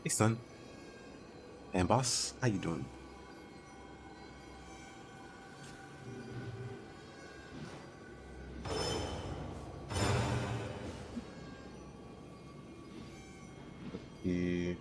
Hey, son. And boss, how you doing? The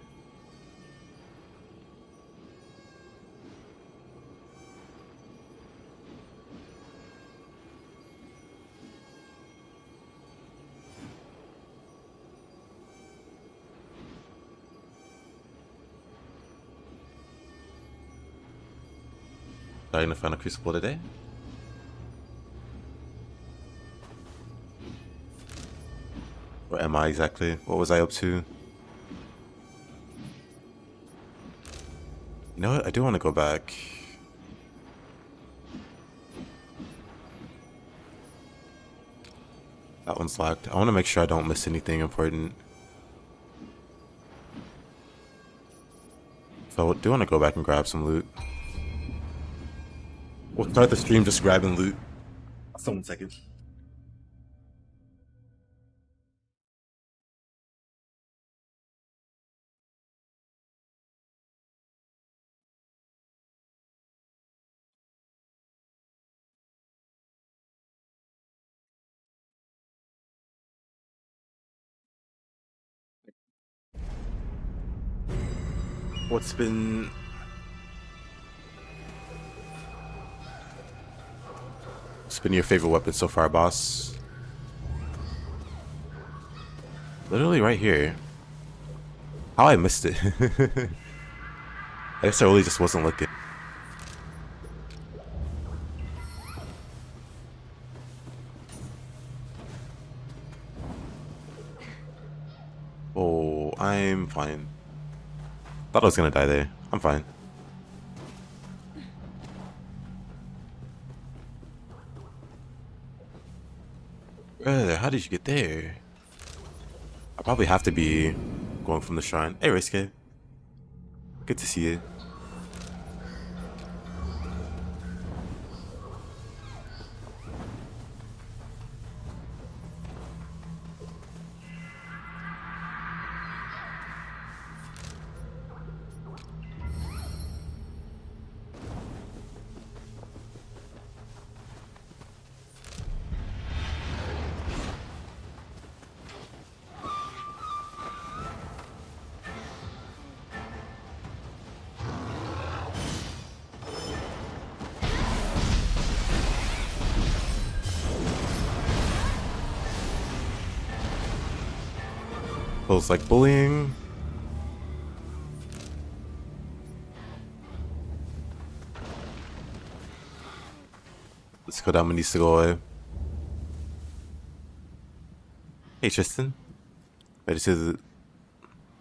Starting to find a crucible today. Where am I exactly? What was I up to? You know what? I do want to go back. That one's locked. I want to make sure I don't miss anything important. So I do want to go back and grab some loot. We'll start the stream just grabbing loot. So 1 second. What's been your favorite weapon so far, boss? Literally right here. How I missed it. I guess I really just wasn't looking. Oh, I'm fine. Thought I was gonna die there. I'm fine. Brother, how did you get there? I probably have to be going from the shrine. Hey, Risky. Good to see you. Feels like bullying. This Kodama needs to go away. Hey Tristan. Ready to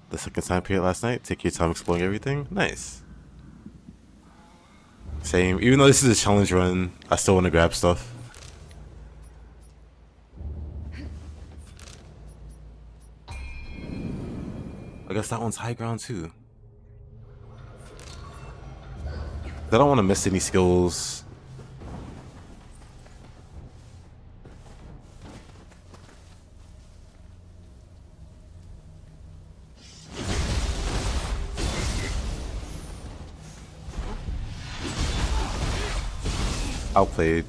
the second time period last night? Take your time exploring everything? Nice. Same. Even though this is a challenge run, I still want to grab stuff. I guess that one's high ground too. I don't want to miss any skills. Outplayed.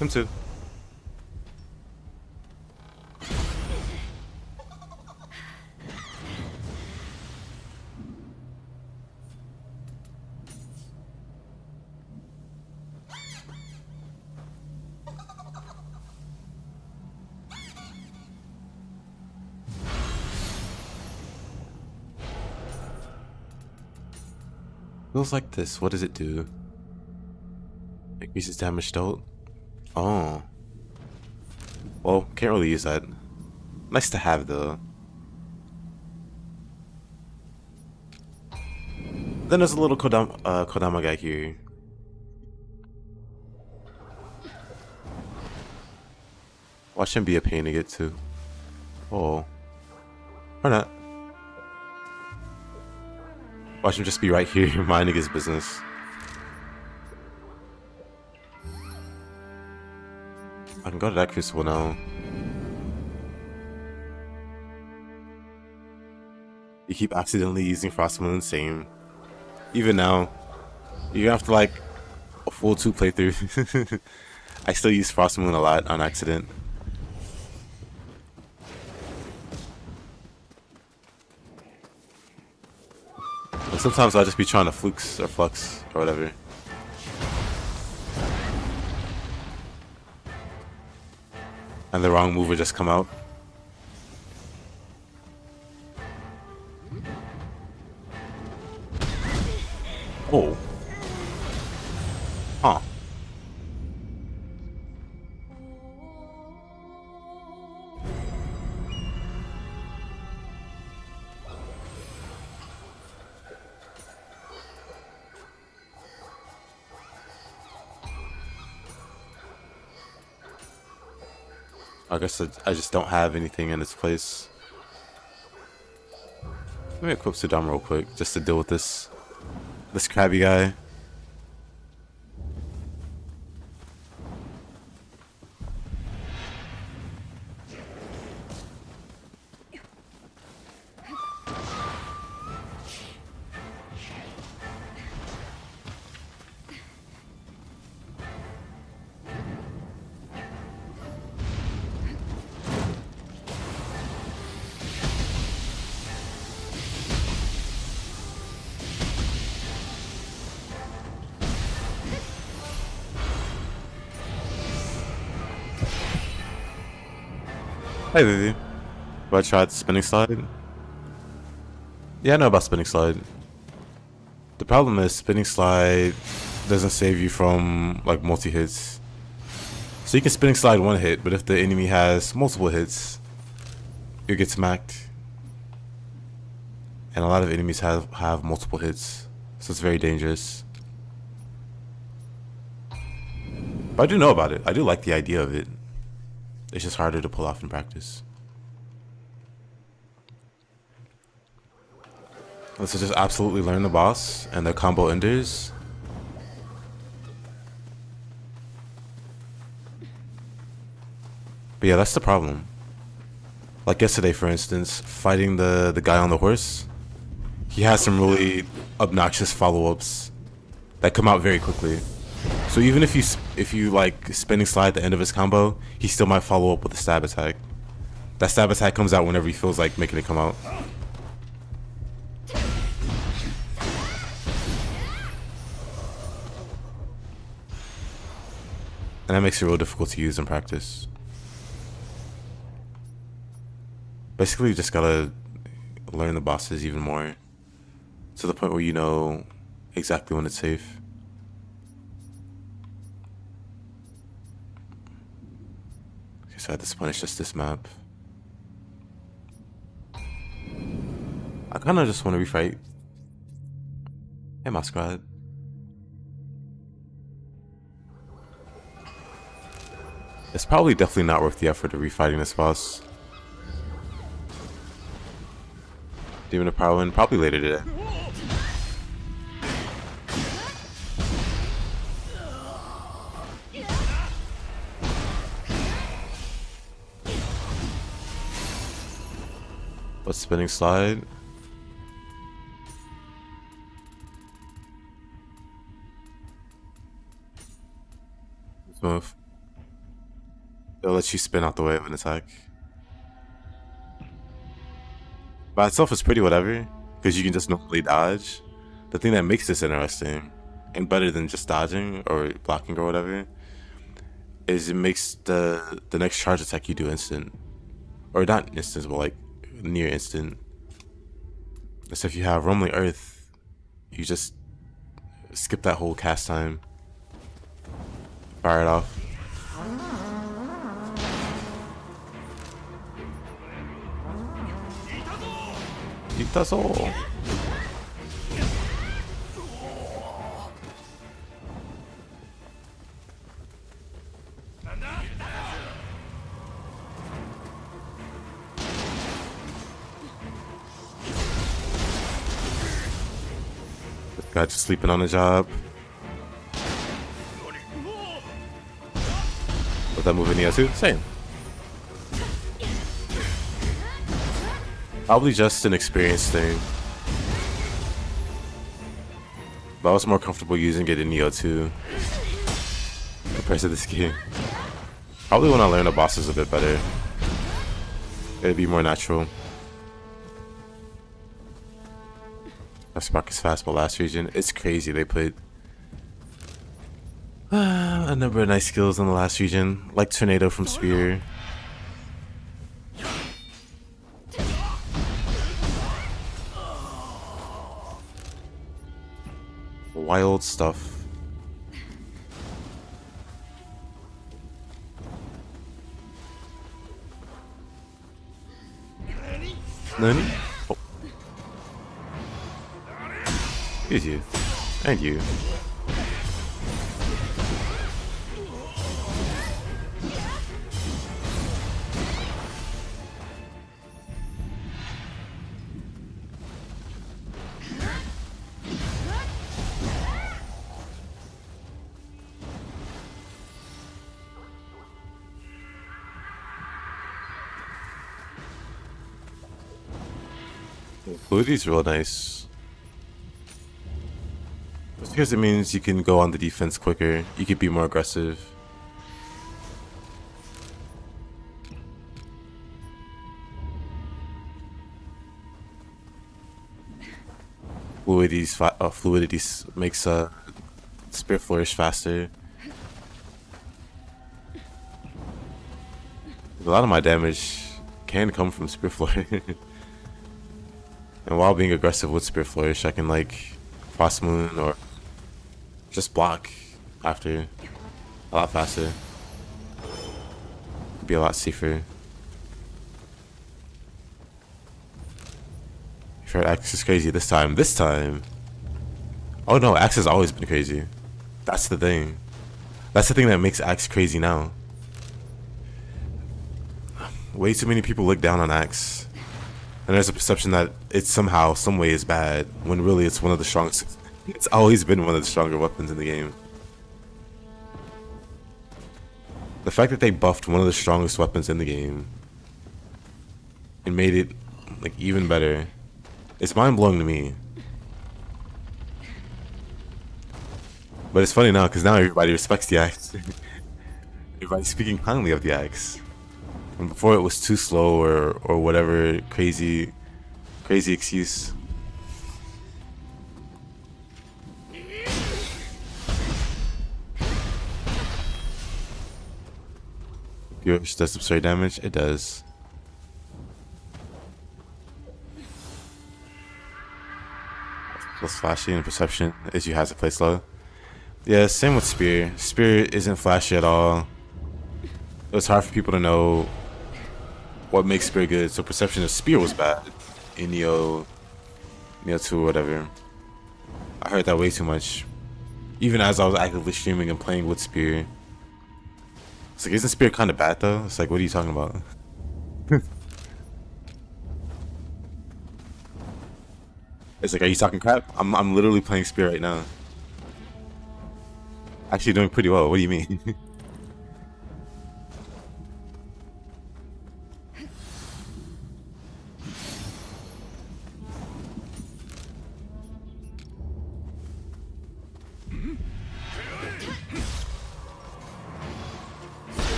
Him too. Feels like this. What does it do? Increases damage dealt. Oh. Well, can't really use that. Nice to have though. Then there's a little Kodama guy here. Watch him be a pain to get to. Oh. Or not. Watch him just be right here, minding his business. I can go to that crucible now. You keep accidentally using Frost Moon, same. Even now, you have to like a full 2 playthrough. I still use Frost Moon a lot on accident. But sometimes I'll just be trying to flukes or flux or whatever. And the wrong move will just come out. Oh. Huh. I guess I just don't have anything in its place. Let me equip Sudam real quick just to deal with this crabby guy. Hey Vivi, have I tried spinning slide? Yeah, I know about spinning slide. The problem is spinning slide doesn't save you from like multi-hits. So you can spinning slide 1 hit, but if the enemy has multiple hits, you get smacked. And a lot of enemies have multiple hits, so it's very dangerous. But I do know about it. I do like the idea of it. It's just harder to pull off in practice. Let's just absolutely learn the boss and the combo enders. But yeah, that's the problem. Like yesterday, for instance, fighting the guy on the horse, he has some really obnoxious follow-ups that come out very quickly. So even if you like spinning slide at the end of his combo, he still might follow up with a stab attack. That stab attack comes out whenever he feels like making it come out. And that makes it real difficult to use in practice. Basically, you just gotta learn the bosses even more, to the point where you know exactly when it's safe. Okay, so at this point, it's just this map. I kinda just wanna refight. Hey, Masocore. It's probably definitely not worth the effort of refighting this boss. Demon of Power Wind, probably later today. What's spinning slide? Let's move. It'll let you spin out the way of an attack. By itself, it's pretty whatever, because you can just normally dodge. The thing that makes this interesting, and better than just dodging or blocking or whatever, is it makes the next charge attack you do instant. Or not instant, but like near instant. So if you have Rumbling Earth, you just skip that whole cast time. Fire it off. That's all. This guy just sleeping on the job. With that move in Nioh too? Same. Probably just an experience thing. But I was more comfortable using it in Nioh 2 compared to this game. Probably when I learn the bosses a bit better, it'd be more natural. Spark is fast, but last region, it's crazy. They put a number of nice skills in the last region, like Tornado from Spear. Wild stuff. Nani? Oh. Here's you. And you. Fluidity's real nice. Just because it means you can go on the defense quicker, you can be more aggressive. Fluidity makes Spear flourish faster. A lot of my damage can come from Spear Flourish. And while being aggressive with Spear Flourish, I can like Frost Moon or just block after a lot faster. Could be a lot safer. If your Axe is crazy this time. Oh no, Axe has always been crazy. That's the thing. That's the thing that makes Axe crazy now. Way too many people look down on Axe. And there's a perception that it somehow, some way is bad, when really it's one of the strongest. It's always been one of the stronger weapons in the game. The fact that they buffed one of the strongest weapons in the game and made it like even better, it's mind-blowing to me. But it's funny now, because now everybody respects the Axe. Everybody's speaking kindly of the Axe. And before it was too slow or whatever crazy excuse. Yours does absurd damage? It does. Plus flashy and perception is you have to play slow. Yeah, same with Spear. Spear isn't flashy at all. It was hard for people to know what makes Spear good, so perception of Spear was bad in Nioh 2 or whatever. I heard that way too much. Even as I was actively streaming and playing with Spear. It's like, isn't Spear kind of bad though? It's like, what are you talking about? It's like, are you talking crap? I'm literally playing Spear right now. Actually doing pretty well, what do you mean?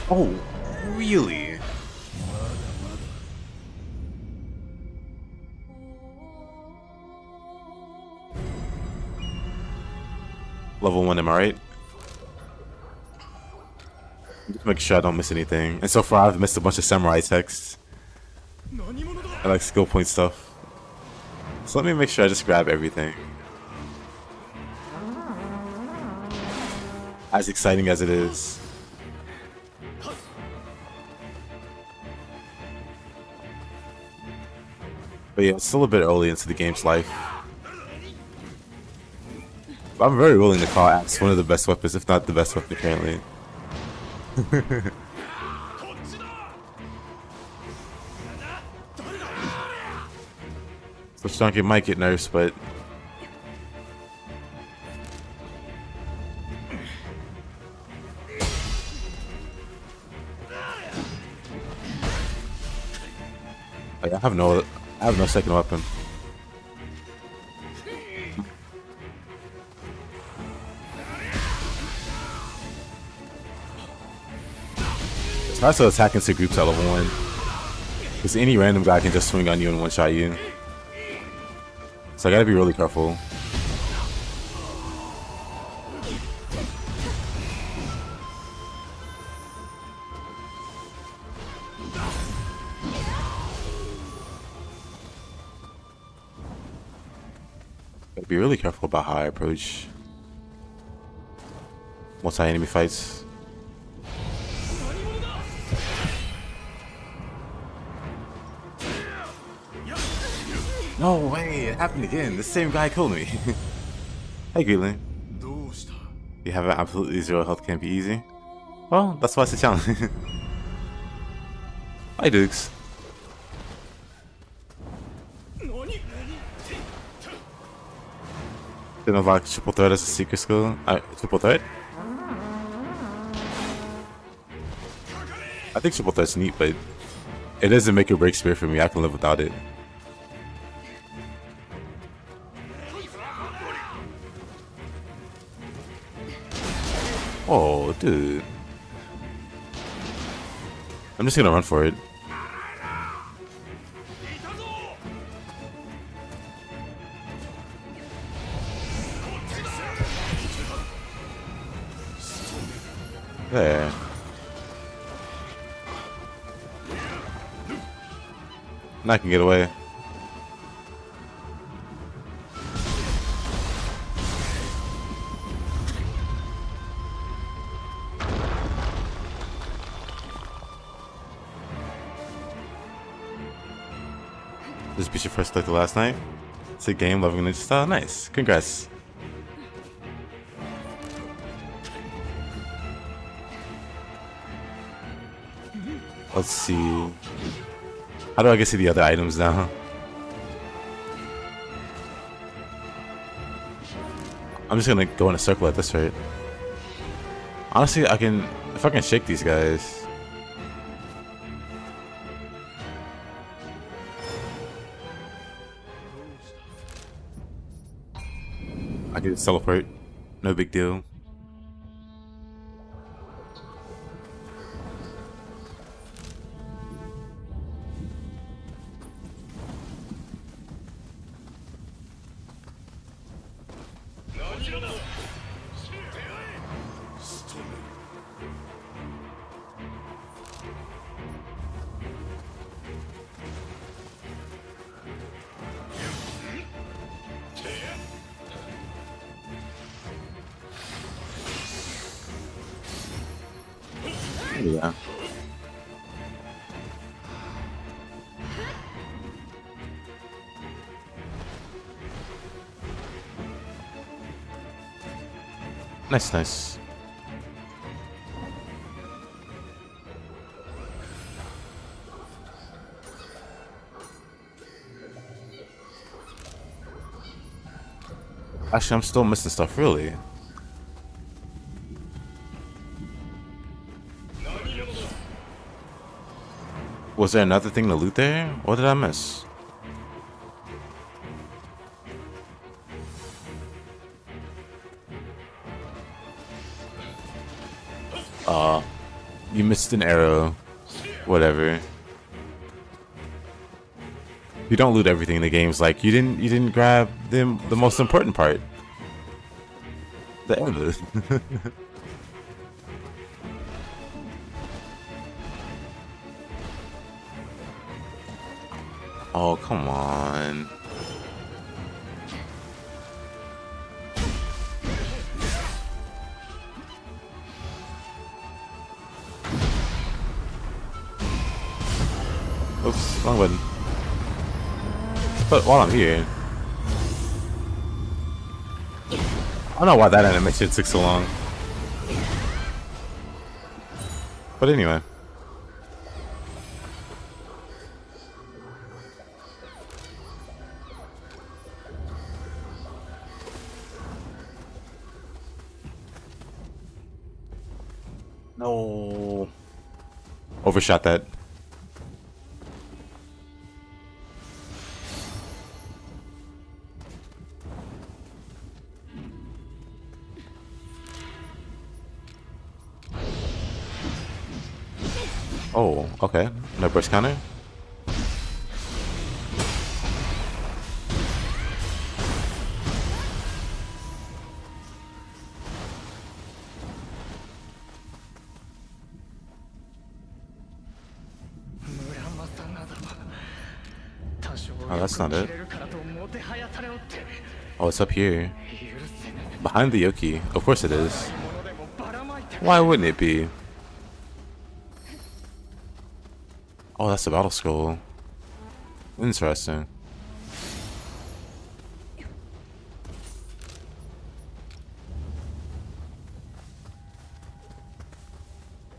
Oh, really? Level 1, am I right? Just make sure I don't miss anything. And so far I've missed a bunch of samurai texts. I like skill point stuff. So let me make sure I just grab everything. As exciting as it is. But yeah, it's still a bit early into the game's life. But I'm very willing to call Axe one of the best weapons, if not the best weapon currently. So Stonky might get nerfed, but like, I have no I have no second weapon. It's hard to attack into groups at level 1. Because any random guy can just swing on you and one-shot you. So I gotta be really careful. Gotta be really careful about how I approach multi-enemy fights. No way, it happened again. The same guy killed me. Hey, Greenland. You have absolutely zero health, can't be easy. Well, that's why it's a challenge. Hi, Dukes. Didn't unlock triple threat as a secret skill. Triple threat? I think triple threat's neat, but it doesn't make or break spear for me. I can live without it. Oh, dude. I'm just gonna run for it. There. Now I can get away. This beat your first like the last night. It's a game loving ninja style. Nice. Congrats. Let's see. How do I get to the other items now? I'm just gonna go in a circle at this rate. Honestly, if I can shake these guys. I can just teleport. No big deal. Yeah. Nice, nice. Actually, I'm still missing stuff, really. Was there another thing to loot there? What did I miss? You missed an arrow. Whatever. You don't loot everything in the games. Like you didn't grab the most important part. The arrow. Oh, come on. Oops, wrong button. But while I'm here, I don't know why that animation took so long. But anyway. No. Overshot that. Okay, no burst counter. Oh, that's not it. Oh, it's up here. Behind the Yoki. Of course it is. Why wouldn't it be? Oh, that's the battle scroll. Interesting.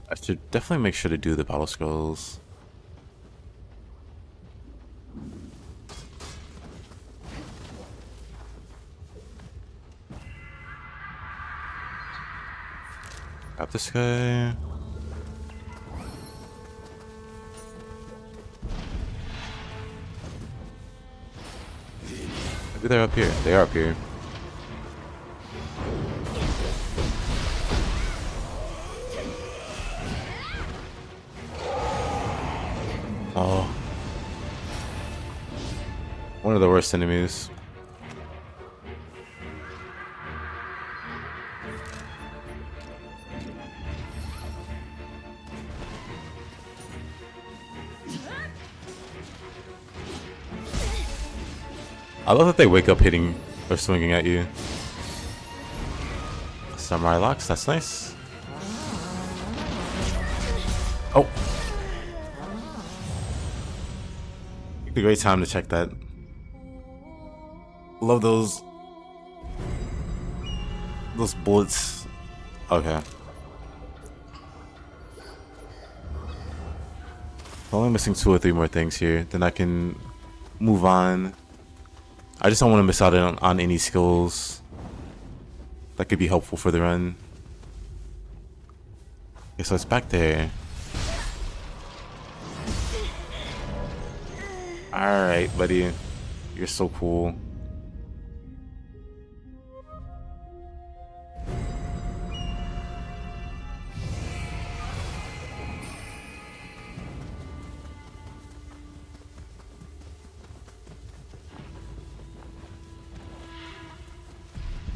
I should definitely make sure to do the battle scrolls. Grab this guy. Maybe they're up here. They are up here. Oh. One of the worst enemies. I love that they wake up hitting or swinging at you. Samurai locks, that's nice. Oh. A great time to check that. Love those bullets. Okay. Only missing 2 or 3 more things here, then I can move on. I just don't want to miss out on any skills that could be helpful for the run. Okay, so it's back there. Alright, buddy. You're so cool.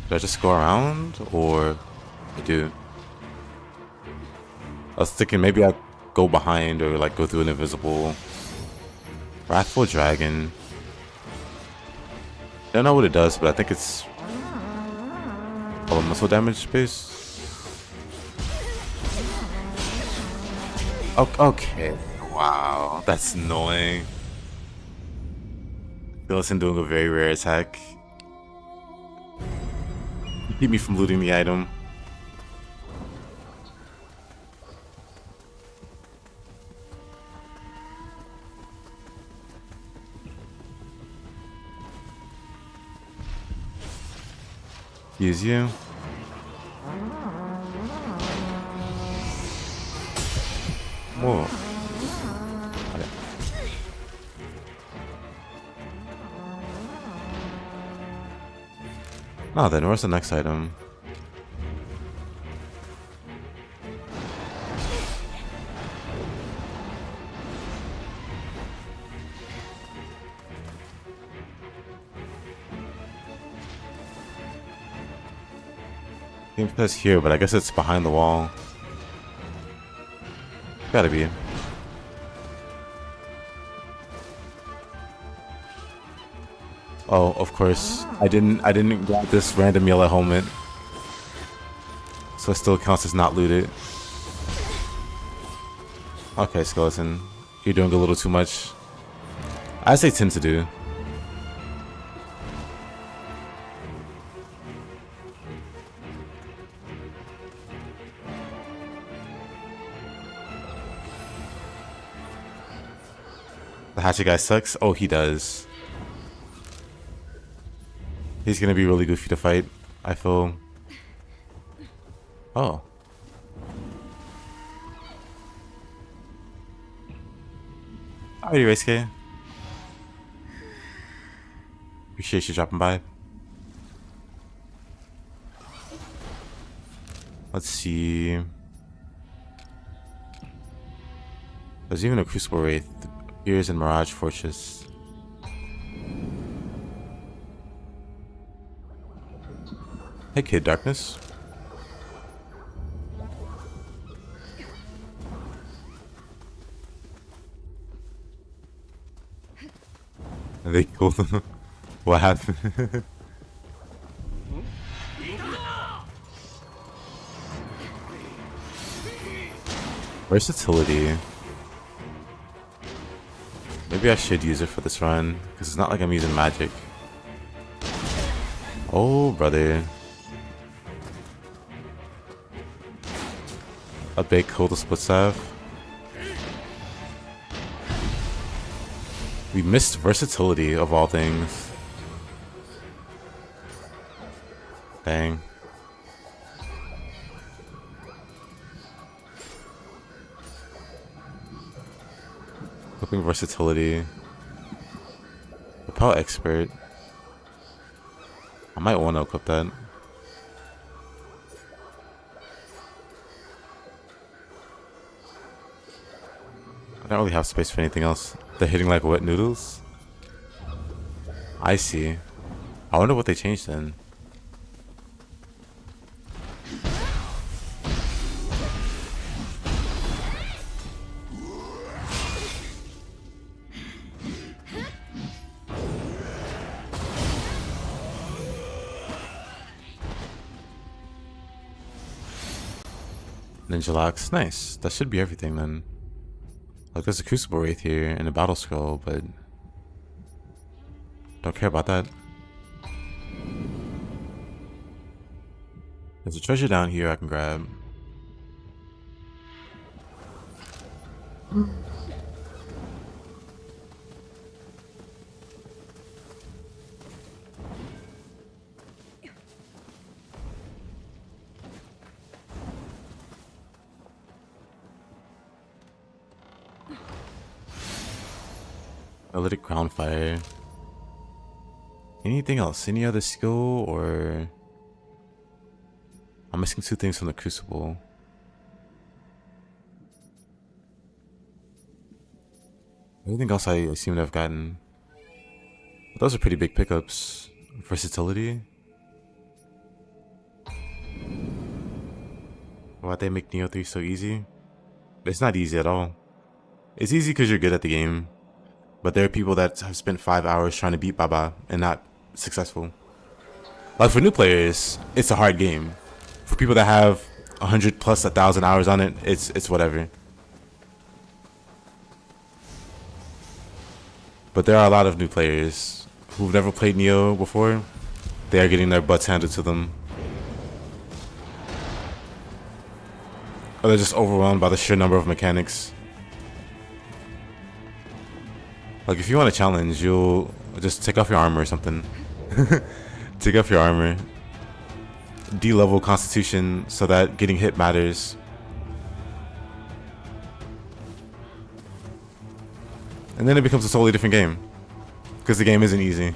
Do I just go around, or I do? I was thinking maybe I go behind or like go through an invisible. Wrathful Dragon. Don't know what it does, but I think it's all muscle damage base. Okay. Wow, that's annoying. Phyllis doing a very rare attack. Keep me from looting the item. Use you. Whoa. Okay. Now then, where's the next item? Game says here, but I guess it's behind the wall. Gotta be. Oh, of course. I didn't grab this random yellow helmet. So it still counts as not looted. Okay, skeleton. You're doing a little too much. I say 10 to do. The Hatchet guy sucks? Oh, he does. He's gonna be really goofy to fight, I feel. Oh. Alrighty, Race. Appreciate you dropping by. Let's see. There's even a Crucible Wraith. Here's in Mirage Fortress. Hey kid, Darkness. They killed him. What happened? Versatility. Maybe I should use it for this run, because it's not like I'm using magic. Oh, brother. A big cold split staff. We missed versatility of all things. Dang. Equipping versatility. Propel expert. I might want to equip that. I don't really have space for anything else. They're hitting like wet noodles? I see. I wonder what they changed then. Ninja locks, nice. That should be everything then. Like there's a Crucible Wraith here and a Battle Scroll, but don't care about that. There's a treasure down here I can grab. Analytic Crown Fire. Anything else? Any other skill or... I'm missing two things from the Crucible. Anything else I seem to have gotten? Those are pretty big pickups. Versatility. Why'd they make Nioh 3 so easy? It's not easy at all. It's easy because you're good at the game. But there are people that have spent 5 hours trying to beat babeh and not successful. Like for new players, it's a hard game. For people that have 100 plus 1,000 hours on it, it's whatever. But there are a lot of new players who've never played Nioh before. They are getting their butts handed to them. Or they're just overwhelmed by the sheer number of mechanics. Like if you want a challenge, you'll just take off your armor or something. Take off your armor. D-level constitution so that getting hit matters. And then it becomes a totally different game. Because the game isn't easy.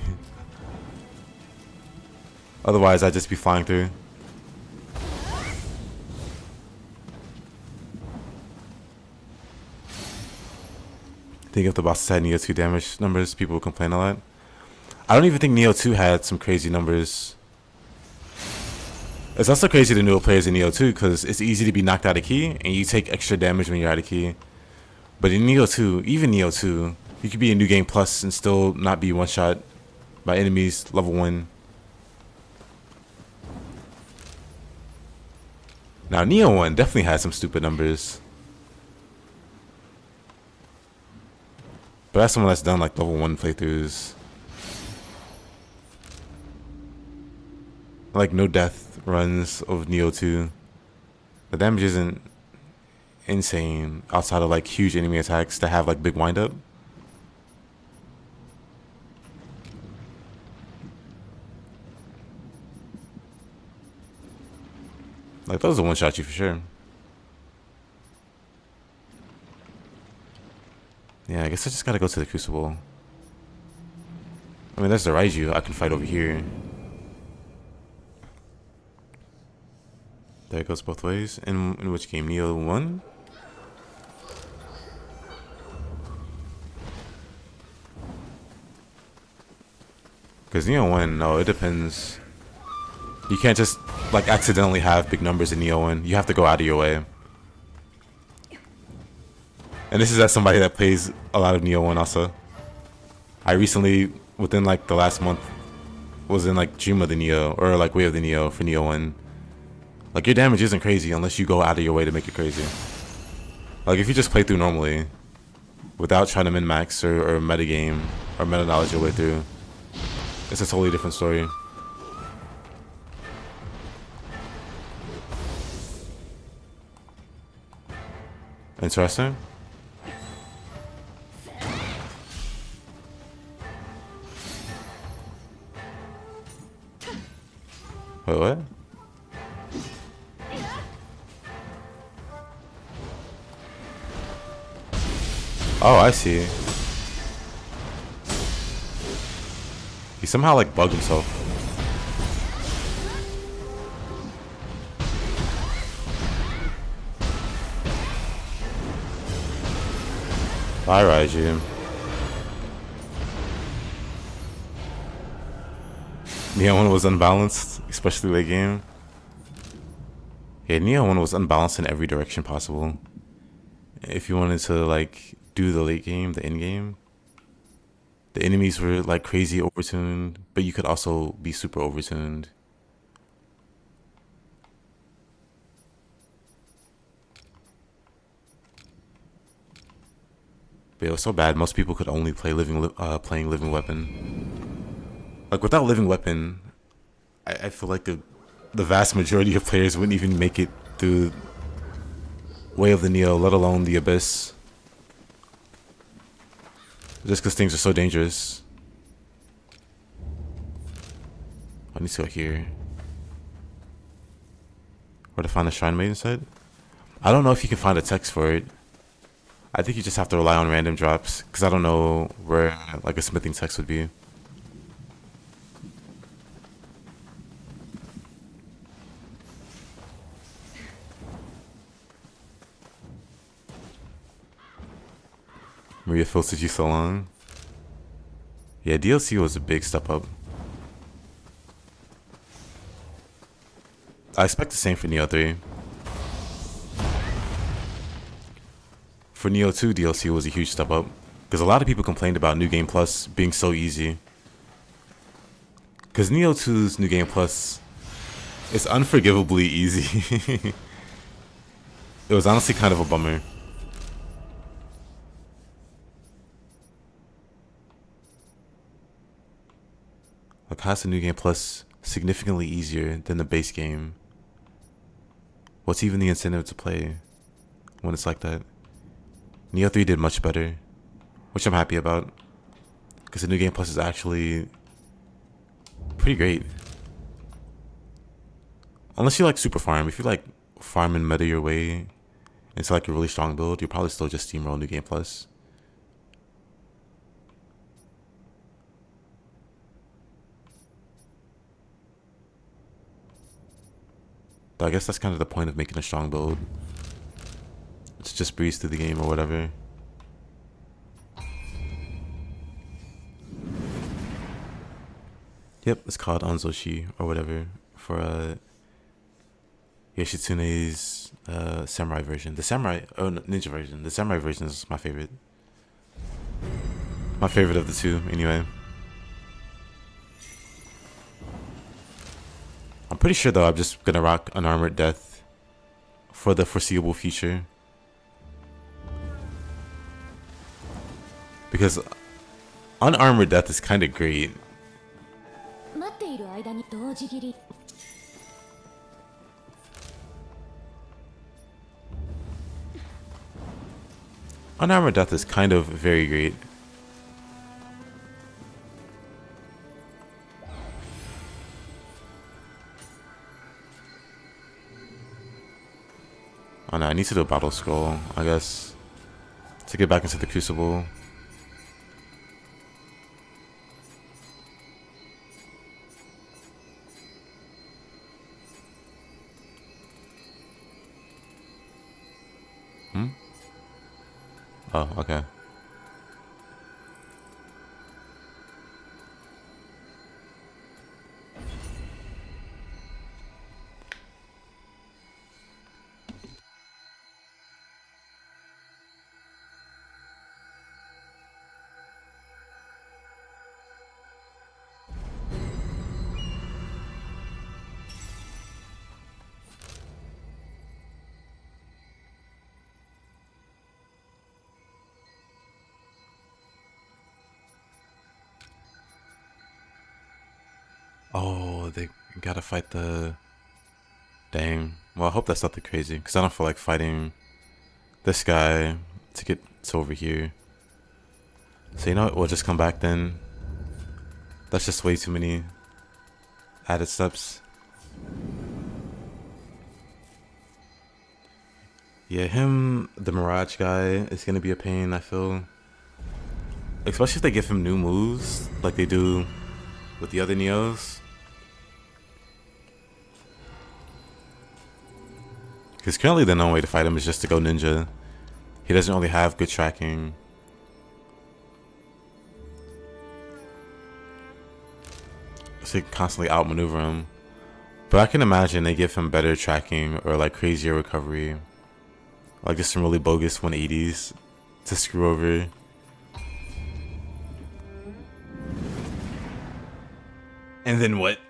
Otherwise I'd just be flying through. I think if the bosses had Nioh 2 damage numbers, people would complain a lot. I don't even think Nioh 2 had some crazy numbers. It's also crazy to newer players in Nioh 2 because it's easy to be knocked out of key and you take extra damage when you're out of key. But in Nioh 2, even Nioh 2, you could be a new game plus and still not be one shot by enemies level 1. Now Nioh 1 definitely had some stupid numbers. But that's someone that's done like level 1 playthroughs. Like no death runs of Nioh 2. The damage isn't insane outside of like huge enemy attacks that have like big wind up. Like those will one shot you for sure. Yeah, I guess I just gotta go to the Crucible. I mean, there's the Raiju I can fight over here. There it goes both ways. In which game? Nioh 1? Because Nioh 1, no, it depends. You can't just like accidentally have big numbers in Nioh 1. You have to go out of your way. And this is as somebody that plays a lot of Nioh 1 also. I recently, within like the last month, was in like Dream of the Nioh, or like Way of the Nioh for Nioh 1. Like your damage isn't crazy unless you go out of your way to make it crazy. Like if you just play through normally, without trying to min-max or metagame, or meta-knowledge your way through, it's a totally different story. Interesting. Wait, what? Oh, I see. He somehow like bugged himself. Bye, Raiju. Nioh 1 was unbalanced, especially late game. Yeah, Nioh 1 was unbalanced in every direction possible. If you wanted to like do the late game, the end game, the enemies were like crazy overtuned, but you could also be super overtuned. But it was so bad. Most people could only play playing Living Weapon. Like without Living Weapon, I feel like the vast majority of players wouldn't even make it through Way of the Nioh, let alone the Abyss. Just because things are so dangerous. I need to go here. Where to find the Shrine Maiden site? I don't know if you can find a text for it. I think you just have to rely on random drops, because I don't know where like a smithing text would be. Maria feels to you so long. Yeah, DLC was a big step up. I expect the same for Nioh 3. For Nioh 2, DLC was a huge step up, because a lot of people complained about New Game Plus being so easy. Because Nioh 2's New Game Plus is unforgivably easy. It was honestly kind of a bummer. Like, how's the New Game Plus significantly easier than the base game? What's even the incentive to play when it's like that? Nioh 3 did much better, which I'm happy about, because the New Game Plus is actually pretty great. Unless you like super farm. If you like farm and meta your way into like a really strong build, you'll probably still just steamroll New Game Plus. But I guess that's kind of the point of making a strong build. It's just breeze through the game or whatever. Yep, it's called Anzoshi or whatever for Yoshitsune's samurai version. The samurai, oh no, ninja version. The samurai version is my favorite. My favorite of the two, anyway. I'm pretty sure though I'm just gonna rock Unarmored Death for the foreseeable future. Because Unarmored Death is kind of great. Unarmored Death is kind of very great. Oh no, I need to do a battle scroll, I guess, to get back into the Crucible. Oh, okay. Oh, they gotta fight the... Dang. Well, I hope that's nothing crazy, because I don't feel like fighting this guy to get to over here. So you know what, we'll just come back then. That's just way too many added steps. Yeah, him, the Mirage guy, is gonna be a pain, I feel. Especially if they give him new moves, like they do with the other Neos. Because currently the only way to fight him is just to go ninja. He doesn't really have good tracking. So you can constantly outmaneuver him. But I can imagine they give him better tracking or like crazier recovery. Like just some really bogus 180s to screw over. And then what?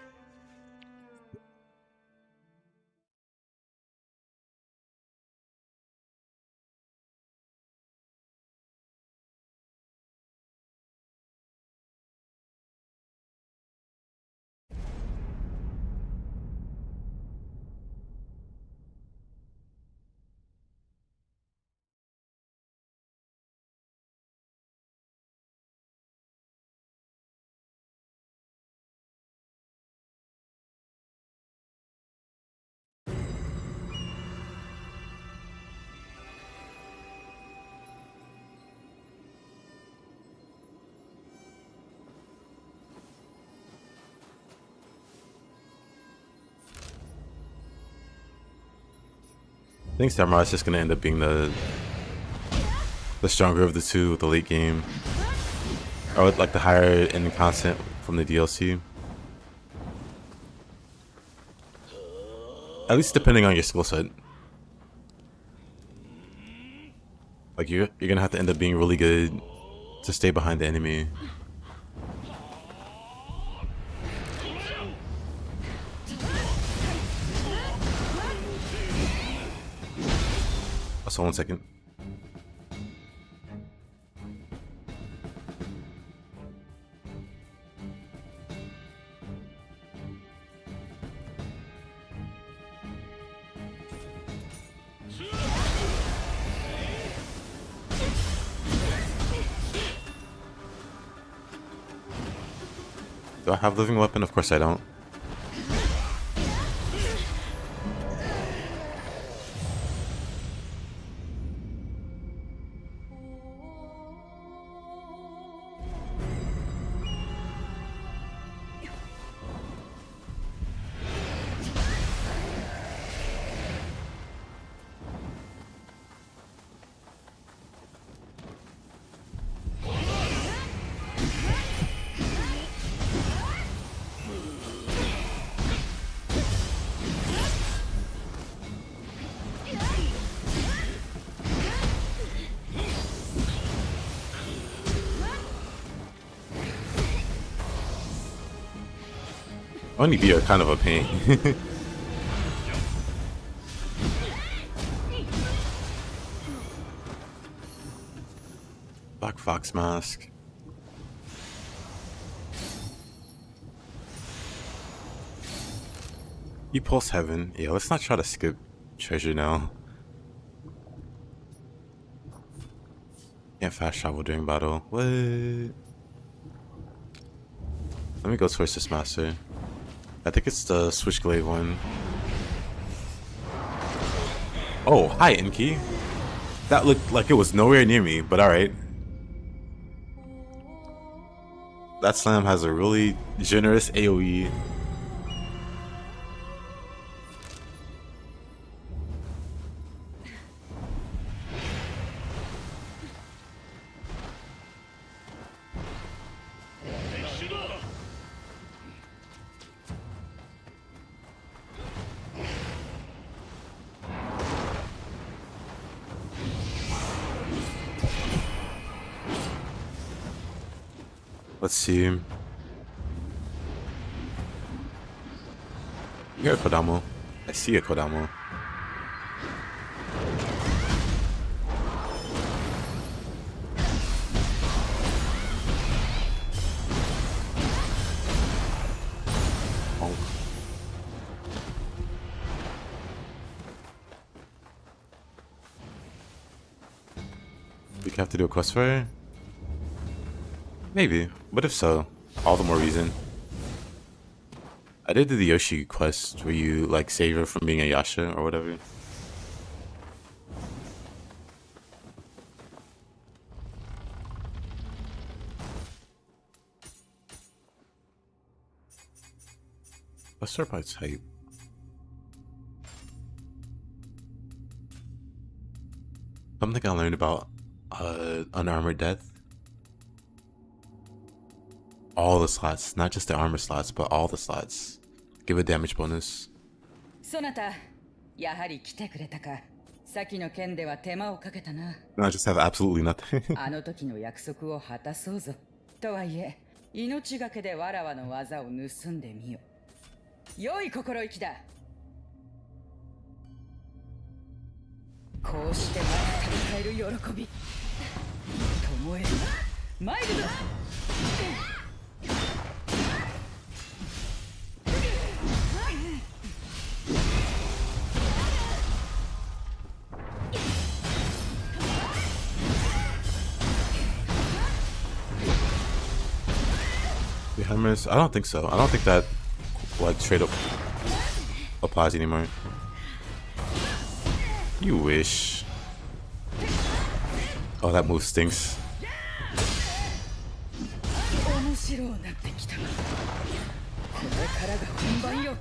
I think Samurai is just gonna end up being the stronger of the two with the late game, or with like the higher end content from the DLC. At least depending on your skill set. Like you're gonna have to end up being really good to stay behind the enemy. So 1 second. Do I have living weapon? Of course I don't. Only B are kind of a pain. Black Fox Mask. You pulse heaven. Yeah, let's not try to skip treasure now. Can't fast travel during battle. What? Let me go towards this master. I think it's the Switchblade one. Oh, hi, Enki. That looked like it was nowhere near me, but alright. That slam has a really generous AoE. Let's see. You're a Kodamo. I see a Kodamo. you have to do a quest for her? Maybe, but if so, all the more reason. I did do the Yoshi quest where you like save her from being a Yasha or whatever. Let's start by type. Something I learned about unarmored death. All the slots, not just the armor slots, but all the slots, give a damage bonus. そなた、やはり来てくれたか。先の件では手間をかけたな。I just have absolutely nothing. あの時の約束を果たそうぞ。とはいえ、命がけでわらわの技を盗んでみよ。良い心意気だ。こうしてまた戦える喜び。灯える。参るぞ。The hammers? I don't think so. I don't think that like straight up applies anymore. You wish. Oh, that move stinks. 面白くなってきた。これからが本番よ。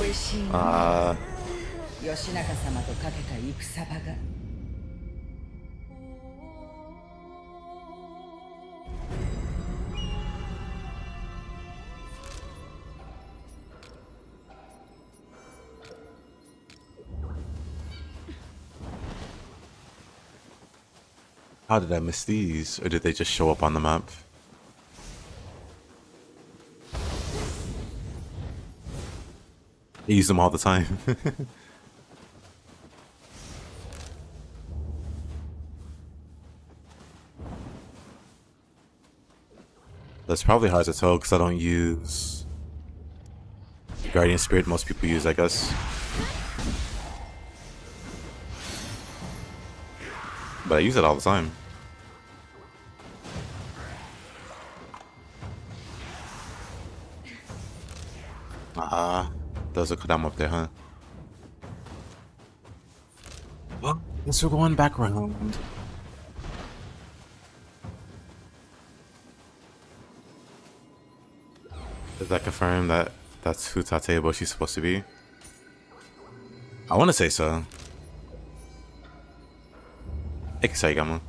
恋しいな。義仲様とかけた戦場が。How did I miss these? Or did they just show up on the map? I use them all the time. That's probably hard to tell because I don't use Guardian Spirit most people use, I guess. But I use it all the time. There's a Kodama up there, huh? Well, guess we're going back around. Does that confirm that that's who Tateyaboshi's supposed to be? I want to say so. Saigama.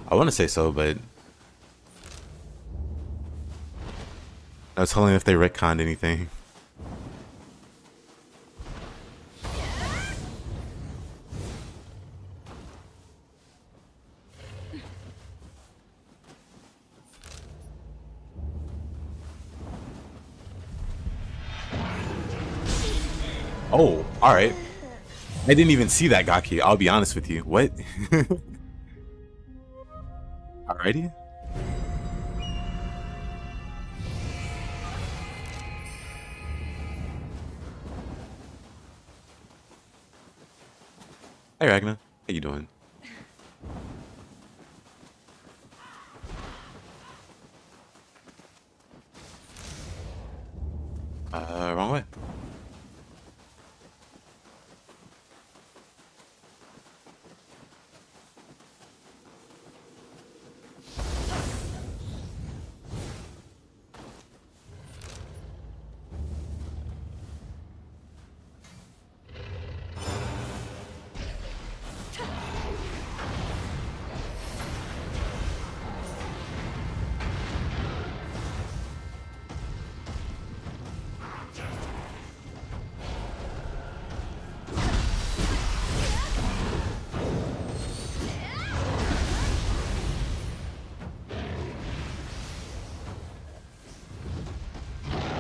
I want to say so, but I was telling if they retconned anything. Oh, alright. I didn't even see that Gaki, I'll be honest with you. What? Alrighty. Hey Ragnar, how you doing? Wrong way.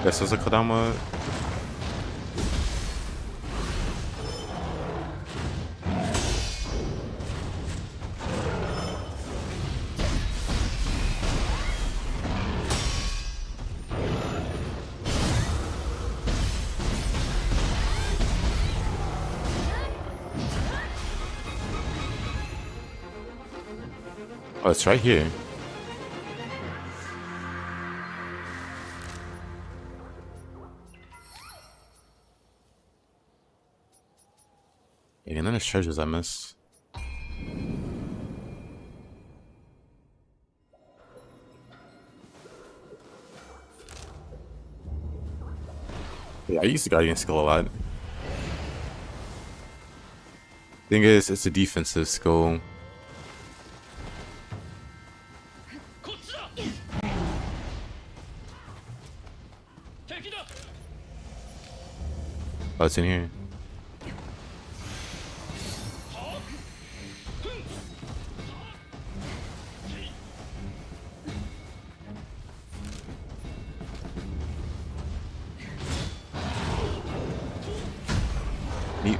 This is a Kodama. Oh, it's right here. And then there's treasures I missed. Yeah, I use the Guardian skill a lot. Thing is, it's a defensive skill. Oh, it's in here. Neat.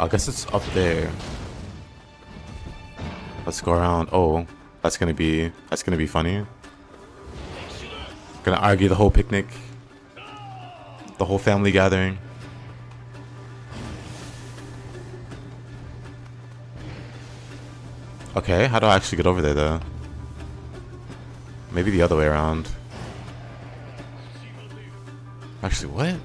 I guess it's up there. Let's go around. Oh, that's gonna be funny. Gonna argue the whole picnic. The whole family gathering. Okay, how do I actually get over there though? Maybe the other way around. Actually, what?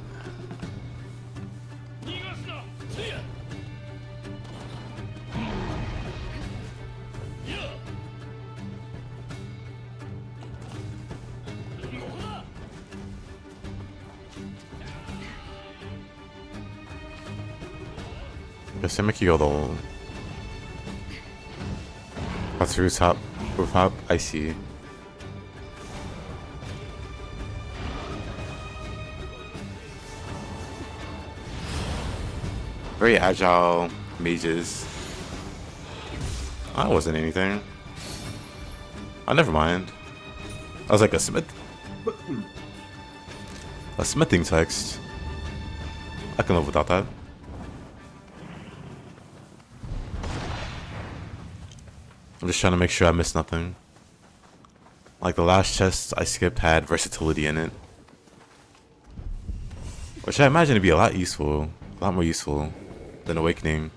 Guess I make you go the whole... That's rooftop. Rooftop, I see. Very agile mages. That wasn't anything. Oh, never mind. I was like a smith. A smithing text. I can live without that. I'm just trying to make sure I missed nothing. Like the last chest I skipped had versatility in it. Which I imagine to be a lot useful. A lot more useful than Awakening.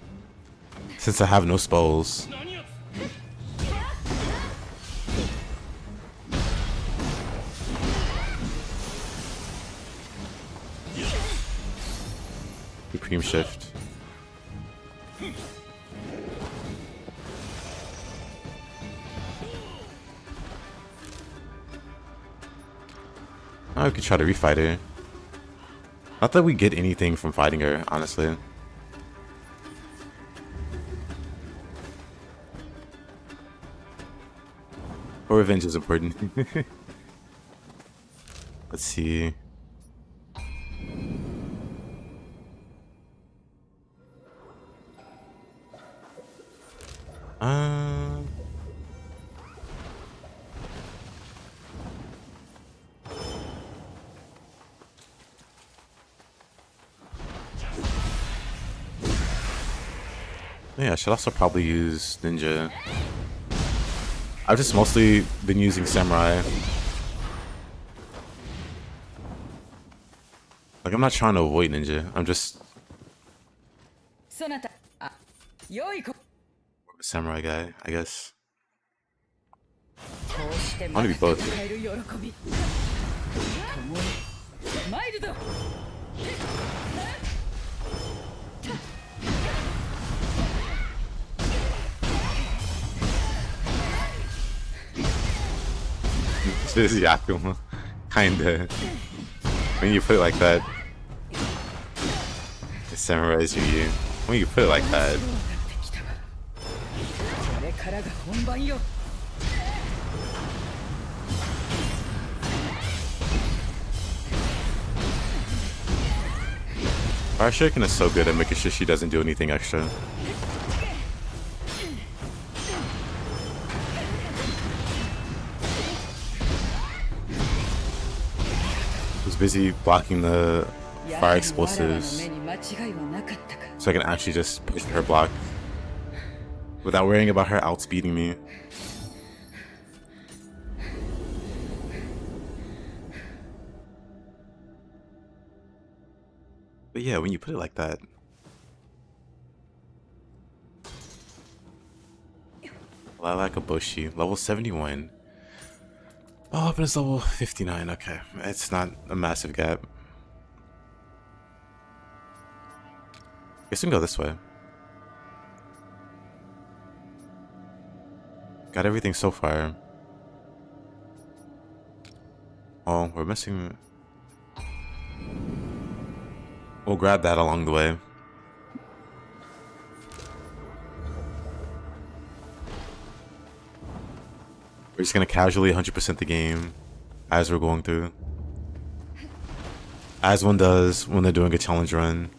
Since I have no spells. Supreme Shift. Oh, we could try to refight her. Not that we get anything from fighting her, honestly. But revenge is important. Let's see. Yeah, I should also probably use Ninja. I've just mostly been using Samurai. Like, I'm not trying to avoid Ninja. I'm just... more of a Samurai guy, I guess. I want to be both. This is Yakuma. Kinda. When you put it like that. It summarizes you. When you put it like that. Our Shuriken is so good at making sure she doesn't do anything extra. Busy blocking the fire explosives so I can actually just push her block without worrying about her outspeeding me. But yeah, when you put it like that. Lilac Aboshi, level 71. Oh, weapon is level 59. Okay, it's not a massive gap. Guess we can go this way. Got everything so far. Oh, we're missing. We'll grab that along the way. We're just gonna casually 100% the game as we're going through. As one does when they're doing a challenge run.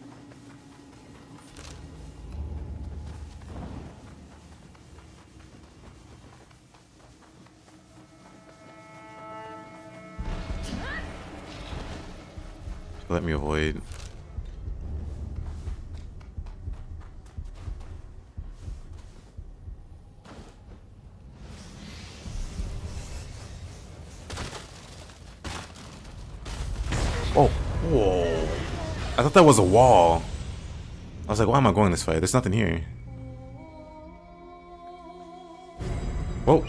Let me avoid. Oh, whoa. I thought that was a wall. I was like, why am I going this way? There's nothing here. Whoa.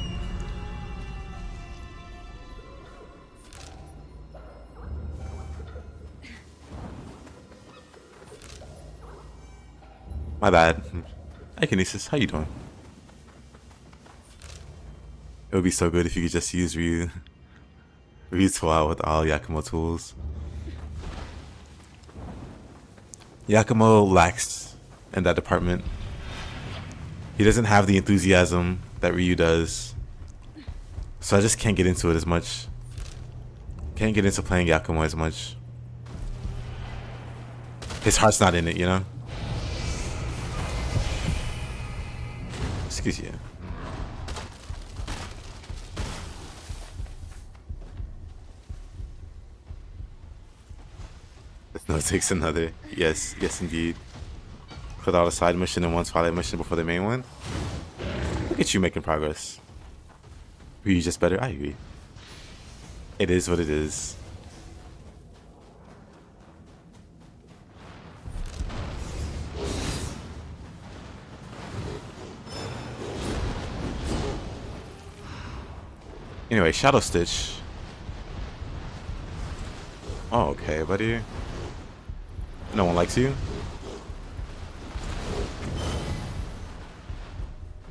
My bad. Hi Kinesis, how you doing? It would be so good if you could just use Ryu's out with all Yakumo tools. Yakumo lacks in that department. He doesn't have the enthusiasm that Ryu does. So I just can't get into it as much. Can't get into playing Yakumo as much. His heart's not in it, you know? Excuse you. No, it takes another. Yes, yes indeed. Put out a side mission and one twilight mission before the main one. Look at you making progress. Were you just better? I agree. It is what it is. Anyway, Shadow Stitch. Oh, okay, buddy. No one likes you?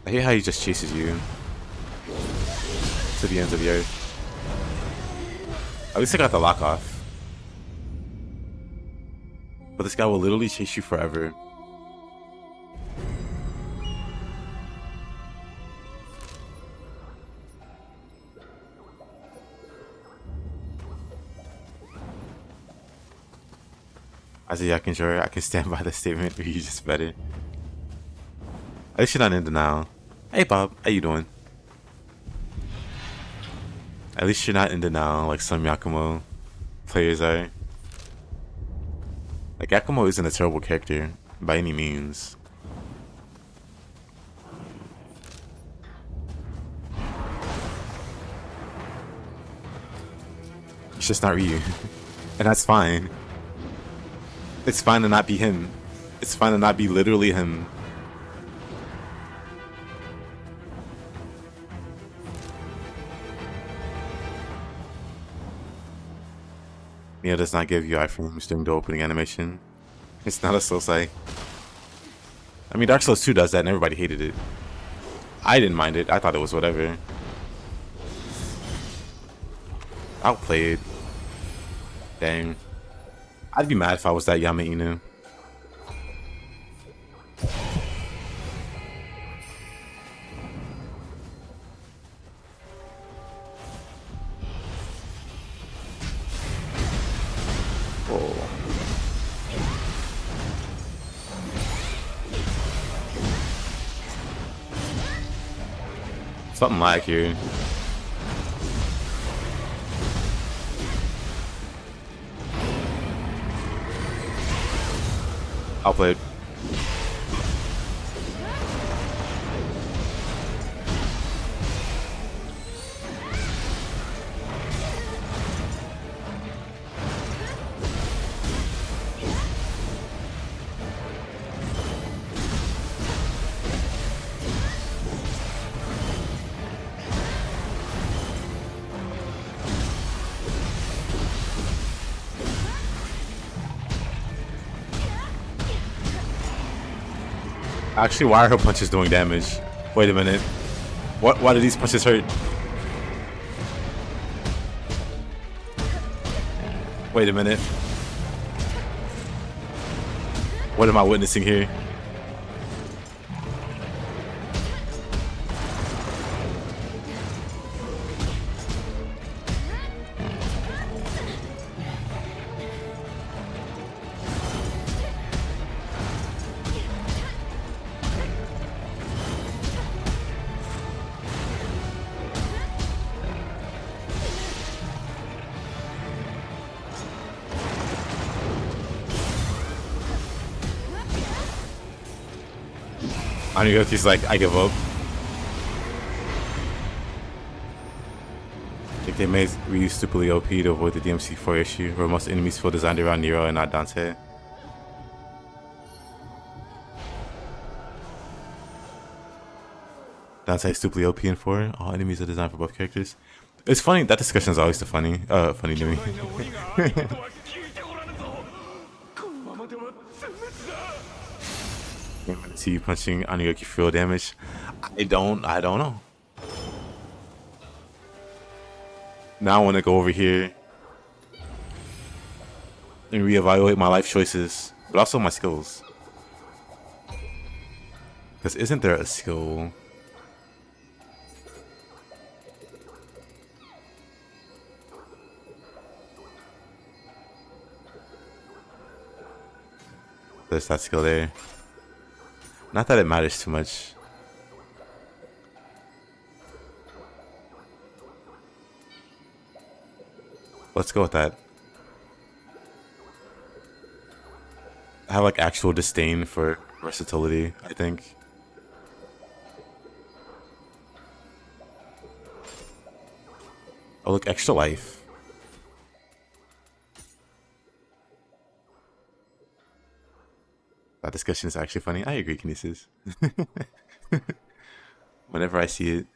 I hate how he just chases you to the ends of the earth. At least I got the lock off. But this guy will literally chase you forever. As a Yakinjor, I can stand by the statement, or you just better. At least you're not in denial. Hey Bob, how you doing? At least you're not in denial like some Yakumo players are. Like, Yakumo isn't a terrible character by any means. It's just not Ryu. And that's fine. It's fine to not be him. It's fine to not be literally him. Nioh does not give you iframes during the opening animation. It's not a soul psych. I mean, Dark Souls 2 does that and everybody hated it. I didn't mind it. I thought it was whatever. Outplayed. Dang. I'd be mad if I was that Yama Inu. Whoa. Something like here. Outplayed. Actually, why are her punches doing damage? Wait a minute. What? Why do these punches hurt? Wait a minute. What am I witnessing here? Aniyoki's like, I give up. Like they made Ryu stupidly OP to avoid the DMC4 issue, where most enemies feel designed around Nero and not Dante. Dante's stupidly OP in 4. All enemies are designed for both characters. It's funny, that discussion is always funny to me. I'm gonna see you punching Aniyoki for real damage. I don't know. Now I want to go over here and reevaluate my life choices, but also my skills. Because isn't there a skill? There's that skill there. Not that it matters too much. Let's go with that. I have like actual disdain for versatility, I think. Oh look, extra life. That discussion is actually funny. I agree, Kinesis. Whenever I see it,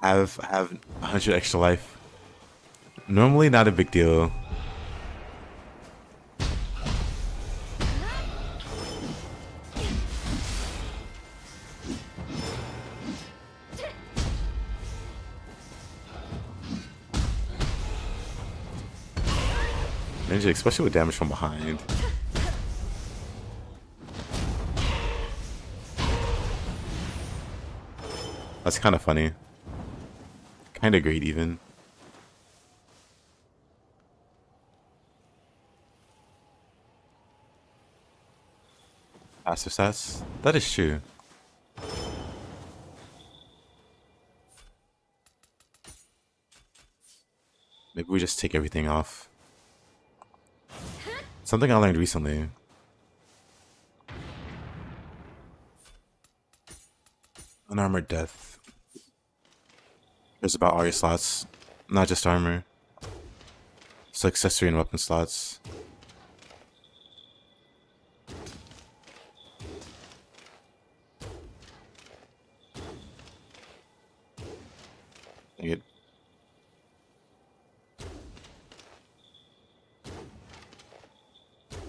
I have 100 extra life. Normally not a big deal. Ninja, especially with damage from behind. That's kind of funny. Kind of great, even. Faster stats? That is true. Maybe we just take everything off. Something I learned recently. Unarmored death. It's about all your slots, not just armor. It's accessory and weapon slots. Dang it.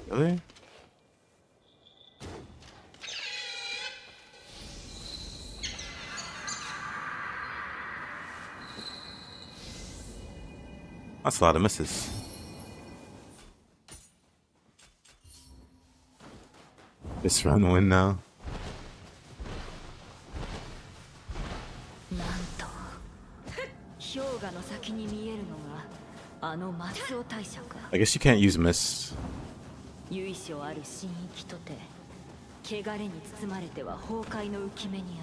Really? That's a lot of misses. This run win now. I guess you can't use mist. 由緒ある神域とて汚れに包まれては崩壊の浮き目に遭う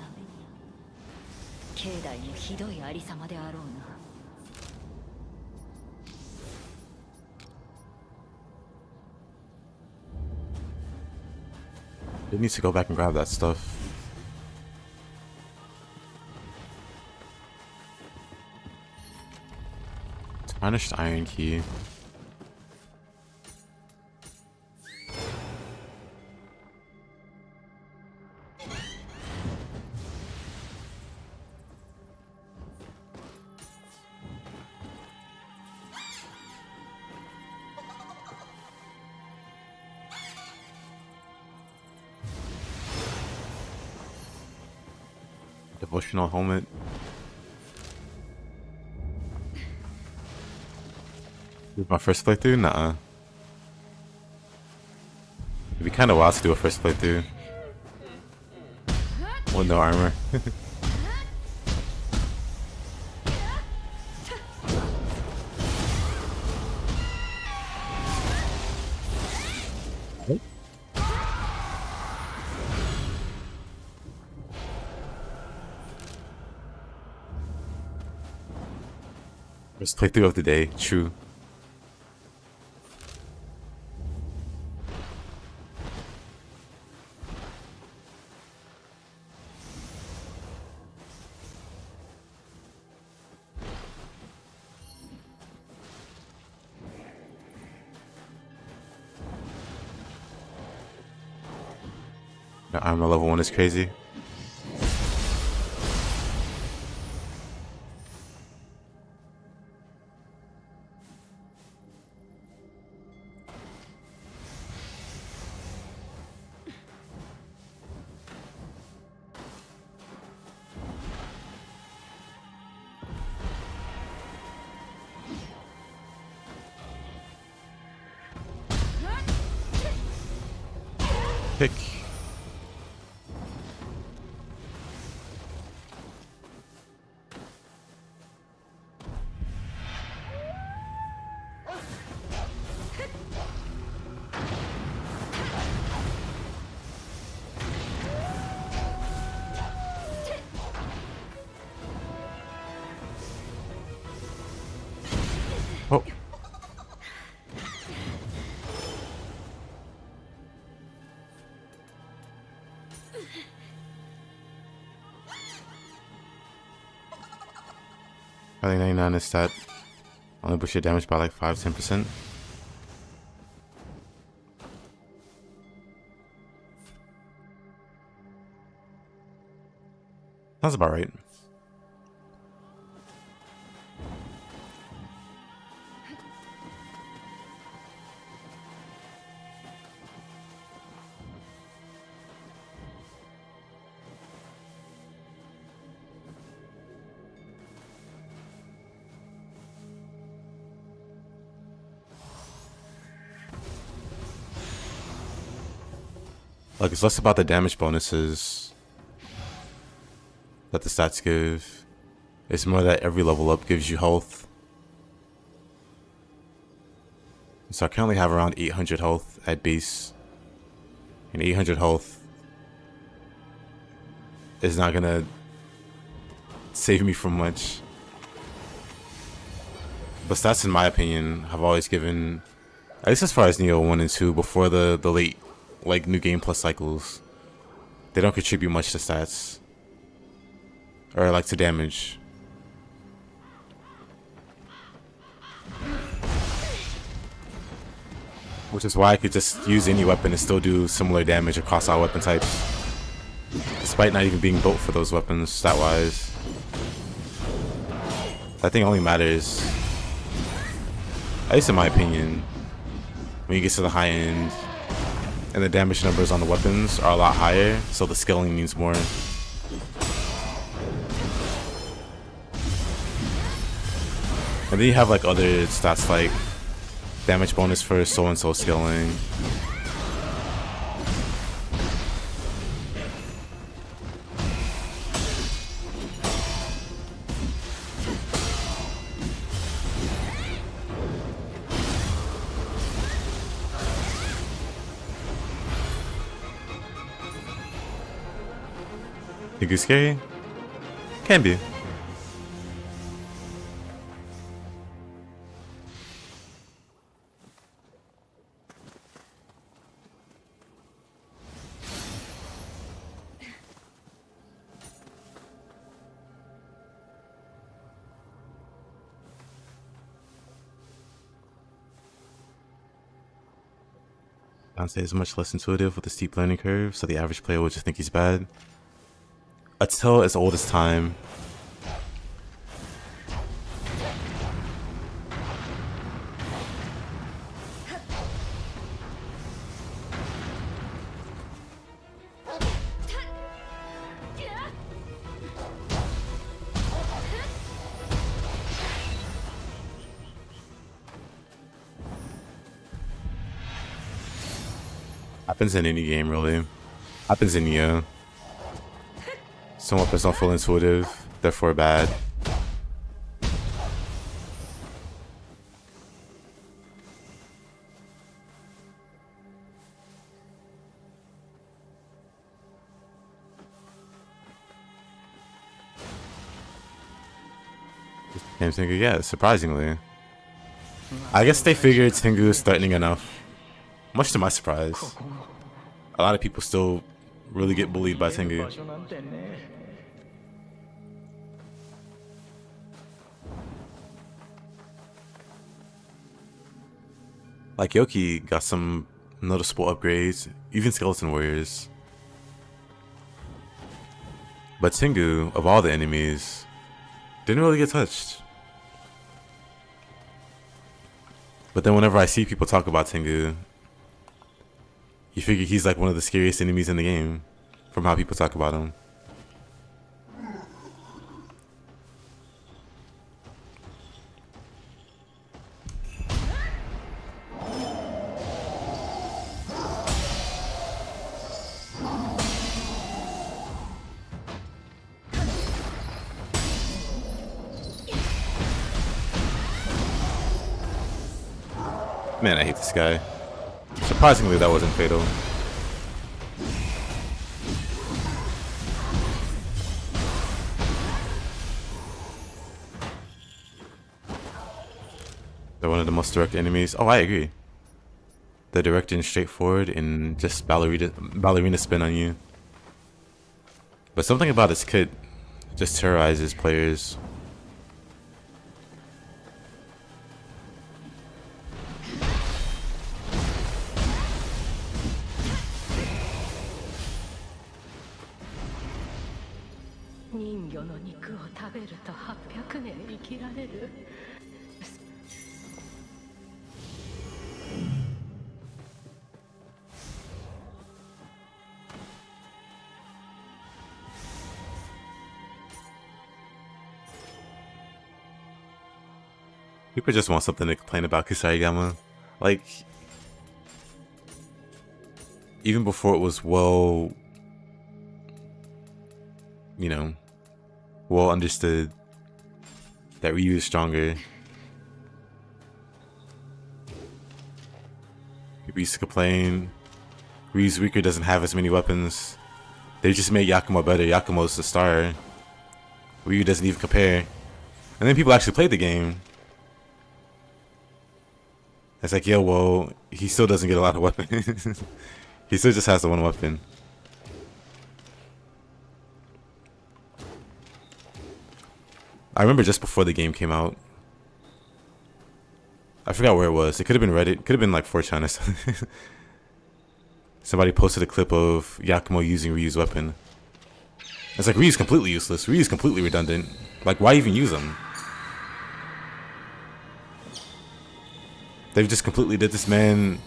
境内のひどいありさまであろうな It needs to go back and grab that stuff. Tarnished iron key. Devotional helmet. This is my first playthrough? Nuh-uh. It'd be kind of wild to do a first playthrough with no armor. First playthrough of the day, true. The armor level 1 is crazy. Pick. Oh. I think 99 is stat. Only push your damage by like 5-10%. Sounds about right. Like, it's less about the damage bonuses that the stats give. It's more that every level up gives you health. So I currently have around 800 health at base. And 800 health is not gonna save me from much. But stats, in my opinion, have always given, at least as far as Nioh 1 and 2, before the late, like, new game plus cycles, they don't contribute much to stats. Or, like, to damage. Which is why I could just use any weapon and still do similar damage across all weapon types. Despite not even being built for those weapons, stat-wise. That thing only matters, at least in my opinion, when you get to the high end. And the damage numbers on the weapons are a lot higher, so the scaling means more. And then you have like other stats like damage bonus for so-and-so scaling. Think it's scary? Can be. Dante is much less intuitive with a steep learning curve, so the average player will just think he's bad. A tale as old as time. Happens in any game, really. Happens in Nioh. Some weapons don't feel intuitive, therefore bad. Tengu, yeah, surprisingly. I guess they figured Tengu is threatening enough. Much to my surprise. A lot of people still really get bullied by Tengu. Like Yoki got some noticeable upgrades, even Skeleton Warriors. But Tengu, of all the enemies, didn't really get touched. But then whenever I see people talk about Tengu, you figure he's like one of the scariest enemies in the game, from how people talk about him. Man, I hate this guy. Surprisingly, that wasn't fatal. They're one of the most direct enemies. Oh, I agree. They're direct and straightforward and just ballerina spin on you. But something about his kit just terrorizes players. People just want something to complain about Kusarigama. Like, even before it was well, you know, well understood that Ryu is stronger, people used to complain Ryu's weaker, doesn't have as many weapons. They just made Yakumo better. Yakumo's the star. Ryu doesn't even compare. And then people actually played the game. It's like, yo, well, he still doesn't get a lot of weapons. He still just has the one weapon. I remember just before the game came out, I forgot where it was. It could have been Reddit. It could have been like 4chan or something. Somebody posted a clip of Yakumo using Ryu's weapon. It's like, Ryu's completely useless. Ryu's completely redundant. Like, why even use him? They've just completely did this man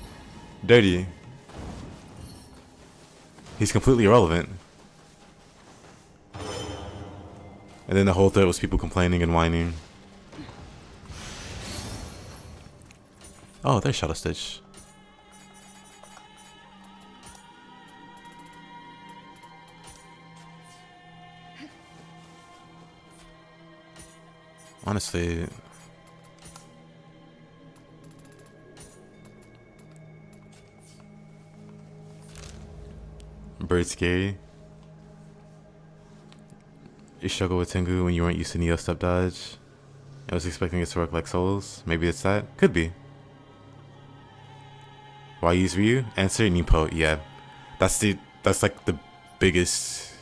dirty. He's completely irrelevant. And then the whole thread was people complaining and whining. Oh, there's Shadow Stitch. Honestly, Bird scary. You struggle with Tengu when you weren't used to Nioh step dodge. I was expecting it to work like Souls. Maybe it's that. Could be. Why use Ryu? Answer, Nippo. Yeah, that's like the biggest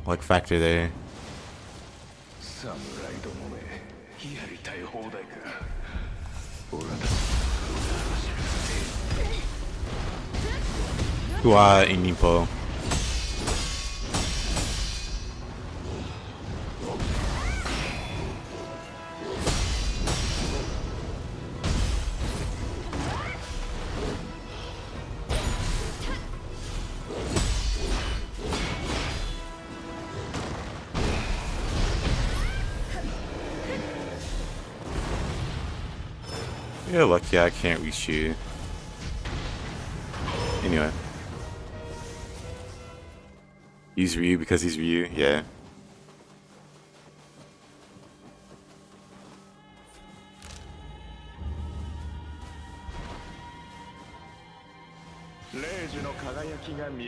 like factor there. Kua and Nippo. You're lucky I can't reach you. Anyway. Use Ryu because he's Ryu, yeah.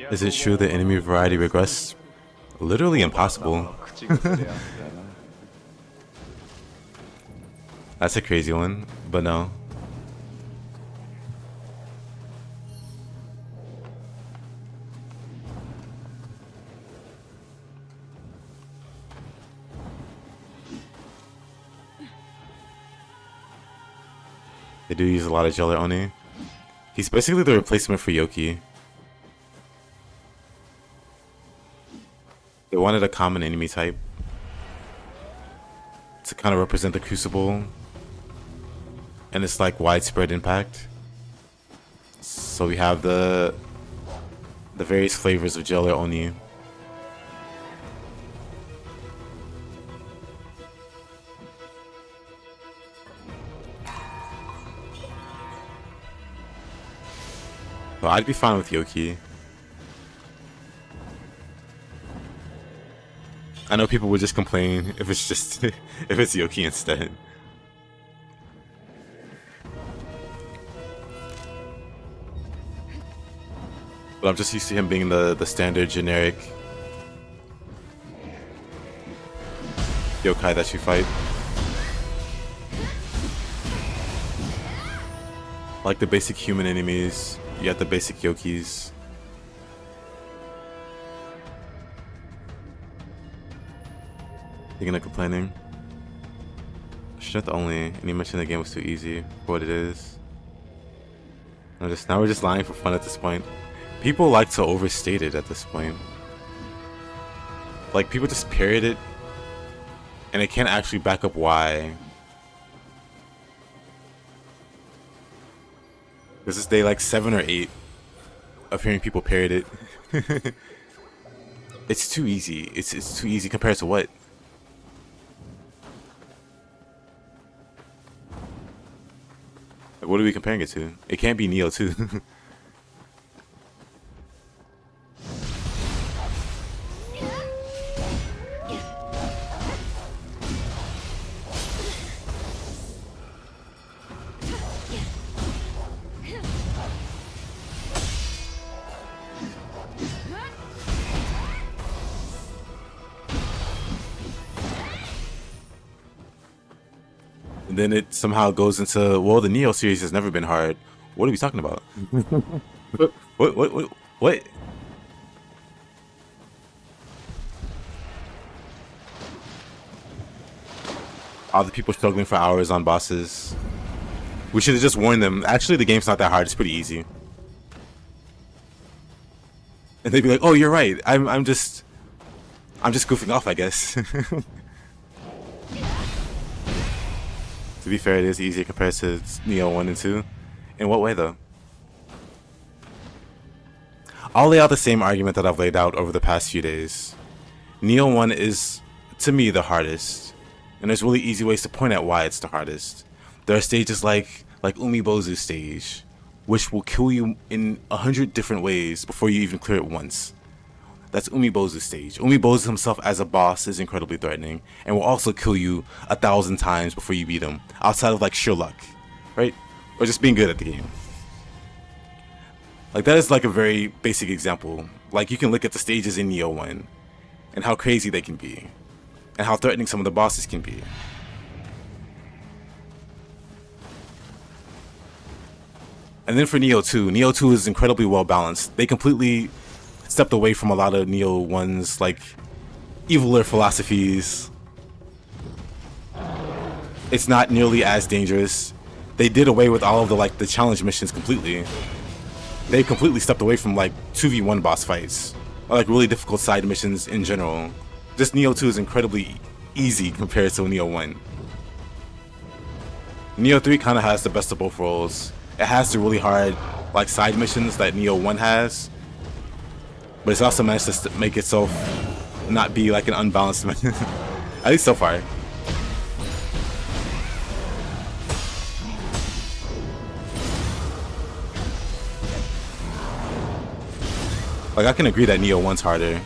Is it true the enemy variety regressed? Literally impossible. That's a crazy one, but no. They do use a lot of Jailer Oni. He's basically the replacement for Yoki. They wanted a common enemy type to kind of represent the Crucible and its like widespread impact. So we have the various flavors of Jailer Oni. Well, I'd be fine with Yoki. I know people would just complain if it's just if it's Yoki instead. But I'm just used to him being the standard generic yokai that you fight. Like the basic human enemies, you got the basic Yokis. Thinking of complaining. Strength only, and you mentioned the game was too easy for what it is. Now we're just lying for fun at this point. People like to overstate it at this point. Like people just parrot it, and they can't actually back up why. This is day like 7 or 8 of hearing people parrot it. It's too easy. It's too easy compared to what? Like, what are we comparing it to? It can't be Nioh 2. And then it somehow goes into, well, the Nioh series has never been hard. What are we talking about? What? All the people struggling for hours on bosses. We should have just warned them. Actually, the game's not that hard. It's pretty easy. And they'd be like, "Oh, you're right. I'm just goofing off, I guess." To be fair, it is easier compared to Nioh 1 and 2. In what way, though? I'll lay out the same argument that I've laid out over the past few days. Nioh 1 is, to me, the hardest. And there's really easy ways to point out why it's the hardest. There are stages like Umibozu's stage, which will kill you in 100 different ways before you even clear it once. That's Umibozu's stage. Umibozu himself as a boss is incredibly threatening and will also kill you 1,000 times before you beat him, outside of like sheer luck, right? Or just being good at the game. Like that is like a very basic example. Like you can look at the stages in Nioh 1 and how crazy they can be and how threatening some of the bosses can be. And then for Nioh 2 is incredibly well balanced. They completely stepped away from a lot of Nioh 1's like eviler philosophies. It's not nearly as dangerous. They did away with all of the challenge missions completely. They completely stepped away from like 2v1 boss fights or like really difficult side missions in general. This Nioh 2 is incredibly easy compared to Nioh 1. Nioh 3 kind of has the best of both worlds. It has the really hard like side missions that Nioh 1 has, but it's also managed to make itself not be like an unbalanced mission. At least so far. Like, I can agree that Nioh 1's harder.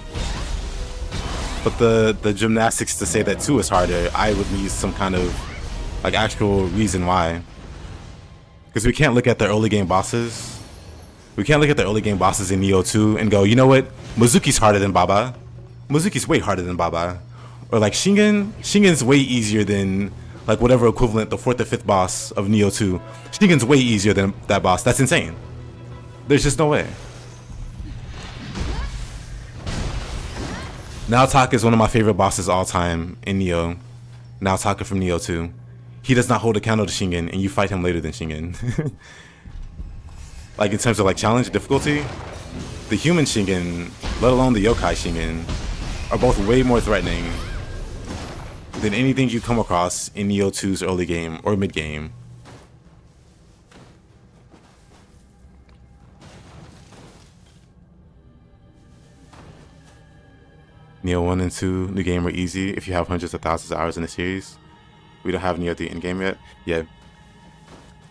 But the gymnastics to say that 2 is harder, I would need some kind of, like, actual reason why. Because we can't look at the early game bosses. We can't look at the early game bosses in Nioh 2 and go, you know what? Mizuki's harder than babeh. Mizuki's way harder than babeh. Or like Shingen's way easier than like whatever equivalent the 4th or 5th boss of Nioh 2. Shingen's way easier than that boss. That's insane. There's just no way. Naotaka is one of my favorite bosses of all time in Nioh. Naotaka from Nioh 2. He does not hold a candle to Shingen, and you fight him later than Shingen. Like in terms of like challenge and difficulty, the human Shingen, let alone the yokai Shingen, are both way more threatening than anything you come across in Nioh 2's early game or mid game. Nioh 1 and 2 new game are easy if you have hundreds of thousands of hours in the series. We don't have Nioh the end game yet. Yeah.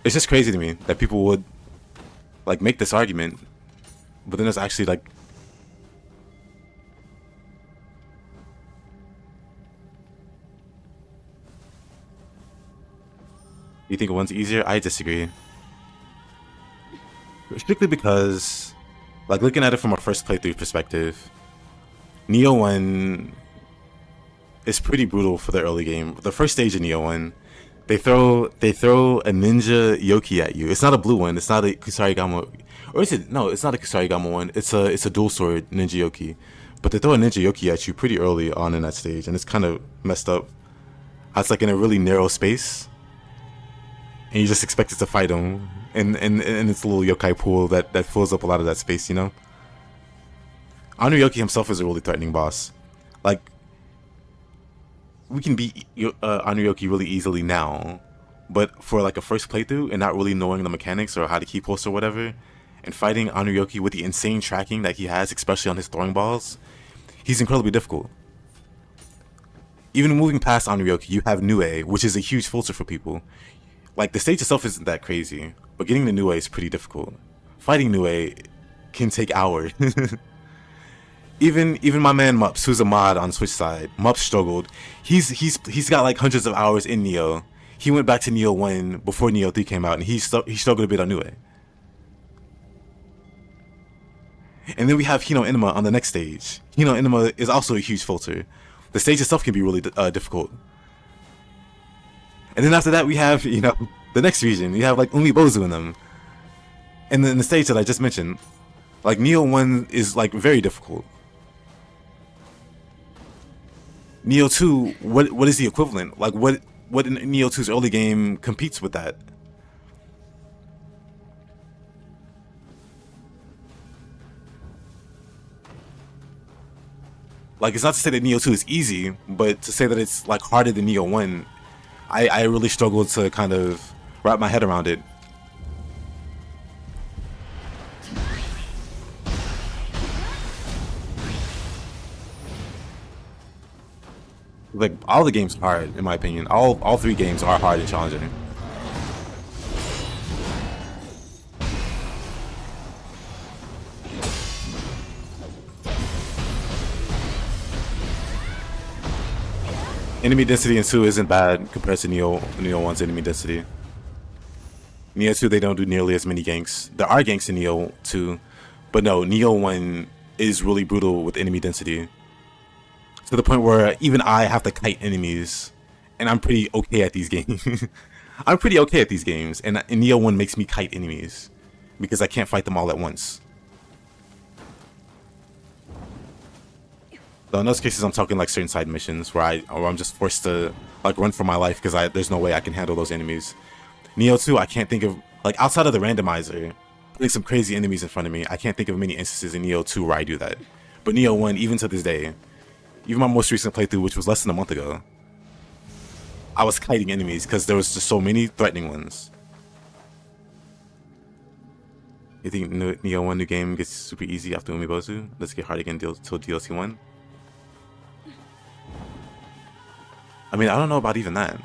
It's just crazy to me that people would like make this argument, but then it's actually like you think one's easier? I disagree. Strictly because, like, looking at it from a first playthrough perspective, Nioh 1 is pretty brutal for the early game. The first stage of Nioh 1, they throw a ninja yoki at you. It's not a blue one. It's not a Kusarigama, or is it? No, it's not a Kusarigama one. It's a dual sword ninja yoki. But they throw a ninja yoki at you pretty early on in that stage, and it's kind of messed up. It's like in a really narrow space, and you just expect it to fight him, and it's a little yokai pool that fills up a lot of that space, you know. Anuyoki himself is a really threatening boss. Like, we can beat Anuyoki really easily now, but for like a first playthrough and not really knowing the mechanics or how to keep pulse or whatever, and fighting Anuyoki with the insane tracking that he has, especially on his throwing balls, he's incredibly difficult. Even moving past Anuyoki, you have Nioh, which is a huge filter for people. Like, the stage itself isn't that crazy, but getting the Nioh is pretty difficult. Fighting Nioh can take hours. Even my man Mups, who's a mod on Switch side, Mups struggled. He's got like hundreds of hours in Nioh. He went back to Nioh 1 before Nioh 3 came out, and he struggled a bit on Nioh. And then we have Hino Enema on the next stage. Hino Enema is also a huge filter. The stage itself can be really difficult. And then after that, we have, you know, the next region. You have like Umibozu in them. And then the stage that I just mentioned, like Nioh 1 is like very difficult. Nioh 2, what is the equivalent? Like what in Nioh 2's early game competes with that? Like, it's not to say that Nioh 2 is easy, but to say that it's like harder than Nioh 1, I really struggled to kind of wrap my head around it. Like, all the games are hard, in my opinion. All 3 games are hard and challenging. Enemy density in 2 isn't bad compared to Nioh 1's enemy density. Nioh 2, they don't do nearly as many ganks. There are ganks in Nioh 2, but no, Nioh 1 is really brutal with enemy density. To the point where even I have to kite enemies, and I'm pretty okay at these games. I'm pretty okay at these games, and Nioh 1 makes me kite enemies because I can't fight them all at once. So in those cases, I'm talking like certain side missions where I'm just forced to like run for my life because there's no way I can handle those enemies. Nioh 2, I can't think of, like, outside of the randomizer putting some crazy enemies in front of me, I can't think of many instances in Nioh 2 where I do that. But Nioh 1, even to this day, even my most recent playthrough, which was less than a month ago, I was kiting enemies because there was just so many threatening ones. You think Nioh 1 new game gets super easy after Umibozu? Let's get hard again till DLC 1? I mean, I don't know about even that.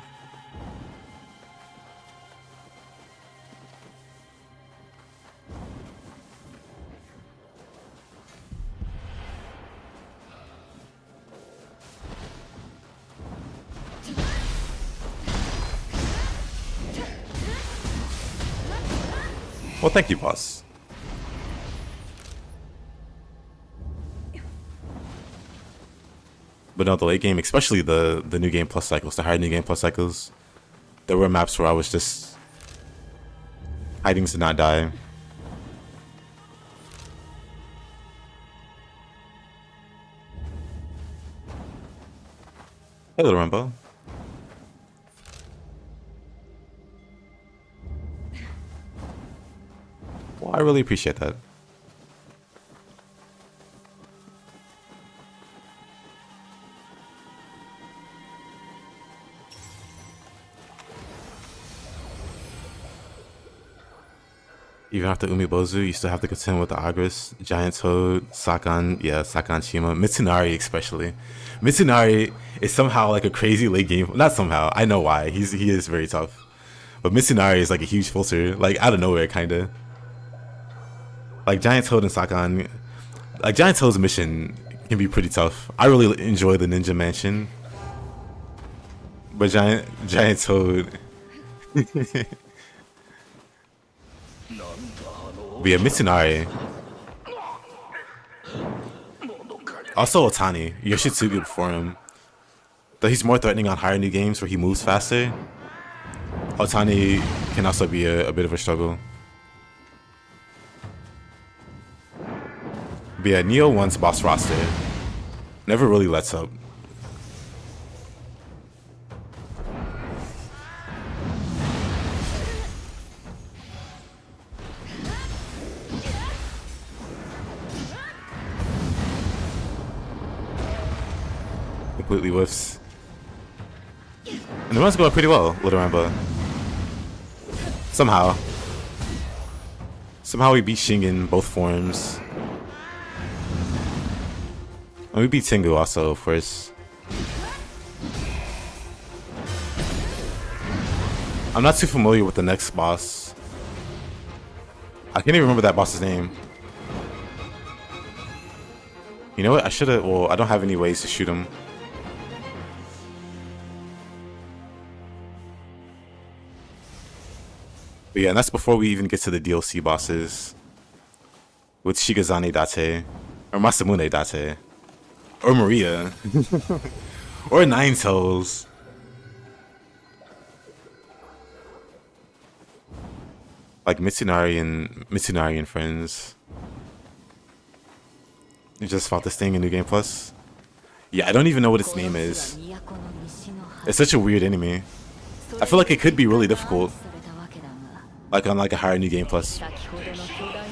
Well, thank you, boss. But no, the late game, especially the new game plus cycles, the higher new game plus cycles, there were maps where I was just hiding to not die. Hey, little Rambo. Well, I really appreciate that. Even after Umibozu, you still have to contend with the Agris, Giant Toad, Sakan, yeah, Sakan Shima, Mitsunari especially. Mitsunari is somehow like a crazy late game. Not somehow, I know why. He is very tough. But Mitsunari is like a huge filter, like out of nowhere, kinda. Like Giant Toad and Sakan, like Giant Toad's mission can be pretty tough. I really enjoy the Ninja Mansion, but Giant Toad. But yeah, Mitsunari. Also Otani, Yoshitsugu before him. Though he's more threatening on higher new games where he moves faster, Otani can also be a bit of a struggle. But yeah, Nioh 1's boss roster never really lets up. Completely whiffs. And the run's going pretty well, Little Rambo. Somehow we beat Shing in both forms. And we beat Tengu also, of course. I'm not too familiar with the next boss. I can't even remember that boss's name. You know what? I should've. Well, I don't have any ways to shoot him. But yeah, and that's before we even get to the DLC bosses. With Shigazane Date. Or Masamune Date. Or Maria. Or Nine Tails. Like Mitsunari and friends. You just fought this thing in New Game Plus? Yeah, I don't even know what its name is. It's such a weird enemy. I feel like it could be really difficult. Like on like a higher New Game Plus.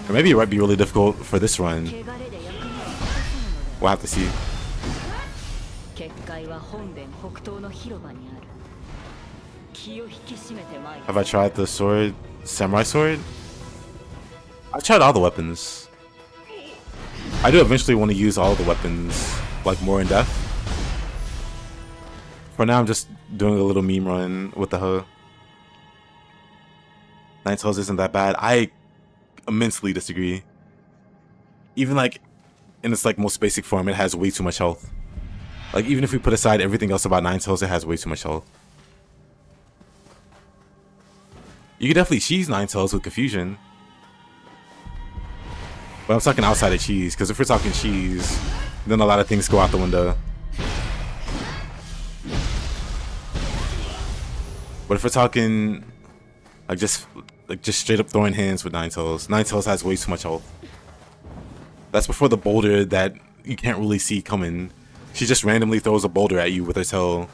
Or maybe it might be really difficult for this run. We'll have to see. Have I tried the sword? Samurai sword? I've tried all the weapons. I do eventually want to use all the weapons, like more in depth. For now, I'm just doing a little meme run with the Hoe. Nine Tails isn't that bad. I immensely disagree. Even like in its like most basic form, it has way too much health. Like even if we put aside everything else about Nine Tails, it has way too much health. You could definitely cheese Nine Tails with confusion. But I'm talking outside of cheese, because if we're talking cheese, then a lot of things go out the window. But if we're talking like just straight up throwing hands with Nine Tails has way too much health. That's before the boulder that you can't really see coming. She just randomly throws a boulder at you with her tail.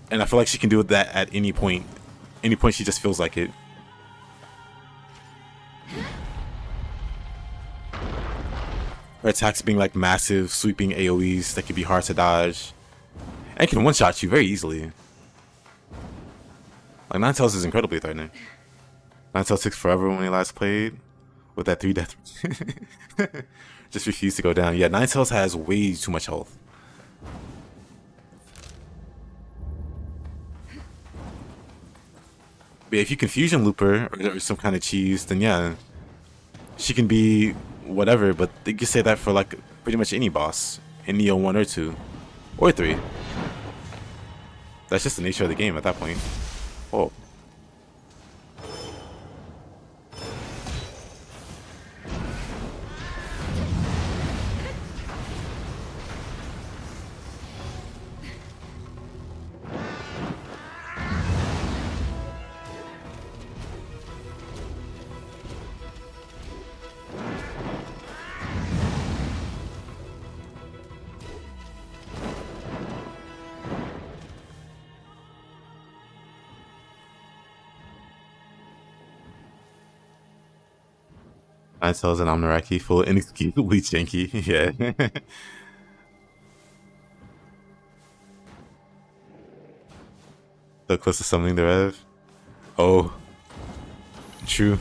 And I feel like she can do that at any point. Any point she just feels like it. Her attacks being like massive, sweeping AoEs that can be hard to dodge. And can one-shot you very easily. Like Nine Tails is incredibly threatening. Nine Tails took forever when he last played. With that 3 death. Just refused to go down. Yeah, Nine Tails has way too much health. But if you confusion loop her or some kind of cheese, then yeah, she can be whatever. But you can say that for like pretty much any boss in Nioh 1 or 2 or 3. That's just the nature of the game at that point. Oh. Nine Tails and Omnaraki full inexcusably janky. Yeah. So close to summoning the Rev. Oh. True.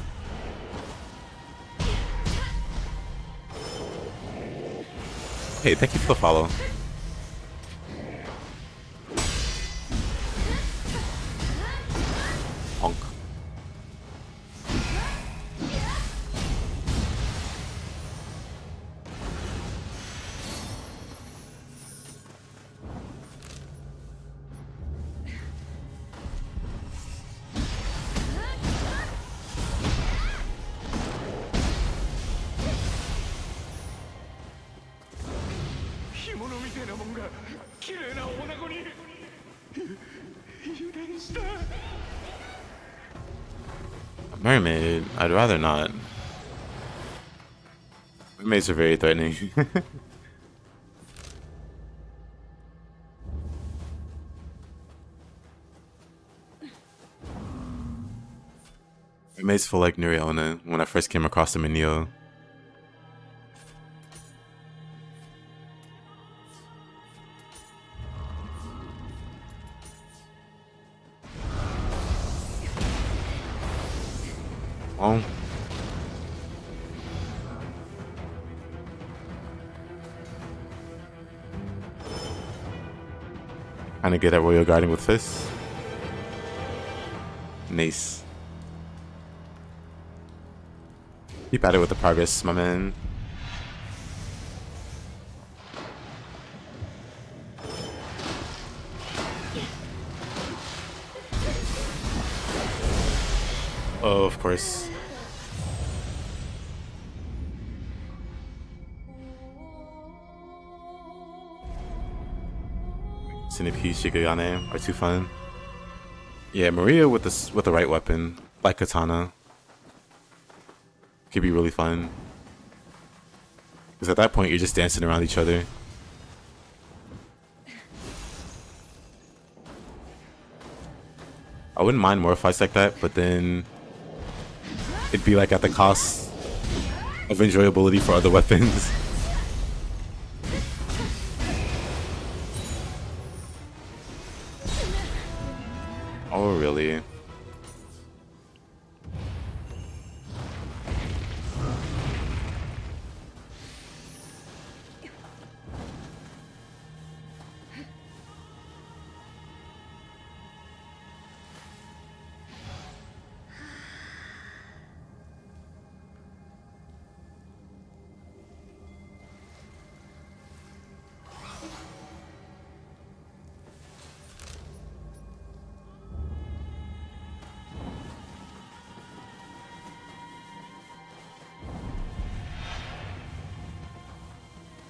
Hey, thank you for the follow. Honk. Mermaid? I'd rather not. Mermaids are very threatening. Mermaids feel like Nuriona when I first came across them in Nioh. Oh. Trying to get at Royal Guarding with fists. Nice. Keep at it with the progress, my man. Oh, of course. Centipede, Shigayane are too fun. Yeah, Maria with the right weapon, like Katana, could be really fun. Because at that point, you're just dancing around each other. I wouldn't mind more fights like that, but then it'd be like at the cost of enjoyability for other weapons. Oh, really?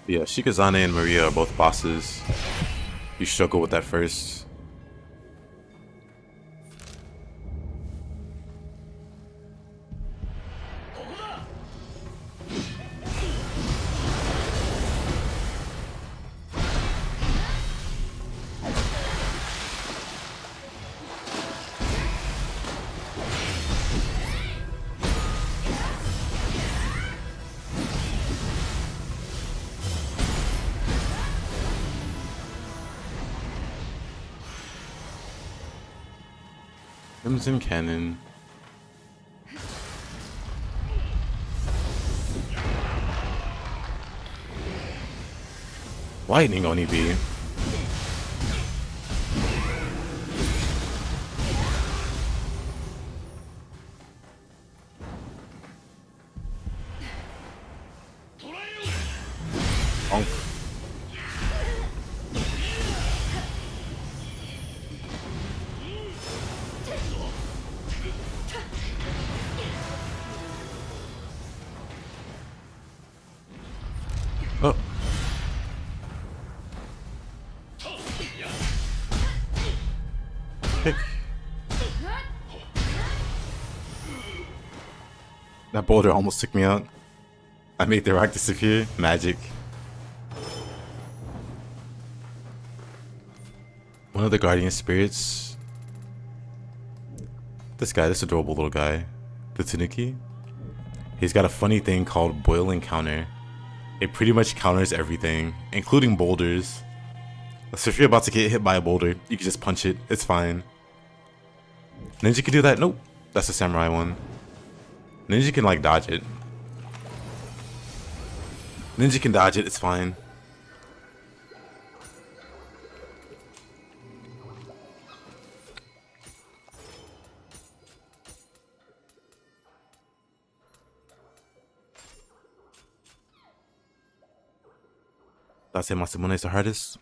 Yeah, Shikazane and Maria are both bosses. You struggle with that first. Crimson Cannon. Lightning only be. Bonk. Oh. Kick. That boulder almost took me out. I made the rock disappear. Magic. One of the guardian spirits. This adorable little guy. The Tanuki. He's got a funny thing called boiling counter. It pretty much counters everything, including boulders. So if you're about to get hit by a boulder, you can just punch it. It's fine. Ninja can do that. Nope. That's a samurai one. Ninja can like dodge it. Ninja can dodge it. It's fine. That's Masamune is the hardest.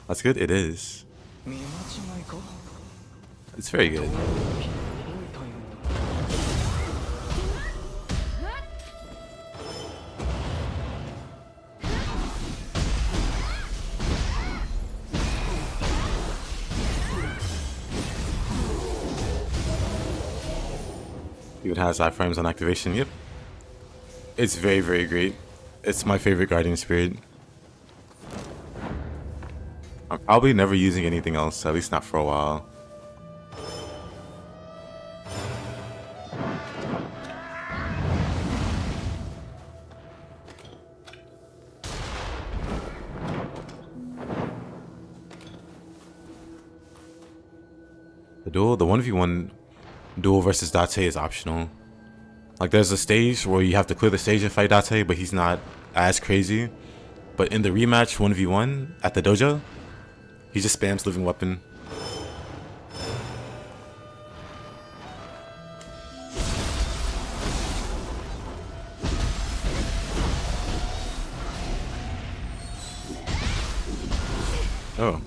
That's good. It is. It's very good. Even has iframes on activation. Yep. It's very, very great. It's my favorite guardian spirit. I'm probably never using anything else, at least not for a while. The 1v1 duel versus Date is optional. Like, there's a stage where you have to clear the stage and fight Date, but he's not as crazy. But in the rematch 1v1 at the dojo, he just spams living weapon. Oh.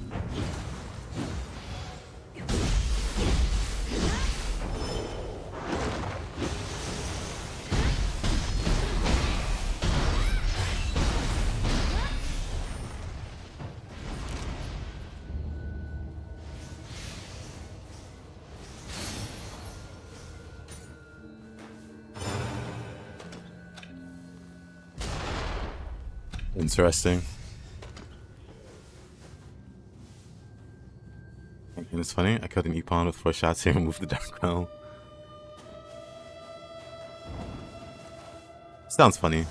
Interesting. And it's funny, I killed an Ippon with 4 shots and removed the Dark Realm. Sounds funny.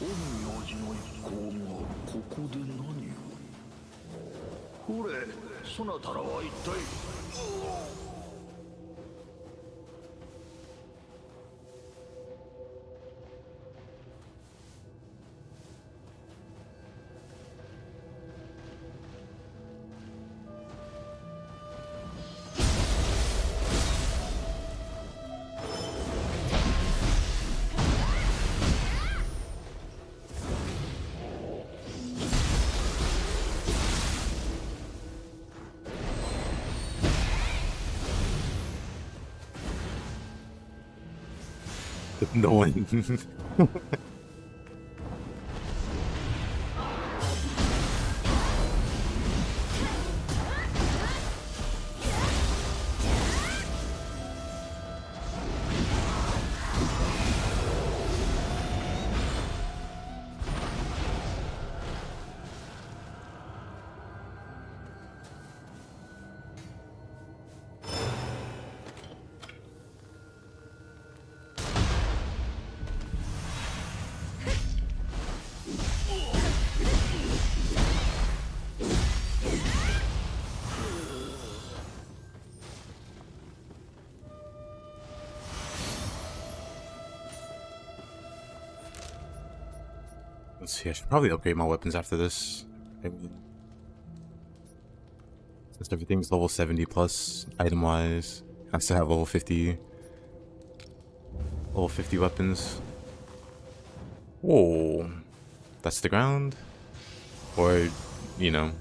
No one. Let's see, I should probably upgrade my weapons after this. Since everything's level 70 plus item wise, I still have level 50 weapons. Whoa, that's the ground? Or, you know.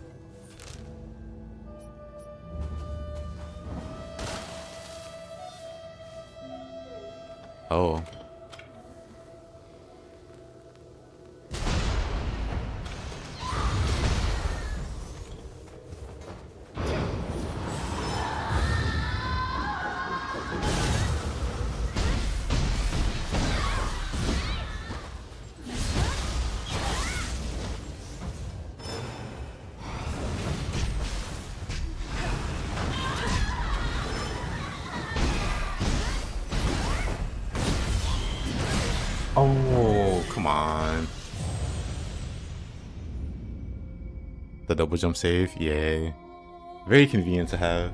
Oh. on. The double jump save, yay. Very convenient to have.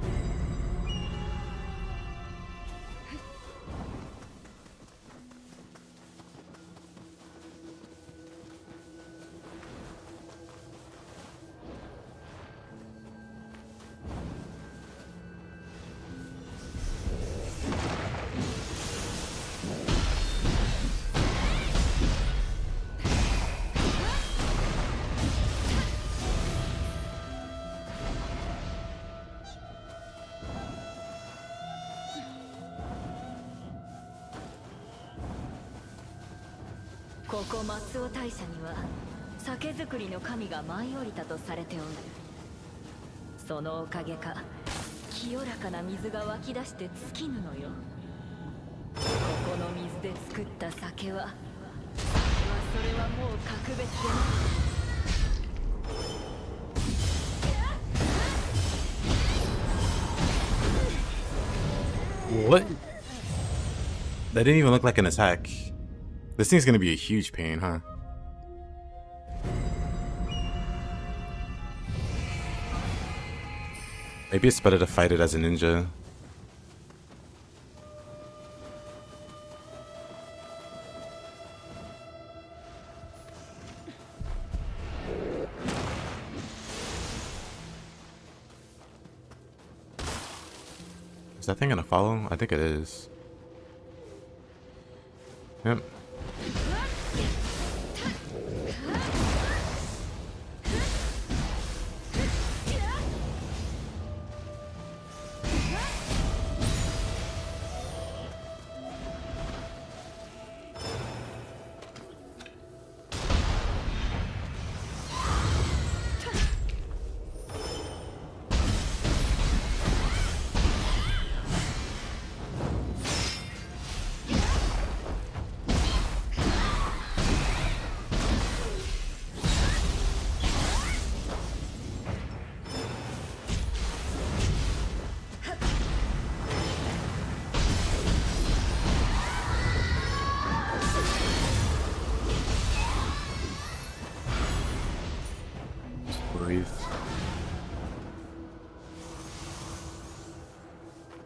ここ松尾大社には酒造りの神が舞い降りたとされておる。そのおかげか清らかな水が湧き出して尽きぬのよ。ここの水で作った酒はそれはもう格別でな。What? That didn't even look like an attack. This thing's gonna be a huge pain, huh? Maybe it's better to fight it as a ninja. Is that thing gonna follow? I think it is. Yep.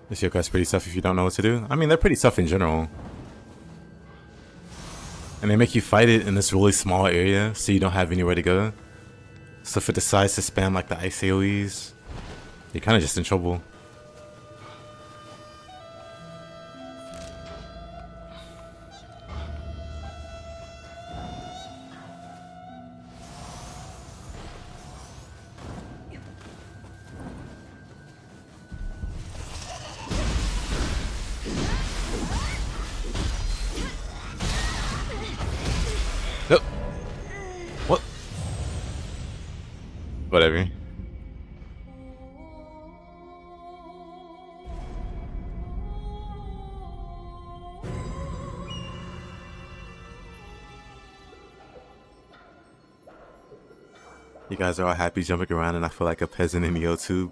This yokai pretty tough if you don't know what to do. I mean, they're pretty tough in general. And they make you fight it in this really small area, so you don't have anywhere to go. So if it decides to spam like the ice AoEs, you're kind of just in trouble. Nope. What? Whatever. You guys are all happy jumping around, and I feel like a peasant in Nioh 2,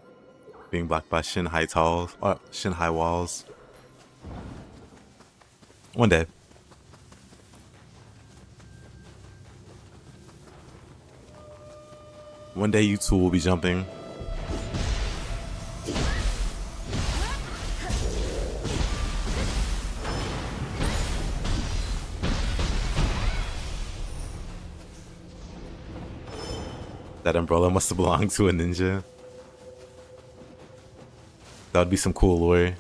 being blocked by shin high walls. One day. One day you two will be jumping. That umbrella must have belonged to a ninja. That would be some cool lore.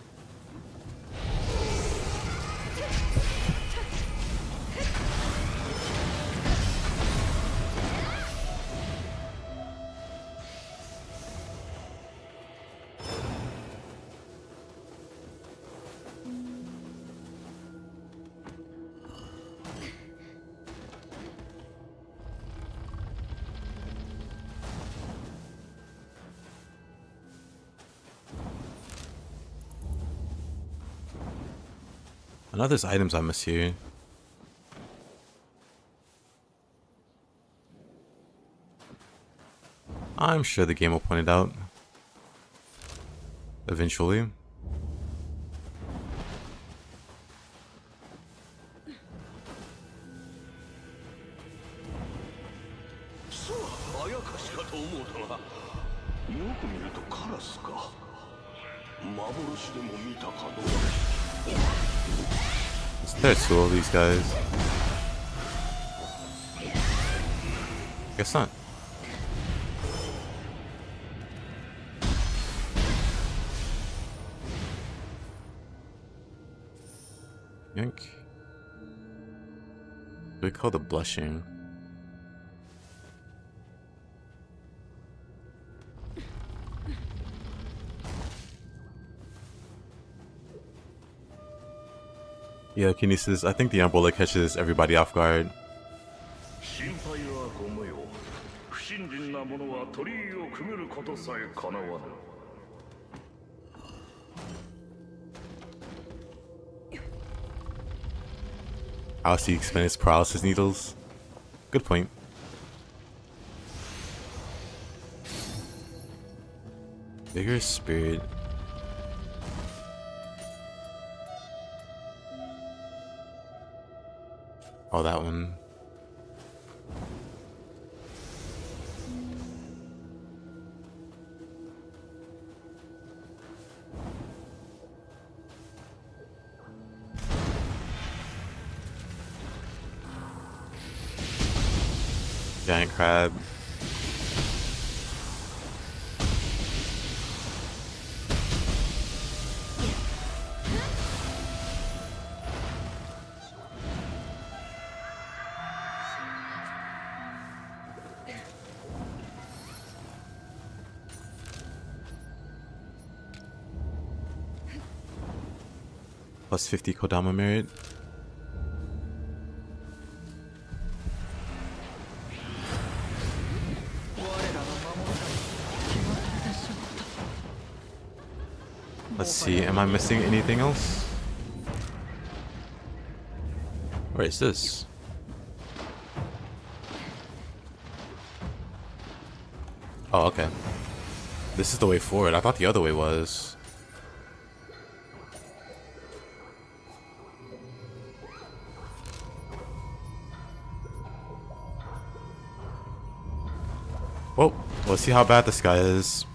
I know there's items I miss here. I'm sure the game will point it out. Eventually. と思うたが、よく見るとカラスか。幻でも見たかどうか。 There's two of these guys. Guess not. Yank. We call the blushing. Yeah, Kinesis, I think the Umbrella catches everybody off guard. 心配はご無用。不信心な者は鳥居をくぐることさえかなわぬ。 How does he expend his paralysis needles? Good point. Bigger spirit. Oh, that one. Giant crab. Plus 50 Kodama merit. Let's see, am I missing anything else? Where is this? Oh, okay. This is the way forward. I thought the other way was. Well, let's see how bad this guy is.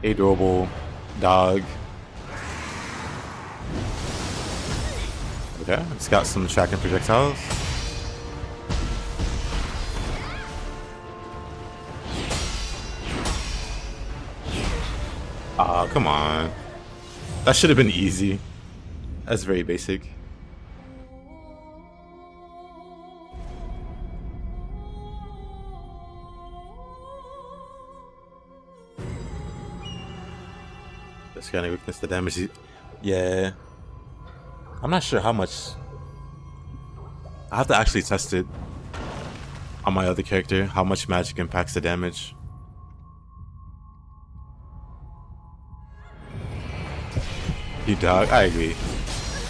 Adorable dog. Okay, it's got some tracking projectiles. Ah, come on. That should have been easy. That's very basic. This kind of weakness, the damage. Yeah. I'm not sure how much. I have to actually test it on my other character, how much magic impacts the damage. You dog, I agree.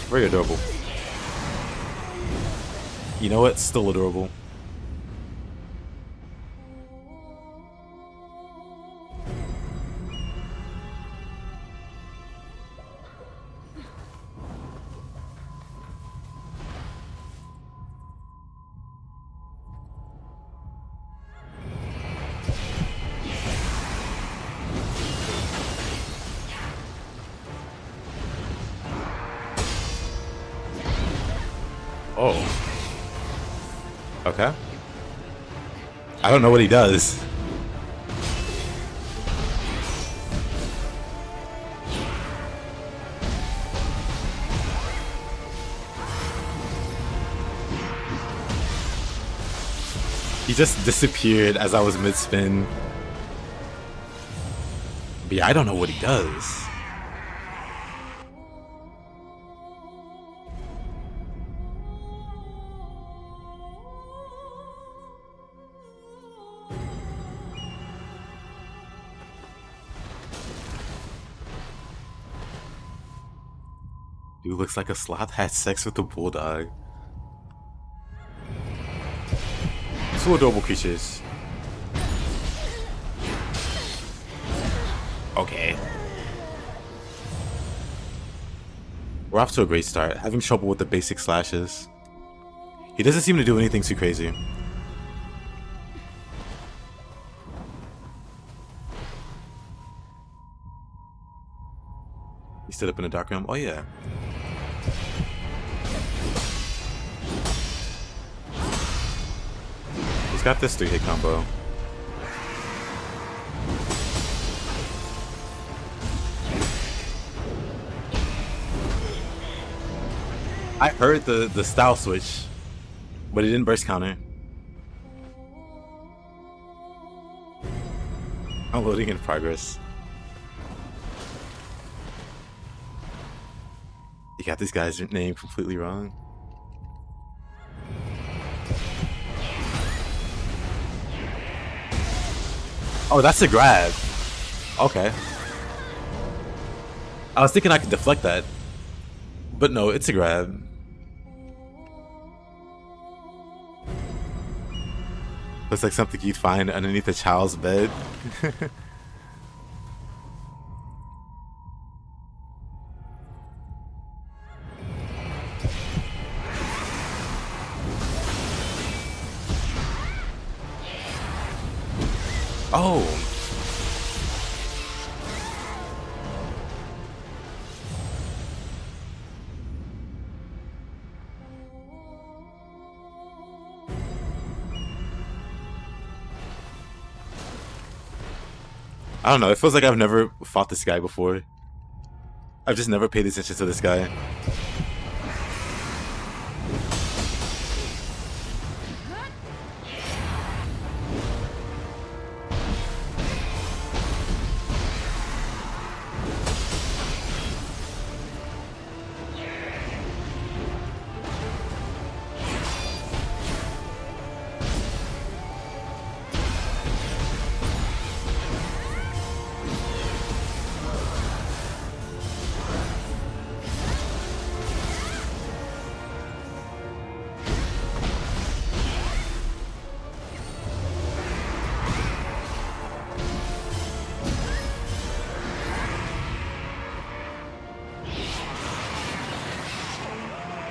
Very adorable. You know what? Still adorable. Oh. Okay. I don't know what he does. He just disappeared as I was mid-spin. But yeah, I don't know what he does. He looks like a sloth had sex with a bulldog. Two adorable creatures. Okay. We're off to a great start, having trouble with the basic slashes. He doesn't seem to do anything too crazy. He stood up in a dark room. Oh yeah. He's got this 3-hit combo. I heard the style switch, but it didn't burst counter. Unloading in progress. You got this guy's name completely wrong. Oh, that's a grab. Okay. I was thinking I could deflect that. But no, it's a grab. Looks like something you'd find underneath a child's bed. Oh. I don't know, it feels like I've never fought this guy before. I've just never paid attention to this guy.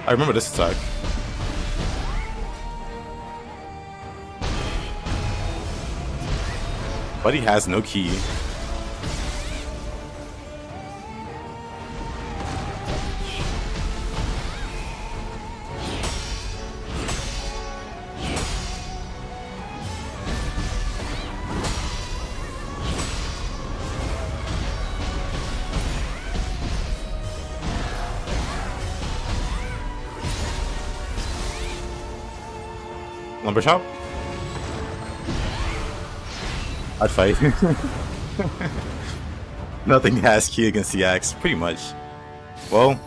I remember this attack. But he has no key. Lumber chop? I'd fight. Nothing has key against the axe, pretty much. Well.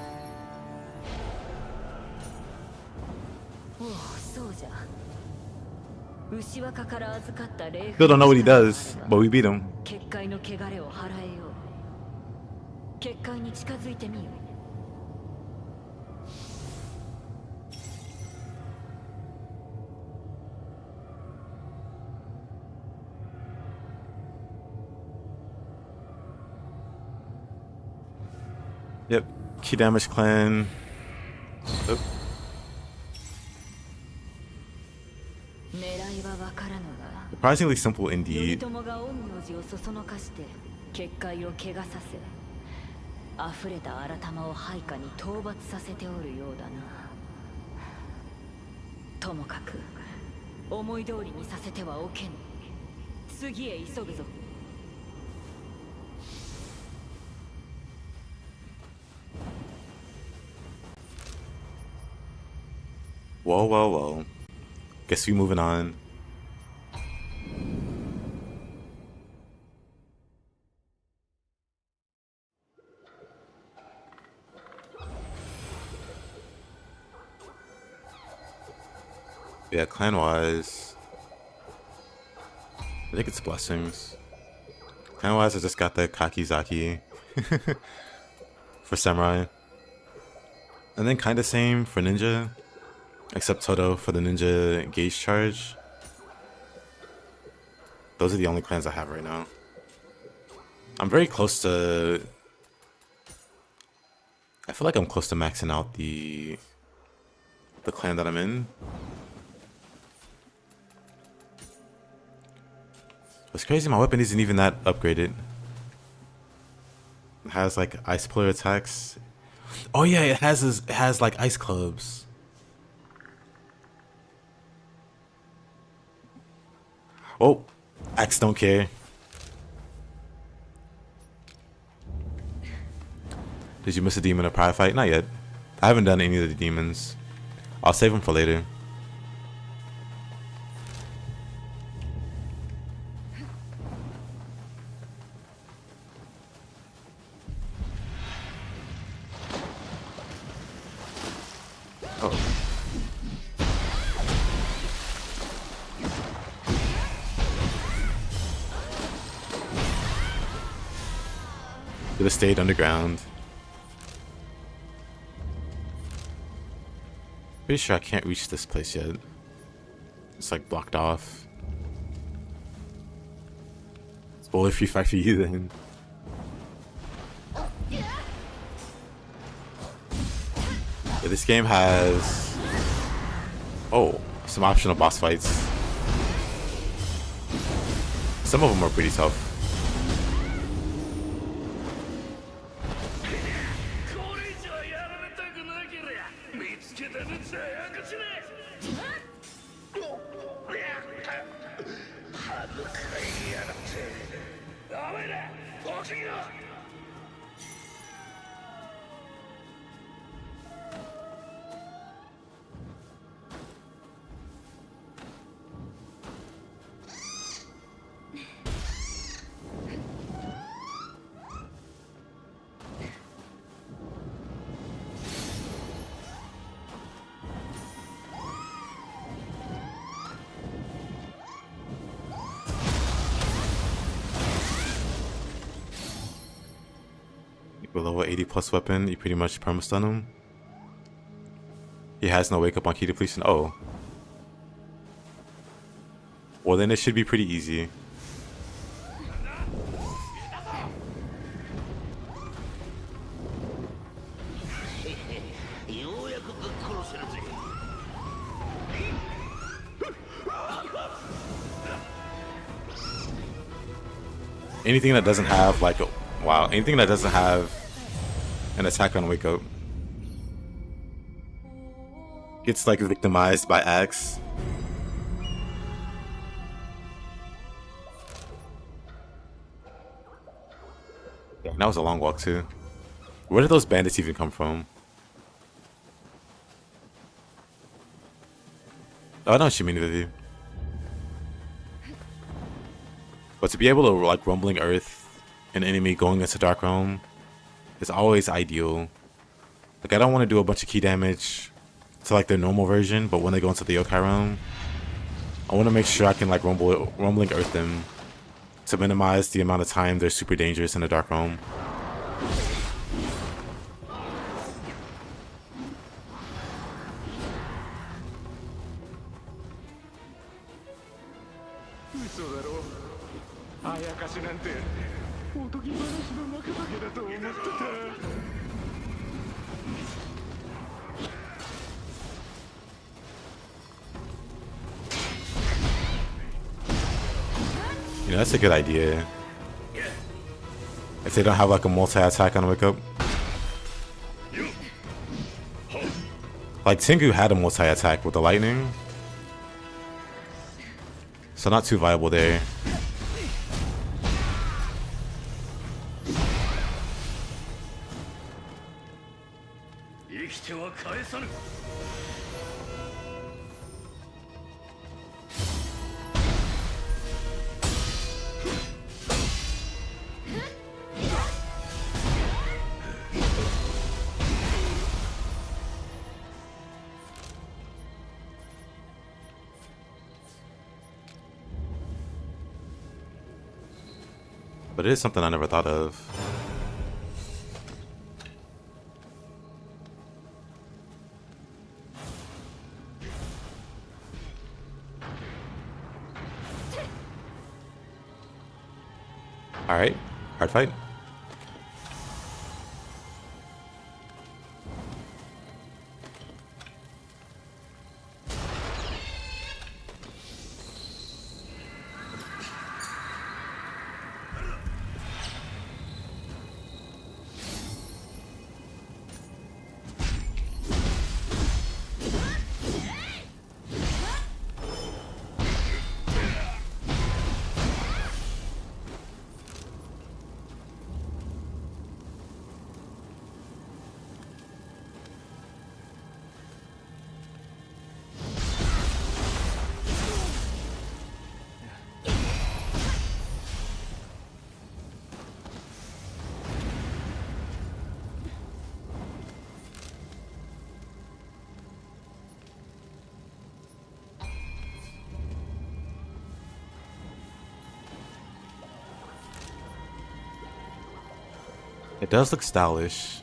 Still don't know what he does, but we beat him. Yep, key damage clan. Oop. Surprisingly simple indeed. Whoa, whoa, whoa. Guess we moving on. Yeah, clan-wise, I think it's blessings. Clan-wise, I just got the Kakizaki for samurai. And then kind of same for ninja, except Toto for the ninja gauge charge. Those are the only clans I have right now. I'm very close to... I feel like I'm close to maxing out the clan that I'm in. What's crazy, my weapon isn't even that upgraded. It has like ice player attacks. Oh yeah, it has like ice clubs. Oh, axe don't care. Did you miss a demon or prior fight? Not yet. I haven't done any of the demons. I'll save them for later. Oh. Could have stayed underground. Pretty sure I can't reach this place yet. It's like blocked off. Spoiler free fight for you then. Yeah, this game has some optional boss fights. Some of them are pretty tough. With level 80 plus weapon, you pretty much perma-stun him. He has no wake up on key depletion. Oh. Well then it should be pretty easy. Anything that doesn't have like anything that doesn't have an attack on wake up gets like victimized by axe. Yeah, that was a long walk too. Where did those bandits even come from? Oh, I don't shoot me with you. But to be able to like rumbling earth an enemy going into Dark Realm is always ideal. Like I don't want to do a bunch of key damage to like their normal version, but when they go into the Yokai Realm, I want to make sure I can like rumbling earth them to minimize the amount of time they're super dangerous in the Dark Realm. Yeah, that's a good idea. If they don't have like a multi-attack on wake up. Like Tengu had a multi-attack with the lightning. So not too viable there. But it is something I never thought of. Alright, hard fight. It does look stylish.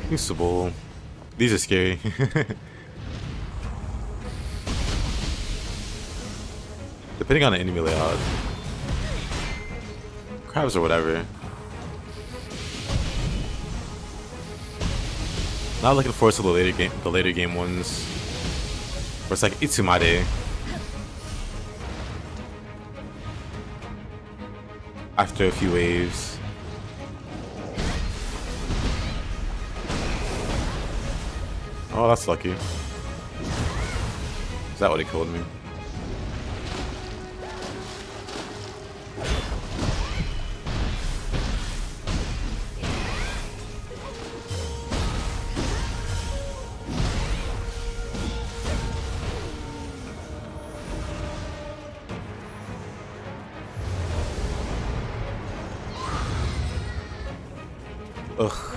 Crucible. These are scary. Depending on the enemy layout. Crabs or whatever. Not looking forward to the later game ones. Where it's like Itsumade. After a few waves. Oh, that's lucky. Is that what he called me? Ugh.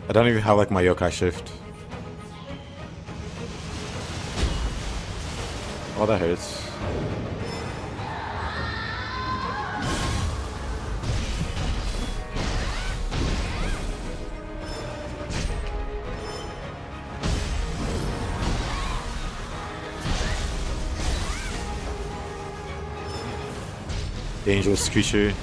I don't even have like my yokai shift. Oh, that hurts. Dangerous creature.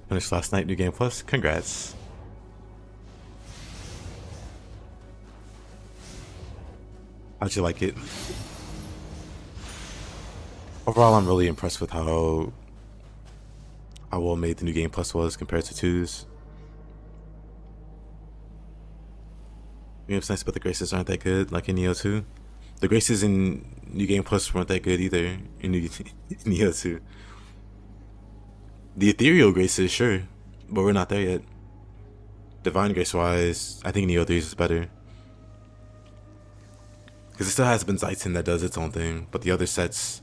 Finished last night, New Game Plus. Congrats. How'd you like it? Overall, I'm really impressed with how well made the New Game Plus was compared to 2's. You know what's nice about the Graces aren't that good, like in Nioh 2. The Graces in New Game Plus weren't that good either in Nioh 2. The ethereal Graces, sure, but we're not there yet. Divine Grace wise, I think Nioh 3 is better. Because it still has Benzaiten that does its own thing, but the other sets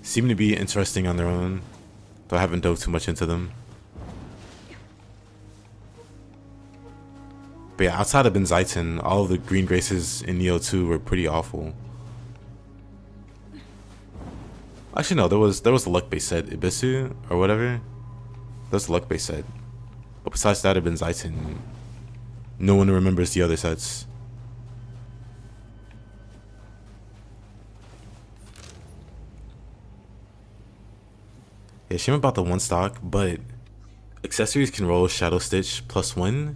seem to be interesting on their own, though I haven't dove too much into them. But yeah, outside of Benzaiten, all of the green Graces in Nioh 2 were pretty awful. Actually no, there was the luck-based set, Ibisu, or whatever. That's the luck-based set. But besides that, Benzaiten, no one remembers the other sets. Yeah, shame about the one stock, but accessories can roll Shadow Stitch +1.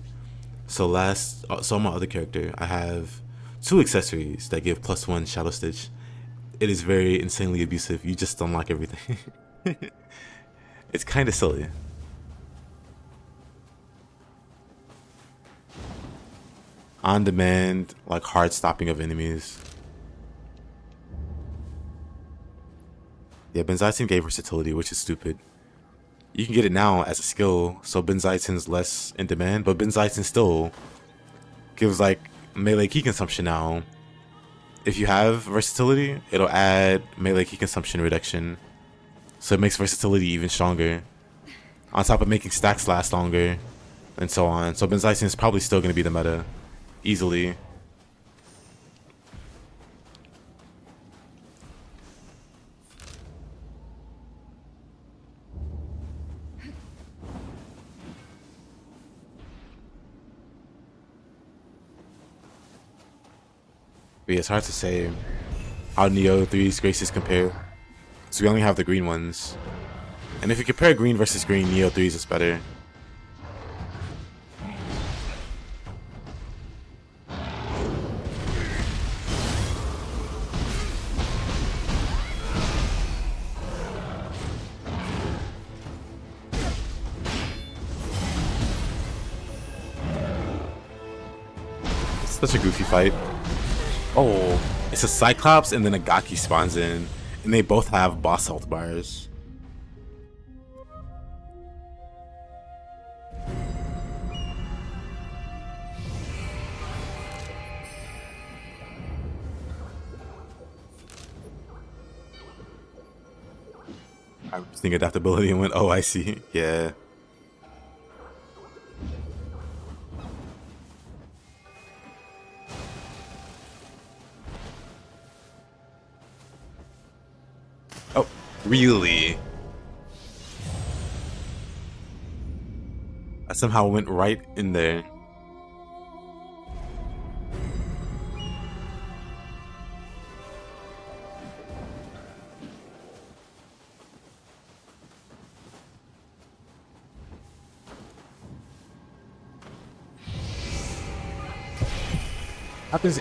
So on my other character, I have 2 accessories that give +1 Shadow Stitch. It is very insanely abusive. You just unlock everything. It's kind of silly. On demand, like hard stopping of enemies. Yeah, Benzaiten gave versatility, which is stupid. You can get it now as a skill, so Benzaiten's less in demand, but Benzaiten still gives like melee key consumption now. If you have versatility, it'll add melee key consumption reduction, so it makes versatility even stronger, on top of making stacks last longer, and so on. So Benzaiten is probably still going to be the meta, easily. But yeah, it's hard to say how Nioh 3's graces compare, so we only have the green ones. And if you compare green versus green, Nioh 3's is better. It's such a goofy fight. Oh, it's a Cyclops and then a Gaki spawns in, and they both have boss health bars. I was thinking adaptability and went, oh, I see. Yeah. Oh, really? I somehow went right in there.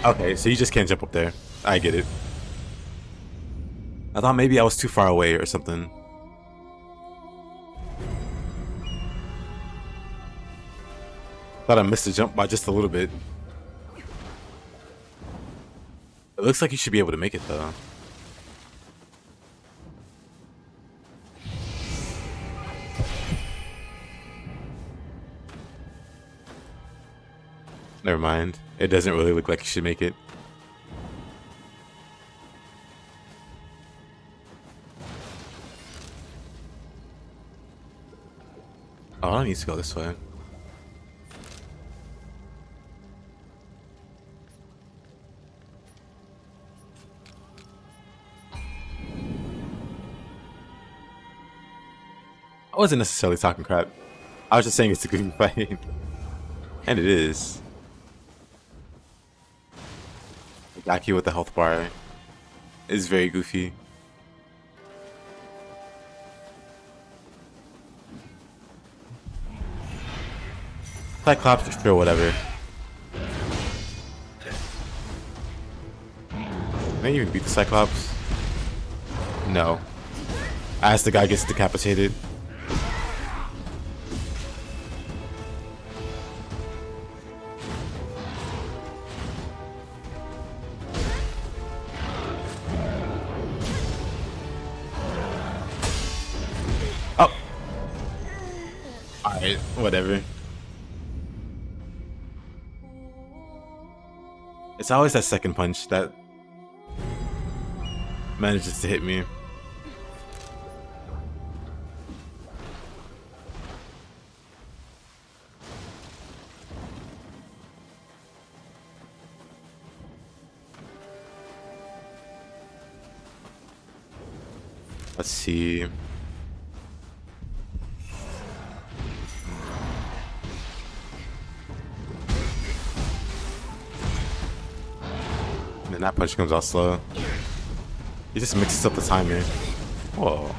Okay, so you just can't jump up there. I get it. I thought maybe I was too far away or something. Thought I missed the jump by just a little bit. It looks like you should be able to make it though. Never mind. It doesn't really look like you should make it. Oh, I need to go this way. I wasn't necessarily talking crap. I was just saying it's a good fight. And it is. Gaki with the health bar is very goofy. Cyclops, sure, whatever. Can I even beat the Cyclops? No. As the guy gets decapitated. Oh! Alright, whatever. It's always that second punch that manages to hit me. Let's see. that punch comes out slow. He just mixes up the timing. Whoa.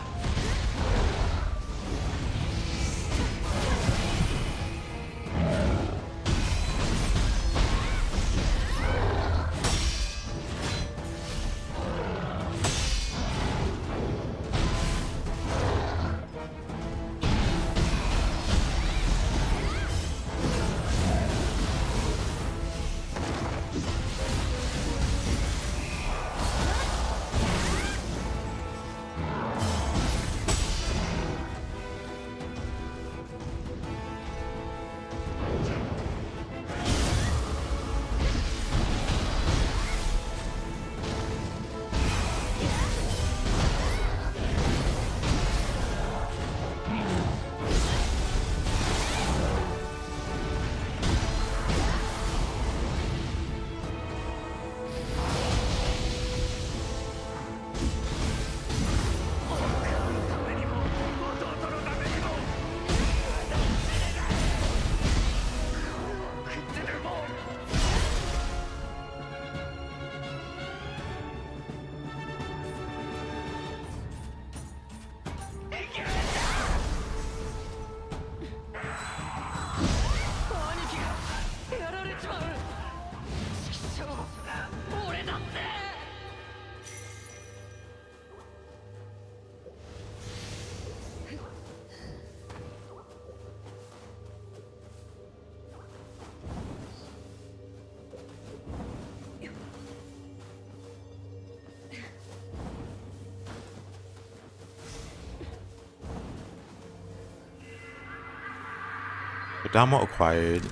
Kodama acquired.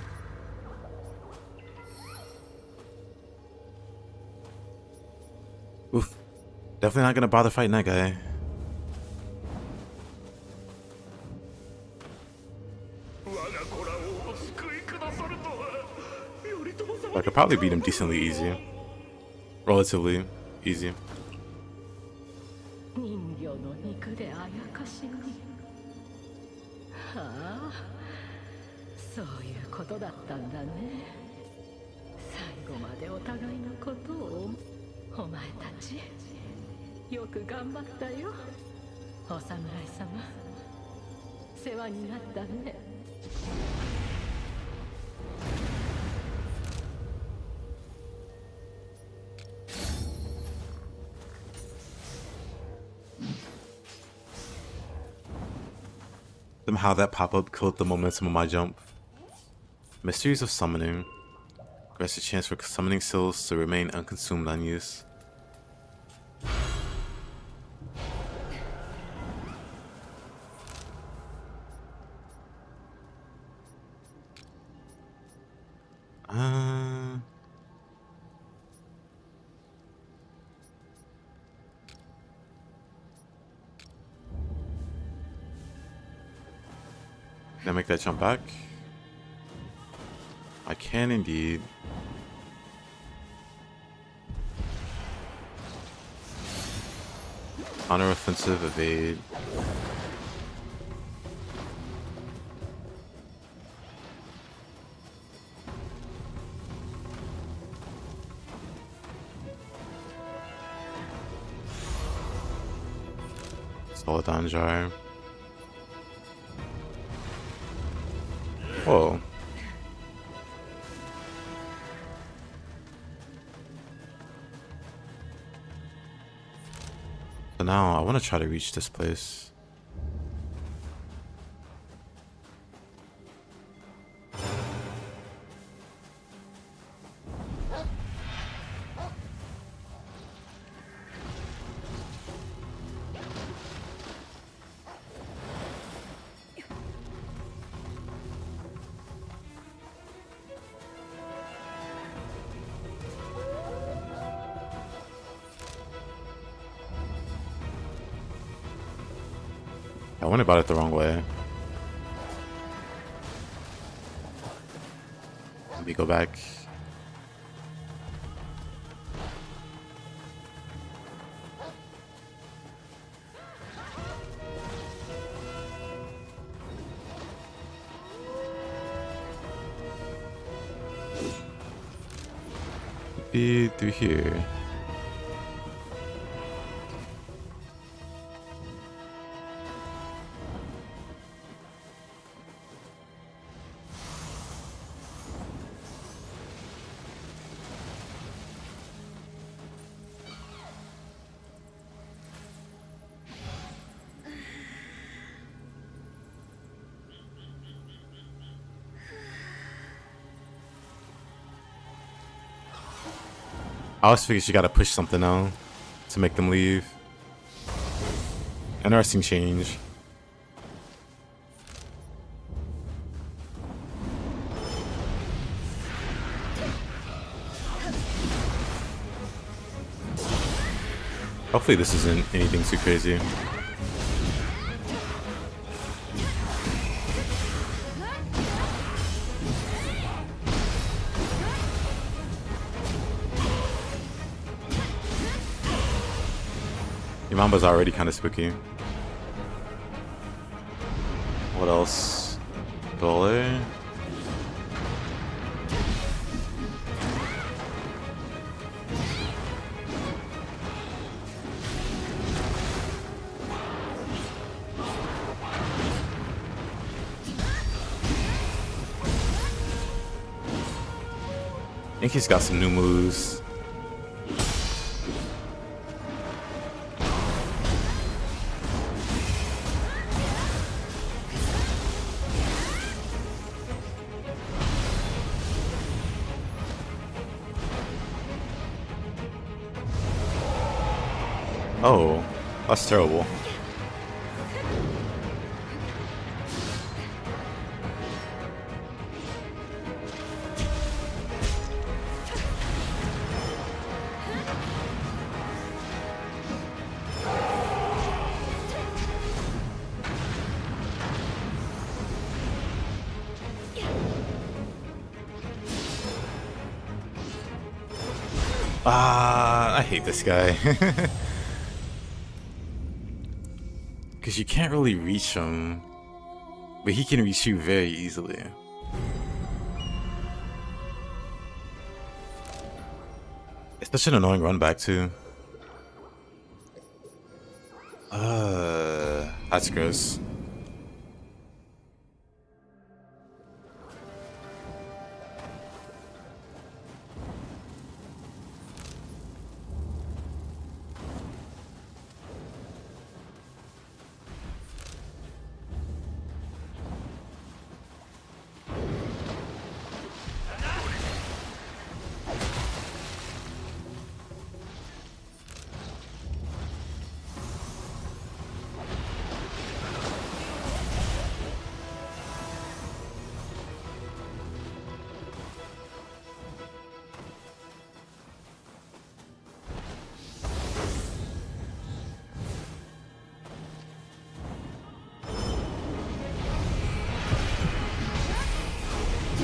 Oof. Definitely not gonna bother fighting that guy. I could probably beat him decently easy. Relatively easy. 人魚の肉であやかしに。はあ、そういうことだったんだね。最後までお互いのことを。お前たちよく頑張ったよ。お侍様、世話になったね。Somehow that pop-up killed the momentum of my jump. Mysteries of Summoning. Grants a chance for summoning seals to remain unconsumed on use. Can I make that jump back? I can indeed. Counter offensive, evade. Solid down jar. Whoa. So now I want to try to reach this place. I went about it the wrong way. Let me go back. Be through here. I always figure she gotta push something now to make them leave. Interesting change. Hopefully this isn't anything too crazy. Mamba's already kind of spooky. What else? Dollar. I think he's got some new moves. Oh, that's terrible. I hate this guy. Because you can't really reach him, but he can reach you very easily. It's such an annoying run back too. That's gross.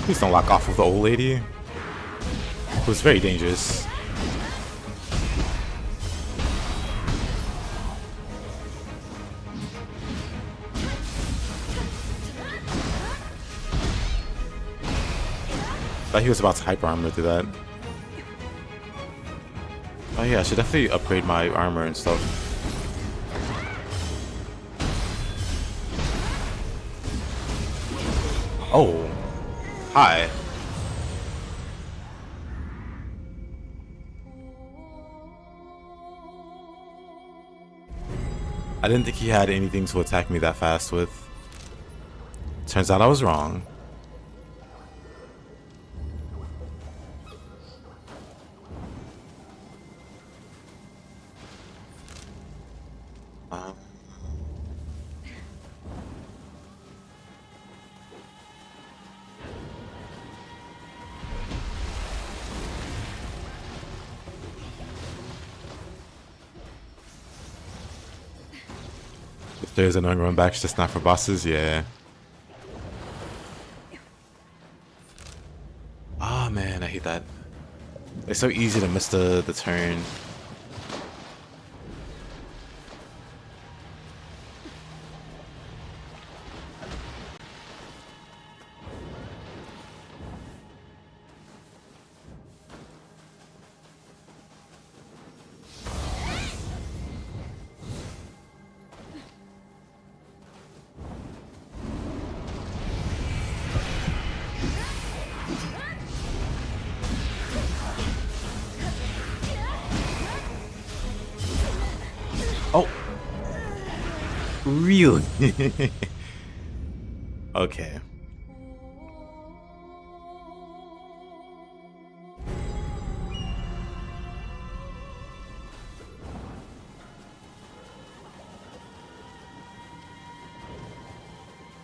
Please don't lock off with the old lady. It was very dangerous. Thought he was about to hyper armor through that. Oh yeah, I should definitely upgrade my armor and stuff. Oh. Hi. I didn't think he had anything to attack me that fast with. Turns out I was wrong. If there's an run back, just not for bosses, yeah. Ah, man, I hate that. It's so easy to miss the turn. Oh, really? Okay.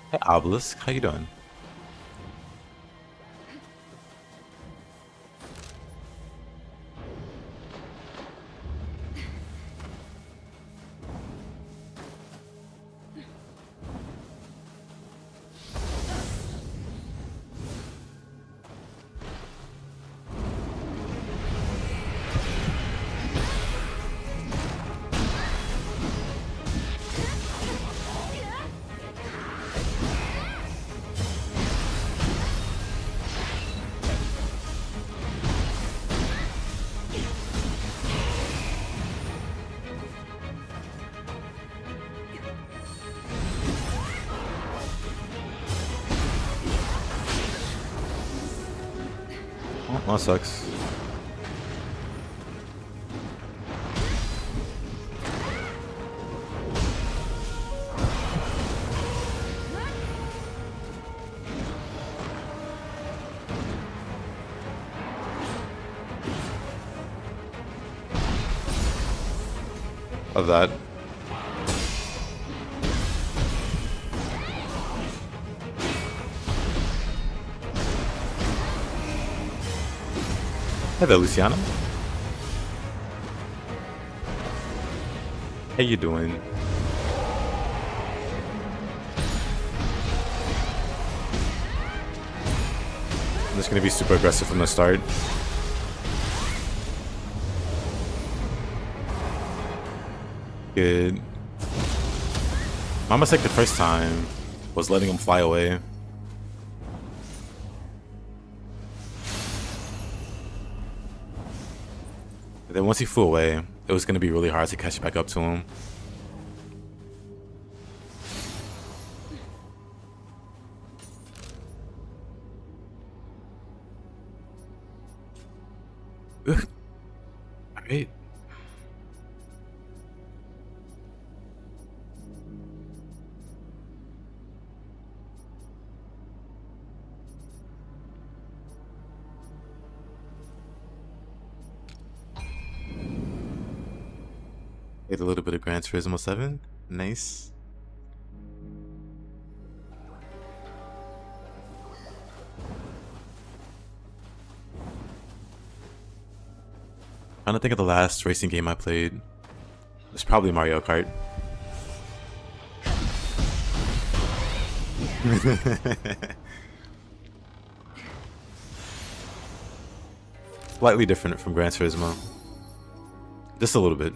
Hey Obelisk, how you doing? Oh, that sucks. Of that. Hey there, Luciano. How you doing? I'm just gonna be super aggressive from the start. Good. My mistake the first time was letting him fly away. Then once he flew away, it was going to be really hard to catch back up to him. Alright. Get a little bit of Gran Turismo 7. Nice. Trying to think of the last racing game I played. It's probably Mario Kart. Slightly different from Gran Turismo. Just a little bit.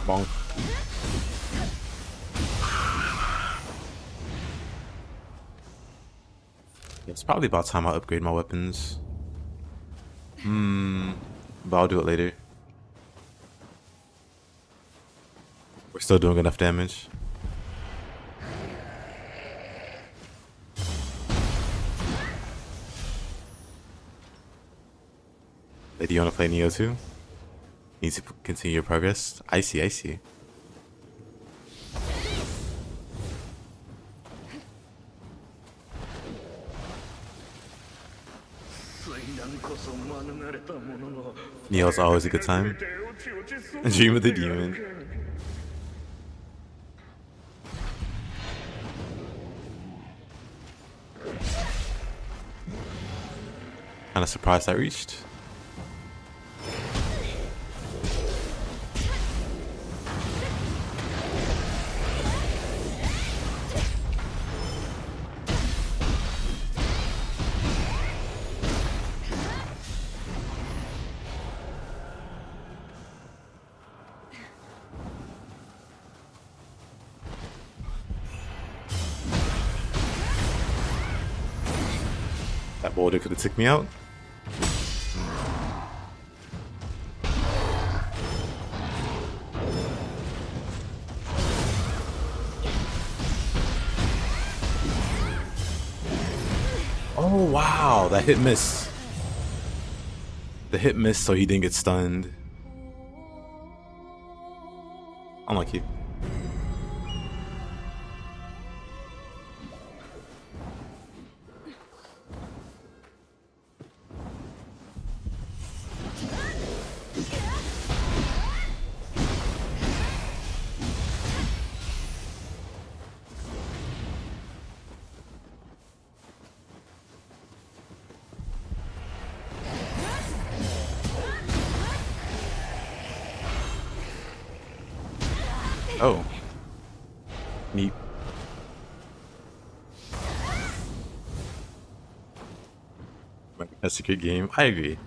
Bonk. Yeah, it's probably about time I upgrade my weapons. But I'll do it later. We're still doing enough damage. Hey, do you want to play Nioh 2? Need to continue your progress? I see, I see. Nioh's always a good time. Dream of the demon. Kinda surprised I reached. That boulder could have took me out. Oh wow, that hit missed. The hit missed, so he didn't get stunned. Unlucky. Oh. Neat. That's a good game. I agree.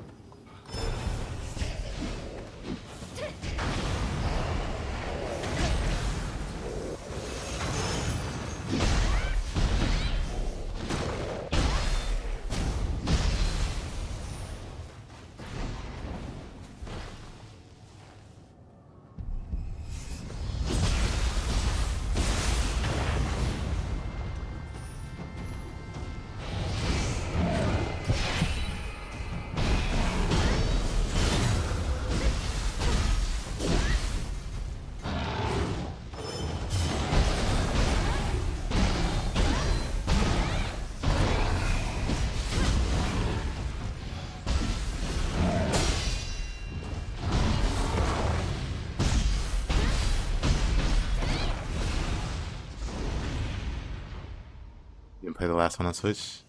Didn't play the last one on Switch.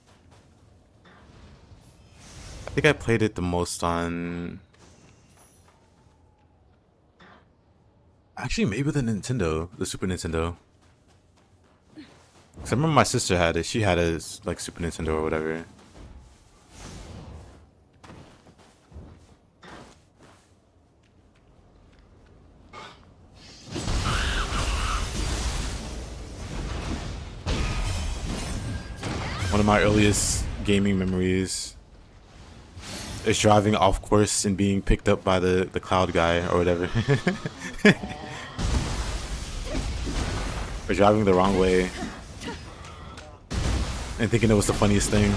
I think I played it the most on... Actually, maybe the Nintendo, the Super Nintendo. Cause I remember my sister had it. She had a like Super Nintendo or whatever. One of my earliest gaming memories is driving off course and being picked up by the cloud guy or whatever. Or driving the wrong way and thinking it was the funniest thing.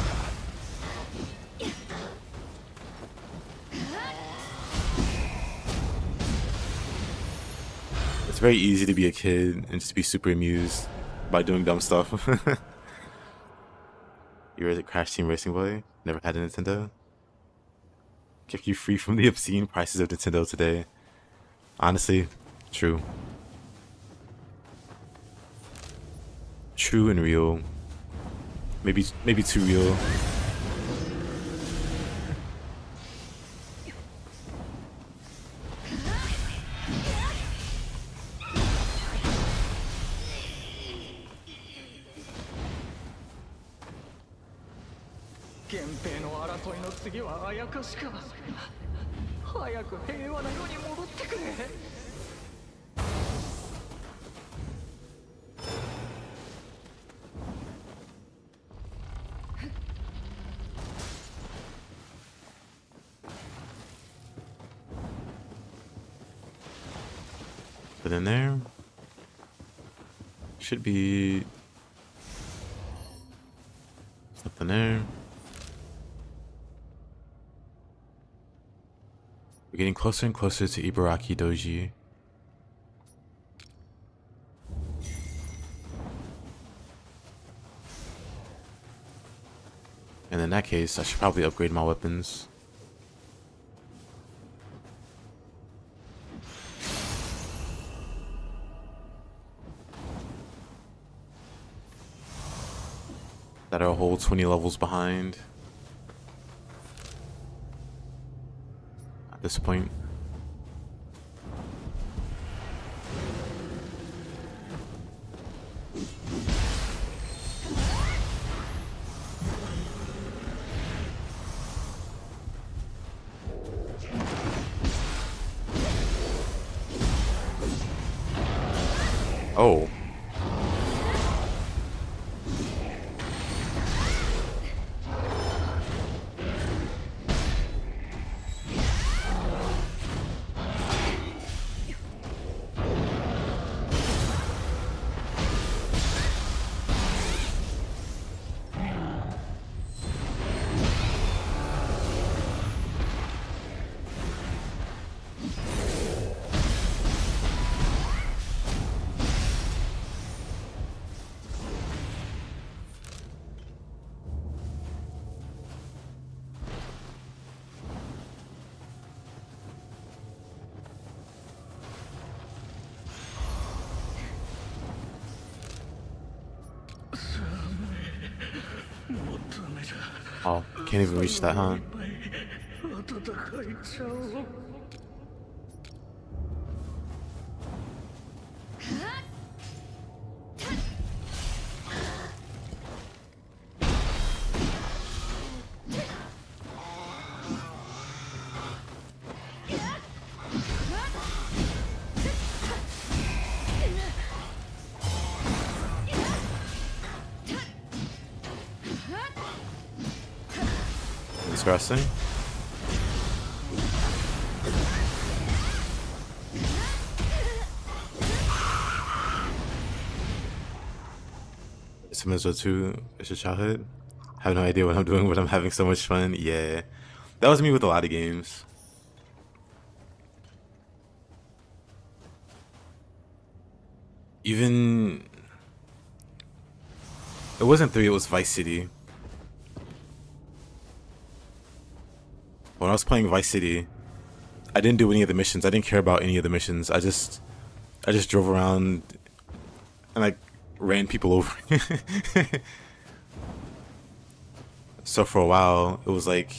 It's very easy to be a kid and just be super amused by doing dumb stuff. You were a Crash Team Racing Boy? Never had a Nintendo? Kept you free from the obscene prices of Nintendo today. Honestly, true. True and real. Maybe too real. But in there should be something there. We're getting closer and closer to Ibaraki Doji. And in that case, I should probably upgrade my weapons. That are a whole 20 levels behind at this point. Oh. Oh, can't even reach that, huh? Disgusting. Similar to it's your childhood. Have no idea what I'm doing, but I'm having so much fun. Yeah, that was me with a lot of games. Even it wasn't 3, it was Vice City. When I was playing Vice City, I didn't do any of the missions. I didn't care about any of the missions. I just drove around and like ran people over. So for a while, it was like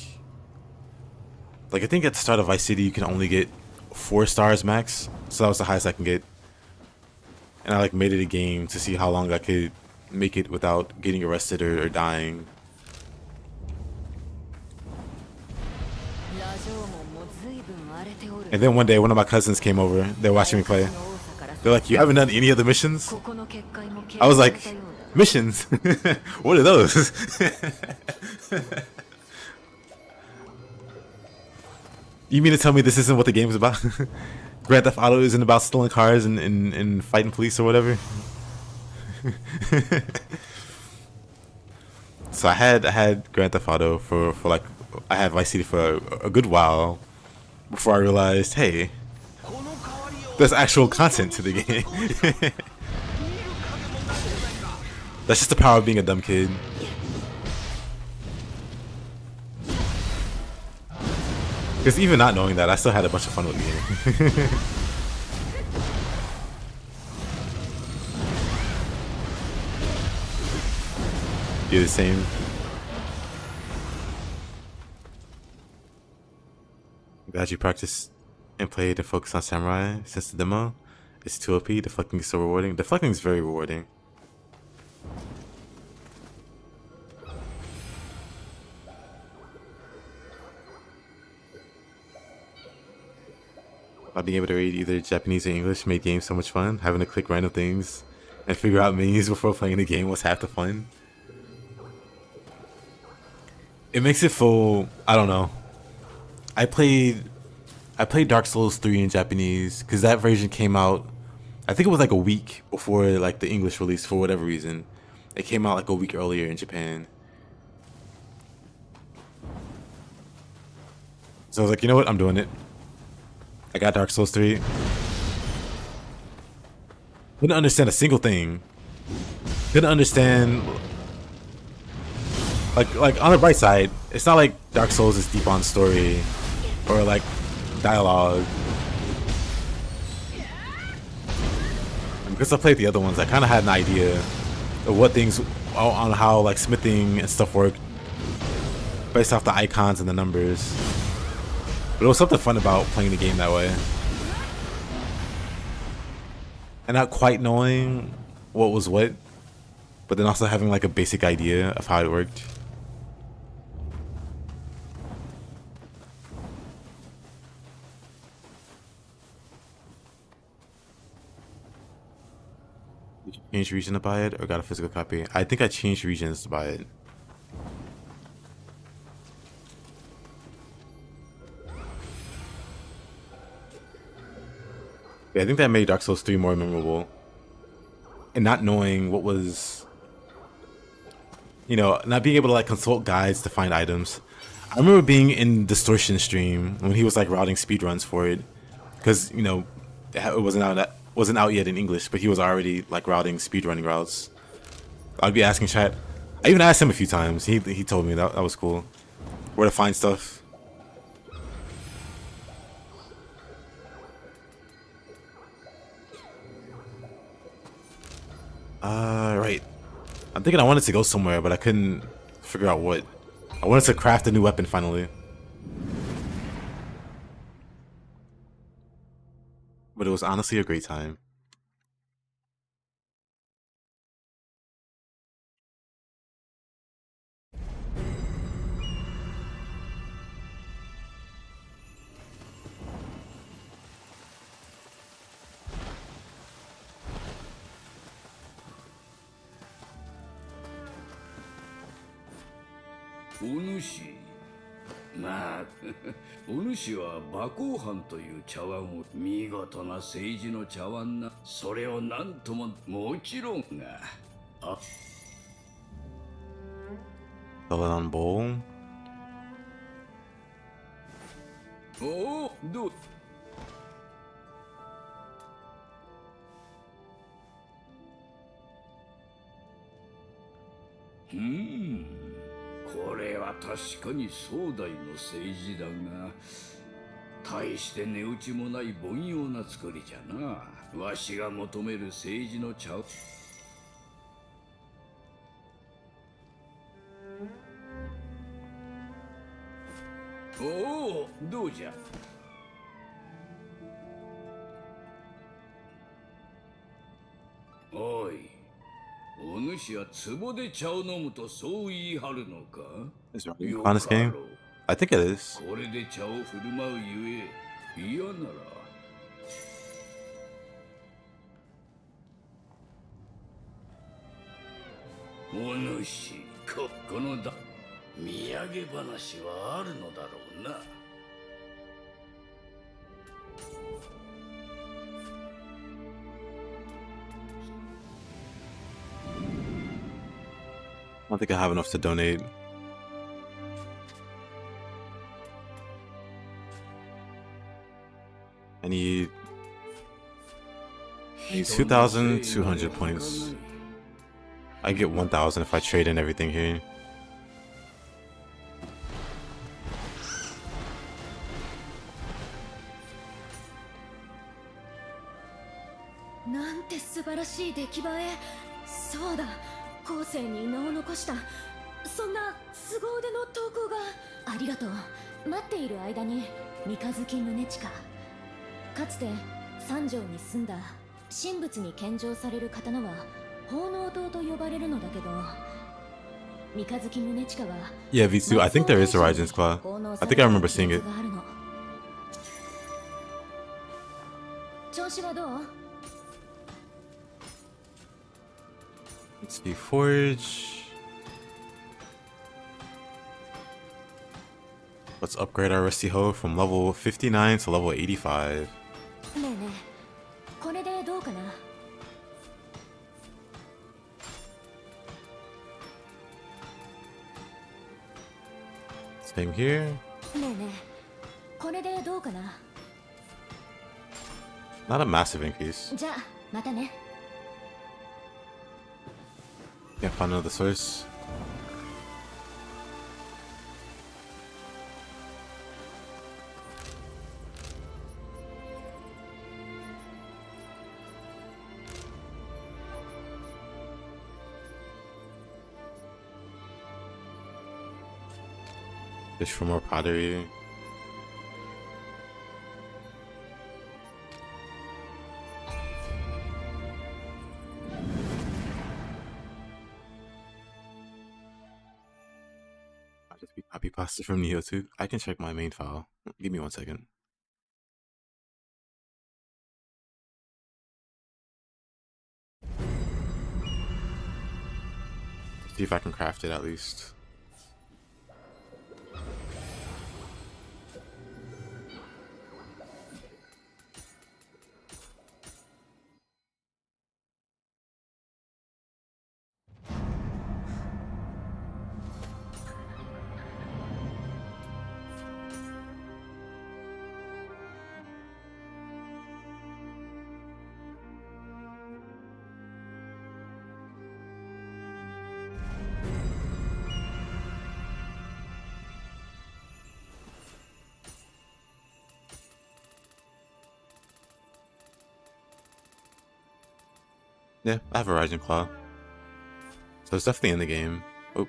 I think at the start of Vice City, you can only get 4 stars max. So that was the highest I can get. And I like made it a game to see how long I could make it without getting arrested or dying. And then one day, one of my cousins came over. They were watching me play. They're like, "You haven't done any of the missions?" I was like, "Missions? What are those?" You mean to tell me this isn't what the game is about? Grand Theft Auto isn't about stealing cars and fighting police or whatever? So I had Grand Theft Auto for like, I had Vice City for a good while before I realized, hey, there's actual content to the game. That's just the power of being a dumb kid. Because even not knowing that, I still had a bunch of fun with the game. You're the same. Glad you practiced and played and focused on Samurai since the demo. It's 2 OP. Deflecting is so rewarding. Deflecting is very rewarding. By being able to read either Japanese or English made games so much fun. Having to click random things and figure out menus before playing the game was half the fun. It makes it feel, I don't know. I played Dark Souls 3 in Japanese because that version came out, I think it was like a week before like the English release for whatever reason. It came out like a week earlier in Japan. So I was like, you know what? I'm doing it. I got Dark Souls 3. Couldn't understand a single thing. Couldn't understand. Like on the bright side, it's not like Dark Souls is deep on story or like dialogue. And because I played the other ones, I kind of had an idea of what things on how like smithing and stuff worked based off the icons and the numbers. But it was something fun about playing the game that way. And not quite knowing what was what, but then also having like a basic idea of how it worked. Did you change region to buy it or got a physical copy? I think I changed regions to buy it. Yeah, I think that made Dark Souls 3 more memorable. And not knowing what was, you know, not being able to like consult guides to find items. I remember being in Distortion stream when he was like routing speedruns for it, because you know it wasn't out yet in English, but he was already like routing speedrunning routes. I'd be asking chat. I even asked him a few times. He told me that was cool, where to find stuff. Right. I'm thinking I wanted to go somewhere, but I couldn't figure out what. I wanted to craft a new weapon finally. But it was honestly a great time.お主まあお主は馬行藩という茶碗を見事な政治の茶碗なそれを何とももちろんがあ Lv1 bowl. おおどうこれは確かに壮大の政治だが大して値打ちもない凡庸な作りじゃな。わしが求める政治の茶おおどうじゃおいお主は壺で茶を飲むとそう言い張るのか Is it really on this game? I think it is. これで茶を振る舞うゆえ嫌ならお主このだ土産話はあるのだろうな I don't think I have enough to donate. I need 2,200 points. I get 1,000 if I trade in everything here. Nante 素晴らしい出来栄え。そうだ。後世に名を残したそんな凄腕の投稿がありがとう。待っている間に三日月宗近かつて三条に住んだ神仏に献上される刀は奉納刀と呼ばれるのだけど三日月宗近は Yeah, V2. I think there is a Raijin's Claw. I think I remember seeing it. 調子はどう Let's see, Forge. Let's upgrade our Rusty Hoe from level 59 to level 85. ねえねえこれでどうかな Same here. ねえねえこれでどうかな Not a massive increase. じゃあまたね Can't find another source. Fish for more pottery. I'll just be copy pasta from Nioh too. I can check my main file. Give me 1 second. See if I can craft it at least. Yeah, I have a Rising Claw. So it's definitely in the game. Oh.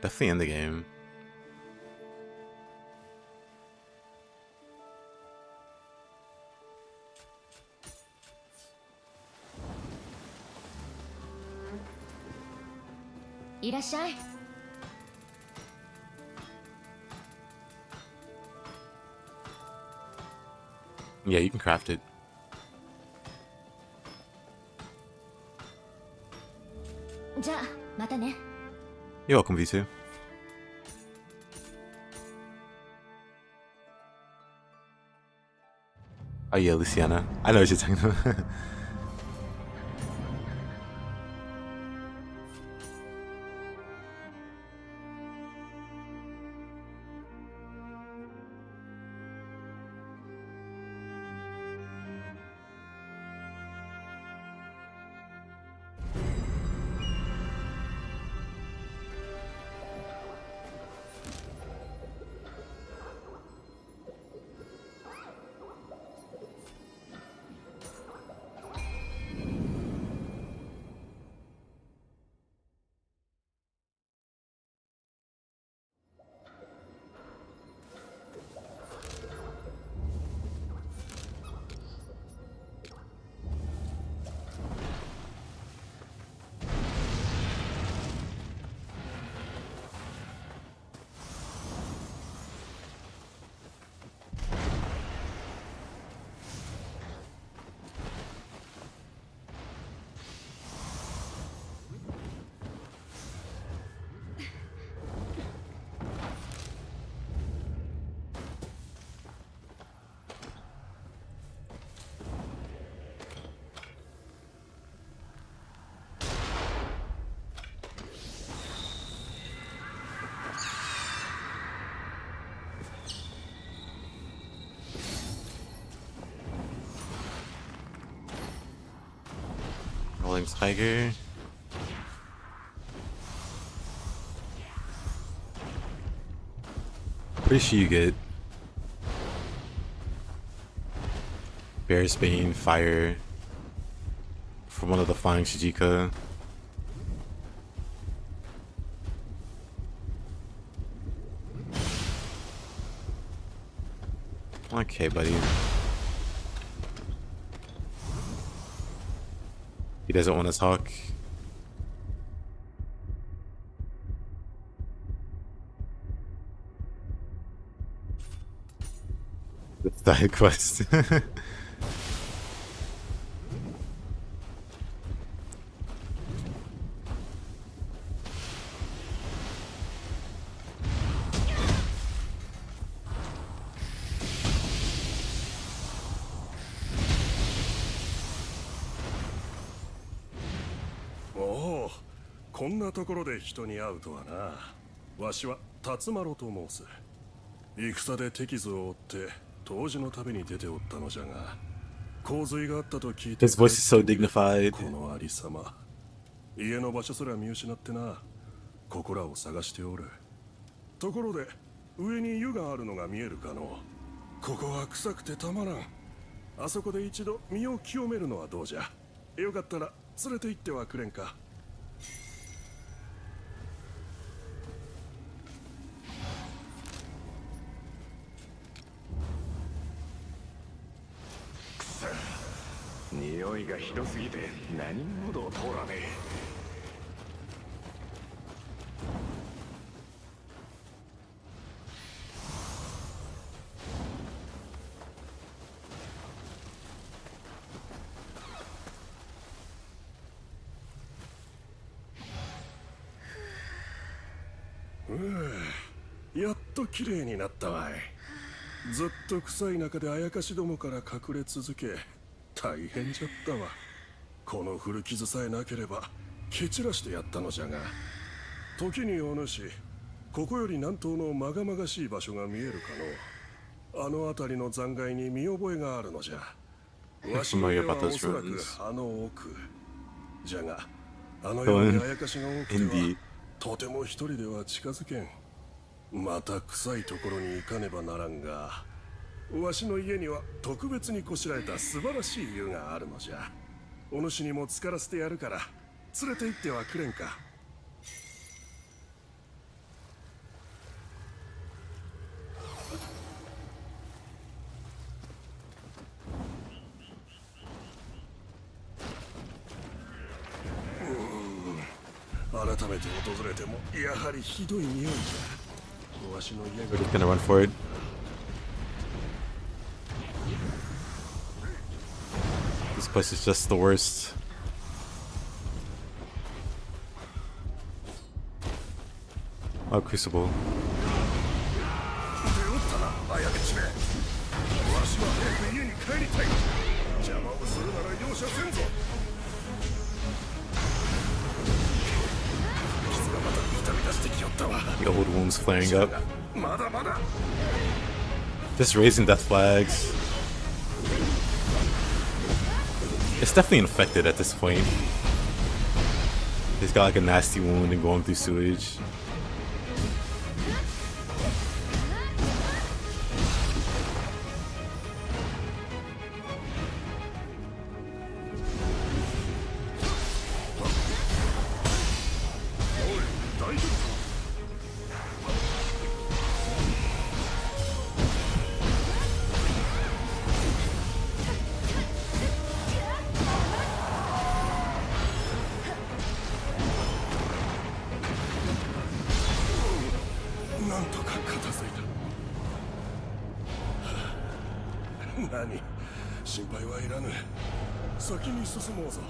Definitely in the game. Yeah, you can craft it. You're welcome, V2. Oh yeah, Luciana. I know what you're talking about. Rolling Tiger. Pretty sure you get Bearsbane, Fire from one of the Flying Shijika. Okay, buddy. He doesn't want to talk. That's the quest.こんなところで人に会うとはな。わしは辰丸と申す。戦で手傷を負って当時の旅に出ておったのじゃが、洪水があったと聞いて His voice is so dignified. このありさま、家の場所すら見失ってな、ここらを探しておる。ところで上に湯があるのが見えるかの。ここは臭くてたまらん。あそこで一度身を清めるのはどうじゃ。よかったら連れて行ってはくれんか。匂いがひどすぎて何も喉を通らねえ。やっと綺麗になったわい。ずっと臭い中であやかしどもから隠れ続け、大変じゃったわ。この古傷さえなければ蹴散らしてやったのじゃが、時にお主、ここより南東のまがまがしい場所が見えるかの。あの辺りの残骸に見覚えがあるのじゃ。わしの家はおそらくあの奥じゃが、あのようにあやかしが多くてはとても一人では近づけん。また臭いところに行かねばならんが、わしの家には特別にこしらえた素晴らしい湯があるのじゃ。お主にも浸からせてやるから連れて行ってはくれんか。改めて訪れてもやはりひどい匂いじゃ。わしの家 We're just gonna run for it. This place is just the worst. Oh, Crucible. 出おったな、あやめちめ。わしは早く家に帰りたい。邪魔をするなら容赦せんぞ。傷がまた痛み出してきよったわ。 The old wounds flaring up. まだまだ。 Just raising death flags. It's definitely infected at this point. He's got like a nasty wound and going through sewage.何、心配はいらぬ。先に進もうぞ。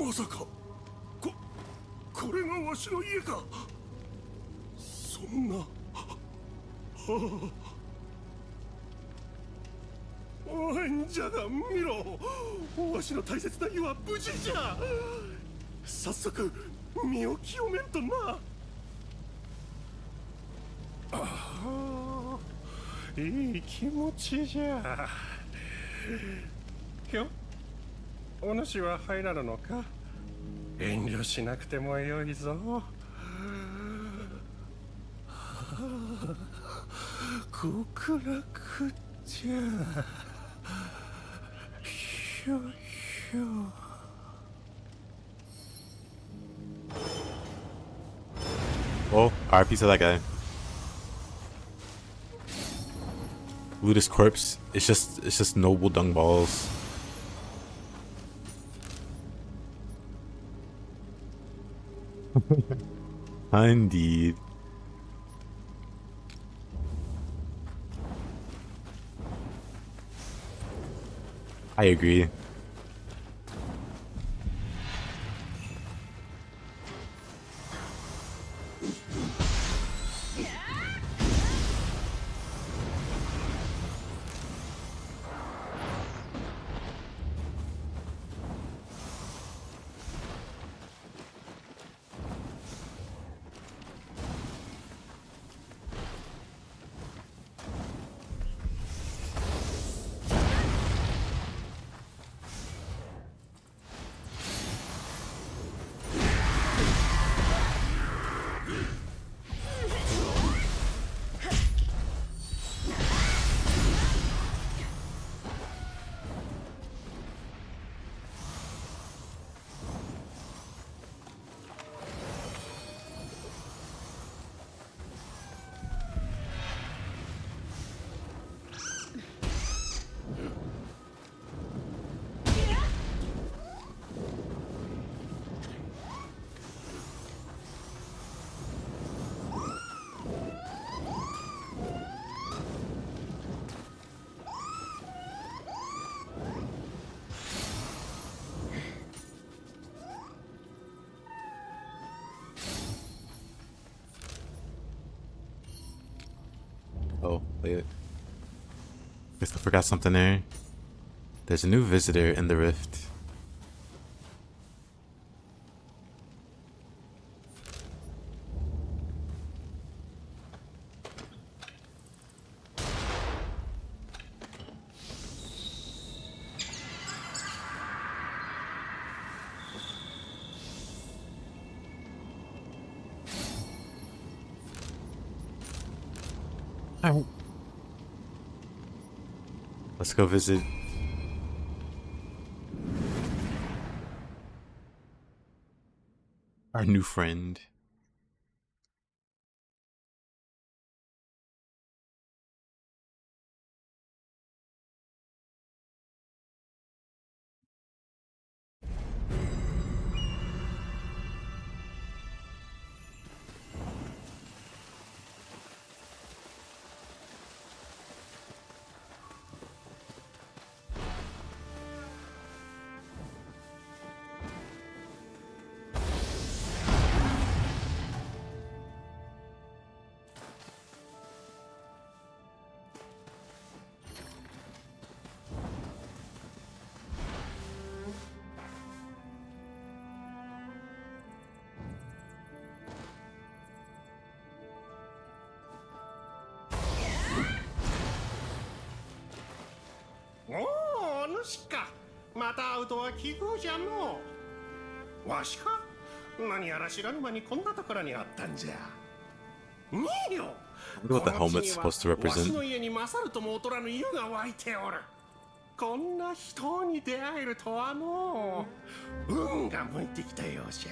まさかこれがわしの家か。そんな。おい、じゃが見ろ、わしの大切な家は無事じゃ。早速身を清めんとな。ああ、いい気持ちじゃ。ひょ、お主は入らぬのか。遠慮しなくてもよいぞ。極楽じゃ。ひょひょ。Oh, RP to that guy. Loot his corpse. It's just noble dung balls. Indeed. I agree. Oh, wait. Guess I forgot something there. There's a new visitor in the rift. Let's go visit. Our new friend.おお、主か。また会うとは奇遇じゃのう。わしか。何やら知らぬ間にこんなところにあったんじゃ。ニーヨ。 I wonder what the helmet's supposed to わし represent. の家に勝るとも劣らぬ湯が湧いておる。こんな人に出会えるとはのう。運が向いてきたようじゃ。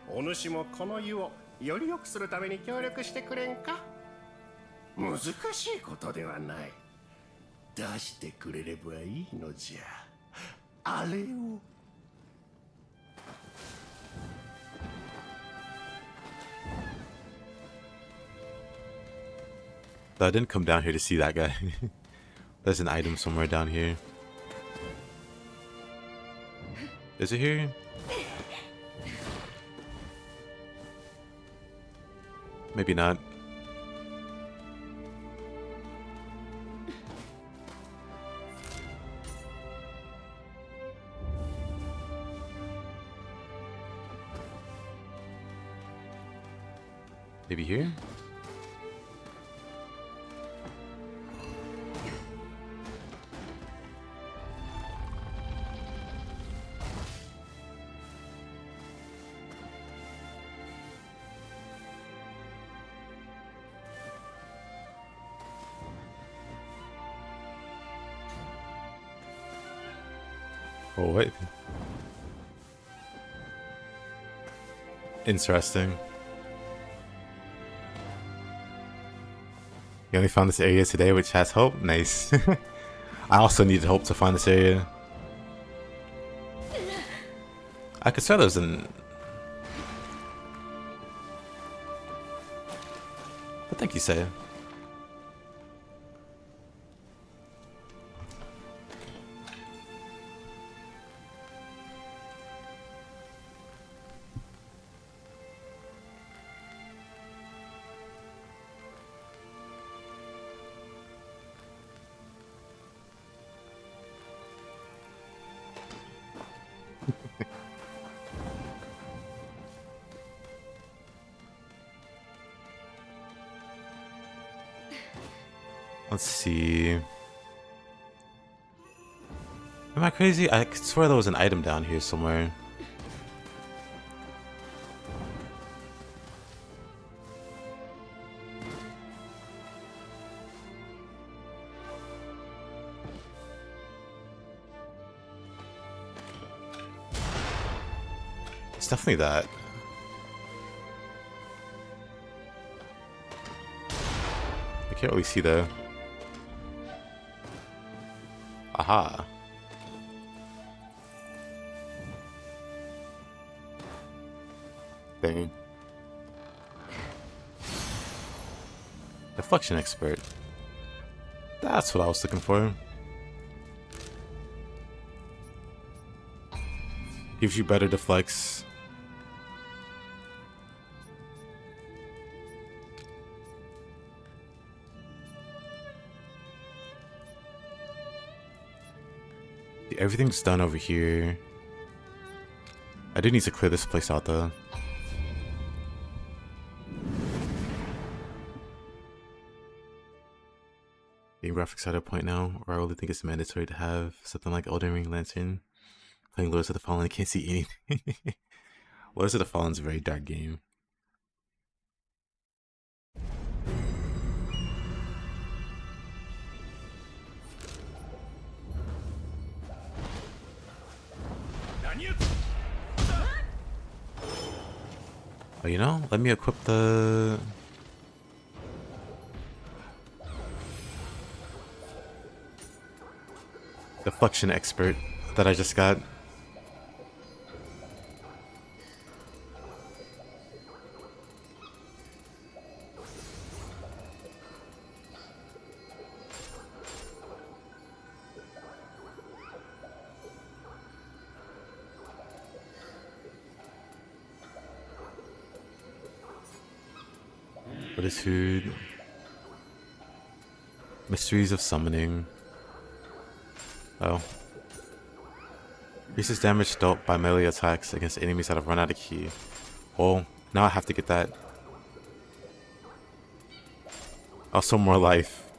お主もこの湯をより良くするために協力してくれんか。難しいことではない。出してくれればいいのじゃ。あれを。I didn't come down here to see that guy. There's an item somewhere down here. Is it here? Maybe not. Maybe here? Oh, wait. Interesting. You only found this area today, which has hope? Nice. I also needed hope to find this area. I could swear there's an... What think you say? Let's see. Am I crazy? I could swear there was an item down here somewhere. It's definitely that. I can't really see though. Aha. Dang. Deflection expert. That's what I was looking for. Gives you better deflects. Everything's done over here. I do need to clear this place out though. Game graphics at a point now where I really think it's mandatory to have something like Elden Ring Lantern. Playing Lords of the Fallen, I can't see anything. Lords of the Fallen is a very dark game. Oh, you know, let me equip the... Deflection expert that I just got. What is food? Mysteries of summoning. Oh. Increases damage dealt by melee attacks against enemies that have run out of ki. Well, now I have to get that. Also more life.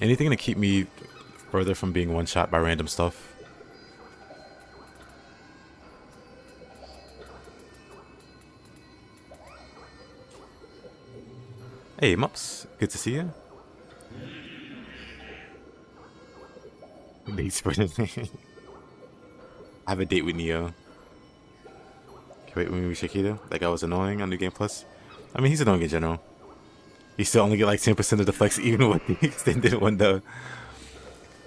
Anything to keep me further from being one-shot by random stuff. Hey, Mups. Good to see you. Date spreading. I have a date with Nioh. Okay, wait, when we Shakita? That guy was annoying on New Game Plus. I mean, he's annoying in general. You still only get like 10% of the flex even with the extended window.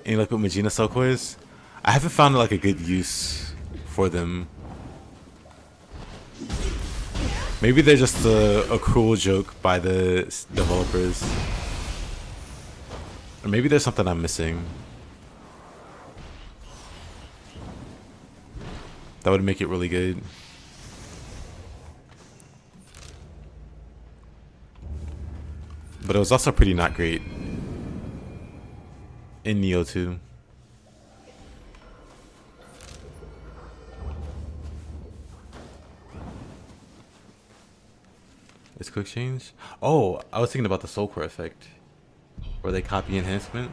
And like with Magina Cell Cores, I haven't found like a good use for them. Maybe they're just a cruel joke by the developers. Or maybe there's something I'm missing. That would make it really good. But it was also pretty not great in Nioh 2. Is quick change? Oh, I was thinking about the soul core effect. Where they copy enhancement.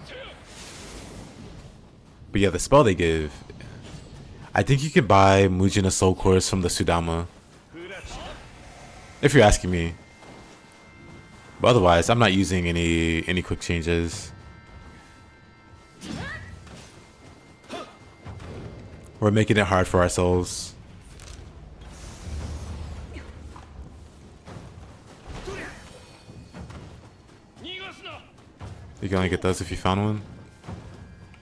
But yeah, the spell they give. I think you could buy Mujina soul cores from the Sudama. If you're asking me. But otherwise, I'm not using any quick changes. We're making it hard for ourselves. You can only get those if you found one.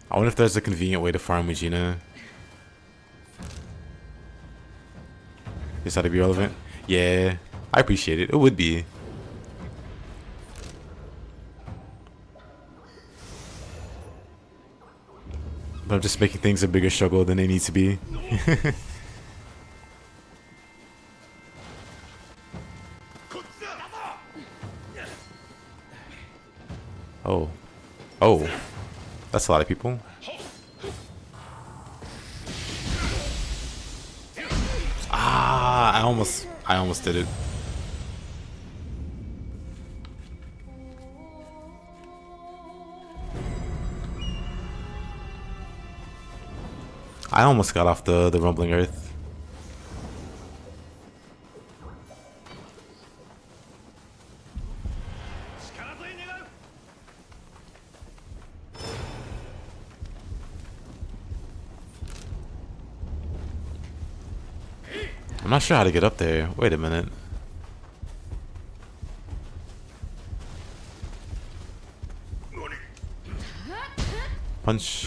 I wonder if there's a convenient way to farm Mujina. Is that to be relevant? Yeah, I appreciate it. It would be. But I'm just making things a bigger struggle than they need to be. Oh. Oh. That's a lot of people. Ah, I almost did it. I almost got off the rumbling earth. I'm not sure how to get up there. Wait a minute. Punch.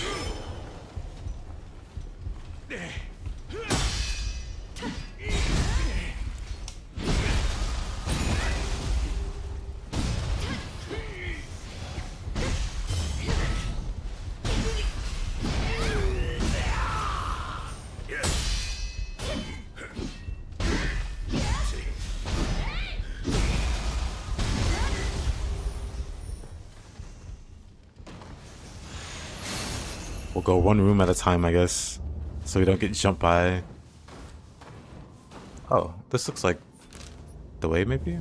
We'll go one room at a time, I guess, so we don't get jumped by. Oh, this looks like the way, maybe?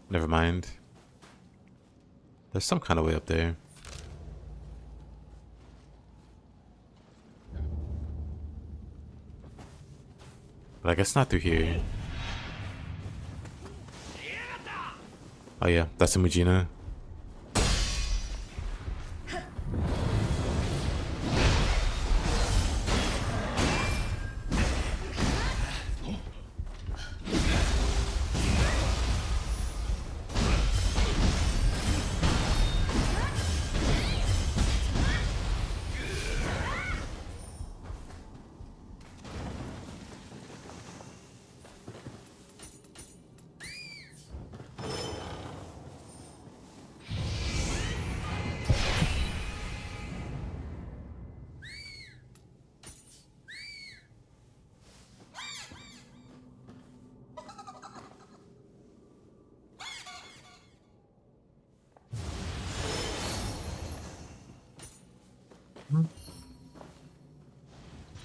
Never mind. There's some kind of way up there. But I guess not through here. Oh yeah, that's a Mujina.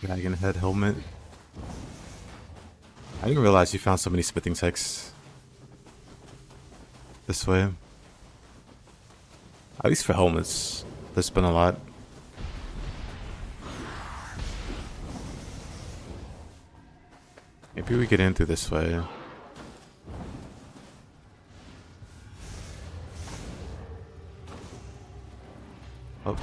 Dragon head helmet. I didn't realize you found so many smithing techs this way. At least for helmets, there's been a lot. Maybe we get in through this way. Oh.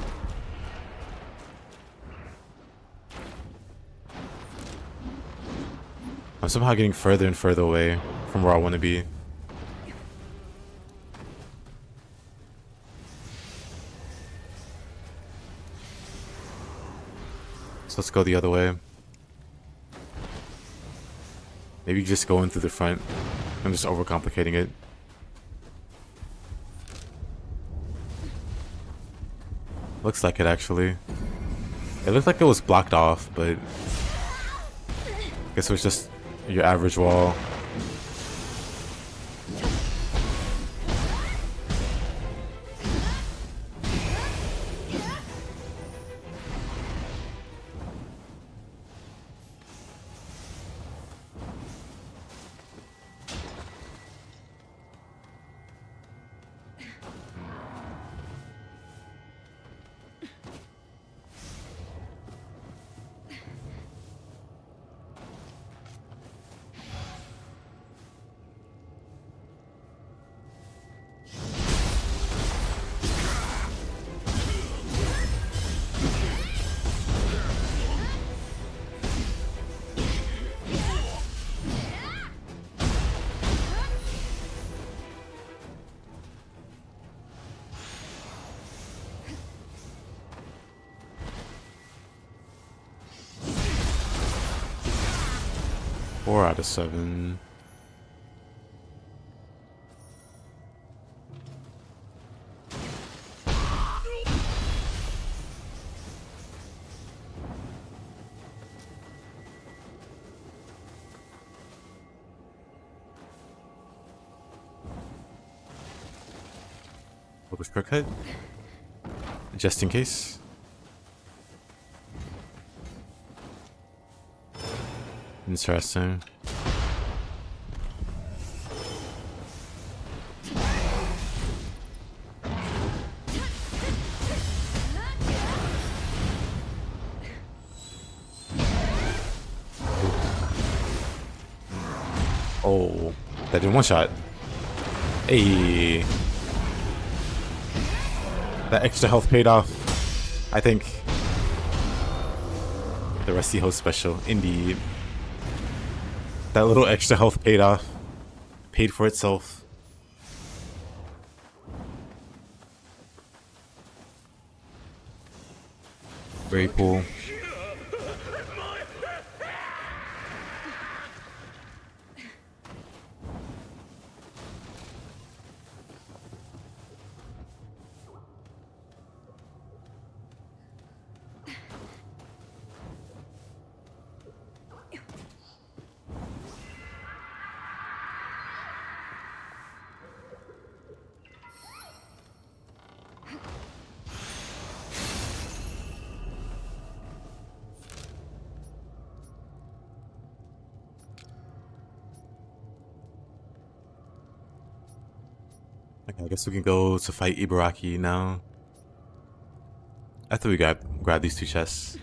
I'm somehow getting further and further away from where I want to be. So let's go the other way. Maybe just go in through the front. I'm just overcomplicating it. Looks like it actually. It looked like it was blocked off, but I guess it was just your average wall. Four out of 7. Little shortcut, just in case. Interesting. Oh, that did one shot. Hey, that extra health paid off. I think the Rusty Host special, indeed. That little extra health paid off. Paid for itself. Very cool. Okay, I guess we can go to fight Ibaraki now. After we grab these 2 chests.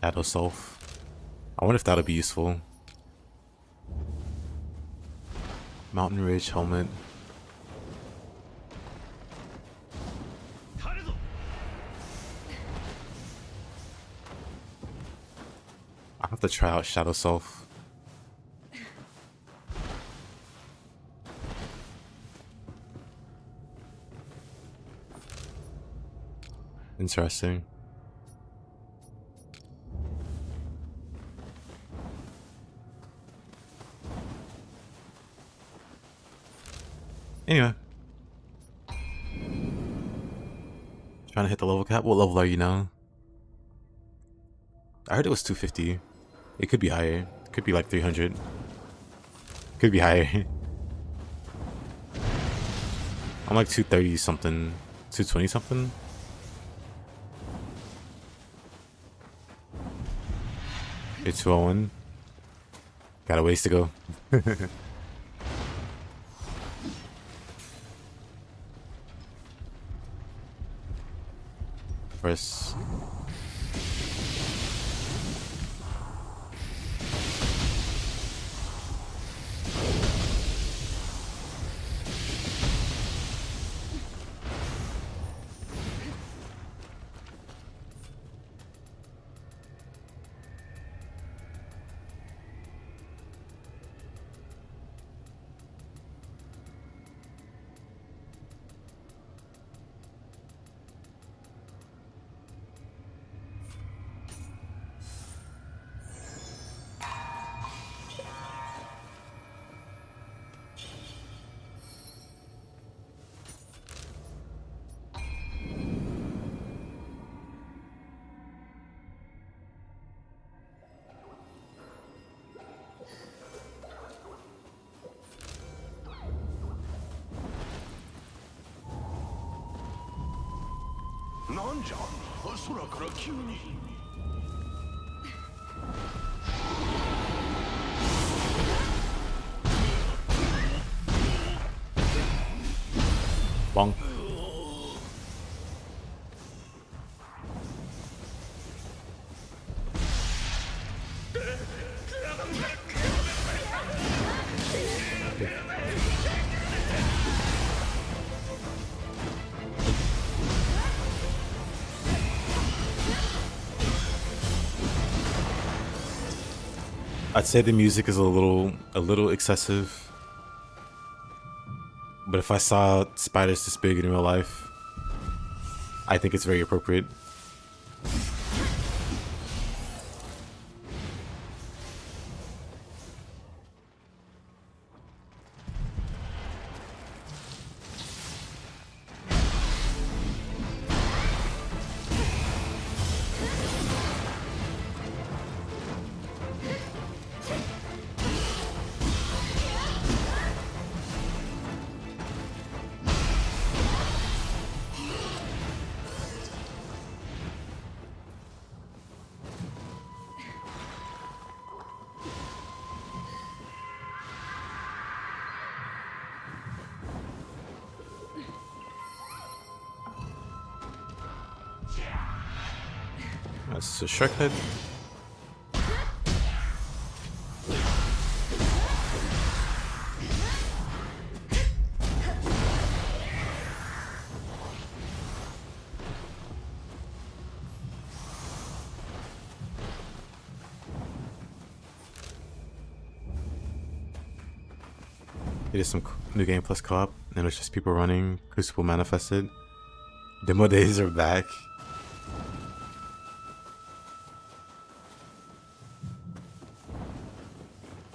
Shadow Self. I wonder if that'll be useful. Mountain Ridge helmet. I have to try out Shadow Self. Interesting. Anyway. Trying to hit the level cap. What level are you now? I heard it was 250. It could be higher. It could be like 300. Could be higher. I'm like 230 something. 220 something. Okay, 201. Got a ways to go. First.なんじゃ空から急に。Bonk. I'd say the music is a little excessive, but if I saw spiders this big in real life, I think it's very appropriate. That's a shark head. It is some new game plus co-op, and it's just people running. Crucible manifested. Demo days are back.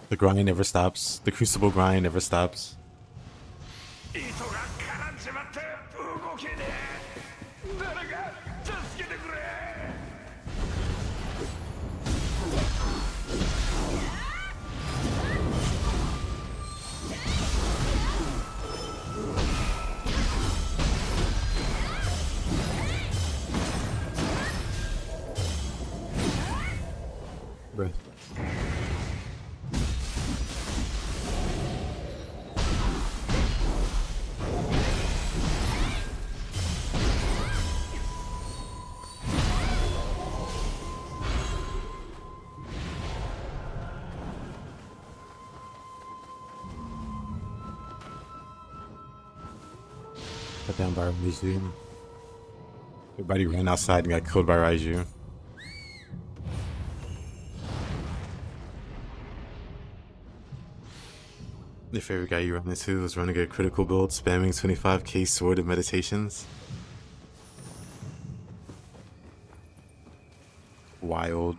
The grind never stops. The Crucible grind never stops. 糸が絡んじまって動けねえ。誰か助けてくれ。Bruh. Got down by Raiju. Everybody ran outside and got killed by Raiju. The favorite guy you run into was running a critical build, spamming 25k sword and meditations. Wild.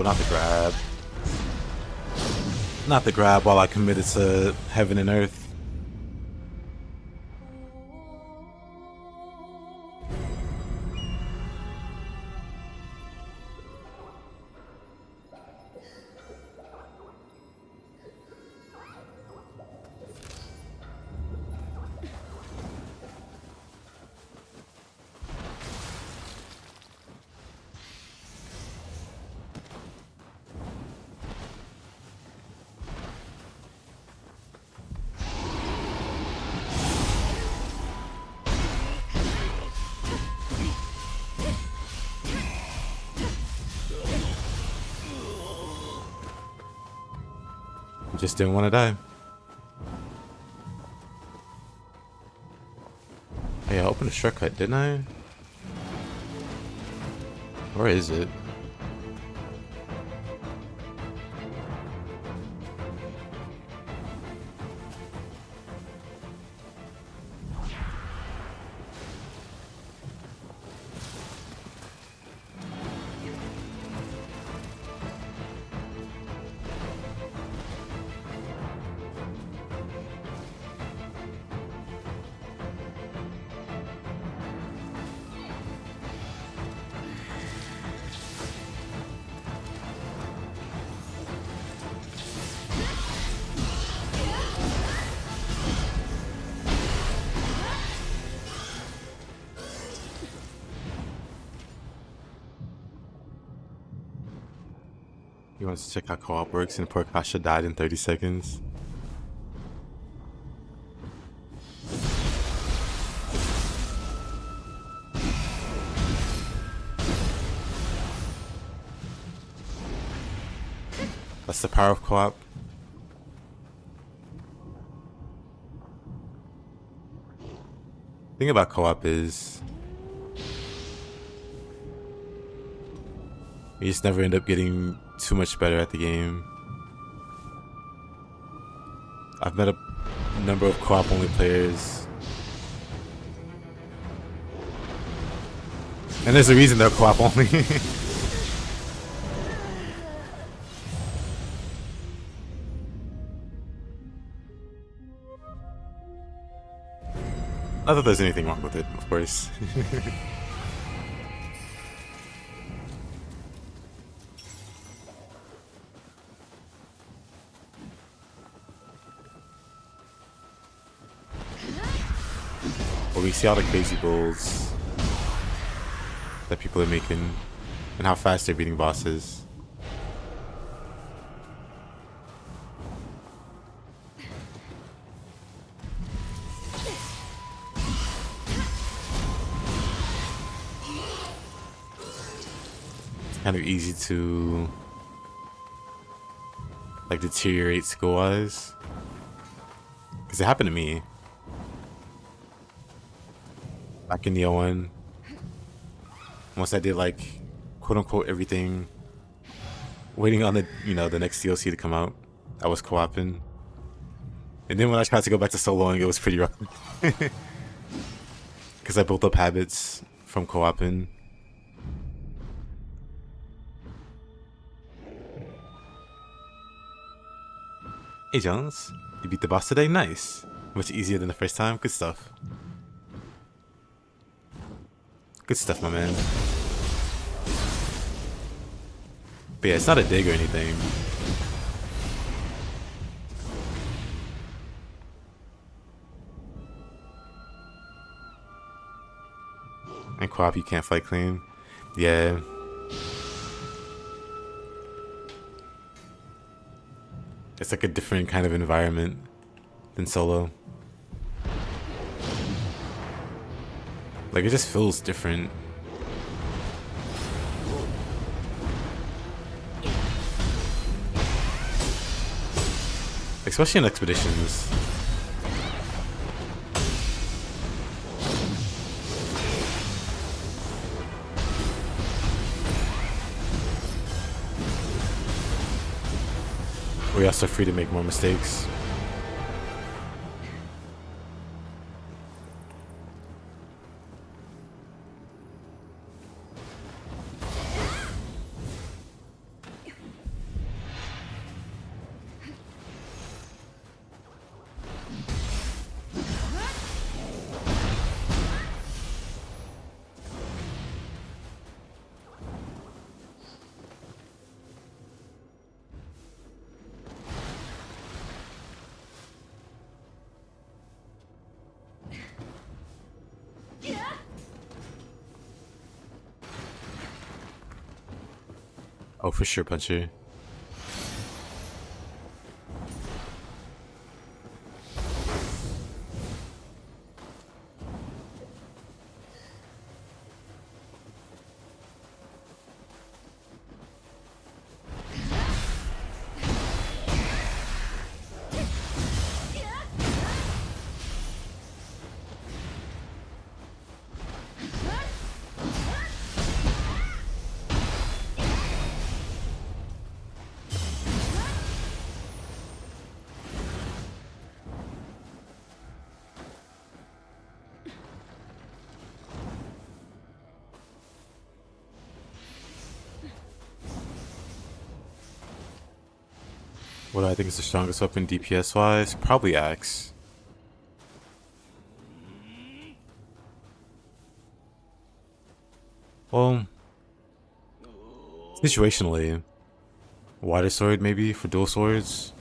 not the grab. Not the grab while I committed to heaven and earth. Just didn't want to die. Hey, I opened a shortcut, didn't I? Where is it? He wants to check how co-op works, and poor Kasha died in 30 seconds. That's the power of co-op. The thing about co-op is you just never end up getting too much better at the game. I've met a number of co-op only players, and there's a reason they're co-op only. Not that there's anything wrong with it, of course. But we see all the crazy builds that people are making and how fast they're beating bosses. Kind of easy to like deteriorate skill wise, because it happened to me back in Nioh 1. Once I did like quote unquote everything, waiting on the the next DLC to come out, I was co-oping, and then when I tried to go back to soloing, it was pretty rough because I built up habits from co-oping. Hey Jones, you beat the boss today? Nice. Much easier than the first time. Good stuff. Good stuff, my man. But yeah, it's not a dig or anything. And co-op, you can't fight clean. Yeah. It's like a different kind of environment than solo. Like, it just feels different. Especially in expeditions. We're also free to make more mistakes. Oh, for sure, puncher. What do I think is the strongest weapon DPS wise? Probably Axe. Well, situationally, wider sword maybe for dual swords.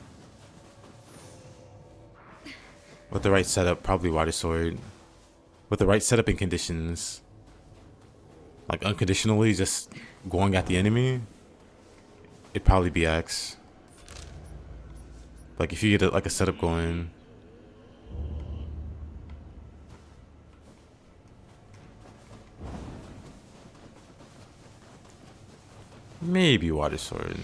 With the right setup, probably wider sword. With the right setup and conditions, like unconditionally just going at the enemy, it'd probably be Axe. Like if you get like a setup going, maybe water sword.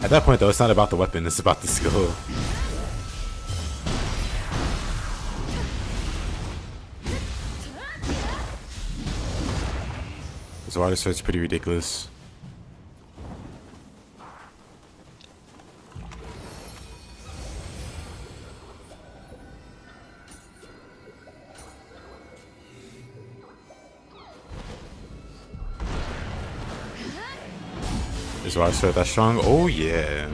At that point though, it's not about the weapon, it's about the skill. This water sword's pretty ridiculous. Is water sword that strong? Oh yeah.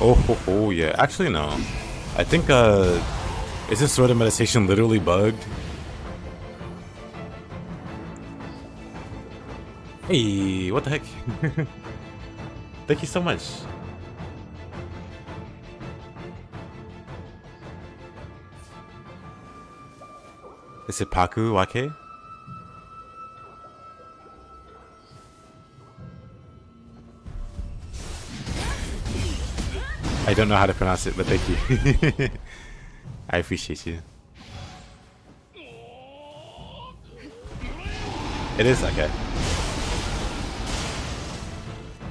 Oh yeah. Actually no. I think isn't Sword of Meditation literally bugged? Hey, what the heck? Thank you so much. Is it Paku Wake? I don't know how to pronounce it, but thank you. I appreciate you. It is? Okay.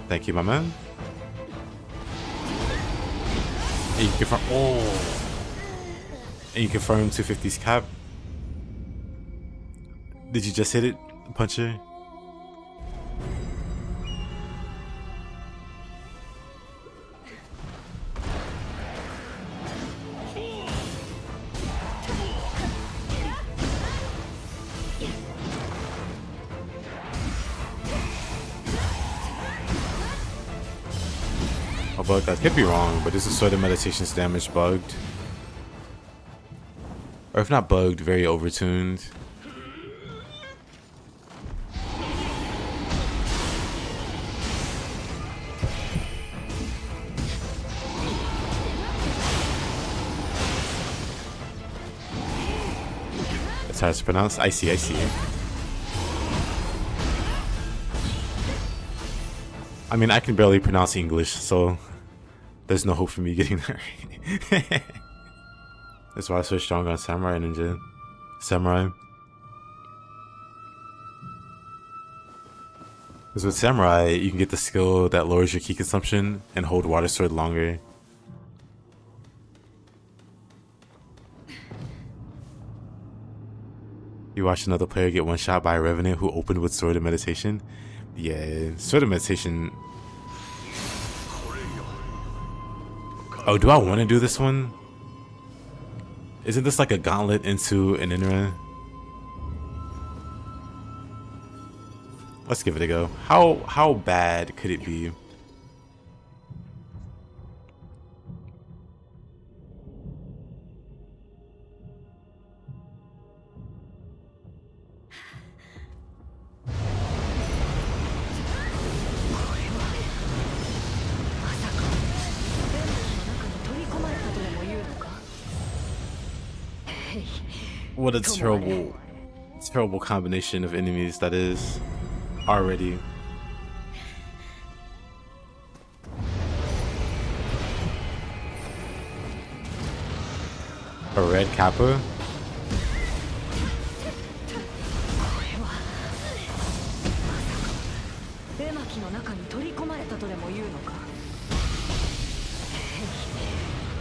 Thank you, my man. And you confirm. Oh. And you confirm 250's cap. Did you just hit it, puncher? Bugged. I could be wrong, but this is Sword of Meditation's damage bugged. Or if not bugged, very overtuned. That's how it's pronounced. I see. I mean, I can barely pronounce English, so there's no hope for me getting that right. That's why I'm so strong on Samurai Ninja. Samurai. Because with Samurai, you can get the skill that lowers your ki consumption and hold Water Sword longer. You watched another player get one shot by a Revenant who opened with Sword of Meditation. Yeah, Sword of Meditation. Oh, do I want to do this one? Isn't this like a gauntlet into an Inra? Let's give it a go. How bad could it be? What a terrible combination of enemies that is already. A red kappa? 絵巻の中に取り込まれたとでも言うのか。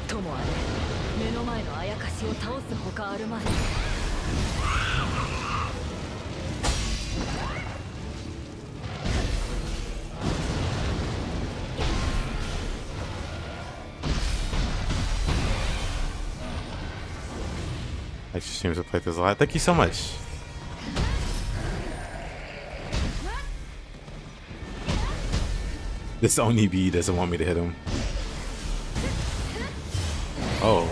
ともあれ目の前のあやかしを倒すほかあるまい。I just seems to play this a lot. Thank you so much. This Oni B doesn't want me to hit him. Oh.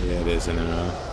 Yeah, it is in a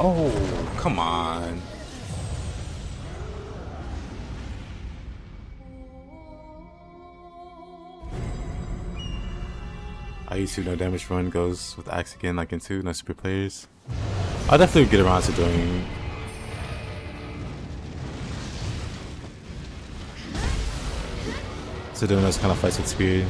Oh, come on. I used to no damage run goes with axe again like in 2, no super players. I'll definitely get around to doing those kind of fights with speed.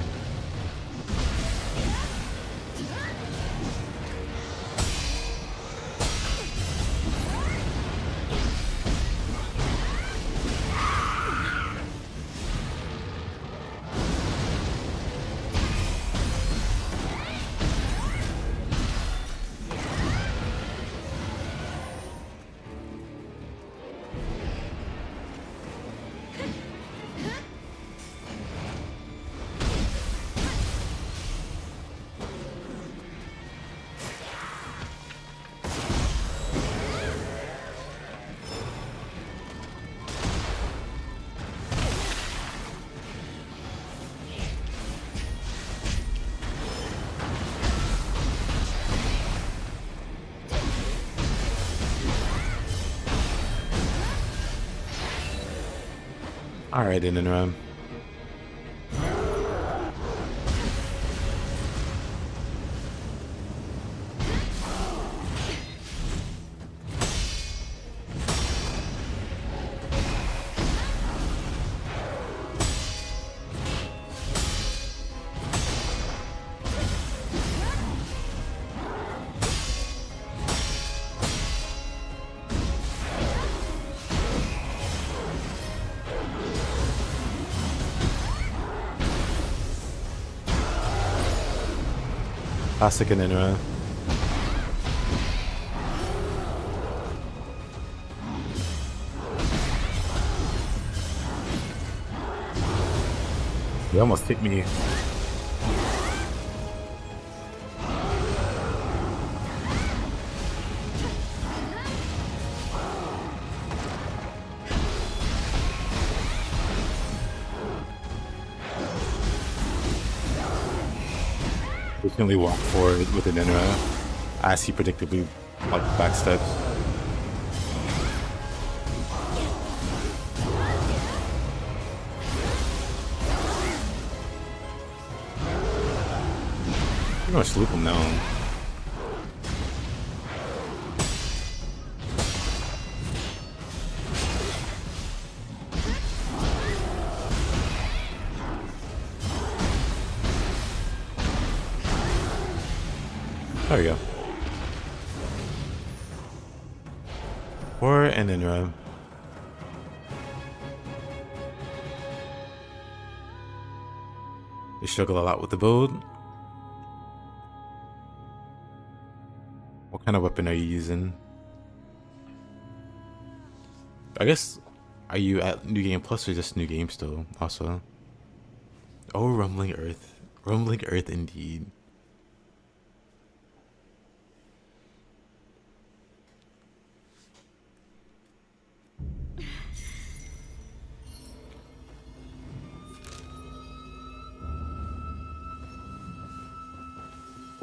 Alright, in and around. Classic and Inra. He almost hit me. Frequently walk forward with an Inra as he predictably like backsteps. Pretty much loop him now. There we go. Or an in-run. They struggle a lot with the build. What kind of weapon are you using? I guess, are you at New Game Plus or just New Game still, also? Oh, Rumbling Earth. Rumbling Earth indeed.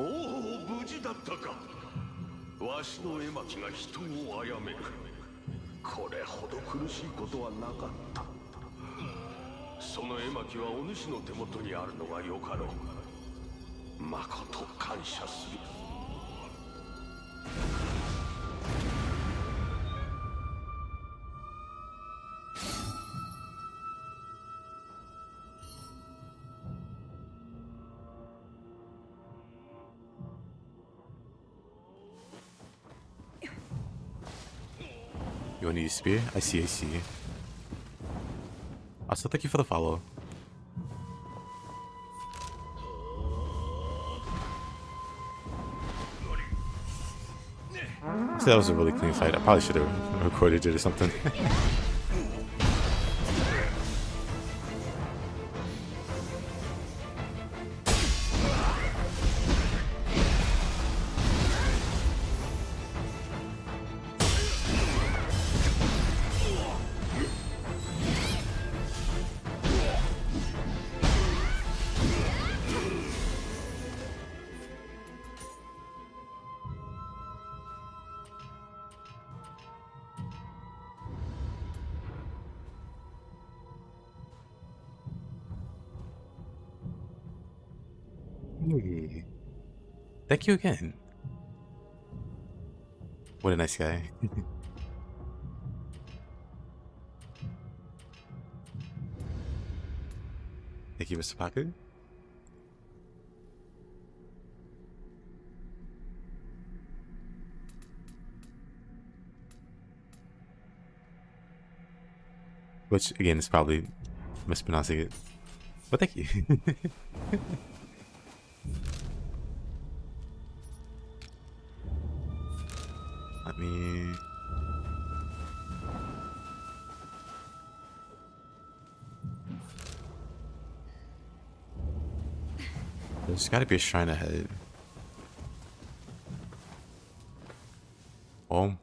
おお、無事だったか。わしの絵巻が人を殺める。これほど苦しいことはなかった。その絵巻はお主の手元にあるのがよかろう。まこと感謝する。You want to use spear? I see, I see. Also, thank you for the follow. So that was a really clean fight. I probably should have recorded it or something. Hey. Thank you again. What a nice guy. Thank you, Mr. Paku. Which, again, is probably mispronouncing it. But thank you. Let me... There's gotta be a shrine ahead. Oh.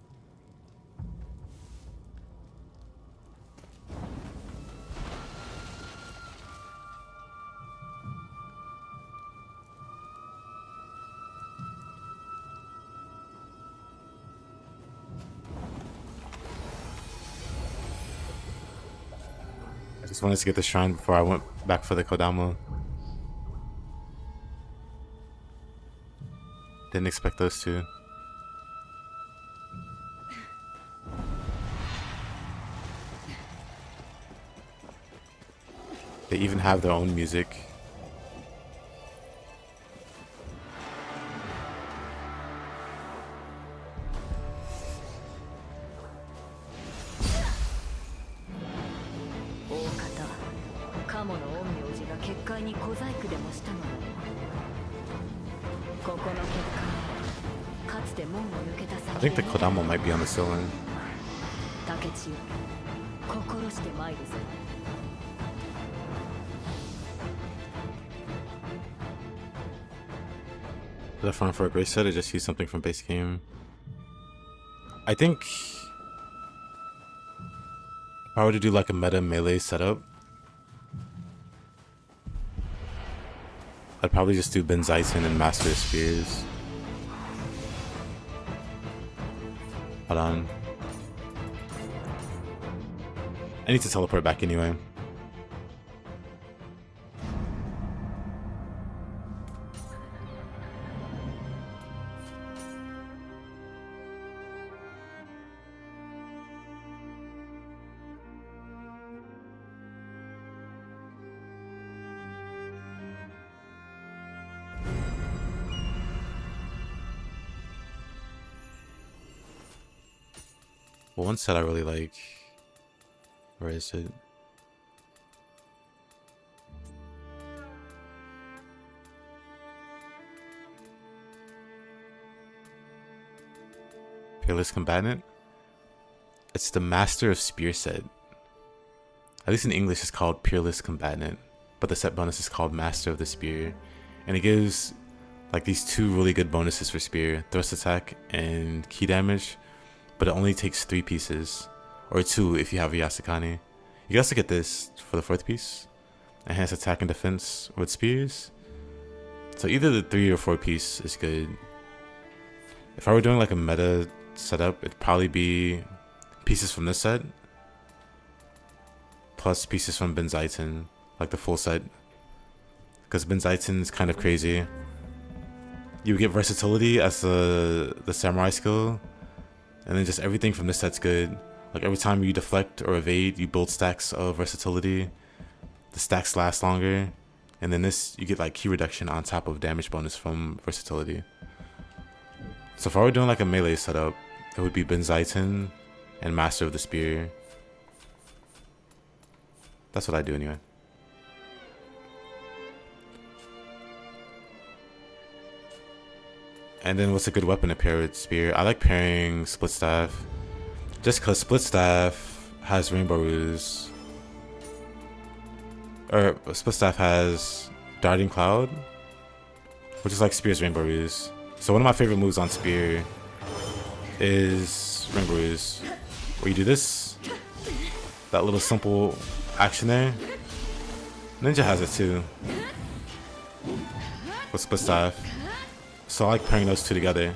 I just wanted to get the shrine before I went back for the Kodama. Didn't expect those two. They even have their own music. I think the Kodama might be on the ceiling. Did I find for a grace set or just use something from base game? I think if I were to do like a meta melee setup, I'd probably just do Benzaisen and Master of Spears. Hold on. I need to teleport back anyway. Well, one set I really like. Where is it? Peerless Combatant. It's the Master of Spear set. At least in English it's called Peerless Combatant, but the set bonus is called Master of the Spear. And it gives like these two really good bonuses for spear, thrust attack and key damage, but it only takes 3 pieces, or 2 if you have a Yasukani. You can also get this for the 4th piece, enhanced attack and defense with spears. So either the 3 or 4 piece is good. If I were doing like a meta setup, it'd probably be pieces from this set plus pieces from Benzaiten, like the full set, because Benzaiten is kind of crazy. You get versatility as the samurai skill, and then just everything from this set's good. Like every time you deflect or evade, you build stacks of versatility. The stacks last longer, and then this you get like key reduction on top of damage bonus from versatility. So if I were doing like a melee setup, it would be Benzaiten and Master of the Spear. That's what I do anyway. And then what's a good weapon to pair with Spear? I like pairing Split Staff, just because Split Staff has Rainbow Ruse. Or Split Staff has Darting Cloud, which is like Spear's Rainbow Ruse. So one of my favorite moves on Spear is Rainbow Ruse, where you do this, that little simple action there. Ninja has it too, with Split Staff. So I like pairing those two together.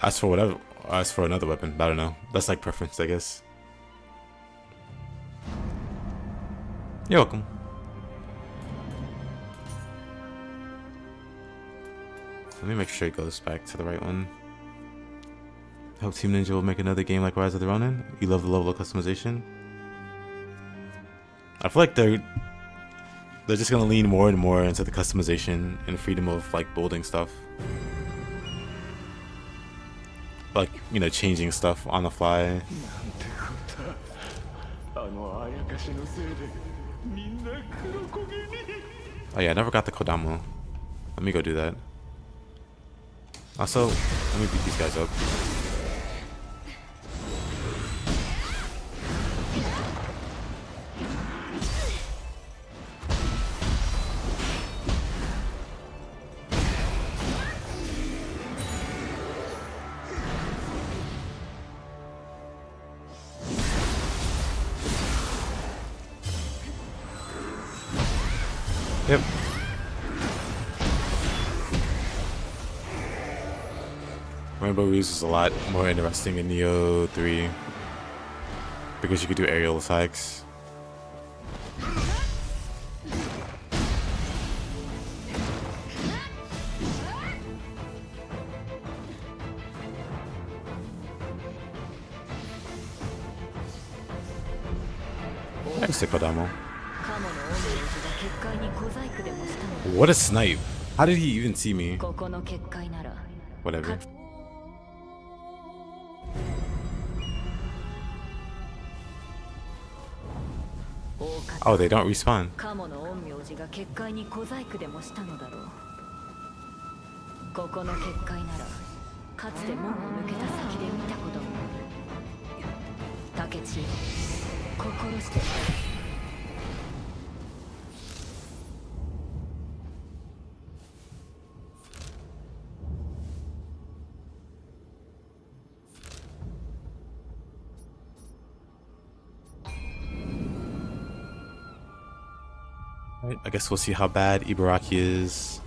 As for another weapon, I don't know. That's like preference, I guess. You're welcome. Let me make sure it goes back to the right one. I hope Team Ninja will make another game like Rise of the Ronin. You love the level of customization. I feel like they're just gonna lean more and more into the customization and freedom of like building stuff. Like, you know, changing stuff on the fly. Oh yeah, I never got the Kodamo. Let me go do that. Also, let me beat these guys up. Yep. Rainbow Ruse is a lot more interesting in Nioh 3 because you could do aerial attacks. Thanks to Kodamo. What a snipe! How did he even see me? Whatever. Oh, they don't respawn. Right, I guess we'll see how bad Ibaraki is.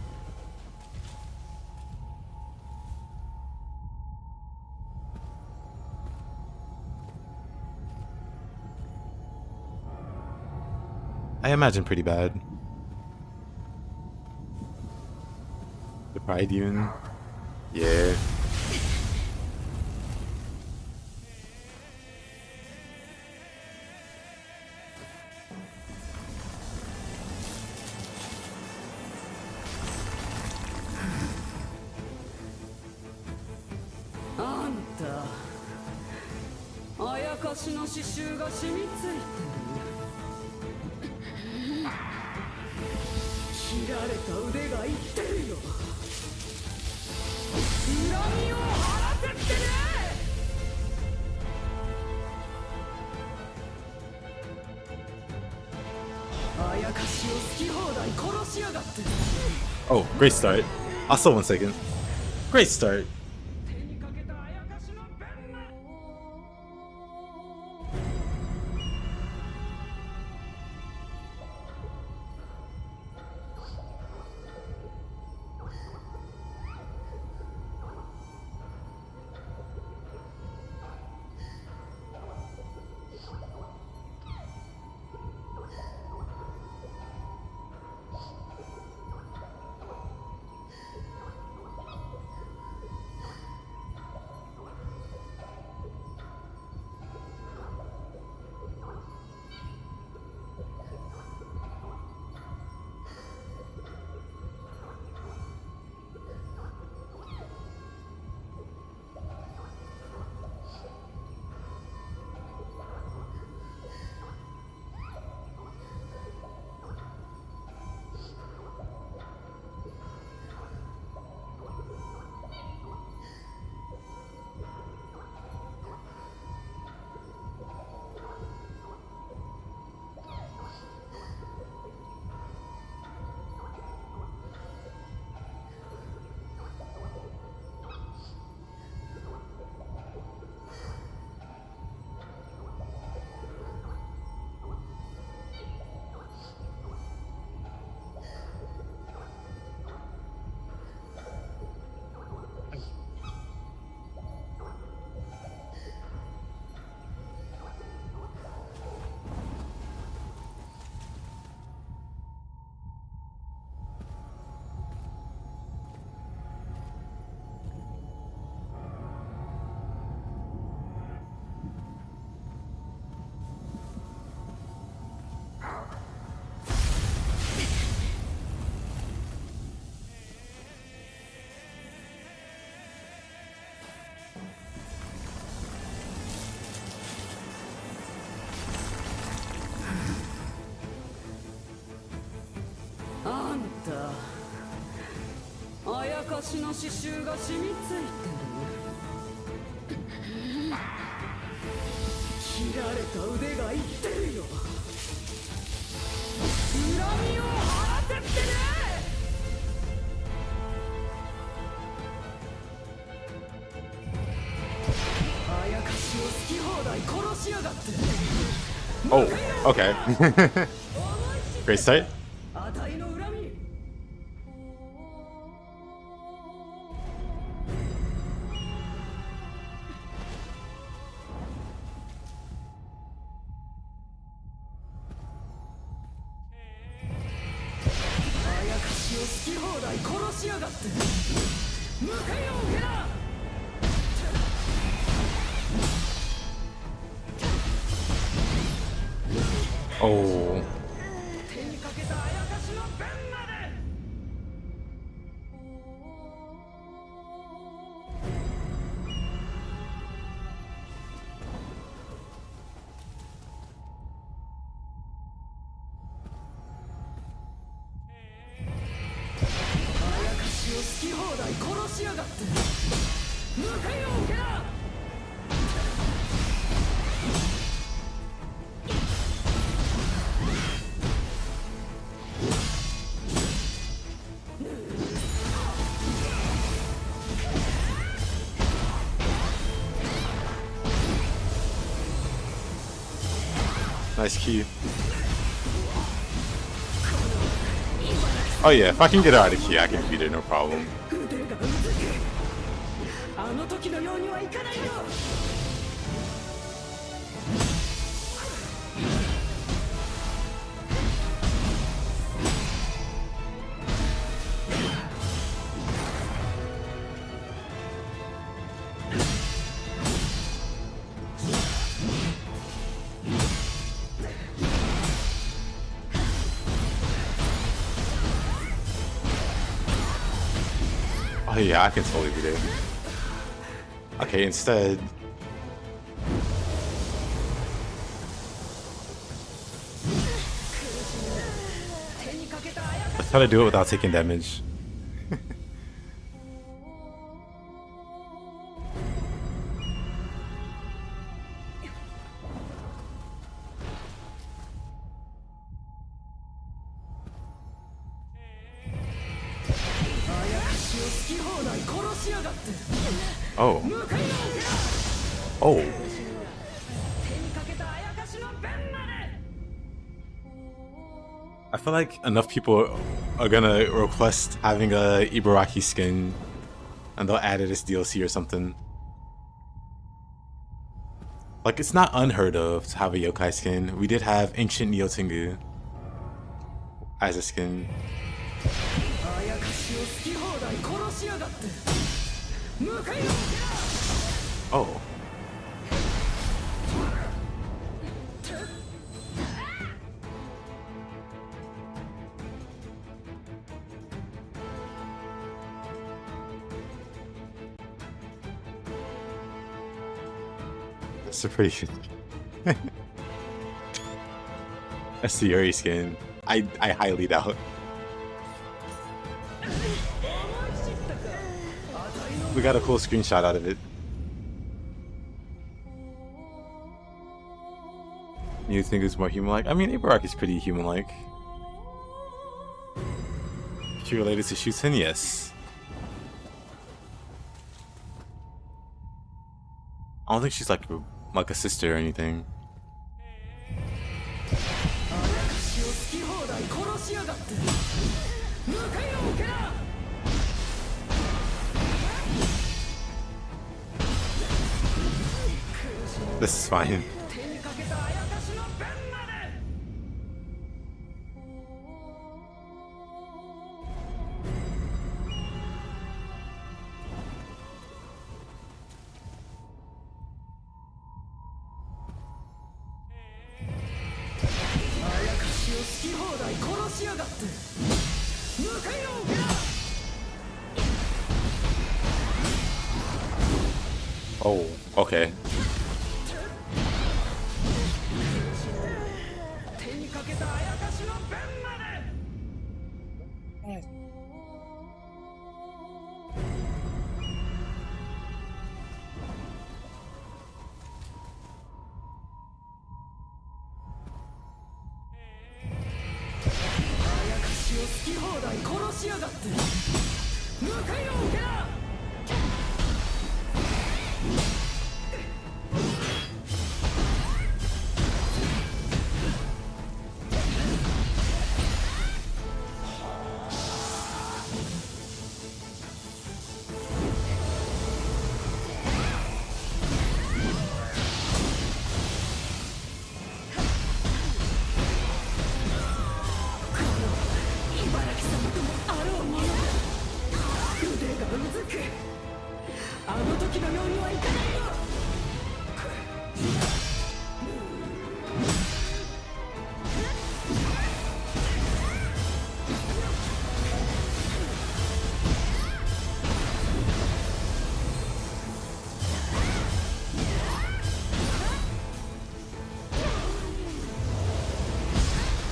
I imagine pretty bad. The Pride Demon? Yeah. あんたあやかしの刺繍が染みついてる。切られた腕が言ってるよ。恨みを晴らせってね。あやかしを好き放題殺しやがって。 Oh, great start. Also, 1 second. Great start. 手にかけたあやかしの弁まで。あやかしの刺繍が染みついてる。切られた腕が言ってるよ。恨みを晴らせってね。あやかしを好き放題殺しやがって。 Oh, okay. Great start. あたいの恨み。あやかしを好き放題殺しやがって。向かいを受けな。Oh. 手にかけたあやかしの弁まで。あやかしを好き放題殺しやがって。向かいを受けな。Nice key. Oh yeah, if I can get her out of key, I can beat her, no problem. 腕がうずく。あの時のようにはいかないよ。Oh yeah, I can totally be there. Okay, instead. Let's try to do it without taking damage. Oh. Oh. I feel like enough people are gonna request having a Ibaraki skin and they'll add it as DLC or something. Like, it's not unheard of to have a yokai skin. We did have Ancient Neo Tengu as a skin. Oh. That's a pretty good. That's the Yuri skin. I highly doubt. We got a cool screenshot out of it. You think it's more human-like? I mean, Ibaraki's pretty human-like. She related to Shuten? Yes. I don't think she's like a sister or anything. This is fine. Oh, okay.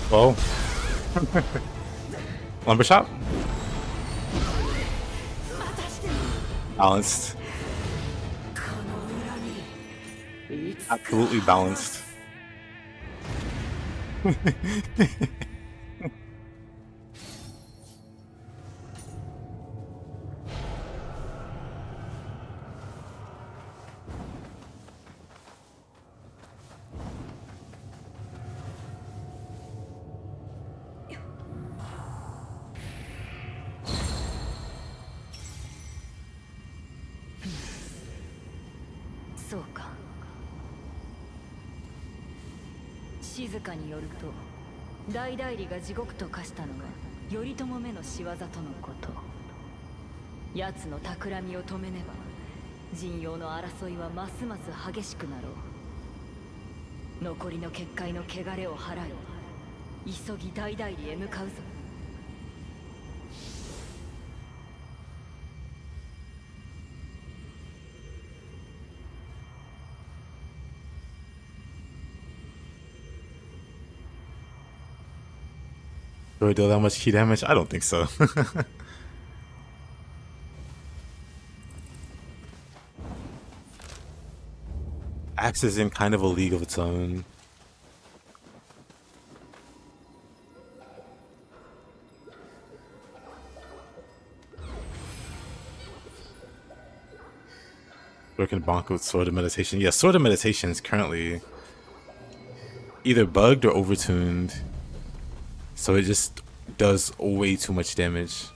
Whoa. Lumber shop? Balanced. Absolutely balanced.静かによると大代理が地獄と化したのが頼朝めの仕業とのこと。奴の企みを止めねば陣容の争いはますます激しくなろう。残りの結界の汚れを払い急ぎ大代理へ向かうぞ。Do I deal that much key damage? I don't think so. Axe is in kind of a league of its own. Working bonk with Sword of Meditation. Yeah, Sword of Meditation is currently either bugged or overtuned. So it just does way too much damage.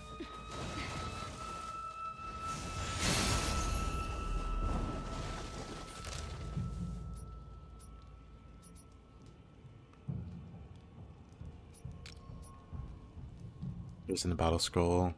There's in the battle scroll.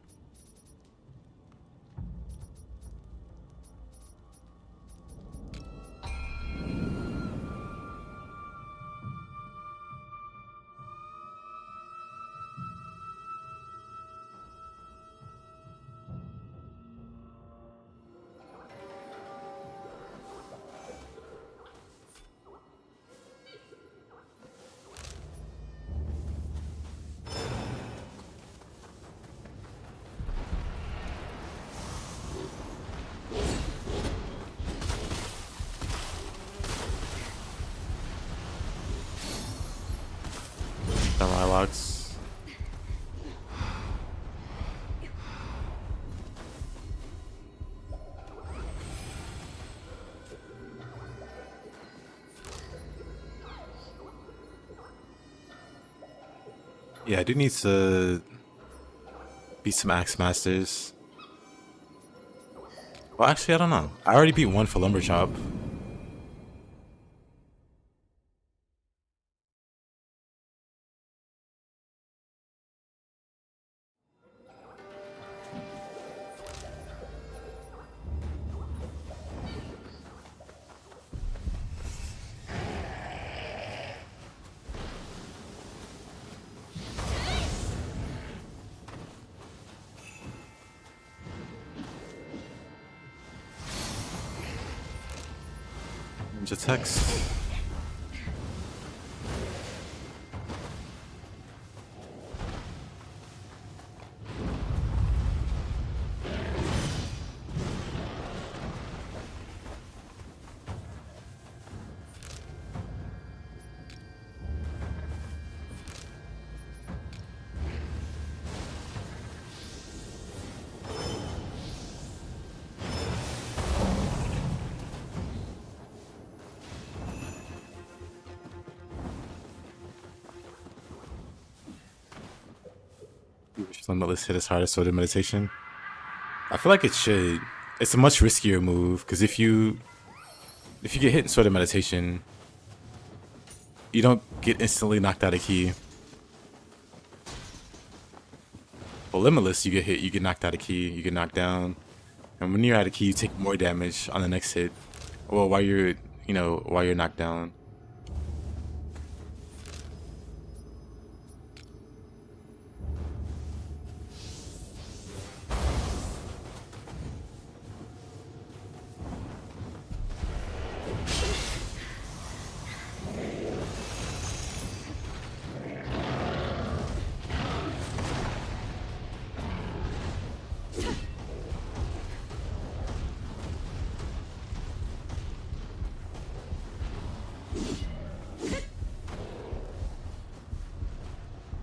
Locks. Yeah, I do need to beat some Axe Masters. Well, actually, I don't know. I already beat one for Lumber Chop. Text. Limitless hit as hard as Sword of Meditation. I feel like it should. It's a much riskier move because if you get hit in Sword of Meditation, you don't get instantly knocked out of key. But Limitless, you get hit, you get knocked out of key, you get knocked down, and when you're out of key, you take more damage on the next hit. Well, while you're knocked down.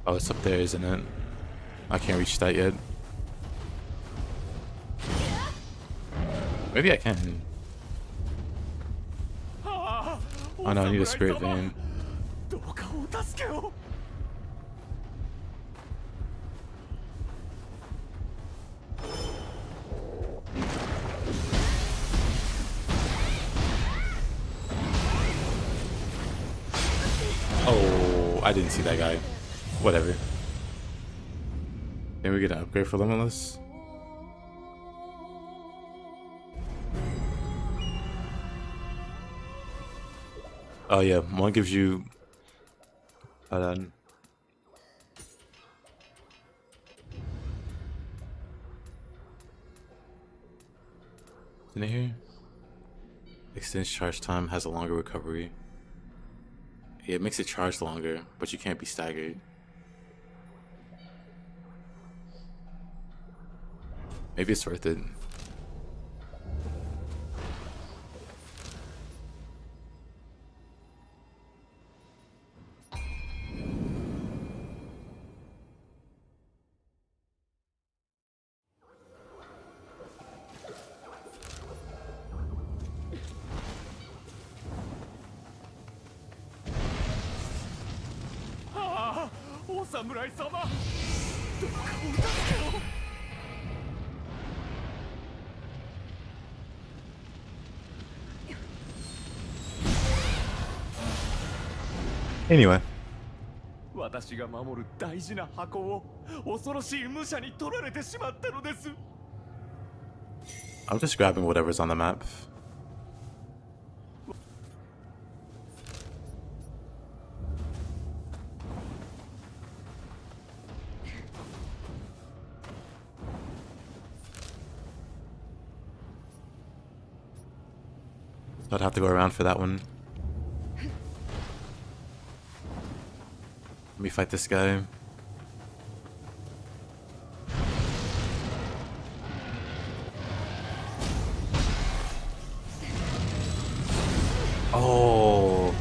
Oh, it's up there, isn't it? I can't reach that yet. Maybe I can. Oh no, I need a Spirit Vein. Oh, I didn't see that guy. Whatever. Then we get an upgrade for Limitless. Oh yeah, one gives you. Hold on. In here, extends charge time, has a longer recovery. Yeah, it makes it charge longer, but you can't be staggered. Maybe it's worth it. Anyway. 私が守る大事な箱を恐ろしい武者に取られてしまったのです。 I'm just grabbing whatever's on the map. So I'd have to go around for that one. Let me fight this guy. Oh,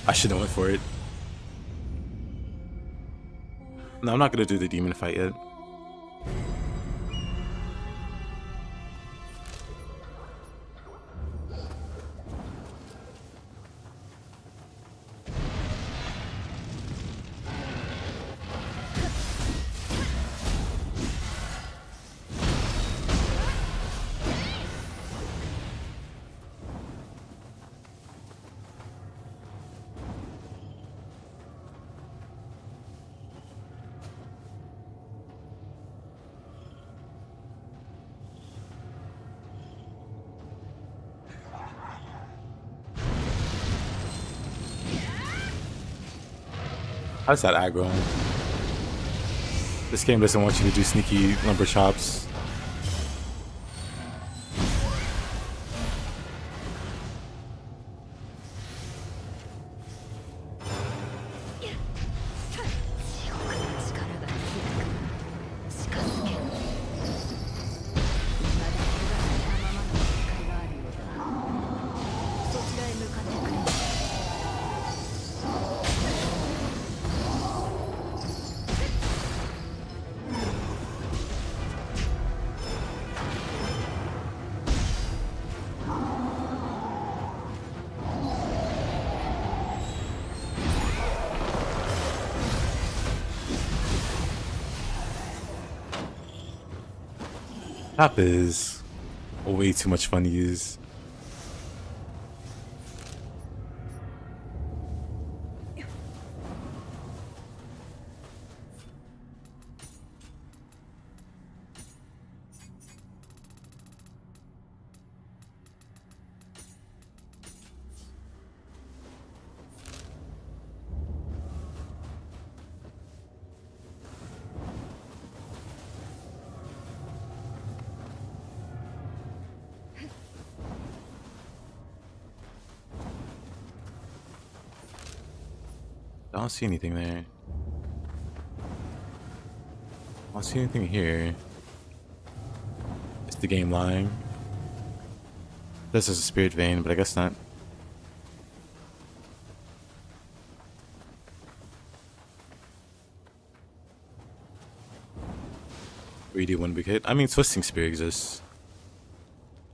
I should have went for it. No, I'm not gonna do the demon fight yet. How's that aggro? This game doesn't want you to do sneaky lumber chops. Tap is way too much fun to use. I don't see anything there. I don't see anything here. Is the game lying? This is a spirit vein, but I guess not. Really one big hit. I mean, Twisting Spear exists.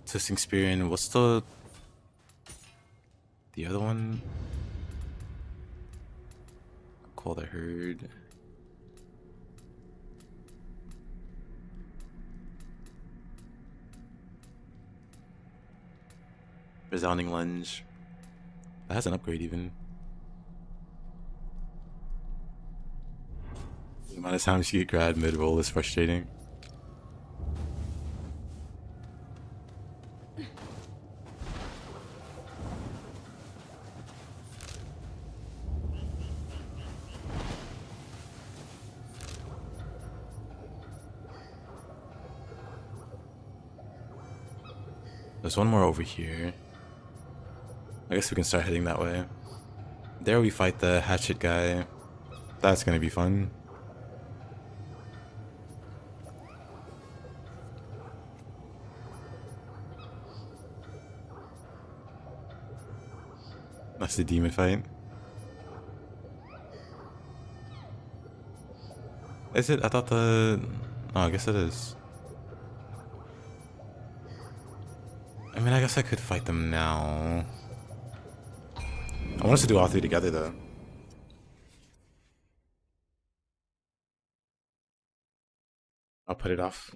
Twisting Spear and what's the other one? Call the herd. Resounding lunge. That has an upgrade even. The amount of times you get grabbed mid-roll is frustrating. There's one more over here. I guess we can start heading that way. There we fight the Hatchet guy. That's gonna be fun. That's the demon fight. Is it? I thought the... Oh, I guess it is. I mean, I guess I could fight them now. I want us to do all three together, though. I'll put it off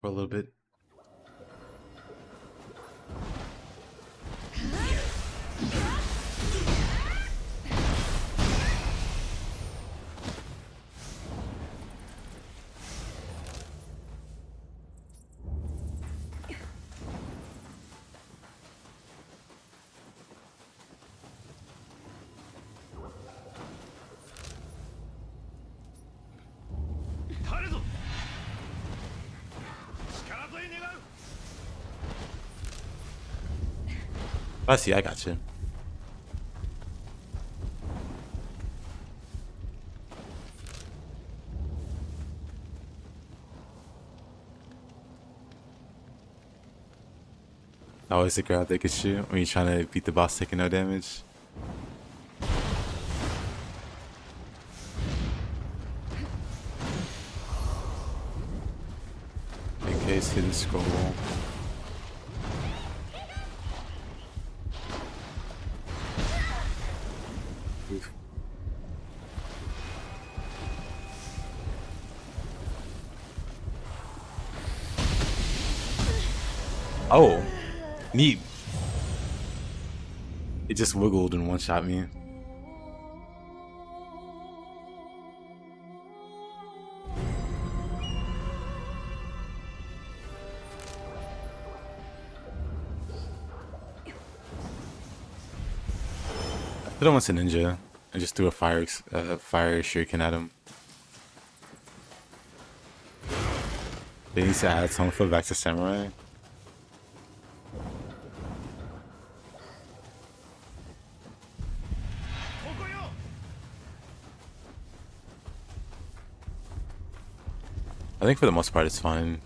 for a little bit. I see, I got you. Always the grab they could shoot when you're trying to beat the boss taking no damage. In case hidden scroll. Oof. Oh, neat. It just wiggled and one-shot me. I put him once a ninja and just threw a fire shuriken at him. They need to add some foot back to samurai. I think for the most part it's fine.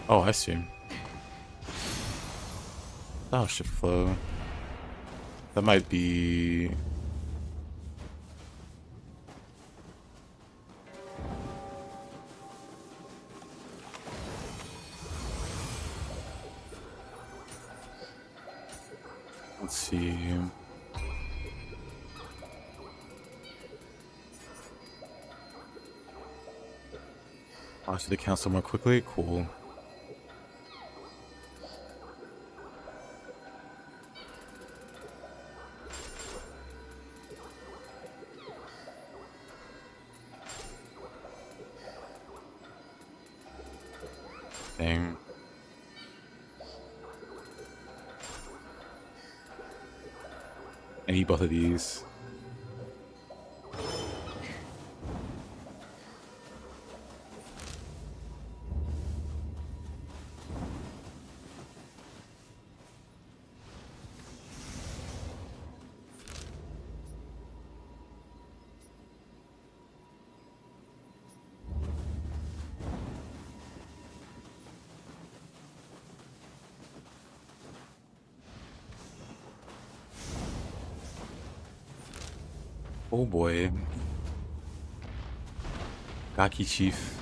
Oh, I see. Oh, shift flow. That might be... Let's see. Oh, should they cancel more quickly? Cool. Dang. I need both of these. Oh boy. Gaki Chief.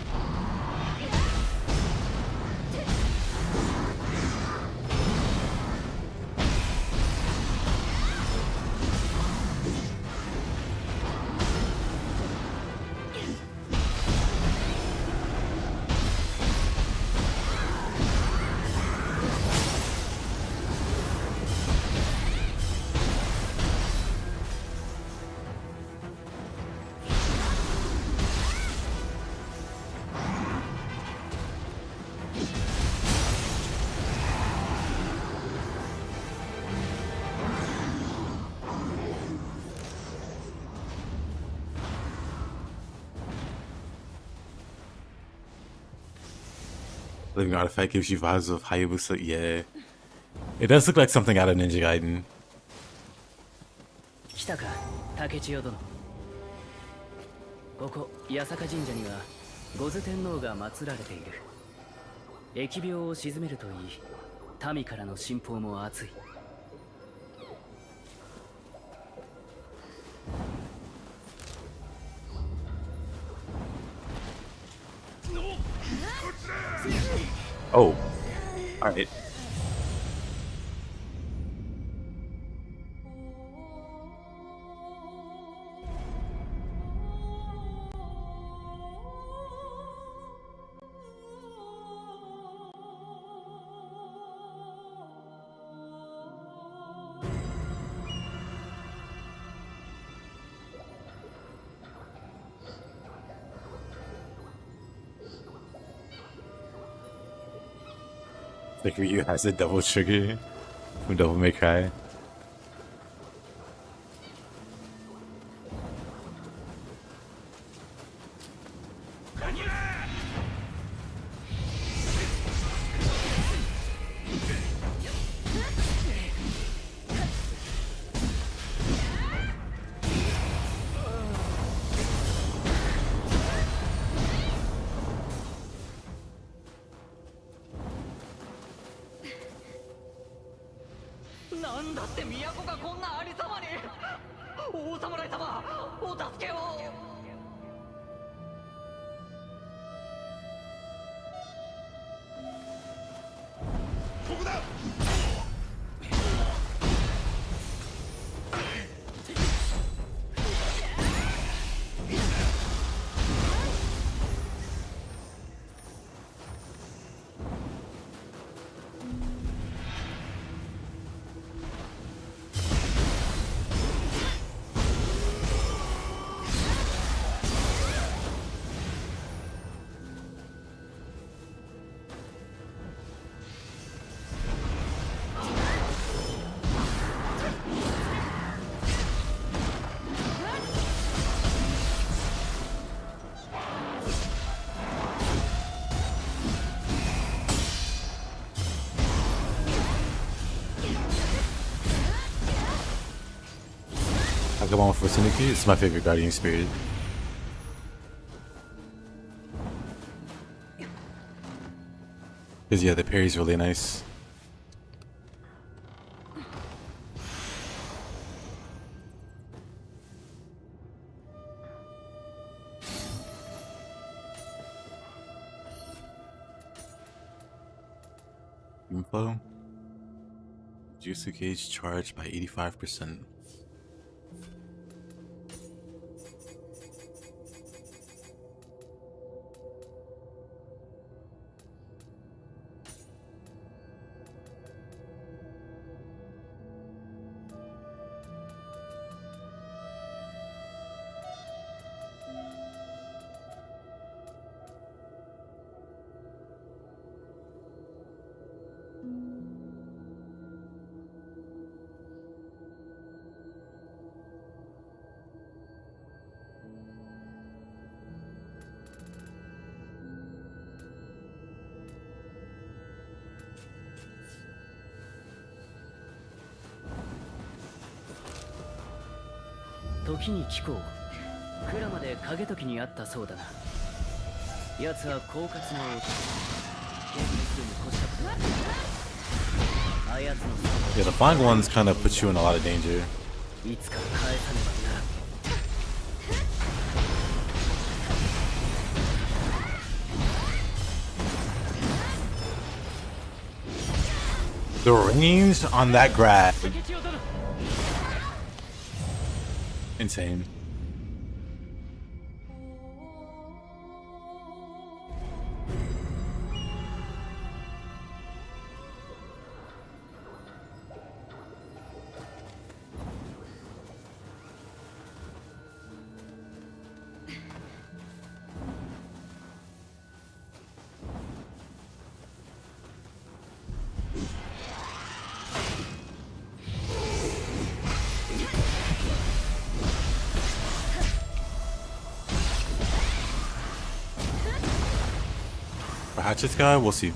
Living artifact gives you vibes of Hayabusa. Yeah. It does look like something out of Ninja Gaiden. 来たか、竹千代殿。ここ八坂神社には五頭天皇が祀られている。疫病を鎮めるといい、民からの信仰も厚い。Oh. Alright. Like Ryu has a double trigger from Devil May Cry. Agumon for Tanuki is my favorite guardian spirit. Because yeah, the parry's really nice. Info. Jutsu gauge charged by 85%.「時に聞こう。鞍馬で影時にあったそうだな。奴は狡猾な男。警戒するに越したことない。あやつの Yeah, the flying ones kind of put you in a lot of danger. いつか返さねばならん。The range on that grab. Insane. For Hatchet's guy, we'll see.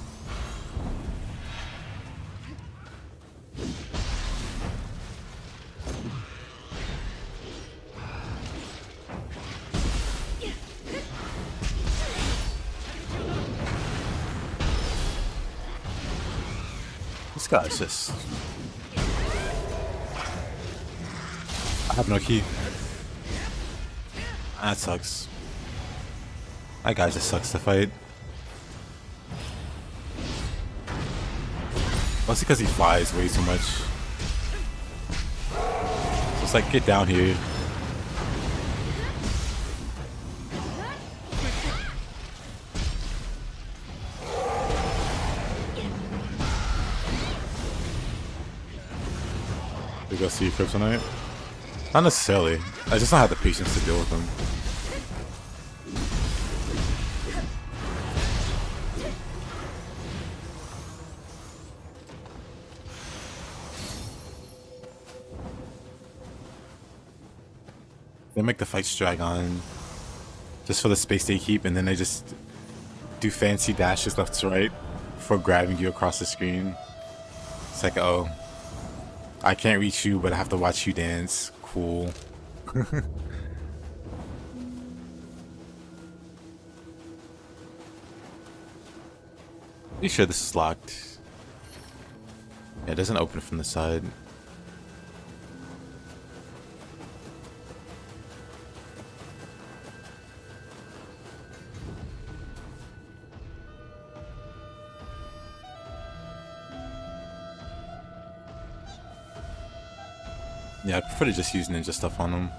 This guy's just... I have no key. That sucks. That guy just sucks to fight. Mostly because he flies way too much. So it's like, get down here. We go see Kryptonite? Not necessarily. I just don't have the patience to deal with them. They make the fights drag on just for the space they keep, and then they just do fancy dashes left to right before grabbing you across the screen. It's like, oh, I can't reach you, but I have to watch you dance. Cool. You sure this is locked? Yeah, it doesn't open from the side. Yeah, I prefer to just use ninja stuff on them.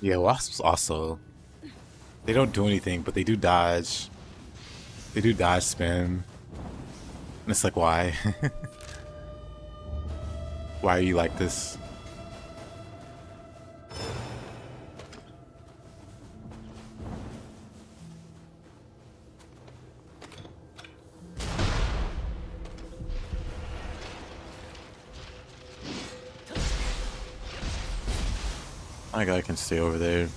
Yeah, wasps also, they don't do anything, but they do dodge. They do dodge spam. And it's like, why? Why are you like this? My guy can stay over there.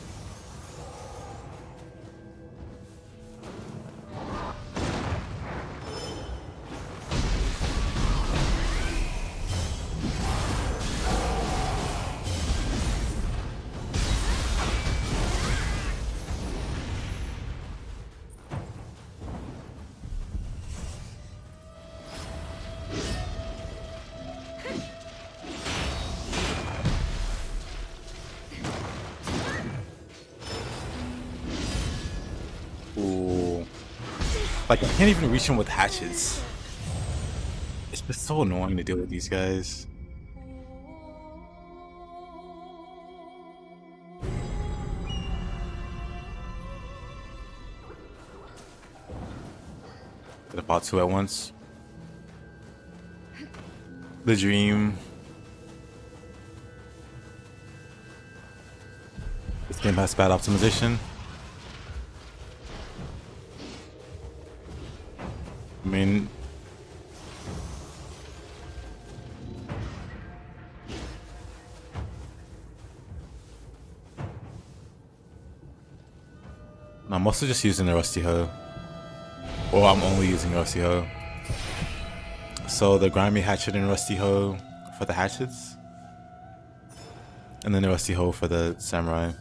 Like, I can't even reach him with hatchets. It's just so annoying to deal with these guys. Did I bought two at once? The dream. This game has bad optimization. I mean, I'm mostly just using the Rusty Hoe. Or I'm only using Rusty Hoe. So the Grimy Hatchet and Rusty Hoe for the hatchets. And then the Rusty Hoe for the Samurai.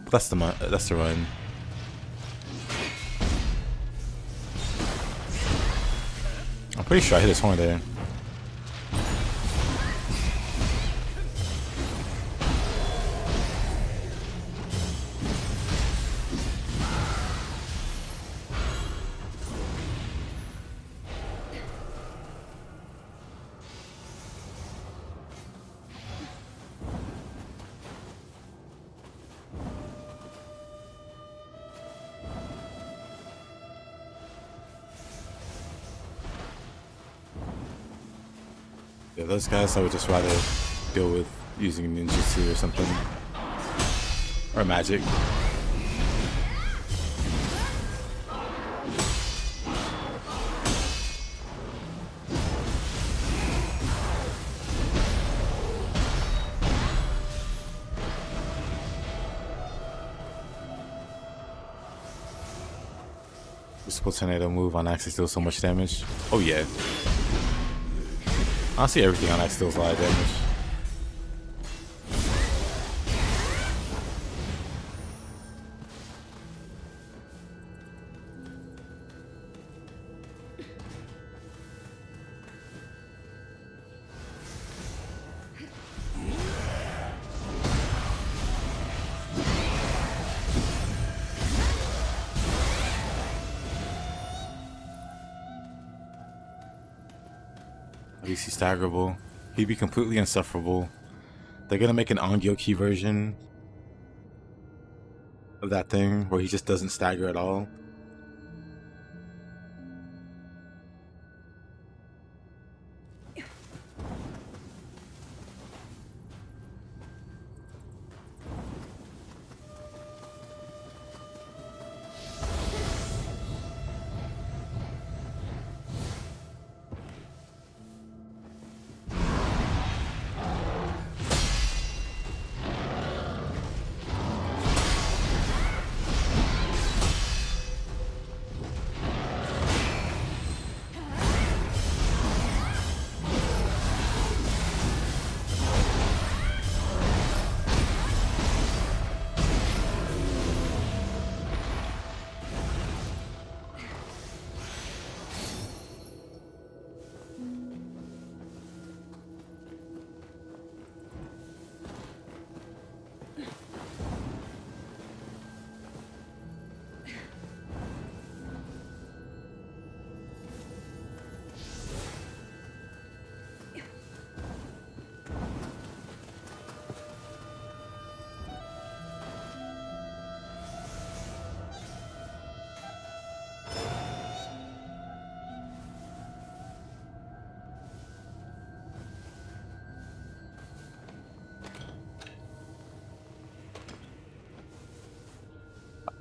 But that's the run. I'm pretty sure I hit his horn there. Yeah, those guys I would just rather deal with using ninjutsu or something. Or magic. Physical tornado move on access deals so much damage. Oh yeah. Honestly, everything on access deals a lot of damage. At least he's staggerable. He'd be completely insufferable. They're gonna make an Ongyoki version of that thing where he just doesn't stagger at all.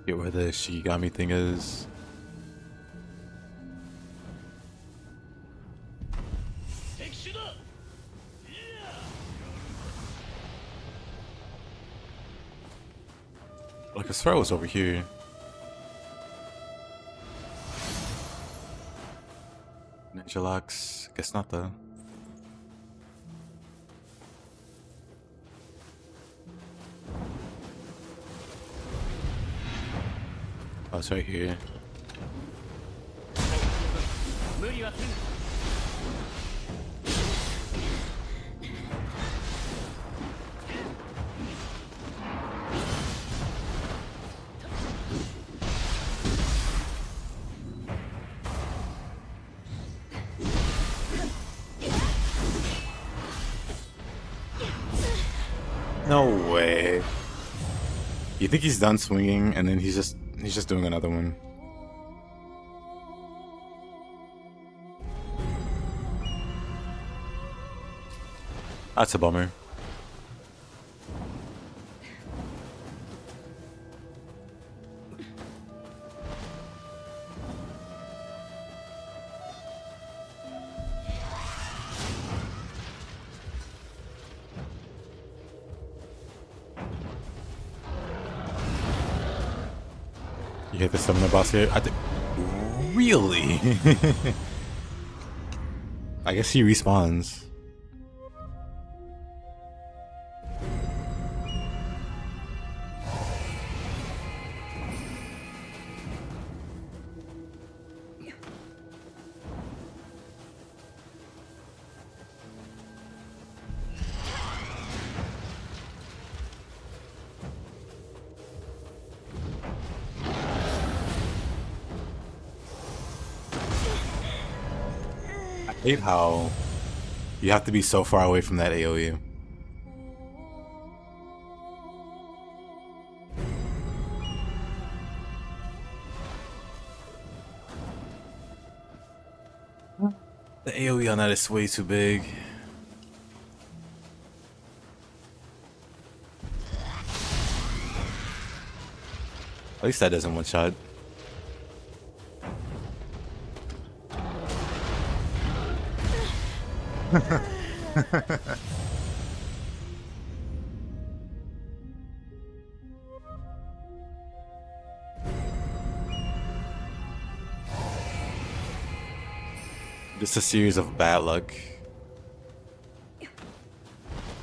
Get where the Shikigami thing is. Like his throat was over here. Ninja locks. Guess not though. Oh, it's right here. No way. You think he's done swinging and then he's just doing another one. That's a bummer. You hit the summoner boss here? Really? I guess he respawns. I hate how you have to be so far away from that AoE. The AoE on that is way too big. At least that doesn't one shot. Just a series of bad luck.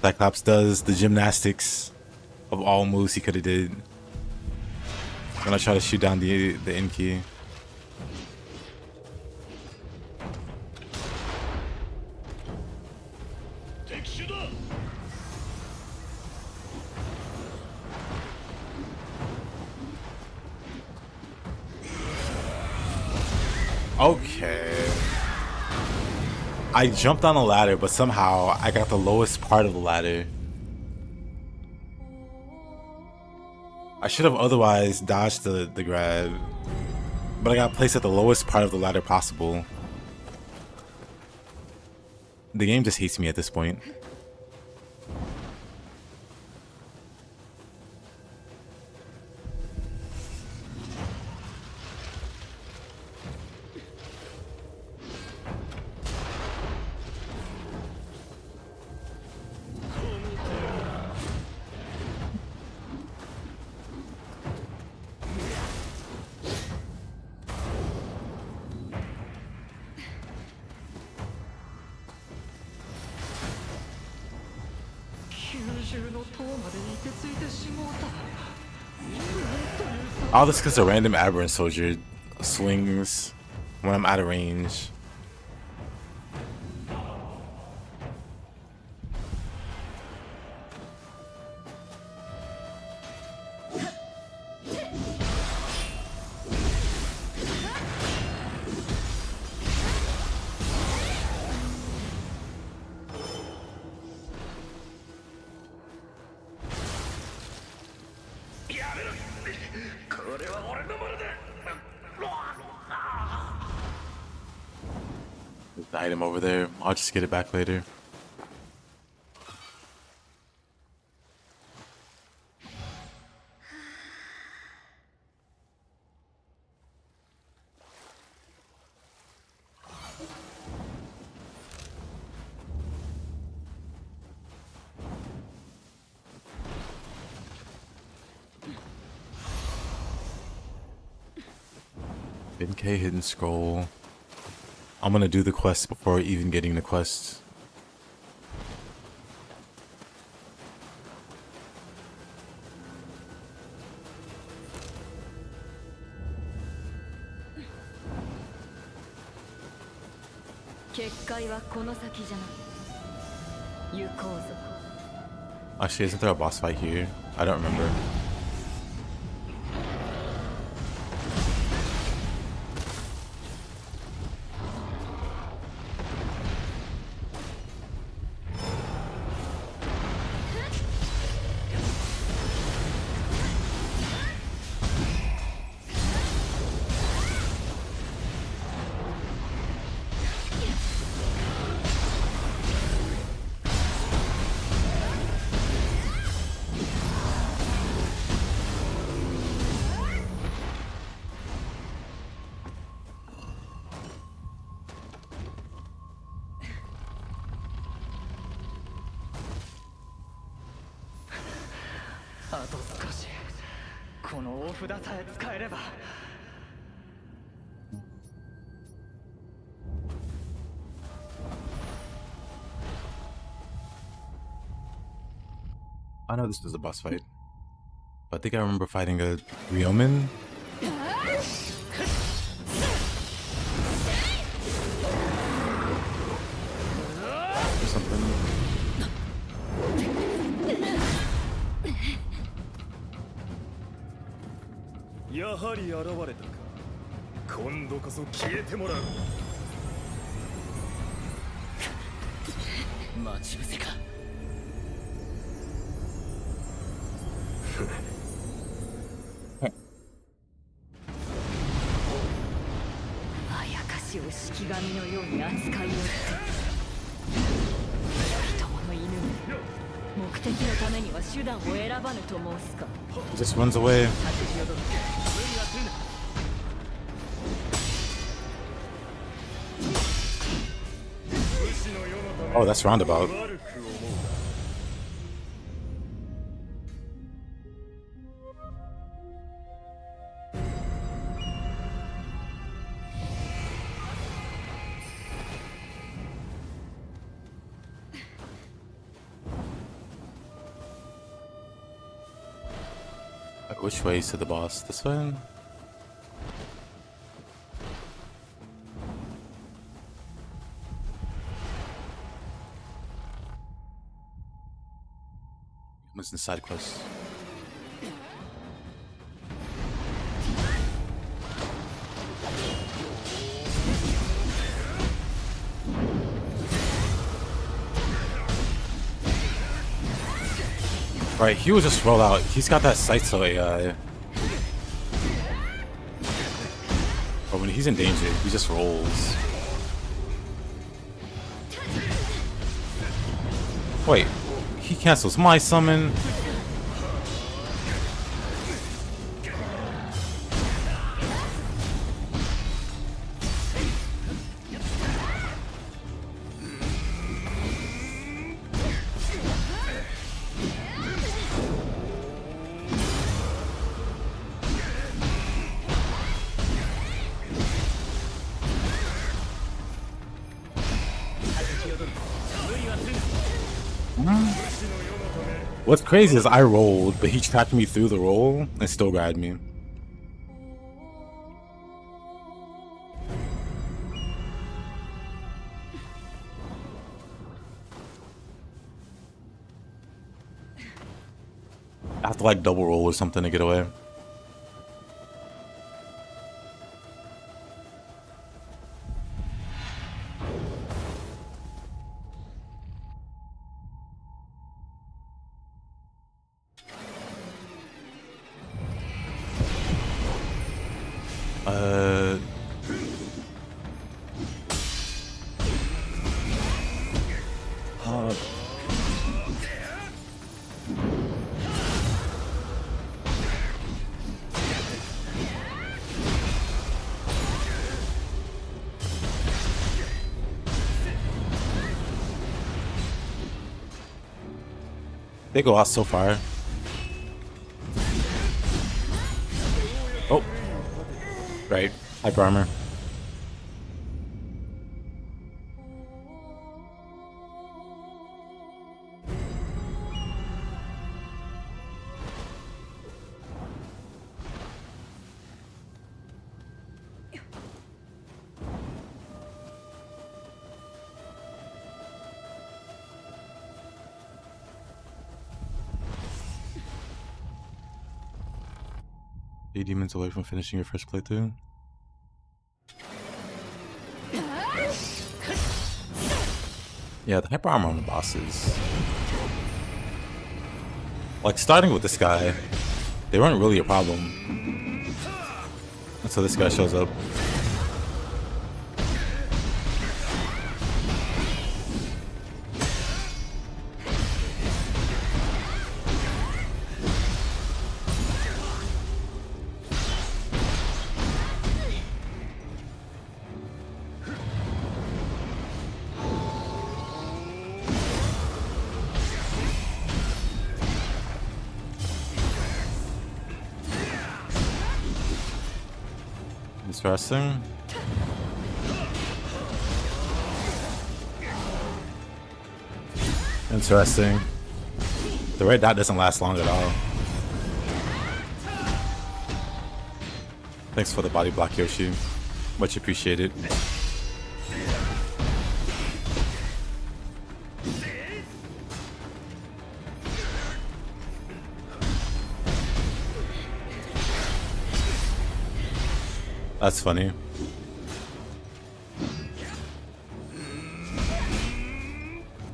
Cyclops does the gymnastics of all moves he could have did. I'm gonna try to shoot down the N key. Okay. I jumped on a ladder, but somehow I got the lowest part of the ladder. I should have otherwise dodged the grab, but I got placed at the lowest part of the ladder possible. The game just hates me at this point. All this because a random aberrant soldier swings when I'm out of range. The item over there, I'll just get it back later. NK hidden scroll. I'm gonna do the quest before even getting the quest. Actually, isn't there a boss fight here? I don't remember. I know this was a boss fight, but I think I remember fighting a Ryomen. Or something. は手段を選ばぬと申すか。 He just runs away. 立ちよど無理はするな。 Oh, that's roundabout. Which way is to the boss? This way? What's the side quest? Right, he will just roll out. He's got that Saito AI. But when he's in danger, he just rolls. Wait, he cancels my summon. What's crazy is I rolled, but he tracked me through the roll and still grabbed me. I have to like double roll or something to get away. They go out so far. Oh. Right. Hyper armor. Eight demons away from finishing your first playthrough. Yeah, the hyper armor on the bosses. Like, starting with this guy, they weren't really a problem until this guy shows up. Interesting. Interesting. The red dot doesn't last long at all. Thanks for the body block, Yoshi. Much appreciated. That's funny.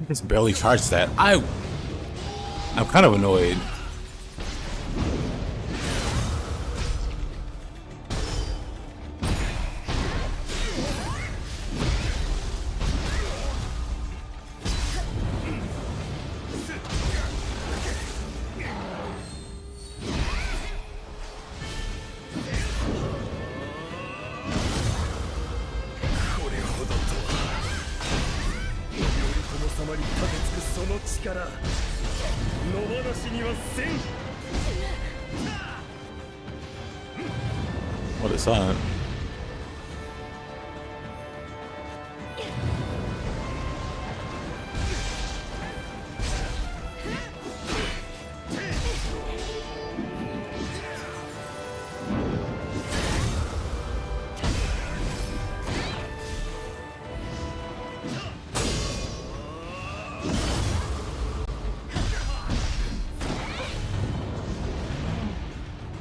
Just barely charged that. I'm kind of annoyed. 様に立てつくその力野放しにはせん。 What is that?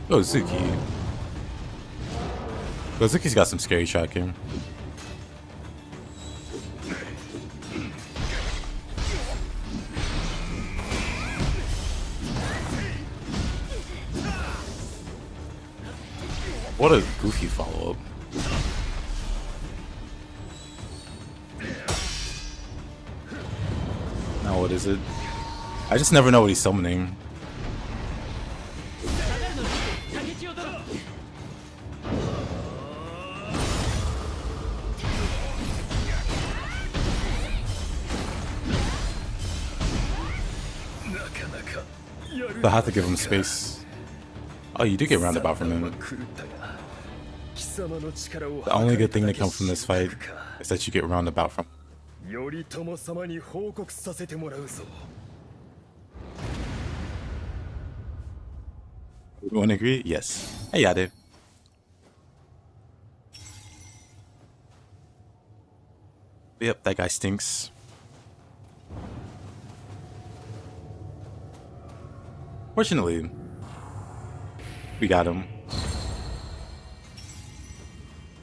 Oh, Zuki. Well, Zuki's got some scary tracking. What a goofy follow-up. Now what is it? I just never know what he's summoning. I have to give him space. Oh, you do get roundabout from him. The only good thing that comes from this fight is that you get roundabout from. 頼朝様に報告させてもらうぞ。 Everyone agree? Yes. Hey, Yade. Yep, that guy stinks. Fortunately, we got him.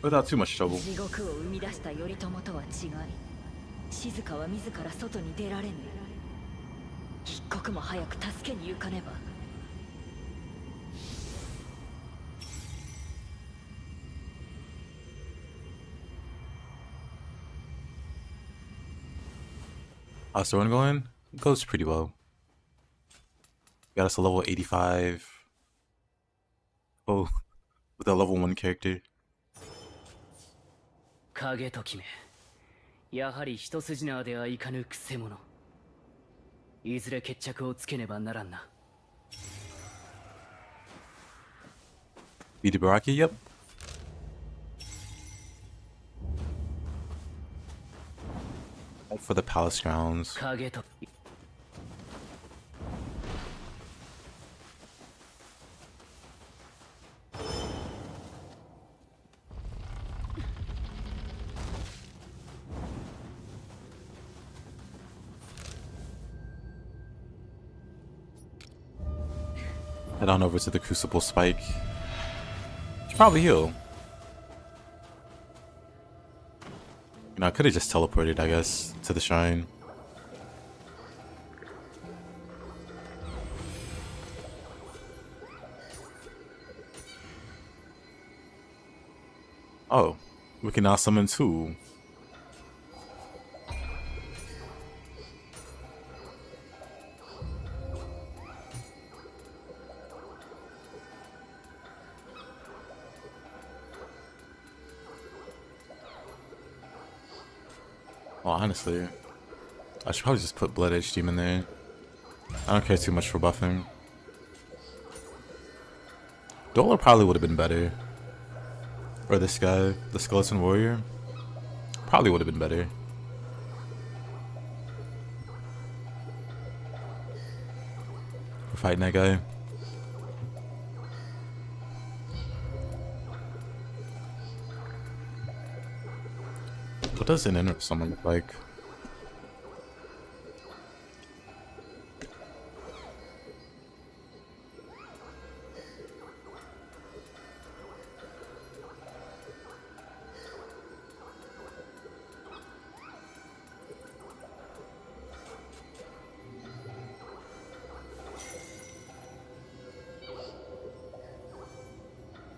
Without too much trouble. 地獄を生み出した頼朝とは違い、静かは自ら外に出られぬ。一刻も早く助けに行かねば。 How's the run going? It goes pretty well. Got us a level 85. Oh, with a level 1 character. 影と決め、やはり一筋縄ではいかぬくせ者。いずれ決着をつけねばならんな。Beat Baraki? Yep. Head for the palace grounds. 影と Head on over to the Crucible Spike. Should probably heal. You know, I could have just teleported, I guess, to the shrine. Oh, we can now summon two. Well, honestly, I should probably just put Blood Edge Demon there. I don't care too much for buffing. Dollar probably would have been better. Or this guy, the Skeleton Warrior. Probably would have been better. For fighting that guy. What does an inner summon look like?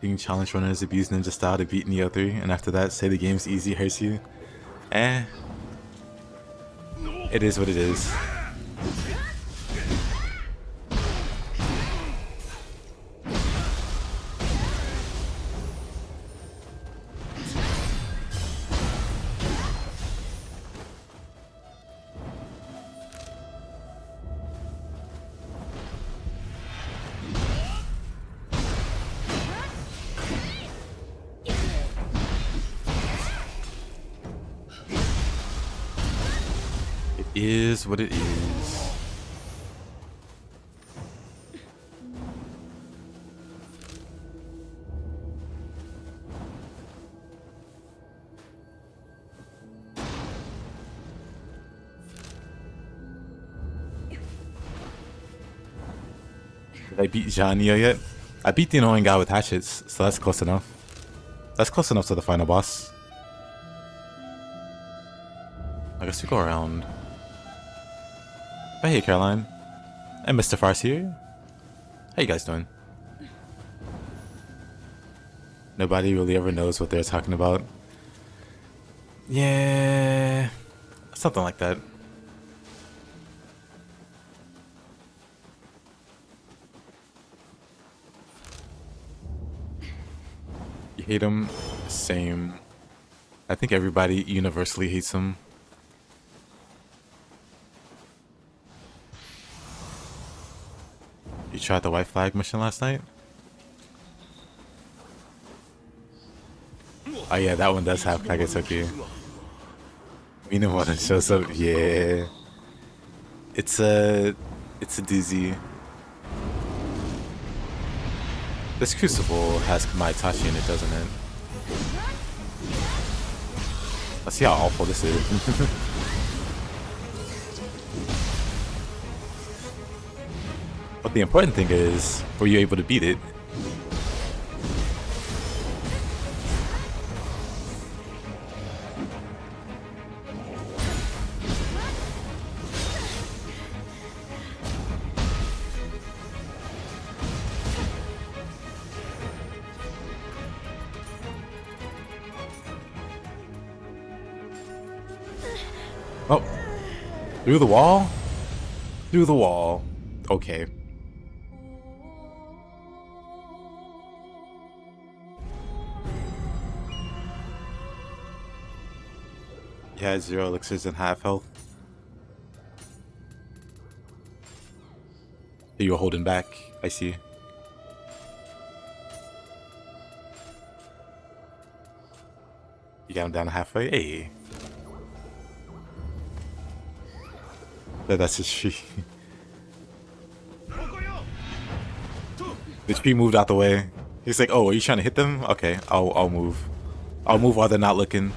Being challenge runners abuse ninja style to beat Nioh 3, and after that say the game's easy hurts you. It is what it is. is what it is. Did I beat Nioh yet? I beat the annoying guy with hatchets, so that's close enough. That's close enough to the final boss. I guess we go around. But hey, Caroline. And Mr. Farce here. How you guys doing? Nobody really ever knows what they're talking about. Yeah, something like that. You hate him? Same. I think everybody universally hates him. You tried the white flag mission last night? Oh yeah, that one does have Kagetsuki. Minamoto shows up, yeah. It's a doozy. This Crucible has Kamaitachi in it, doesn't it? Let's see how awful this is. But the important thing is, were you able to beat it? Oh, through the wall? Through the wall. Okay. Yeah, 0 elixirs and half health. You were holding back, I see. You got him down halfway? Hey. That's his tree. The tree moved out the way. He's like, oh, are you trying to hit them? Okay, I'll move. I'll move while they're not looking.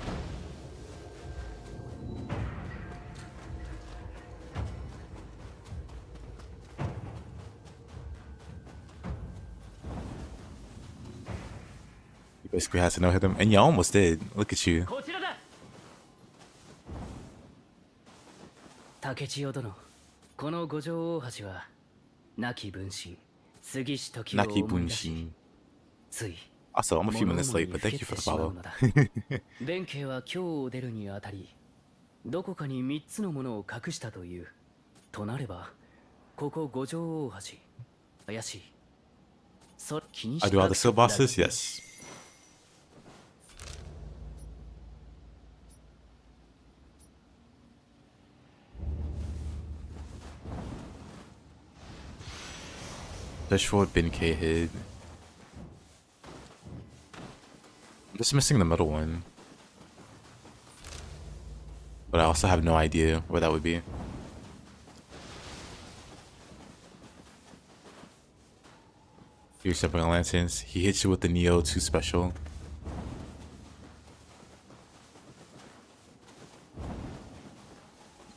He basically has to no hit him. And you almost did. Look at you. 竹千代殿、この五条大橋は亡き分身杉下時を思い出し、つい Also, I'm a few minutes late, but thank you for the follow. 弁慶は京を出るにあたり、どこかに3つのものを隠したという。となれば、ここ五条大橋、怪しい。それ気にし I た do all the skill bosses? Yes. Dashwood Benkei hid. I'm just missing the middle one. But I also have no idea where that would be. You're stepping on lanterns. He hits you with the Nioh 2 special.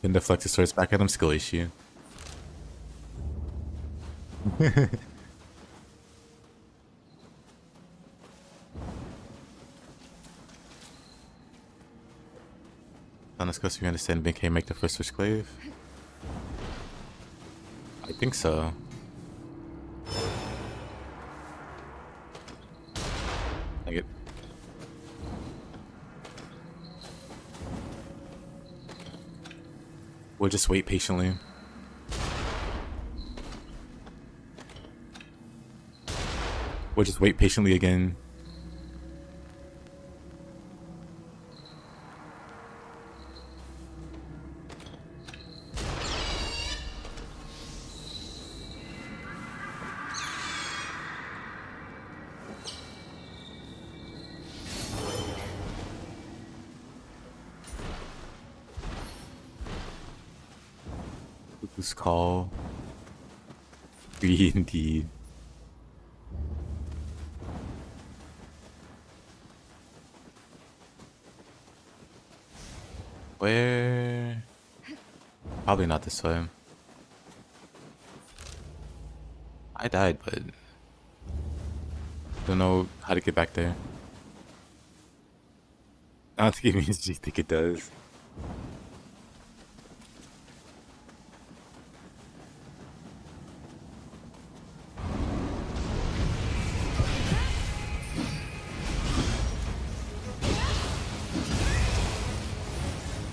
Then deflect his swords back at him, skill issue. On this quest, we understand Benkei make the first Witchclave? I think so. Dang it. We'll just wait patiently. We'll just wait patiently again. Whose call? We indeed. Where? Probably not this way. I died, but don't know how to get back there. I don't think it means you think it does.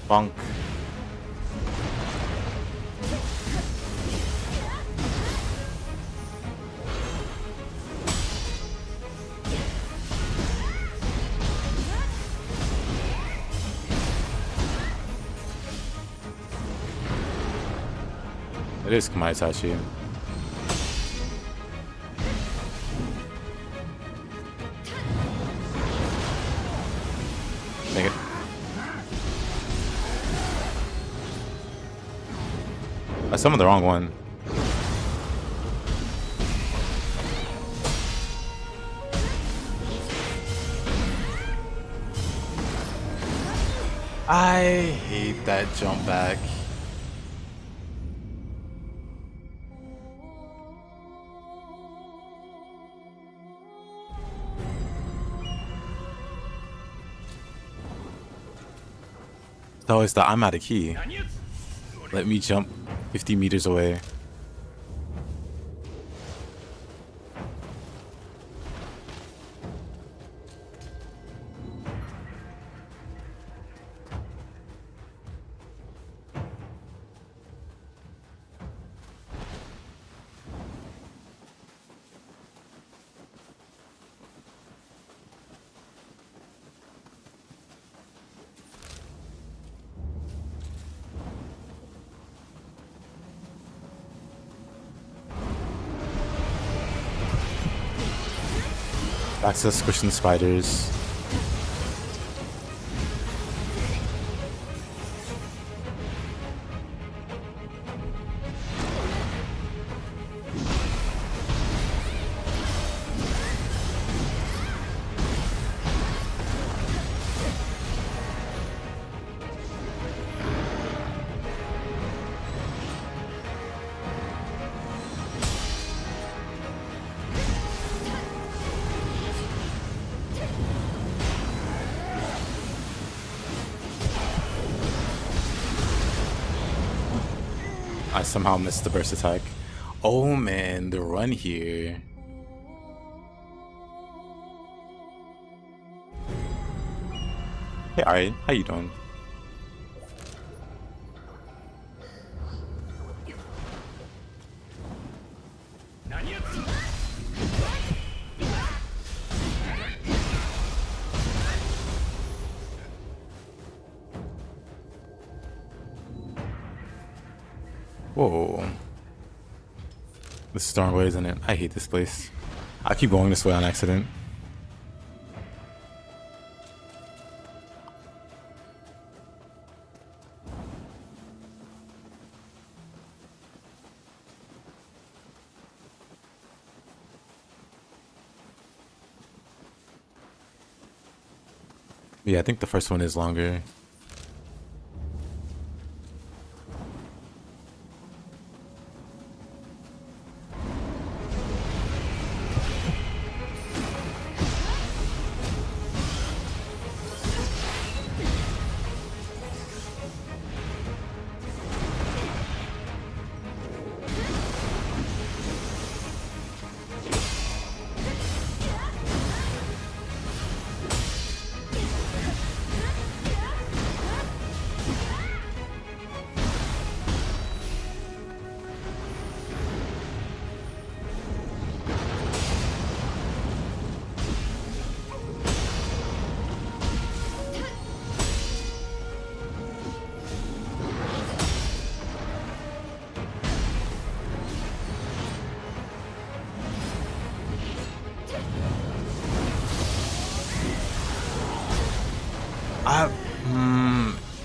Bonk. It is Kamaitachi. Make it. I summoned the wrong one. I hate that jump back. So it's that I'm out of key. Let me jump 50 meters away. Back to squishing spiders. I somehow missed the burst attack. Oh man, the run here. Hey, alright, how you doing? Whoa. This is the wrong way, isn't it? I hate this place. I keep going this way on accident. Yeah, I think the first one is longer.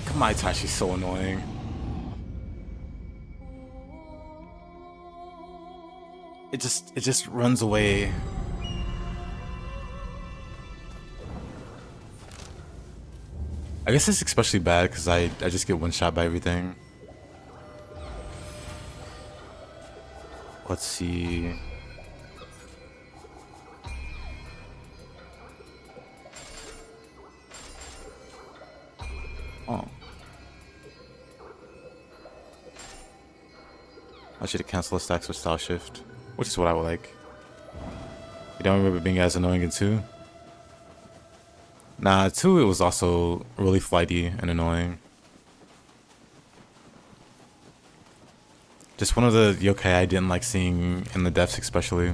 Kamaitachi's so annoying. it just runs away. I guess it's especially bad because I just get one shot by everything. Let's see. Oh. I should have canceled the stacks with style shift, which is what I would like. You don't remember being as annoying in 2? Nah, 2 it was also really flighty and annoying. Just one of the yokai I didn't like seeing in the depths especially.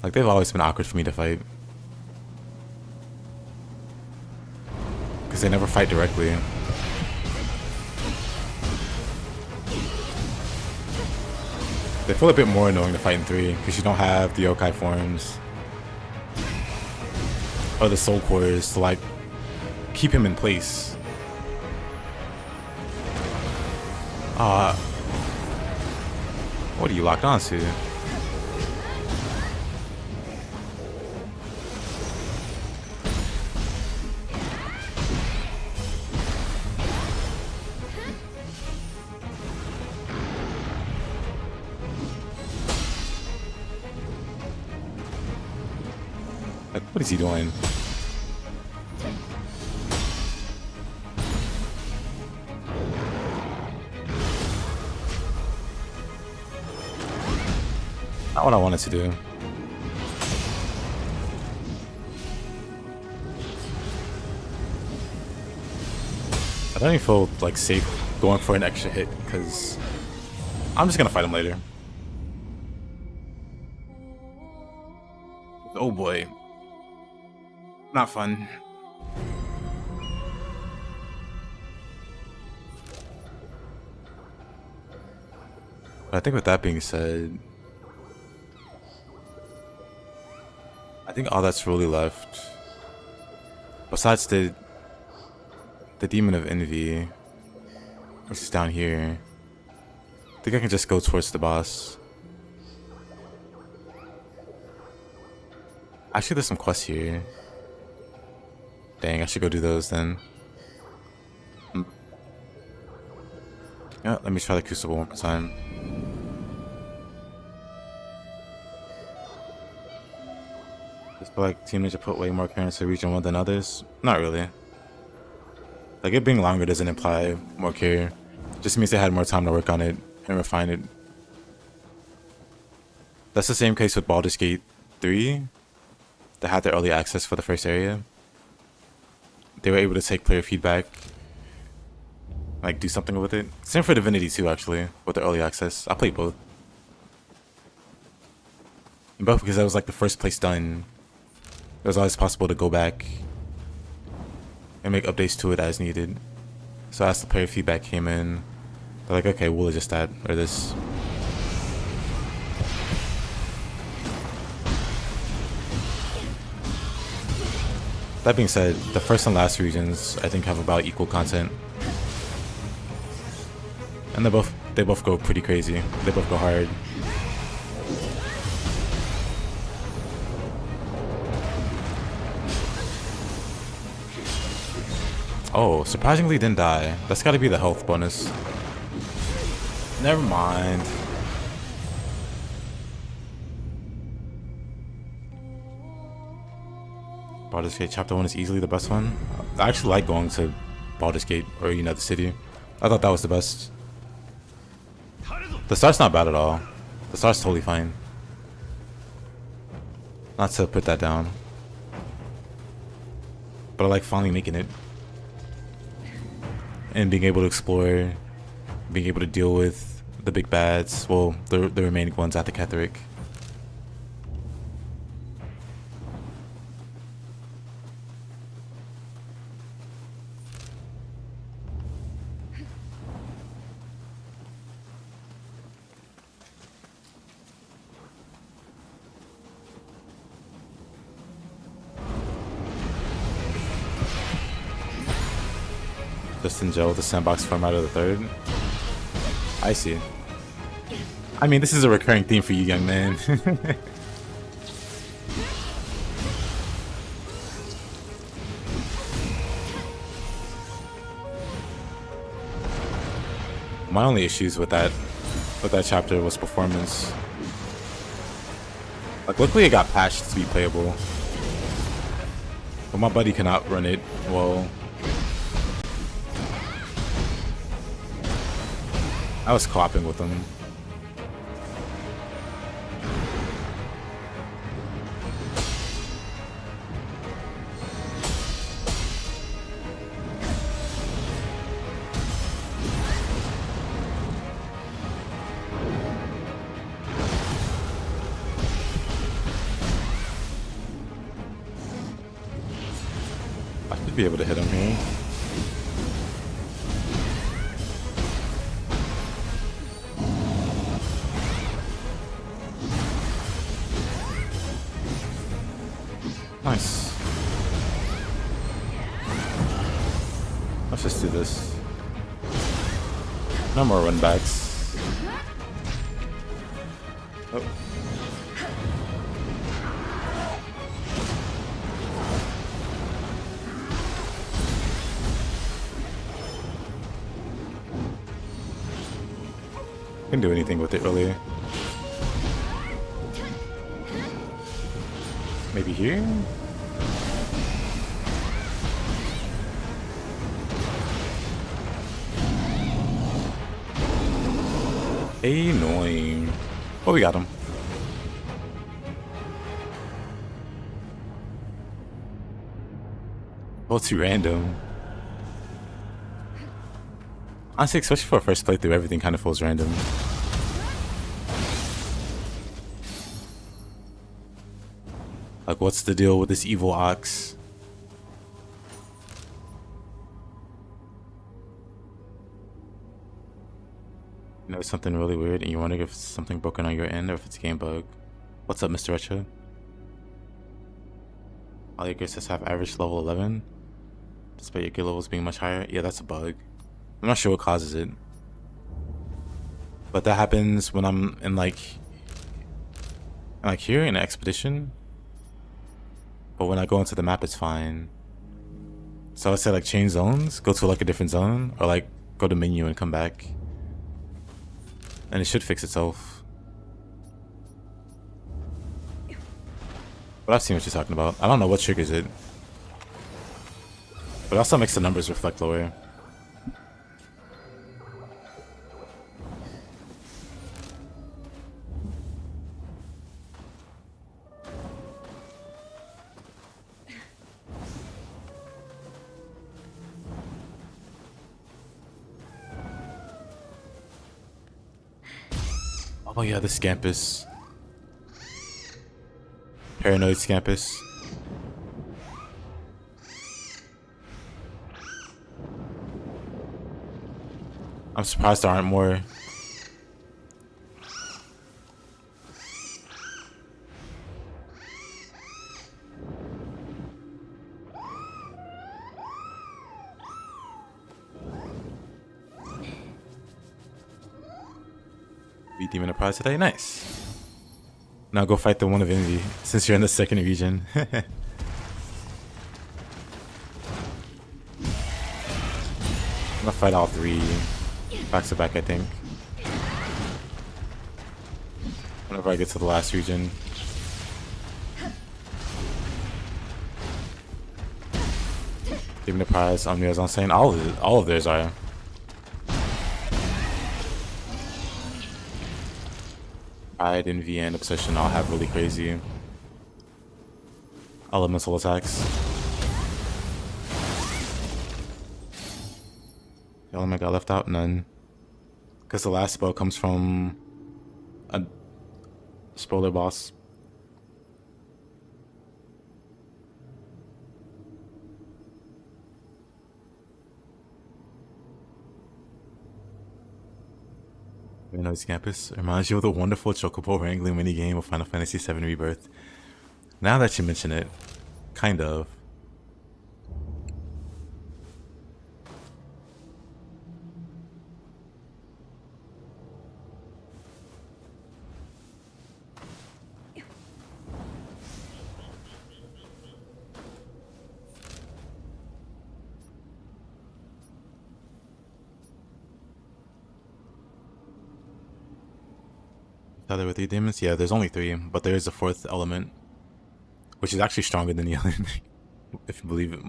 Like, they've always been awkward for me to fight. Because they never fight directly. They feel a bit more annoying to fight in 3 because you don't have the yokai forms or the soul cores to like keep him in place. What are you locked onto? Like, what is he doing? Not what I wanted to do. I don't even feel like safe going for an extra hit because I'm just gonna fight him later. Oh boy. Not fun. But I think with that being said, I think all that's really left, besides the Demon of Envy, which is down here, I think I can just go towards the boss. Actually, there's some quests here. Dang, I should go do those then. Yeah, let me try the Crucible one more time. Just feel like Team Ninja put way more care into Region 1 than others. Not really. Like, it being longer doesn't imply more care. It just means they had more time to work on it and refine it. That's the same case with Baldur's Gate 3. They had the early access for the first area. They were able to take player feedback, like do something with it. Same for Divinity 2 actually, with the early access. I played both. And both because that was like the first place done. It was always possible to go back and make updates to it as needed. So as the player feedback came in, they're like, okay, we'll adjust that or this. That being said, the first and last regions I think have about equal content. And they both go pretty crazy. They both go hard. Oh, surprisingly didn't die. That's gotta be the health bonus. Never mind. Baldur's Gate Chapter 1 is easily the best one. I actually like going to Baldur's Gate or, you know, the city. I thought that was the best. The start's not bad at all. The start's totally fine. Not to put that down. But I like finally making it. And being able to explore. Being able to deal with the big bads. Well, the remaining ones at the Catherick. Just in Joe, the sandbox format of the 3rd. I see. I mean, this is a recurring theme for you, young man. My only issues with that chapter was performance. Like, luckily it got patched to be playable, but my buddy cannot run it well. I was co-oping with him. I should be able to hit him here. Nice. Let's just do this. No more run backs. Oh. Couldn't do anything with it earlier. Maybe here? Annoying. Oh, we got him. Oh, too random. Honestly, especially for a first playthrough, everything kind of feels random. Like, what's the deal with this evil ox? You know, something really weird, and you wonder if it's something broken on your end or if it's a game bug. What's up, Mr. Retro? All your gears have average level 11, despite your gear levels being much higher. Yeah, that's a bug. I'm not sure what causes it, but that happens when I'm in like here in an expedition. But when I go into the map, it's fine. So I say like change zones, go to like a different zone, or like go to menu and come back, and it should fix itself. But I've seen what you're talking about. I don't know what triggers it, but it also makes the numbers reflect lower. Oh yeah, the Scampus. Paranoid Scampus. I'm surprised there aren't more. Beat Demon Enterprise today? Nice. Now go fight the one of Envy, since you're in the second region. I'm gonna fight all three back to back, I think. Whenever I get to the last region. Demon Enterprise, Nioh God, saying all of theirs are. Pride, Envy, and Obsession all have really crazy elemental attacks. The element got left out? None. Because the last spell comes from a spoiler boss. Paranoid Campus reminds you of the wonderful Chocobo wrangling minigame of Final Fantasy VII Rebirth. Now that you mention it, kind of. Are there were 3 demons? Yeah, there's only 3, but there is a 4th element, which is actually stronger than the other, if you believe it,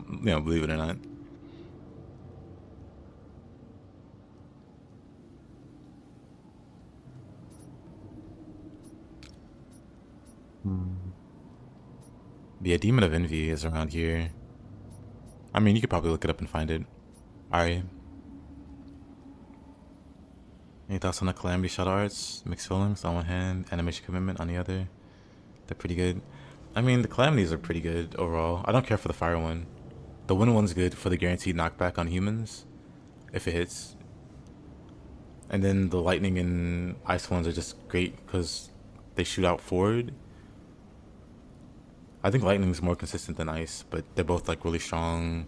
believe it or not. Yeah, Demon of Envy is around here. I mean, you could probably look it up and find it. Alright. Any thoughts on the Calamity Shadow Arts? Mixed feelings on one hand, animation commitment on the other. They're pretty good. I mean, the Calamities are pretty good overall. I don't care for the fire one. The wind one's good for the guaranteed knockback on humans, if it hits. And then the lightning and ice ones are just great because they shoot out forward. I think lightning is more consistent than ice, but they're both like really strong.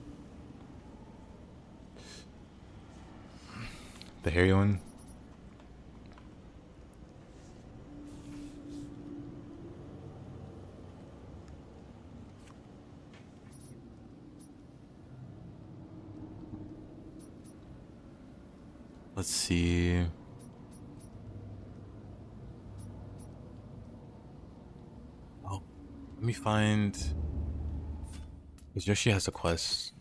The hairy one. Let's see. Oh, let me find. Because Yoshi has a quest.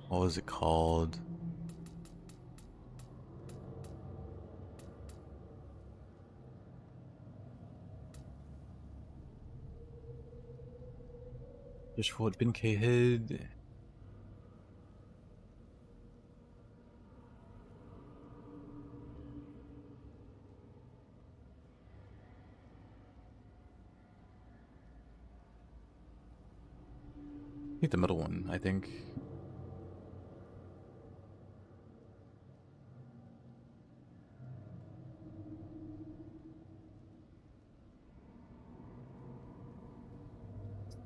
What was it called? Just for what Bin-K hid. I think the middle one, I think.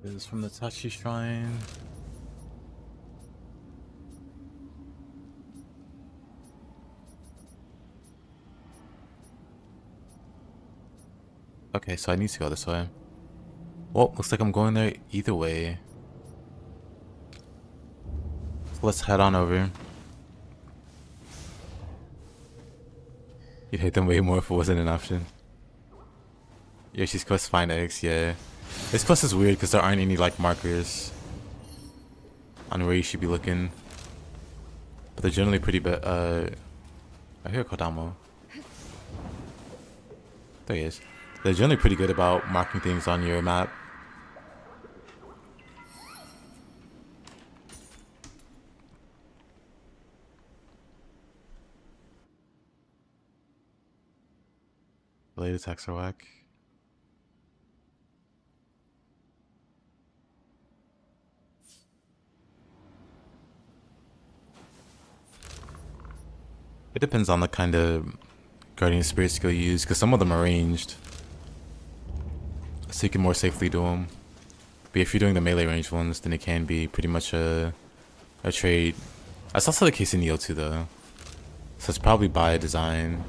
This is from the Tachi Shrine. Okay, so I need to go this way. Well, looks like I'm going there either way. Let's head on over. You'd hate them way more if it wasn't an option. Yoshi's quest find eggs, yeah. This quest is weird because there aren't any like markers on where you should be looking. But they're generally pretty I hear Kodamo. There he is. They're generally pretty good about marking things on your map. Blade attacks are whack. It depends on the kind of Guardian Spirit skill you use, because some of them are ranged, so you can more safely do them. But if you're doing the melee range ones, then it can be pretty much a trade. That's also the case in Nioh 2 though, so it's probably by design.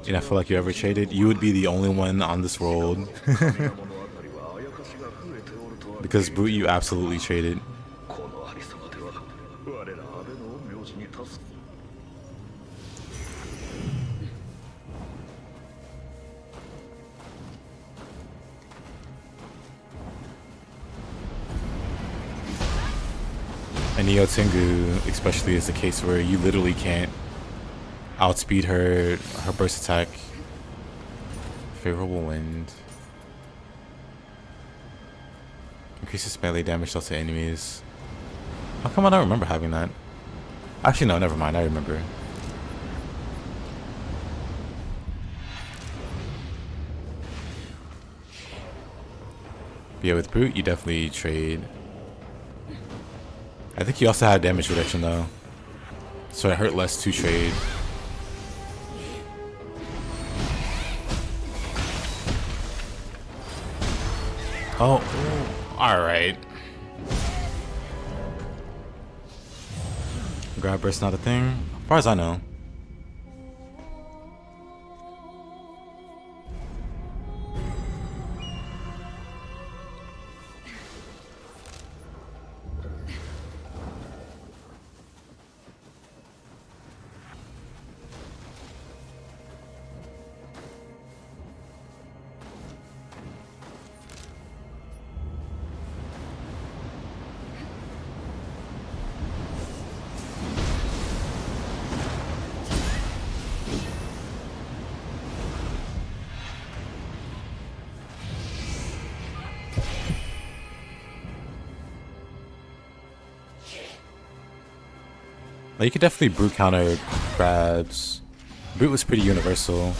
And I feel like you ever traded, you would be the only one on this world. Because Brute, you absolutely traded. And Nioh Tengu especially is the case where you literally can't outspeed her burst attack. Favorable wind. Increases melee damage dealt to enemies. How come I don't remember having that? Actually no, never mind, I remember. But yeah, with Brute you definitely trade. I think you also had damage reduction though, so it hurt less to trade. Oh, alright. Grab burst not a thing, as far as I know. You could definitely brute counter grabs. Brute was pretty universal.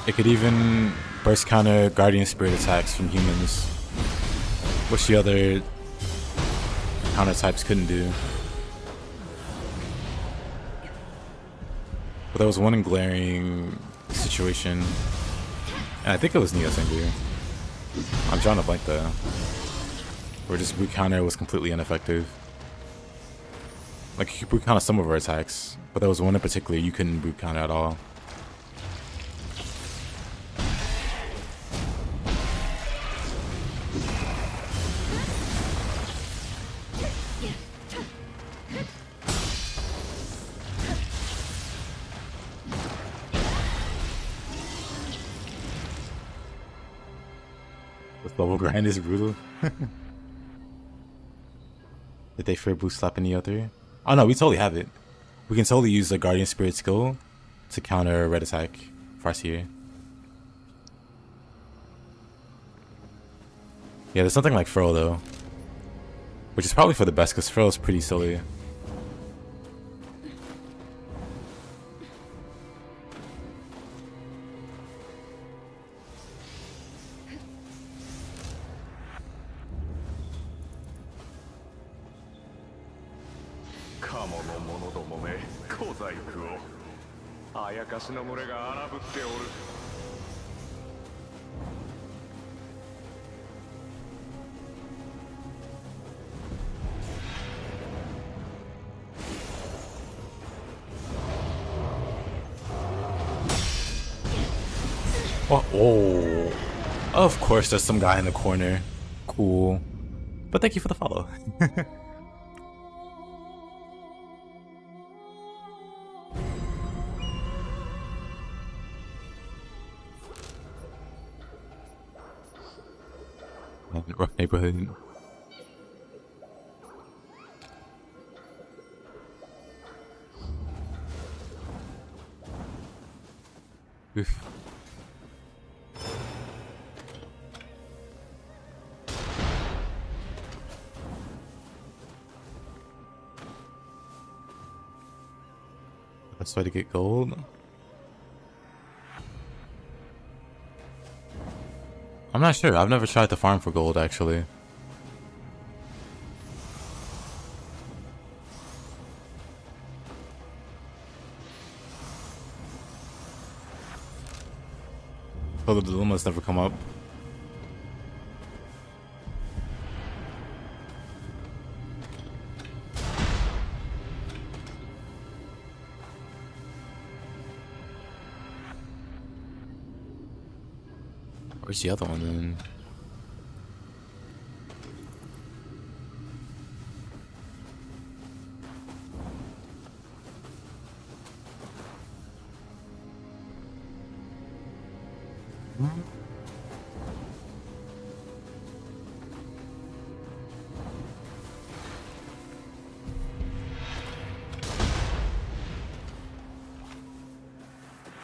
It could even burst counter guardian spirit attacks from humans, which the other counter types couldn't do. But there was one glaring situation, and I think it was Nioh God. I'm drawing a blank though. Where just brute counter was completely ineffective. Like, you could brute counter some of her attacks, but there was one in particular you couldn't brute counter at all. This level grind is brutal. Did they fair boost slap any other? Oh no, we totally have it. We can totally use the Guardian Spirit skill to counter red attack Farseer. Yeah, there's something like Furl though, which is probably for the best because Furl is pretty silly. Oh, of course there's some guy in the corner. Cool. But thank you for the follow. Rough neighborhood. Oof. Best way to get gold? I'm not sure. I've never tried to farm for gold, actually. Oh, the dilemma's never come up. Where's the other one then?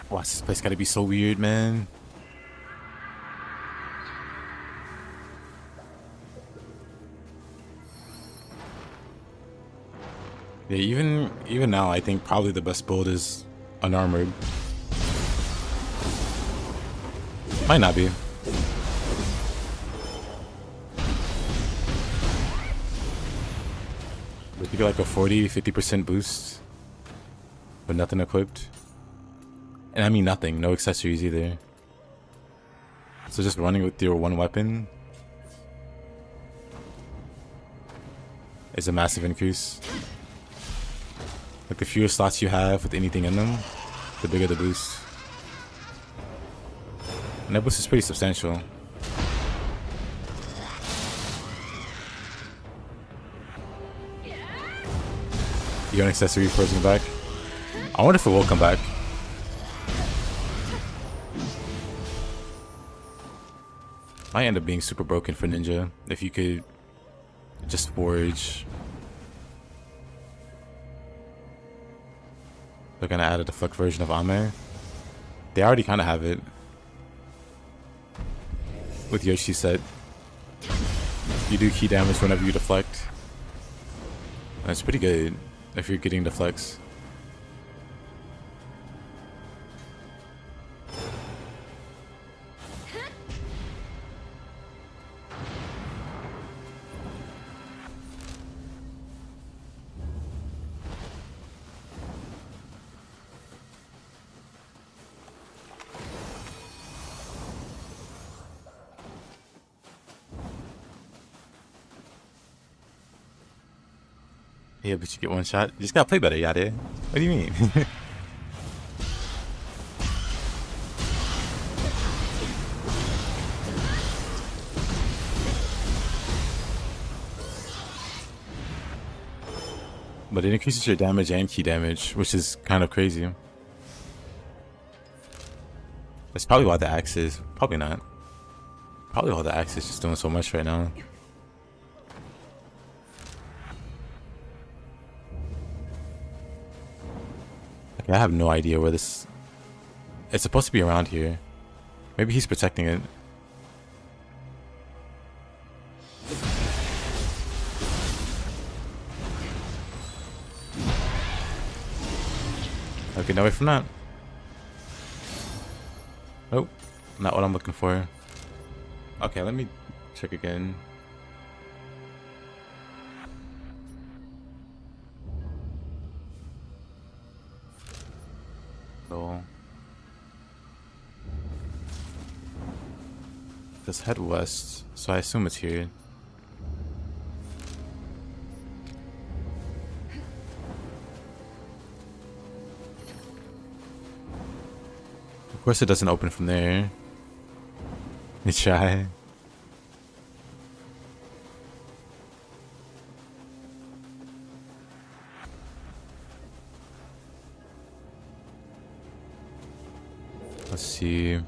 Watch this place gotta be so weird, man. Yeah, even now, I think probably the best build is unarmored. Might not be. But you get like a 40-50% boost, but nothing equipped. And I mean nothing, no accessories either. So just running with your one weapon is a massive increase. Like the fewer slots you have with anything in them, the bigger the boost. And that boost is pretty substantial. Your accessory frozen back. I wonder if it will come back. Might end up being super broken for Ninja if you could just forge. They're gonna add a deflect version of Ame. They already kind of have it with Yoshi's set. You do key damage whenever you deflect. That's pretty good if you're getting deflects. Yeah, but you get one shot. You just gotta play better, Yade. What do you mean? But it increases your damage and key damage, which is kind of crazy. That's probably why the axe is... Probably not. Probably why the axe is just doing so much right now. I have no idea where this... It's supposed to be around here. Maybe he's protecting it. Okay, no way from that. Nope, not what I'm looking for. Okay, let me check again. Let's head west, so I assume it's here. Of course it doesn't open from there. Let me try. Let's see.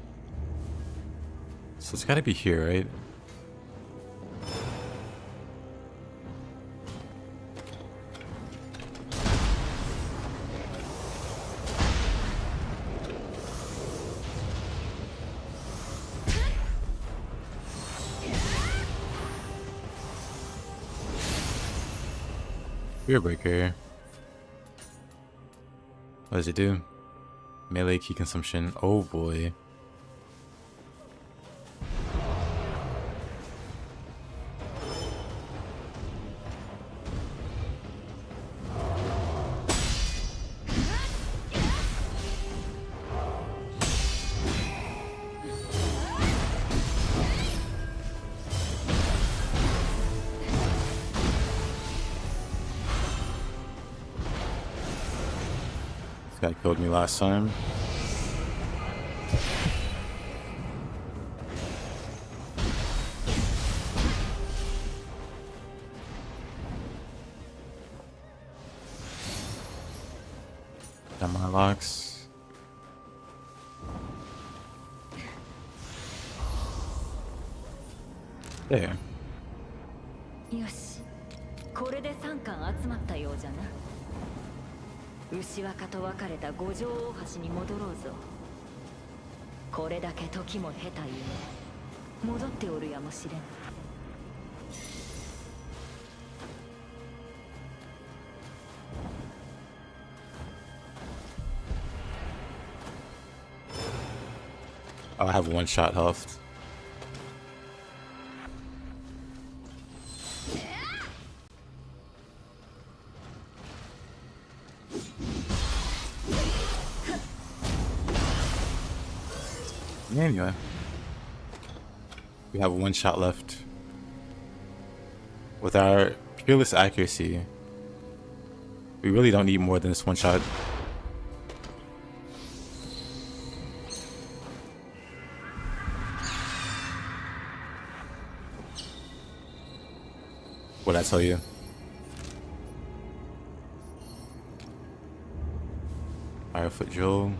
So it's gotta be here, right? Fear Breaker. What does it do? Melee key consumption. Oh boy. This guy killed me last time. Got my locks. There. よし、これで3巻集まったようじゃな。牛若と別れた五条大橋に戻ろうぞ。これだけ時も経たゆえ、戻っておるやもしれん。I have one shot health. Anyway. We have one shot left. With our peerless accuracy, we really don't need more than this one shot. What'd I tell you? Firefoot drill.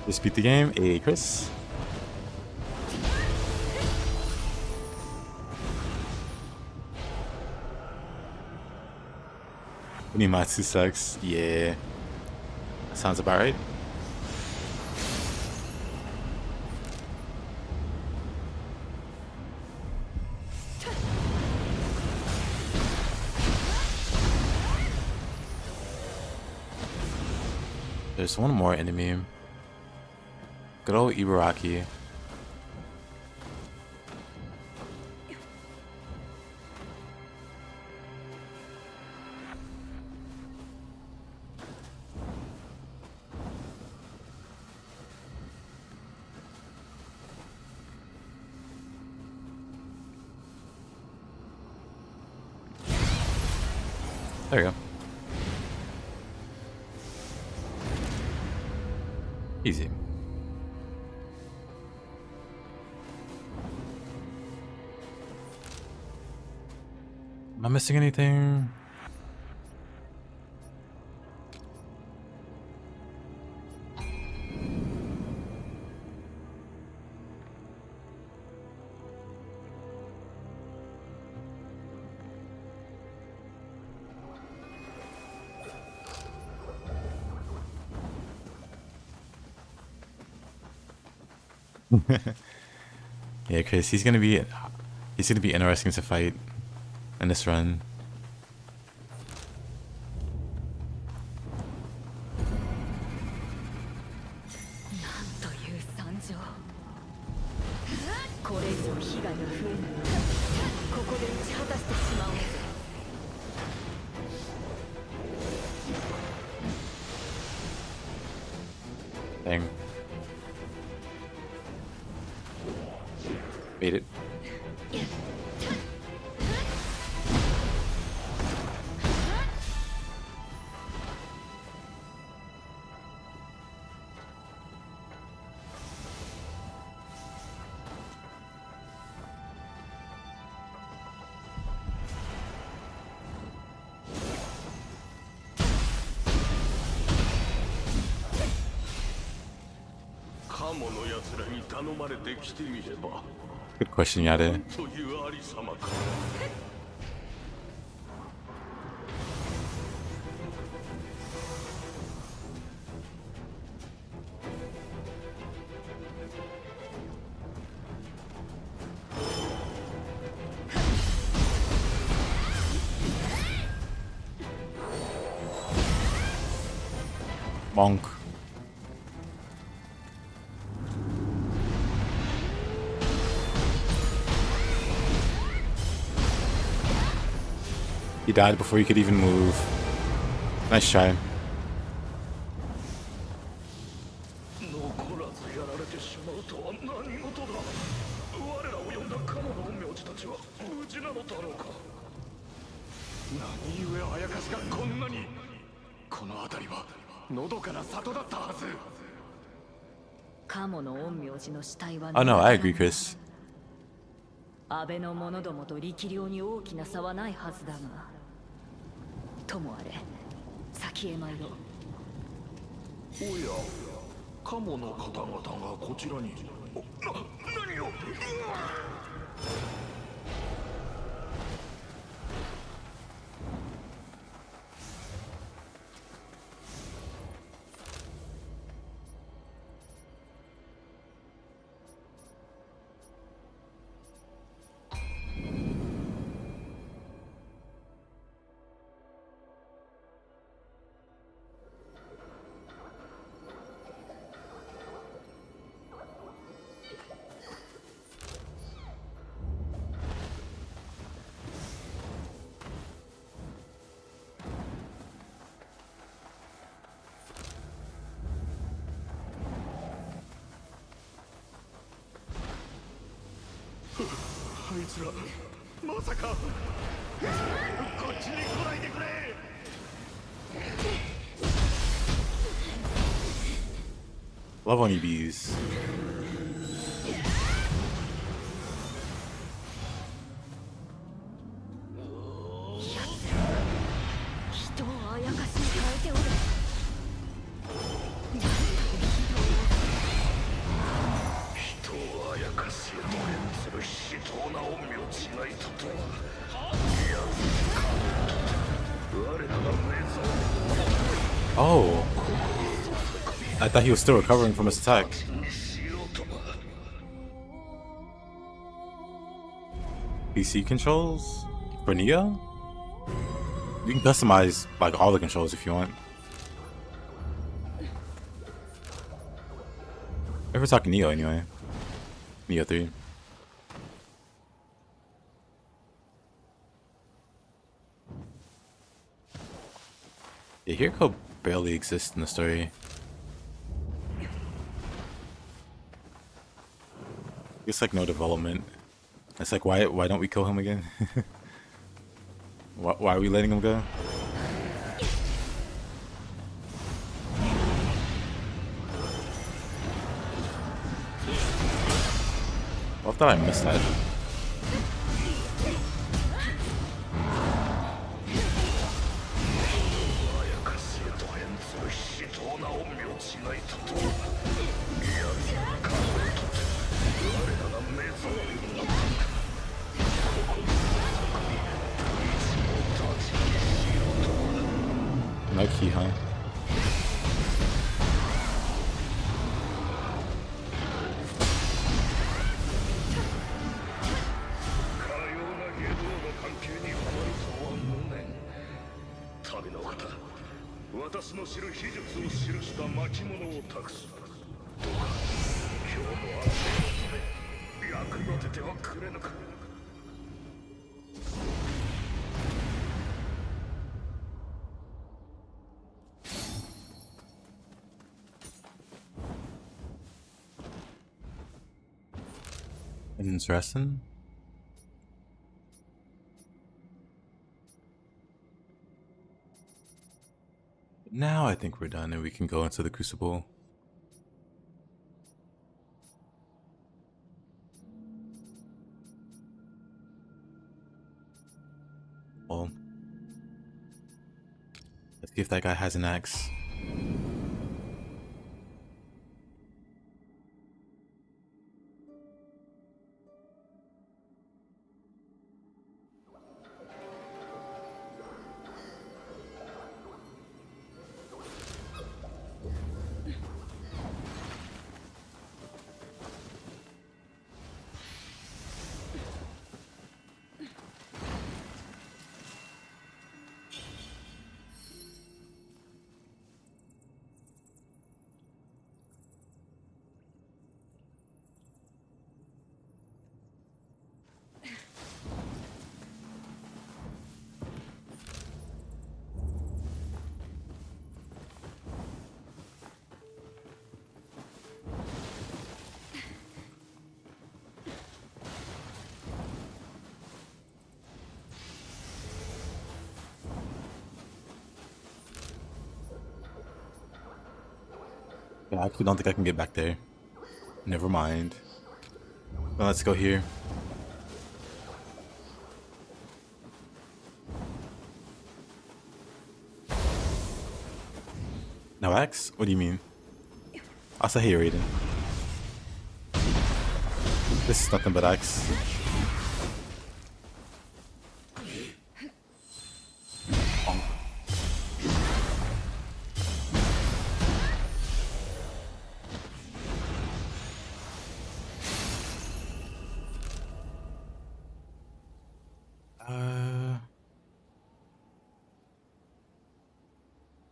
Just beat the game. Hey, Chris. Unimatsu sucks. Yeah. Sounds about right. There's one more enemy. Good old Ibaraki. There we go. Easy. Am I missing anything? Yeah, Chris, he's gonna be interesting to fight in this run. Dang. Made it. Good question, Yade. Monk. He died before he could even move. Nice try. のどかな里だったはず。カモの陰陽師の死体は Oh no, I agree, Chris. 安倍の者どもと力量に大きな差はないはずだが、ともあれ先へ参ろう。おや、カモの方々がこちらに。何を。あいつらまさかこっちに来ないでくれ。Love when he bees. 人をあやかしに変えておる。人をあやかしへと変する非道な陰陽師がいたとは。いや、我らが目覚め。 Oh. I thought he was still recovering from his attack. PC controls? For Nioh? You can customize like all the controls if you want. If we're talking Nioh anyway. Nioh 3. Yeah, Hiriko barely exists in the story. It's like no development. It's like why don't we kill him again? why are we letting him go? Well, I thought I missed that. No key, huh? Interesting. Now I think we're done and we can go into the Crucible. Well, let's see if that guy has an axe. Yeah, I actually don't think I can get back there. Never mind. Well, let's go here. No axe? What do you mean? Also, hey, Raiden. This is nothing but axe.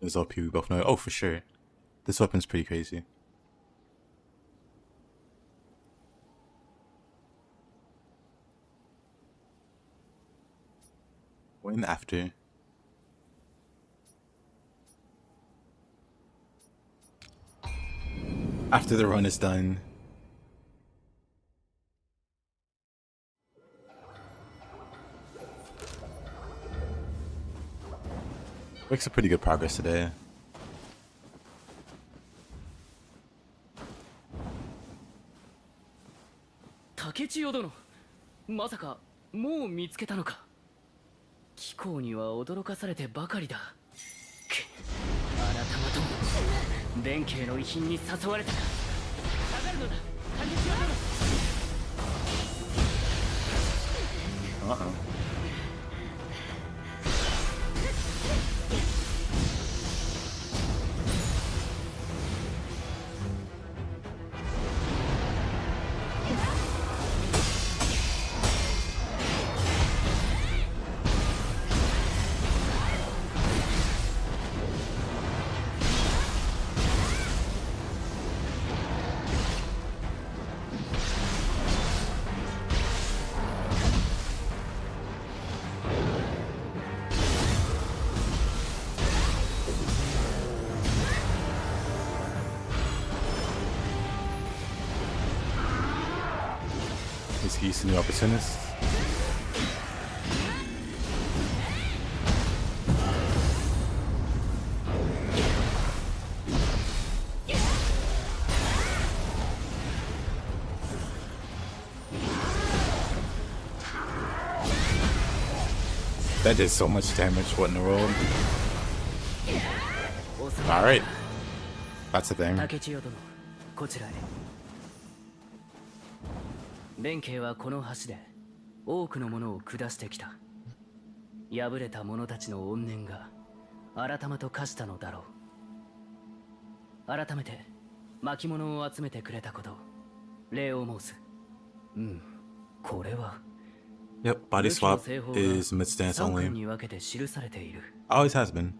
There's OP we both know. Oh, for sure. This weapon's pretty crazy. When after? After the run is done. Makes a pretty good progress today. Hatchet殿、まさかもう見つけたのか。貴公には驚かされてばかりだ。あなたまとも弁慶の遺品に誘われたか。下がるのだ、Hatchet殿。Uh-oh. Is he the new opportunist? That did so much damage. What in the world? Alright. That's the thing. こちらへ。弁慶はこの橋で多くのものを下してきた。敗れた者たちの怨念が改まと化したのだろう。改めて巻物を集めてくれたこと礼を申す。これは Yep, body swap is mid stance only. Always has been.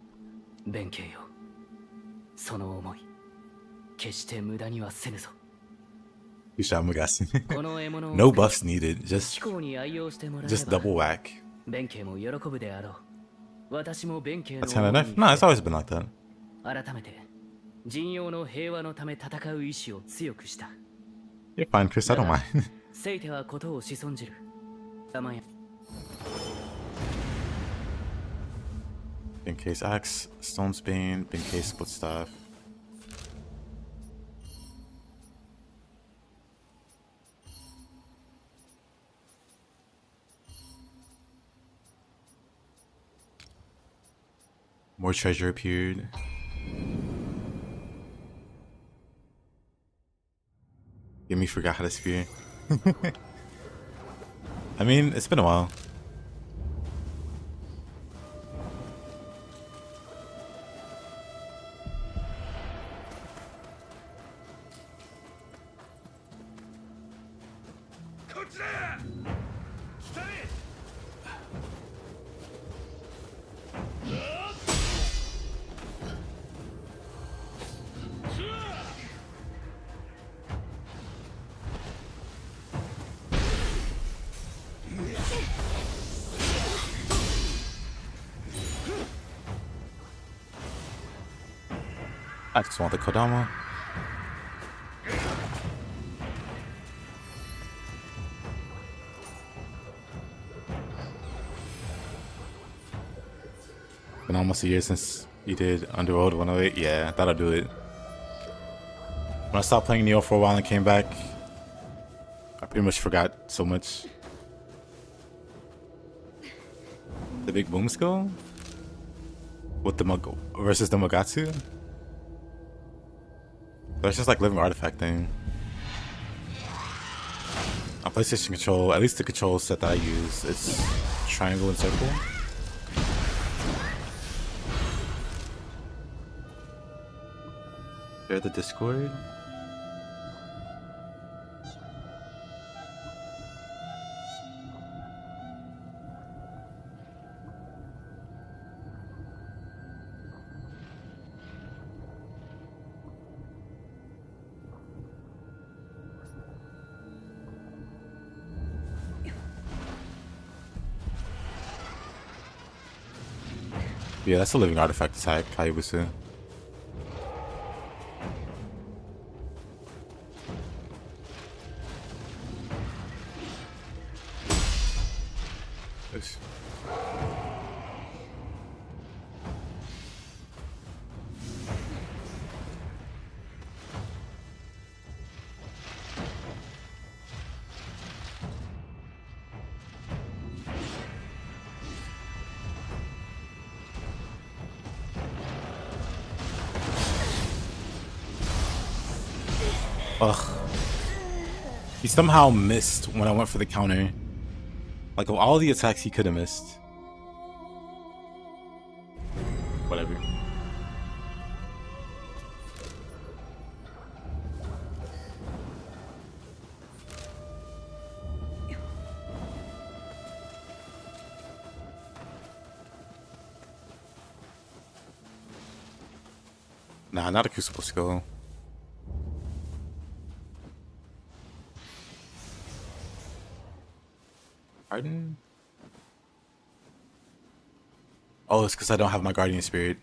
弁慶よ、その思い決して無駄にはせぬぞ。You shot Mugasin. No buffs needed, just double whack. That's kind of enough. No, it's always been like that. 改めて仁王の平和のため戦う意志を強くした。 You're fine, Chris. I don't mind. せいてはことをしそんじる。Benkei's axe, Stone's Bane, Benkei's split staff. More treasure appeared. Gimme forgot how to spear. I mean, it's been a while. I just want the Kodama. Been almost a year since you did Underworld 108. Yeah, that'll do it. When I stopped playing Nioh for a while and came back, I pretty much forgot so much. The big boom skill? With the versus the Mogatsu? That's just like living artifact thing. On PlayStation control, at least the control set that I use, it's triangle and circle. Share the Discord. Yeah, that's a living artifact attack, Hayabusa. Nice. Ugh. He somehow missed when I went for the counter. Like, of all the attacks he could have missed. Whatever. Nah, not a Crucible skill. Pardon? Oh, it's because I don't have my Guardian Spirit.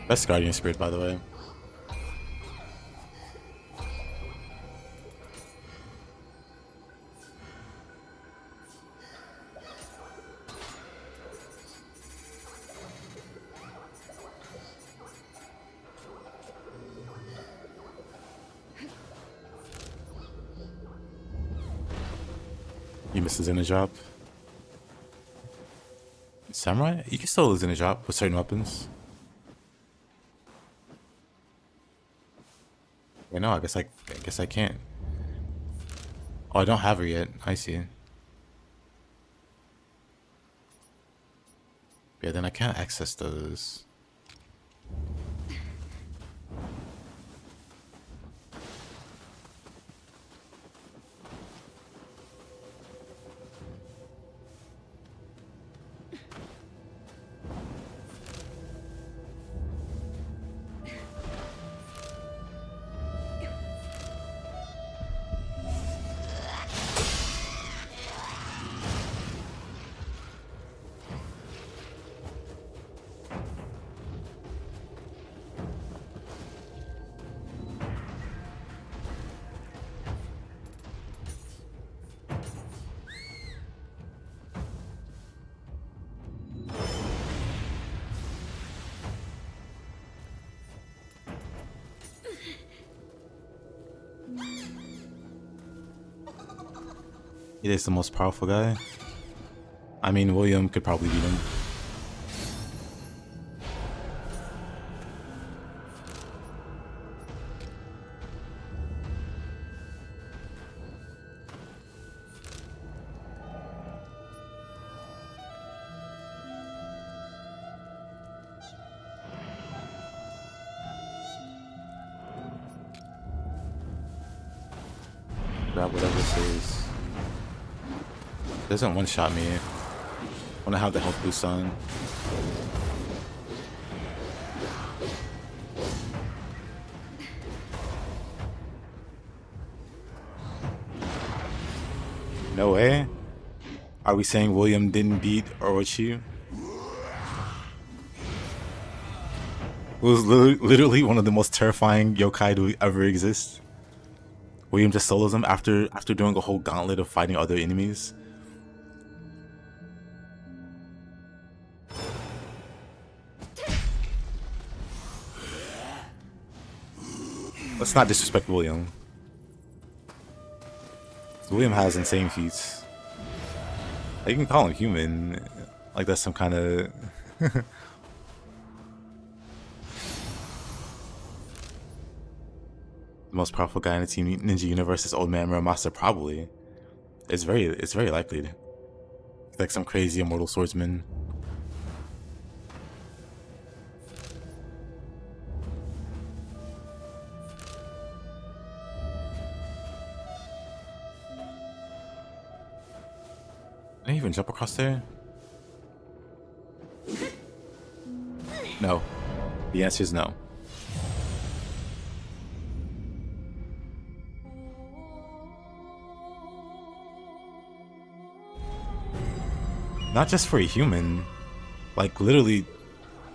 Best Guardian Spirit, by the way. You missed his inner drop. Samurai? You can still lose inner drop with certain weapons. Yeah, no, I guess I can't. Oh, I don't have her yet. I see. Yeah, then I can't access those. He is the most powerful guy. I mean, William could probably beat him. Grab whatever this is. Doesn't one-shot me when I have the health boost on. No way. Are we saying William didn't beat Orochi? was literally one of the most terrifying yokai to ever exist. William just solos him after doing a whole gauntlet of fighting other enemies. Let's not disrespect William. William has insane feats. You can call him human, like that's some kind of... The most powerful guy in the Team Ninja universe is Old Man Muramasa, probably. It's very likely. He's like some crazy immortal swordsman. Did I even jump across there? No. The answer is no. Not just for a human. Like, literally,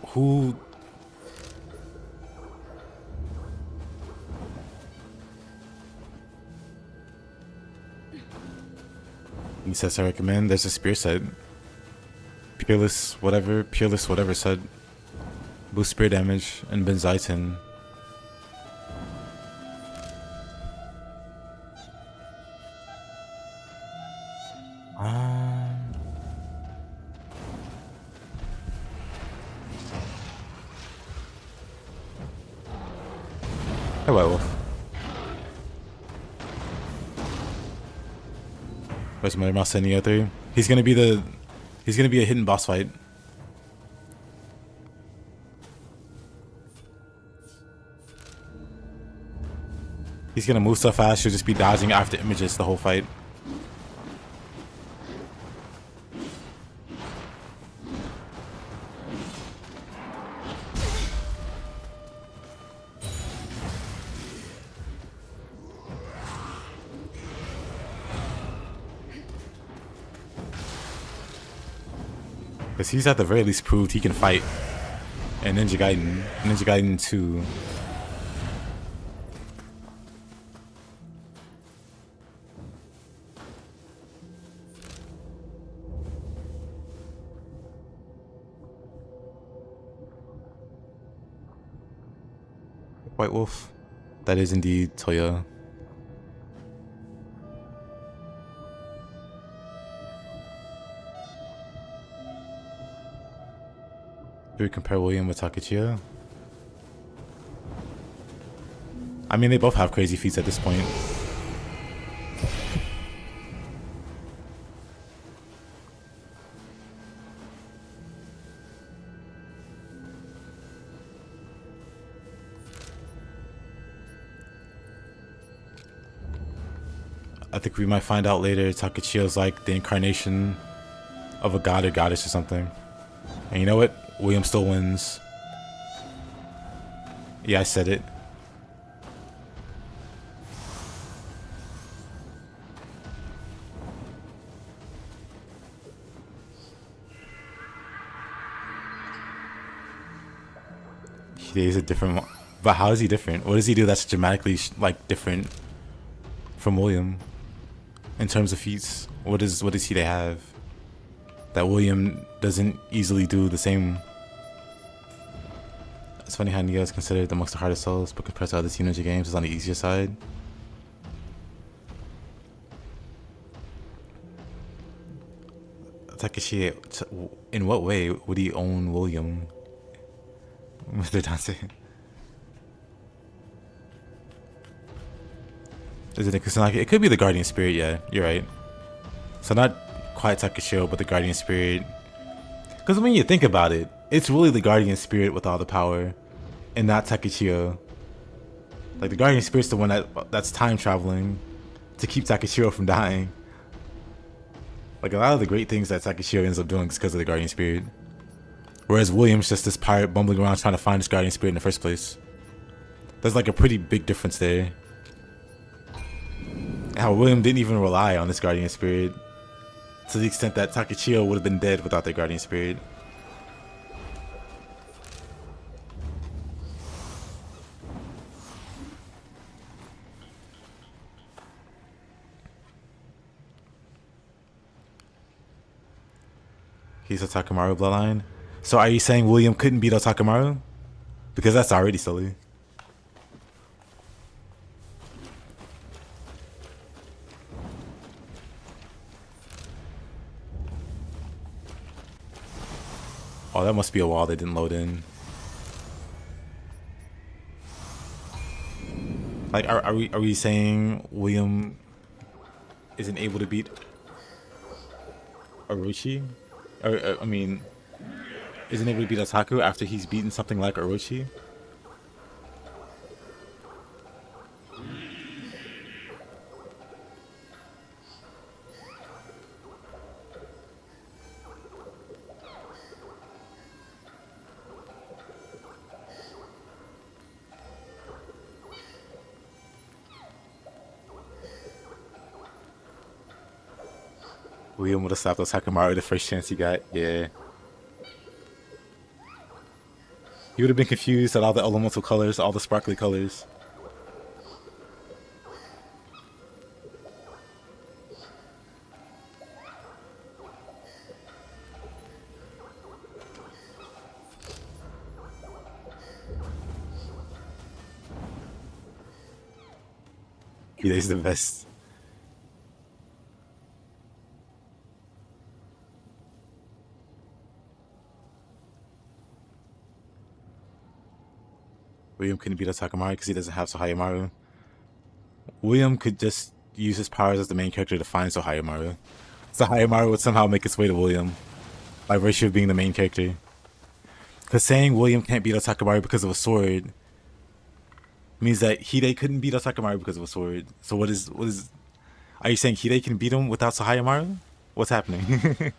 who... He says I recommend. There's a spear set. Peerless whatever set. Boost spear damage and Benzitin. Hey, White Wolf. Where's my mouse sending out there? He's gonna be a hidden boss fight. He's gonna move so fast, she'll just be dodging after images the whole fight. Because he's at the very least proved he can fight. And Ninja Gaiden 2. White Wolf. That is indeed Toya. Do we compare William with Takechiya? I mean, they both have crazy feats at this point. I think we might find out later Takechiya's like the incarnation of a god or goddess or something. And you know what? William still wins. Yeah, I said it. He is a different one. But how is he different? What does he do that's dramatically like different from William in terms of feats? What does he they have that William doesn't easily do the same? It's funny how Nioh is considered amongst the hardest souls, but compared to other Team Ninja games, is on the easier side. Takeshi, in what way would he own William? Mr. Dante. Is it Kusanagi? It could be the Guardian Spirit, yeah, you're right. So not quite Takeshio, but the Guardian Spirit. Because when you think about it, it's really the Guardian Spirit with all the power, and not Takeshio. Like, the Guardian Spirit's the one that's time traveling to keep Takeshio from dying. Like, a lot of the great things that Takeshio ends up doing is because of the Guardian Spirit. Whereas William's just this pirate bumbling around trying to find his Guardian Spirit in the first place. There's like a pretty big difference there. How William didn't even rely on this Guardian Spirit, to the extent that Takeshio would have been dead without their Guardian Spirit. He's a Takamaru bloodline. So are you saying William couldn't beat Takamaru? Because that's already silly. Oh, that must be a wall they didn't load in. Like, are we saying William isn't able to beat Orochi? Or I mean, isn't able to beat Otaku after he's beaten something like Orochi? William would have stopped Takamaru the first chance he got. Yeah. He would have been confused at all the elemental colors, all the sparkly colors. He's the best. William couldn't beat Takamaru because he doesn't have Sahayamaru. William could just use his powers as the main character to find Sahayamaru. Sahayamaru would somehow make its way to William, by virtue of being the main character. Because saying William can't beat Takamaru because of a sword means that Hide couldn't beat Takamaru because of a sword. So what is? Are you saying Hide can beat him without Sahayamaru? What's happening?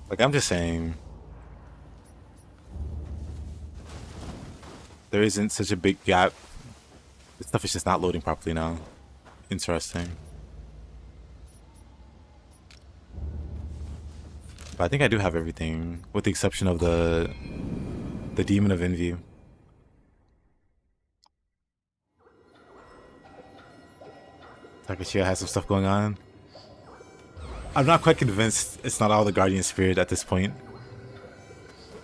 Like, I'm just saying, there isn't such a big gap. This stuff is just not loading properly now. Interesting. But I think I do have everything, with the exception of the Demon of Envy. Takashia has some stuff going on. I'm not quite convinced it's not all the Guardian Spirit at this point.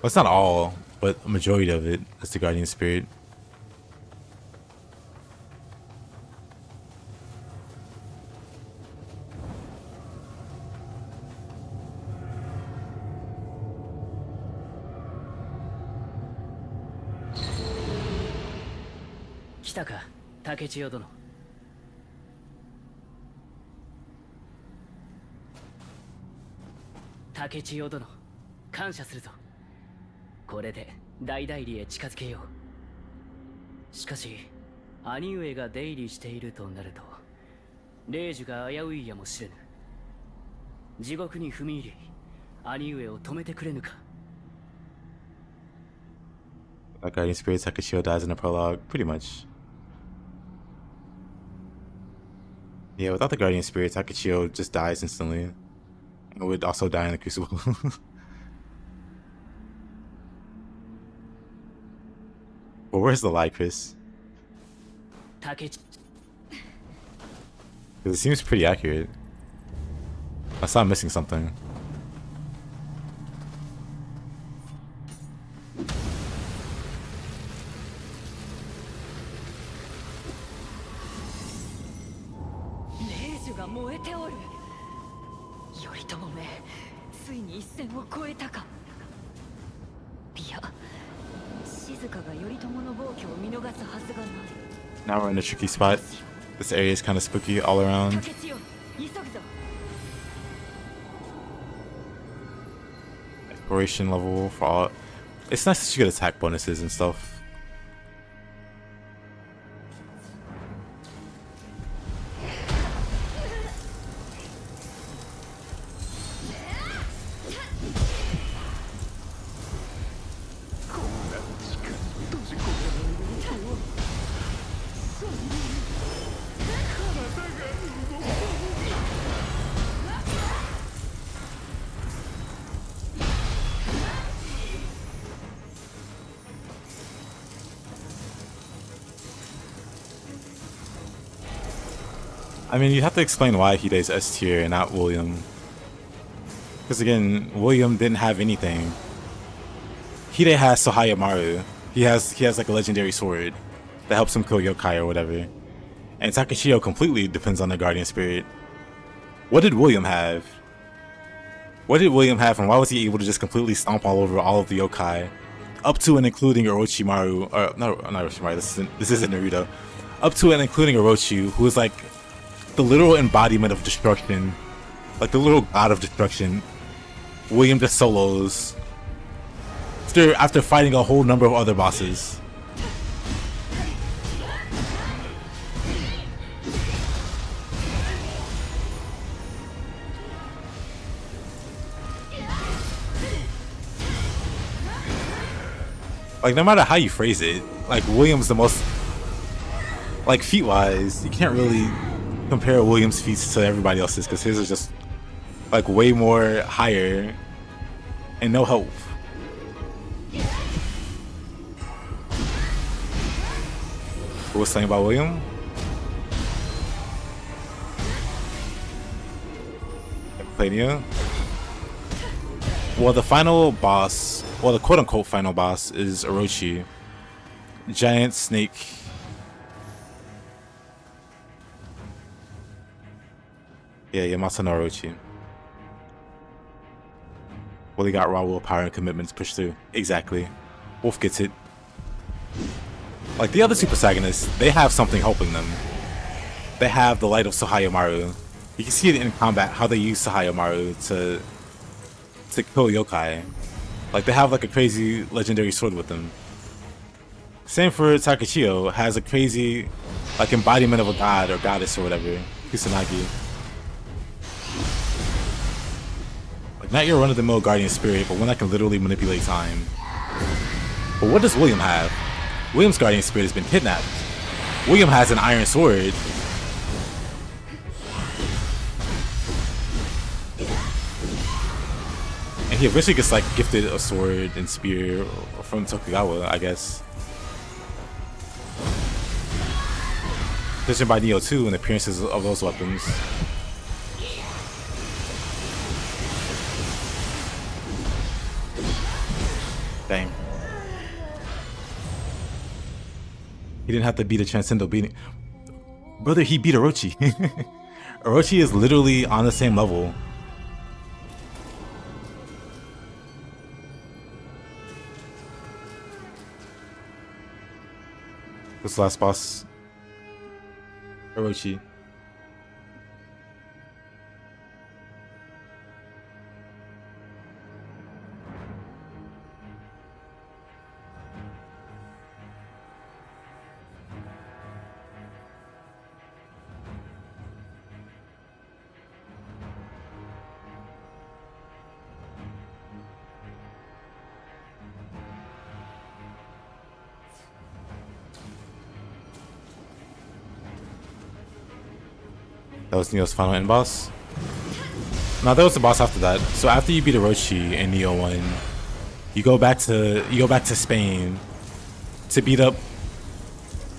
Well, it's not all, but a majority of it is the Guardian Spirit. Kitaka, Takechiyo殿. 竹千代殿、感謝するぞ。これで大代理へ近づけよう。しかし、兄上が出入りしているとなると、霊樹が危ういやもしれぬ。地獄に踏み入り、兄上を止めてくれぬか。That Guardian Spirit Takashio dies in the prologue, pretty much. Yeah, without the Guardian Spirit, Takashio just dies instantly. And would also die in the Crucible. But where's the lie, Chris? Because it seems pretty accurate. I saw I'm missing something. Now we're in a tricky spot. This area is kind of spooky all around. Exploration level for all. It's nice that you get attack bonuses and stuff. I mean, you have to explain why Hide's S tier and not William. Because again, William didn't have anything. Hide has Sahayamaru. He has like a legendary sword that helps him kill yokai or whatever. And Takashio completely depends on the guardian spirit. What did William have? What did William have, and why was he able to just completely stomp all over all of the yokai? Up to and including Orochimaru, or not Orochimaru, this isn't Naruto. Up to and including Orochi, who is like the literal embodiment of destruction. Like the literal god of destruction. William just solos. After fighting a whole number of other bosses. Like, no matter how you phrase it, like, William's the most, like, feat-wise, you can't really compare William's feats to everybody else's, because his is just, like, way more higher, and no help. What was saying about William? Play Nioh? Well, the final boss, well, the quote-unquote final boss is Orochi. Giant snake. Yeah, Yamasa no Orochi. Well, he got raw willpower and commitments pushed through. Exactly. Wolf gets it. Like, the other super protagonists, they have something helping them. They have the light of Sahayamaru. You can see it in combat, how they use Sahayamaru to kill yokai. Like, they have like a crazy legendary sword with them. Same for Takashio, has a crazy like embodiment of a god or goddess or whatever. Kusanagi. Like, not your run-of-the-mill guardian spirit, but one that can literally manipulate time. But what does William have? William's guardian spirit has been kidnapped. William has an iron sword. And he eventually gets like gifted a sword and spear from Tokugawa, I guess. Judging by Nioh 2 and appearances of those weapons. Dang. He didn't have to beat a Transcendal beating. Brother, he beat Orochi. Orochi is literally on the same level. This last boss, Orochi. That was Nioh's final end boss. No, that was the boss after that. So after you beat Orochi in Nioh 1, you go back to Spain to beat up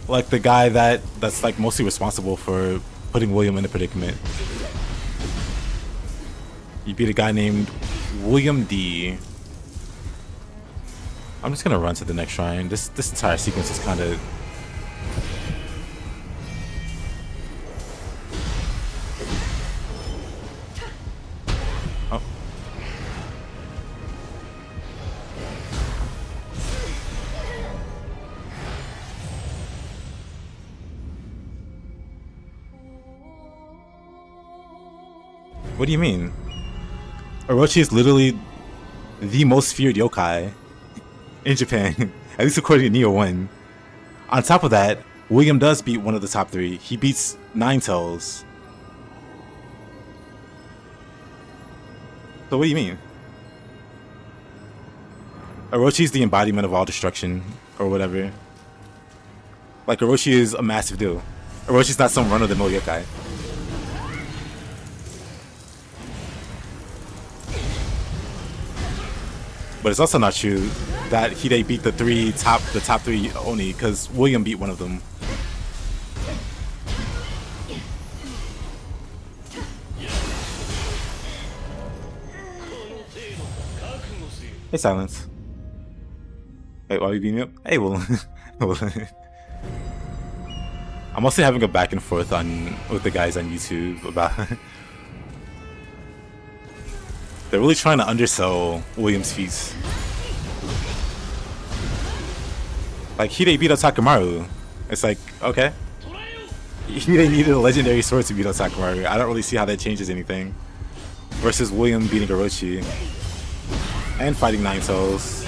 like the guy that's like mostly responsible for putting William in the predicament. You beat a guy named William D. I'm just gonna run to the next shrine. This entire sequence is kind of. What do you mean? Orochi is literally the most feared yokai in Japan, at least according to Nioh 1. On top of that, William does beat one of the top 3. He beats Ninetales. So what do you mean? Orochi is the embodiment of all destruction, or whatever. Like, Orochi is a massive deal. Orochi's not some run-of-the-mill yokai. But it's also not true that Hide beat the top three only, because William beat one of them. Hey, Silence. Hey, why are you beating me up? Hey, well, I'm also having a back and forth with the guys on YouTube about they're really trying to undersell William's feats. Like, Hide beat up Takamaru. It's like, okay. Hide needed a legendary sword to beat up Takamaru. I don't really see how that changes anything. Versus William beating Orochi. And fighting Nine Souls.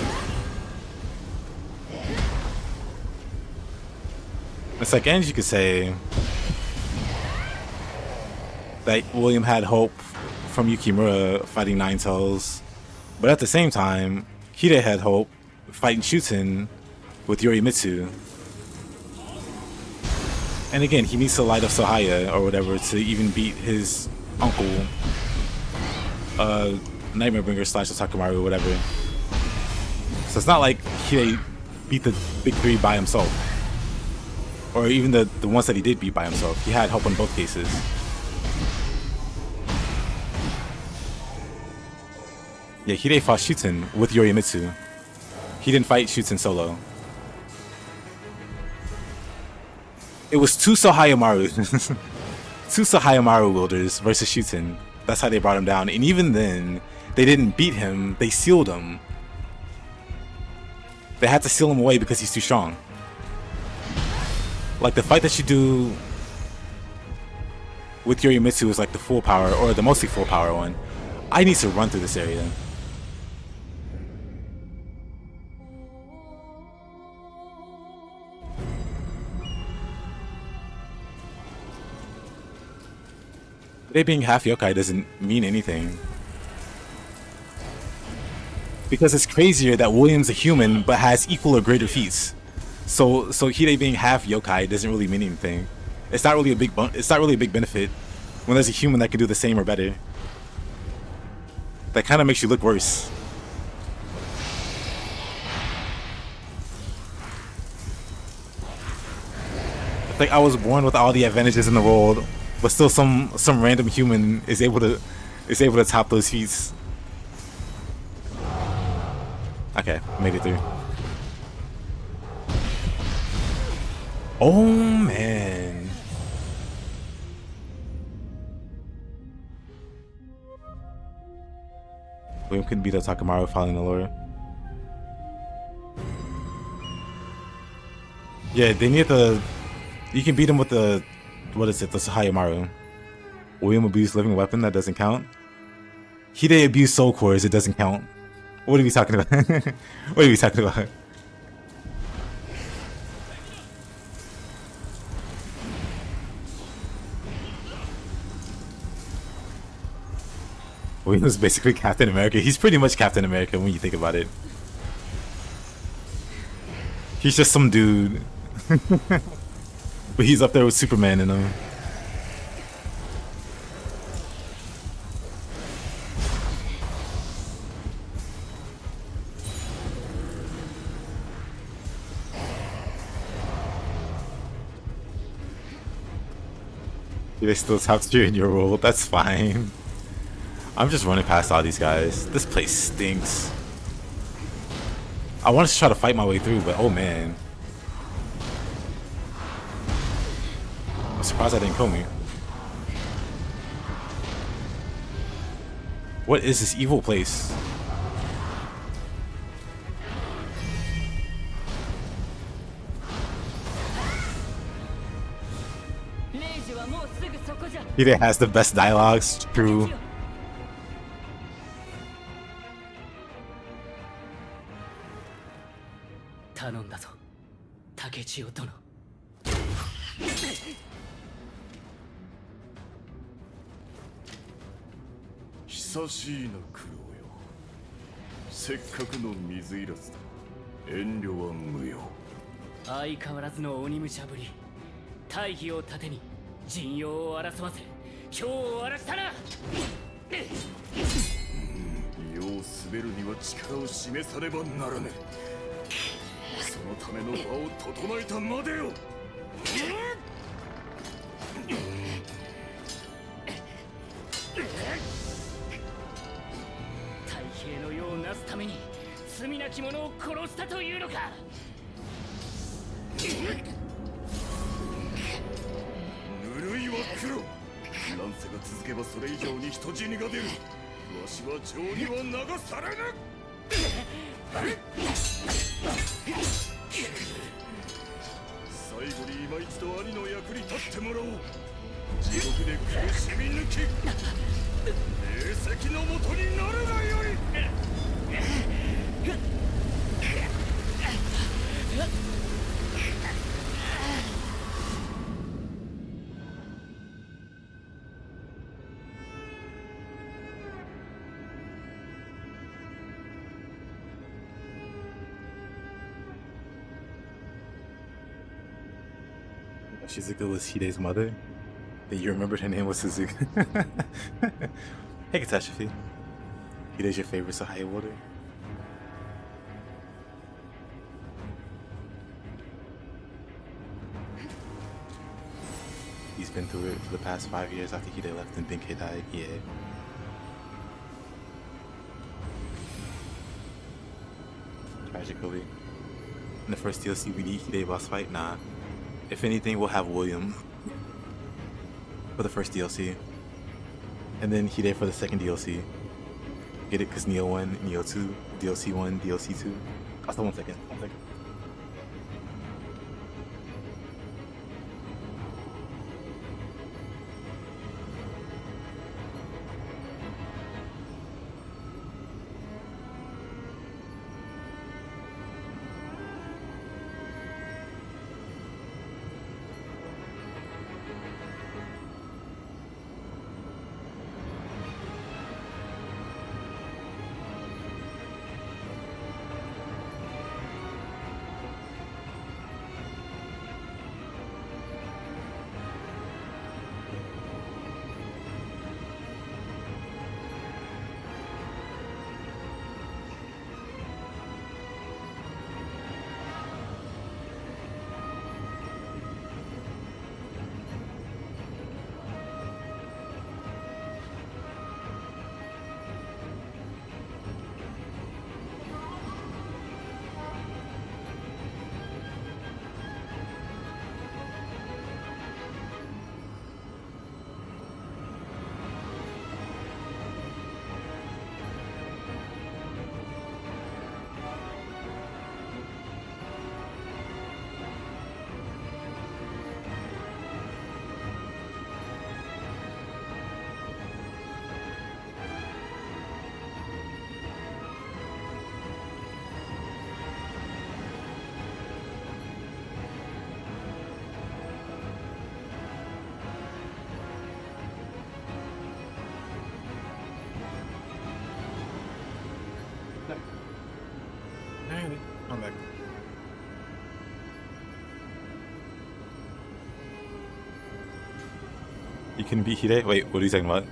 It's like, and you could say that William had hope from Yukimura fighting Nine Tails, but at the same time, Hide had hope fighting Shuten with Yorimitsu. And again, he needs to light up Sahaya or whatever to even beat his uncle, Nightmare Bringer / Takamaru or whatever. So it's not like Hide beat the big three by himself. Or even the ones that he did beat by himself. He had help in both cases. Yeah, Hide fought Shuten with Yorimitsu. He didn't fight Shuten solo. It was two Sahayamaru. Two Sahayamaru wielders versus Shuten. That's how they brought him down. And even then, they didn't beat him, they sealed him. They had to seal him away because he's too strong. Like, the fight that you do with Yorimitsu is like the full power, or the mostly full power one. I need to run through this area. They being half yokai doesn't mean anything. Because it's crazier that William's a human but has equal or greater feats. So Hide being half yokai doesn't really mean anything. It's not really a big benefit when there's a human that can do the same or better. That kind of makes you look worse. It's like I was born with all the advantages in the world, but still some random human is able to top those feats. Okay, made it through. Oh man. William couldn't beat up Takamaru following the lore. Yeah, they need the... You can beat him with the... What is it? The Sahayamaru. William abused living weapon, that doesn't count. Hide abused soul cores, it doesn't count. What are we talking about? What are we talking about? William's basically Captain America. He's pretty much Captain America when you think about it. He's just some dude. But he's up there with Superman in him. They still top tier in your world, that's fine. I'm just running past all these guys. This place stinks. I wanted to try to fight my way through, but oh man. I'm surprised I didn't kill me. What is this evil place? He has the best dialogues, true. 罪なき者を殺したというのか。ぬるいは黒。乱世が続けばそれ以上に人死にが出る。わしは情には流されぬ。最後に今一度兄の役に立ってもらおう。地獄で苦しみ抜き霊石のもとになるがよい。Shizuka was Hide's mother. That you remembered her name was Suzuka. Hey, Catastrophe. Hide's your favorite Sahaya water? He's been through it for the past 5 years after Hide left and Benkei died. Yeah. Tragically. In the first DLC, we need Hide boss fight? Nah. If anything, we'll have William for the first DLC. And then Hide for the second DLC. Get it? Because Nioh 1, Nioh 2, DLC 1, DLC 2. Also, one second. I'm back. You can be Hide? Wait, what are you talking about?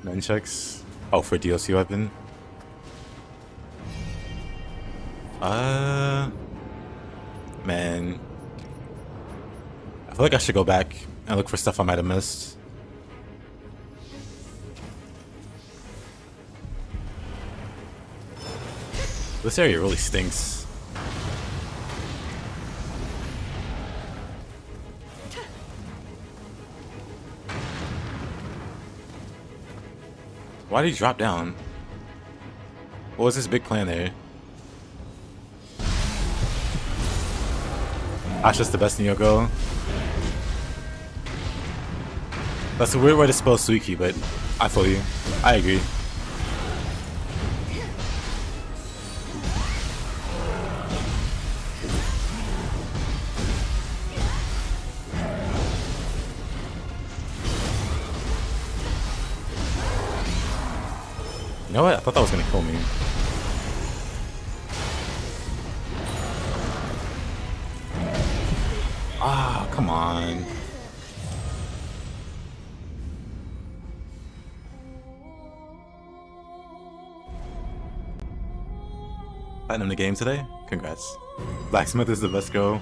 Nunchucks? Oh, for DLC weapon? Man. I feel like I should go back and look for stuff I might have missed. This area really stinks. Why did he drop down? What was his big plan there? Asha's the best Nioh God. That's a weird way to spell Suiki, but I feel you. I agree. You know what? I thought that was gonna kill me. Ah, come on. Platinum the game today? Congrats. Blacksmith is the best girl.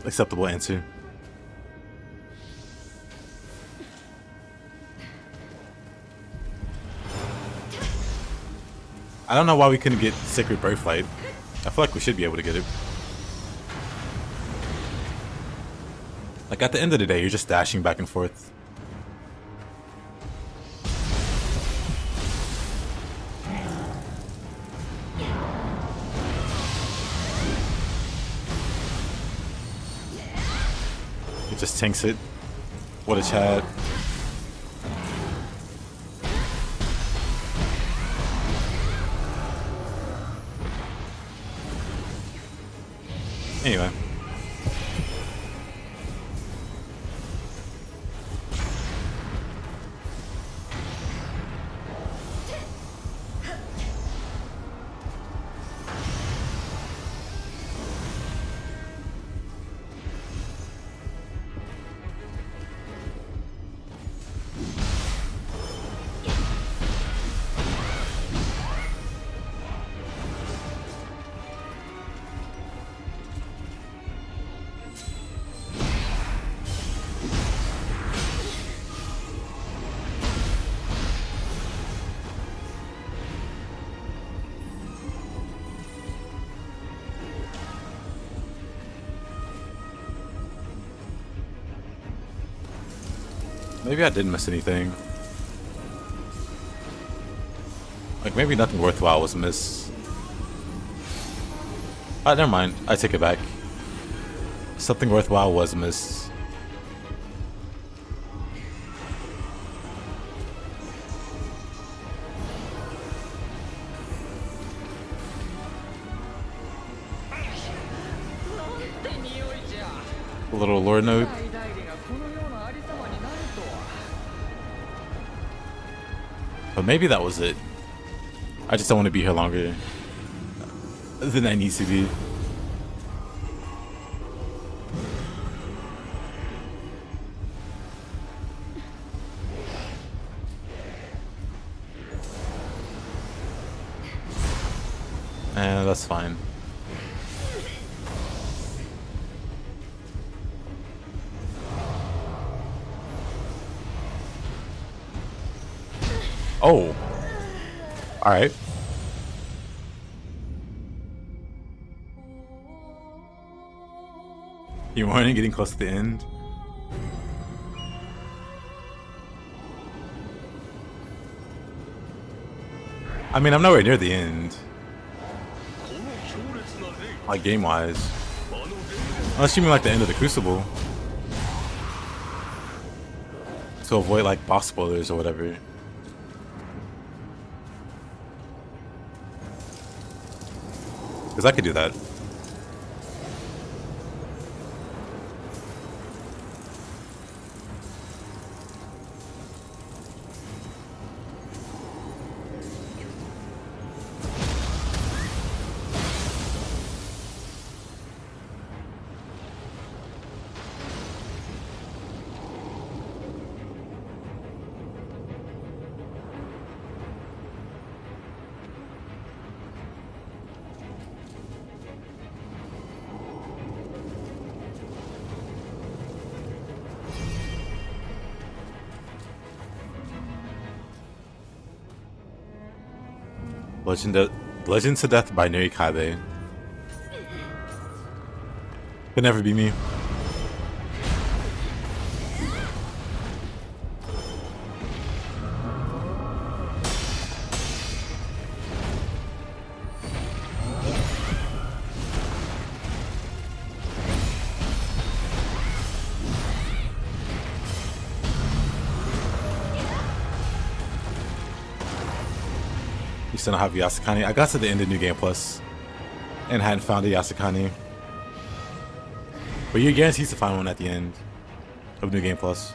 Acceptable answer. I don't know why we couldn't get Sacred Birthright. I feel like we should be able to get it. Like, at the end of the day, you're just dashing back and forth. It just tanks it. What a chat. Anyway. Maybe I didn't miss anything. Like, maybe nothing worthwhile was missed. Ah, never mind. I take it back. Something worthwhile was missed. A little lore note. But maybe that was it. I just don't want to be here longer than I need to be. And that's fine. Oh. Alright. You weren't getting close to the end? I mean, I'm nowhere near the end. Like, game-wise. Unless you mean like the end of the Crucible. To avoid like boss spoilers or whatever. Because I could do that. Bludgeoned to death by Nioh God. Could never be me. Still don't have Yasukani. I got to the end of New Game Plus and hadn't found a Yasukani. But you're guaranteed to find one at the end of New Game Plus.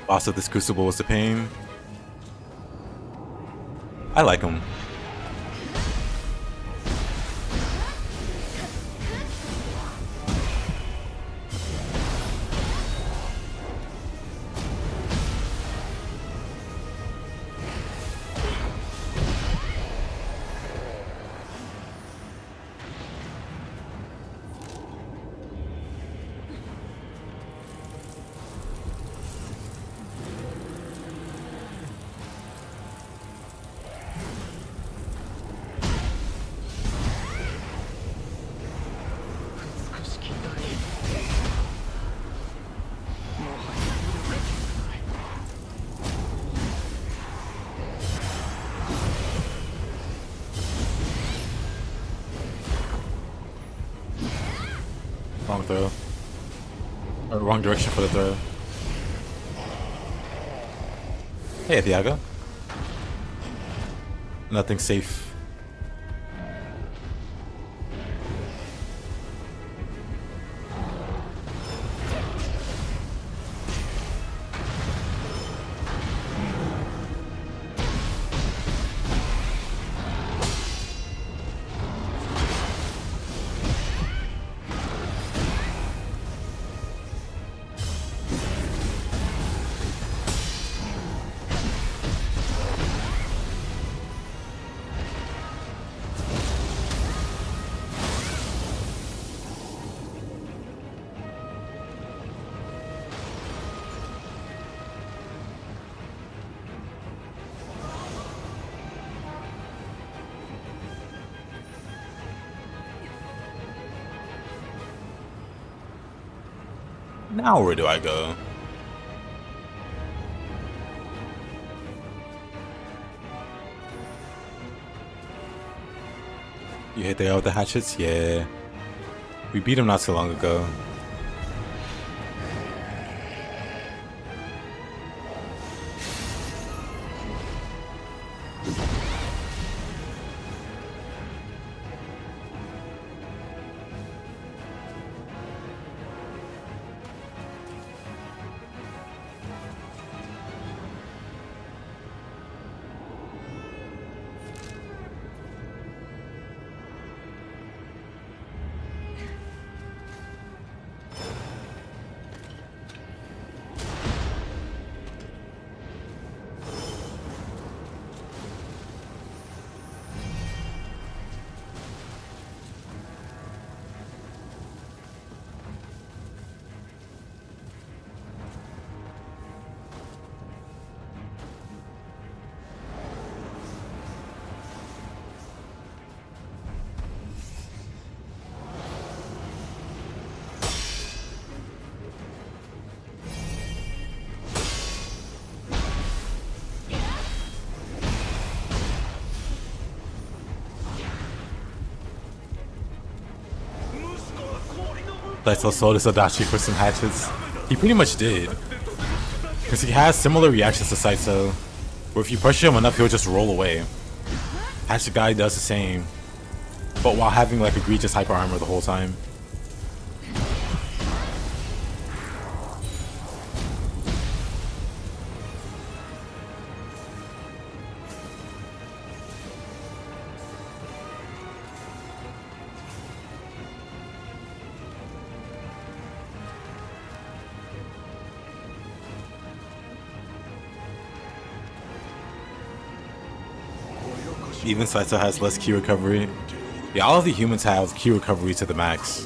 Also, this Crucible was the pain. I like him. Wrong throw. Or wrong direction for the throw. Hey, Thiago. Nothing safe. Now where do I go? You hit the guy with the hatchets? Yeah. We beat him not so long ago. Daito sold his Adachi for some hatchets. He pretty much did. Because he has similar reactions to Saito, where if you pressure him enough, he'll just roll away. Hatchet guy does the same, but while having like egregious hyper armor the whole time. Even Saito has less key recovery. Yeah, all of the humans have key recovery to the max.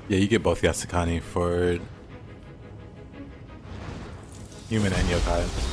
Yeah, you get both Yasukani for human and yokai.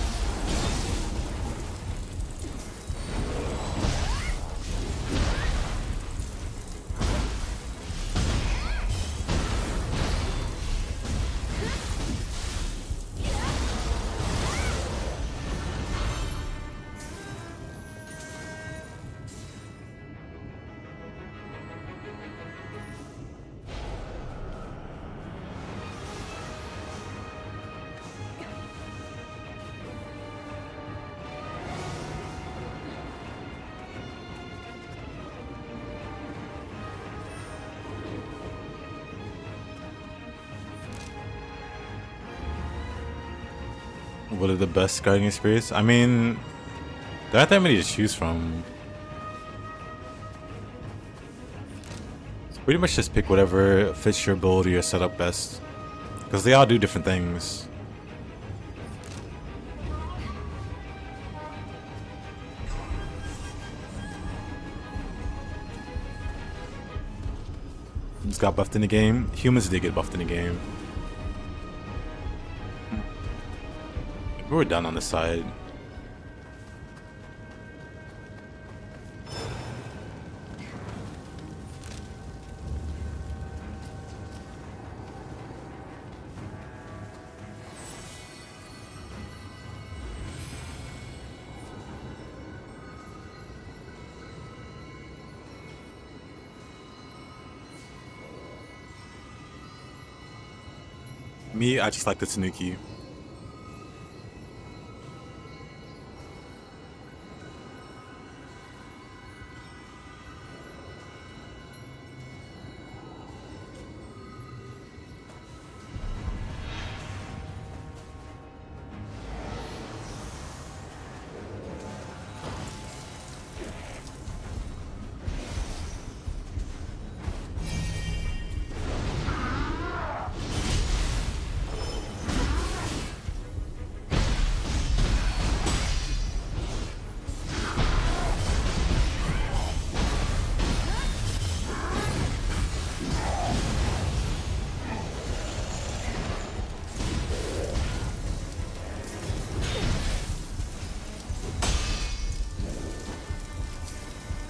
What are the best guiding spirits? I mean, there aren't that many to choose from. So pretty much just pick whatever fits your build or your setup best, because they all do different things. Just got buffed in the game. Humans did get buffed in the game. We were down on the side. Me, I just like the Tanuki.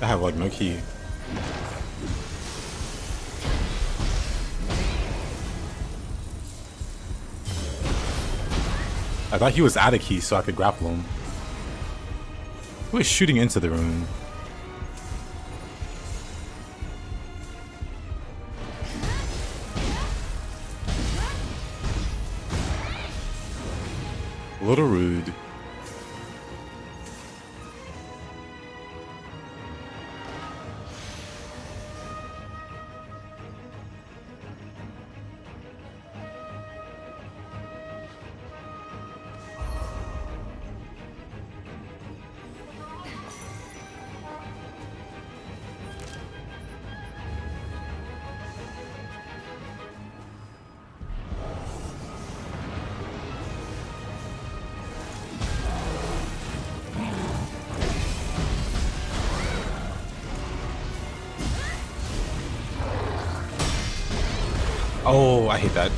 I have like no key. I thought he was out of key so I could grapple him. Who is shooting into the room? A little rude. Oh, I hate that.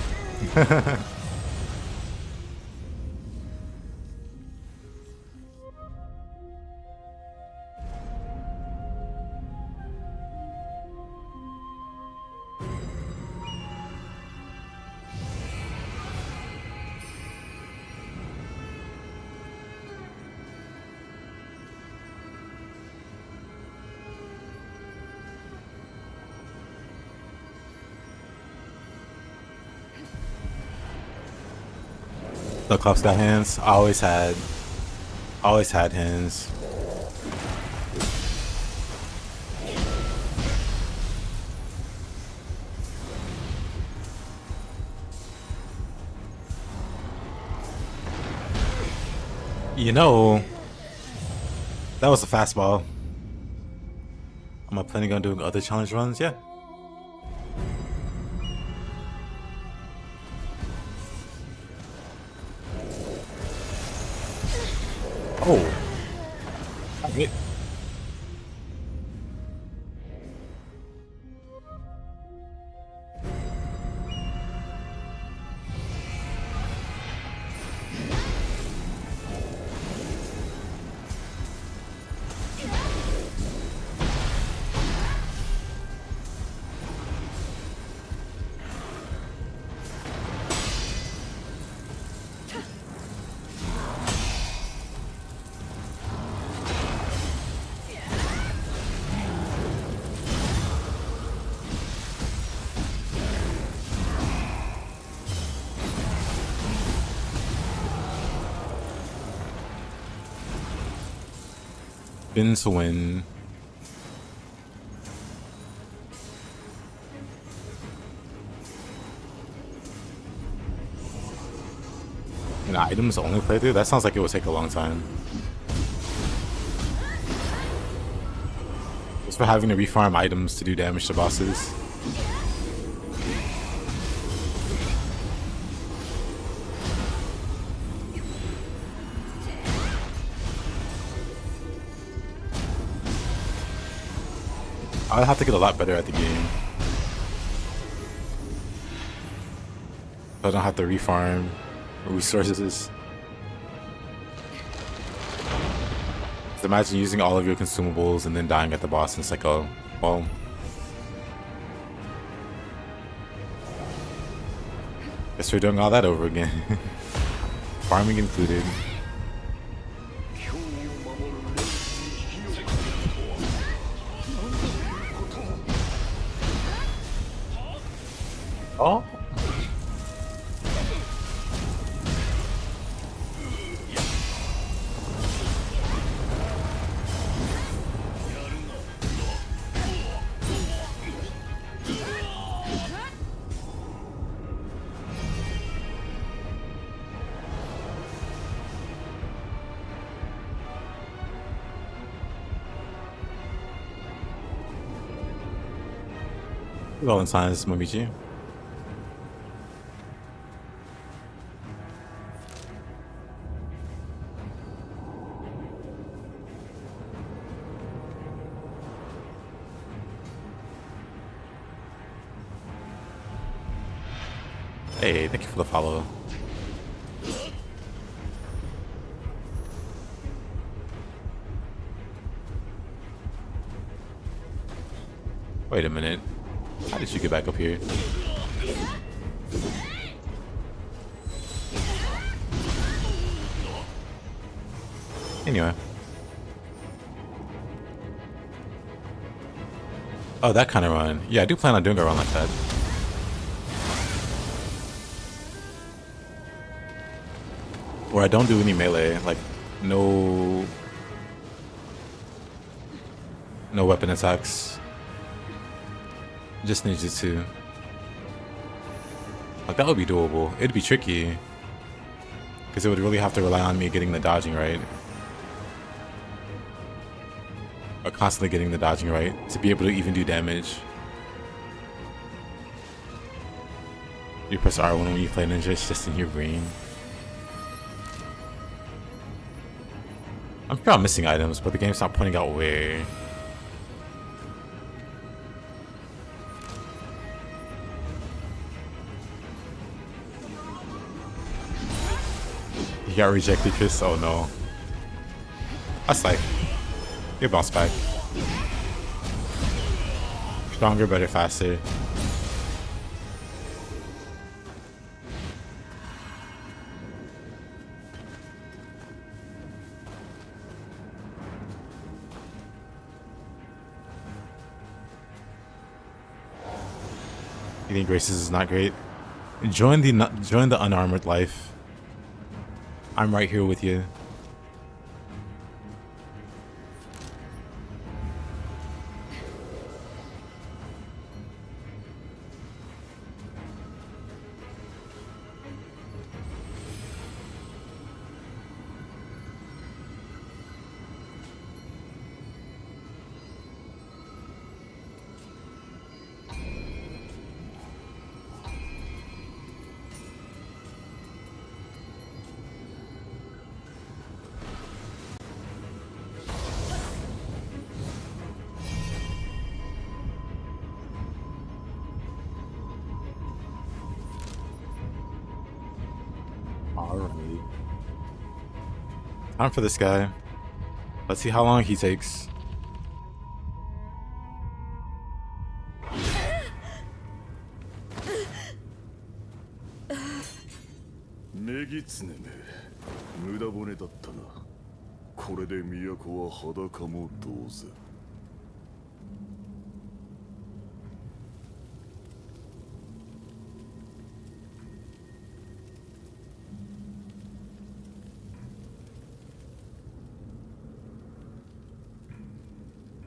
The Club's got hands. I always had hands. You know, that was a fastball. Am I planning on doing other challenge runs? Yeah. Oh. I hit. Spin to win. And items only playthrough? That sounds like it would take a long time. Just for having to refarm items to do damage to bosses. I'll have to get a lot better at the game. I don't have to refarm resources. Just imagine using all of your consumables and then dying at the boss and it's like, oh, well. Guess we're doing all that over again. Farming included. Oh. Well, in science, Momiji. Hey, thank you for the follow. Wait a minute. How did you get back up here? Anyway. Oh, that kind of run. Yeah, I do plan on doing a run like that. Where I don't do any melee, like no weapon attacks. Just ninjutsu. Like that would be doable. It'd be tricky. Because it would really have to rely on me getting the dodging right. Or constantly getting the dodging right to be able to even do damage. You press R1 when you play ninja, it's just in your brain. I'm sure I'm missing items, but the game's not pointing out where. You got rejected, Chris? Oh no. That's like, you bounce back. Stronger, better, faster. You think Graces is not great? Join the unarmored life. I'm right here with you. Alright. Time for this guy. Let's see how long he takes.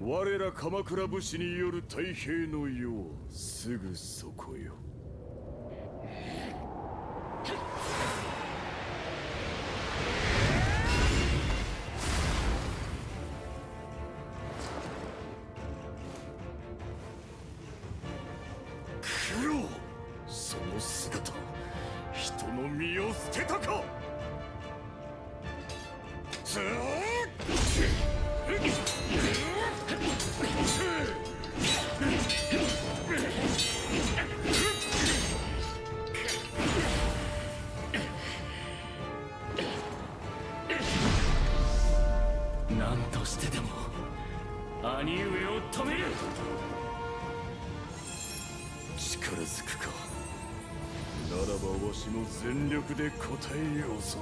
我ら鎌倉武士による太平の世はすぐそこよ。九郎、その姿、人の身を捨てたか。何としてでも兄上を止める。力ずくか。ならばわしも全力で応えようぞ。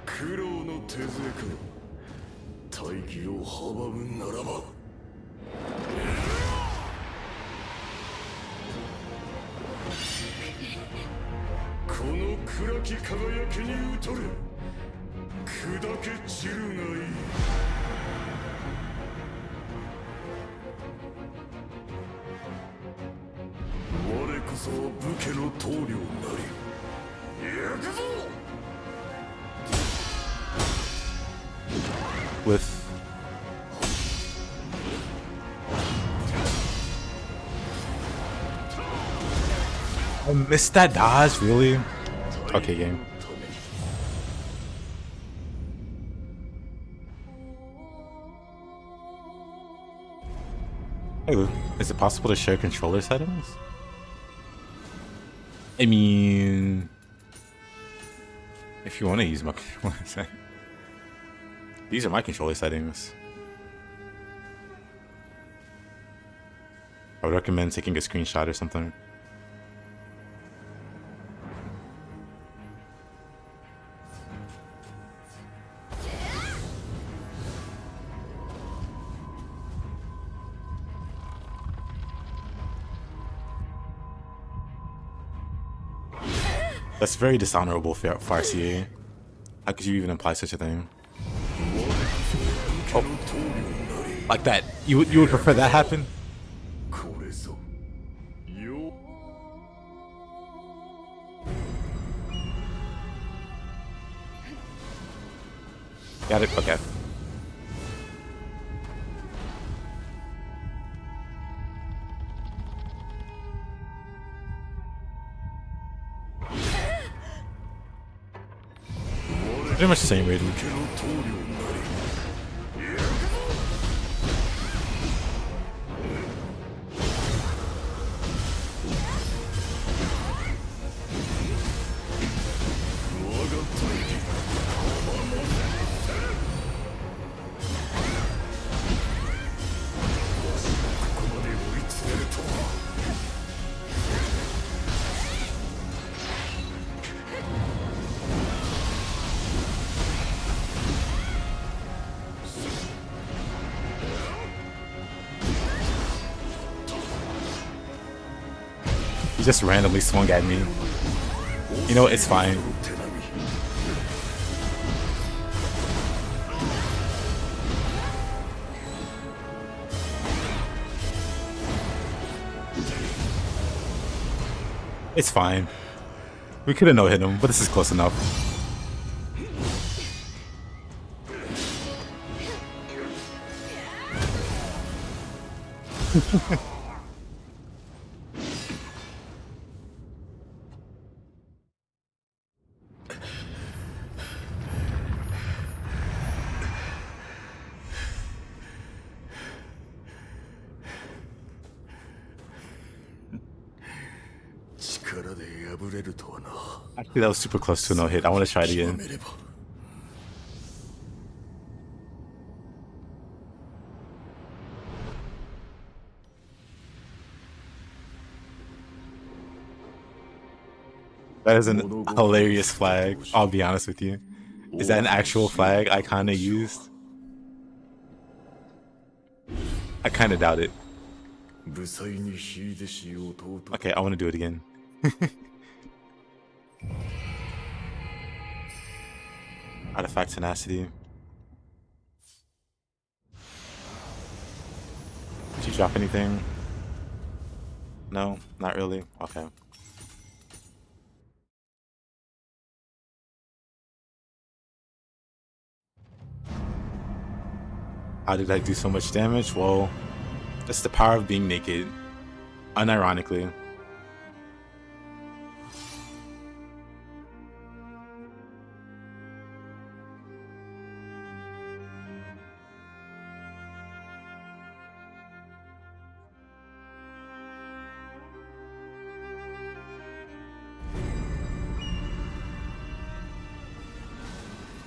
九郎の手勢か。大義を阻むならば。この暗き輝きに打たれ砕け散るがいい。我こそは武家の棟梁なり。行くぞ。With I missed that dodge, really? Okay, game. Hey, is it possible to share controller settings? I mean, if you want to use my controller settings. These are my controller settings. I would recommend taking a screenshot or something. That's very dishonorable, Farsi. How could you even imply such a thing? Oh. Like that. You would prefer that happen? Got it? Okay. Pretty much the same rating. He just randomly swung at me. You know, it's fine. It's fine. We could have no hit him, but this is close enough. Actually, that was super close to a no hit. I want to try it again. That is an hilarious flag, I'll be honest with you. Is that an actual flag I kind of used? I kind of doubt it. Okay, I want to do it again. Artifact tenacity. Did you drop anything? No, not really. Okay. How did I do so much damage? Well, that's the power of being naked. Unironically.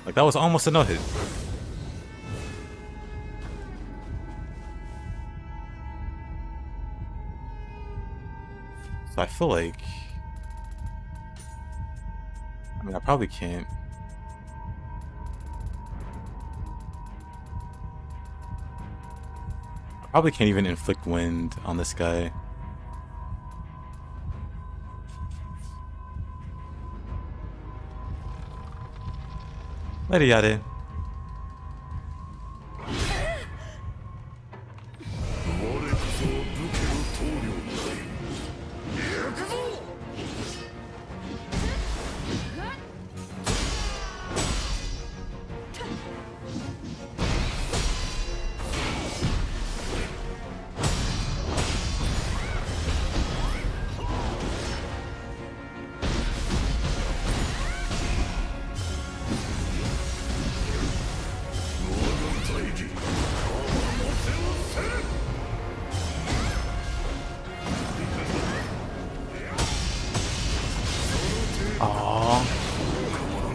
Like, that was almost a no-hit. So I feel like... I mean, I probably can't. I probably can't even inflict wind on this guy. Let it yade.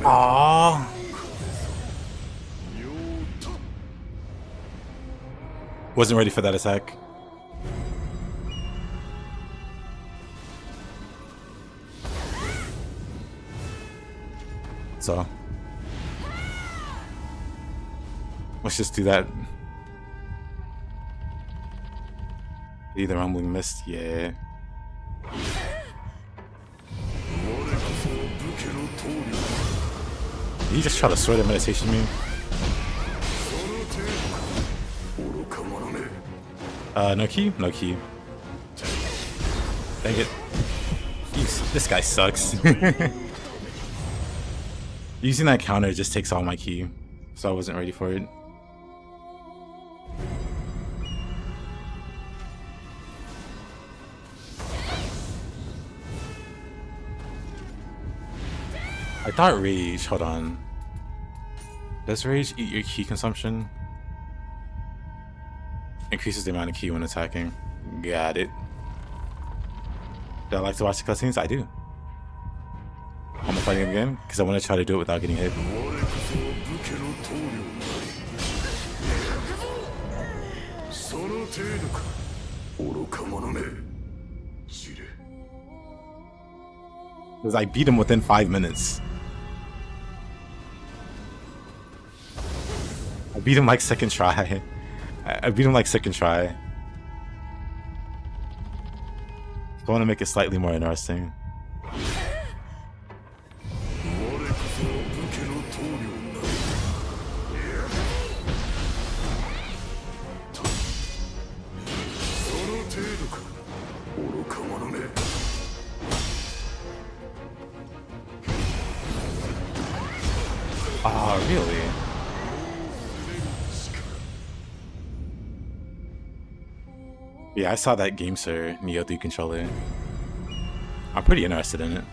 Aww. Wasn't ready for that attack. So let's just do that. Either rumbling mist, yeah. Did he just try to sword at meditation me? No key? No key. Dang it. This guy sucks. Using that counter just takes all my key, so I wasn't ready for it. I thought rage, hold on. Does rage eat your key consumption? Increases the amount of key when attacking. Got it. Do I like to watch the cutscenes? I do. I'm gonna fight him again because I want to try to do it without getting hit. Because I beat him within 5 minutes. I beat him like second try. I beat him like second try. I want to make it slightly more interesting. Oh, really? Yeah, I saw that game, sir. Nioh 3 controller. I'm pretty interested in it.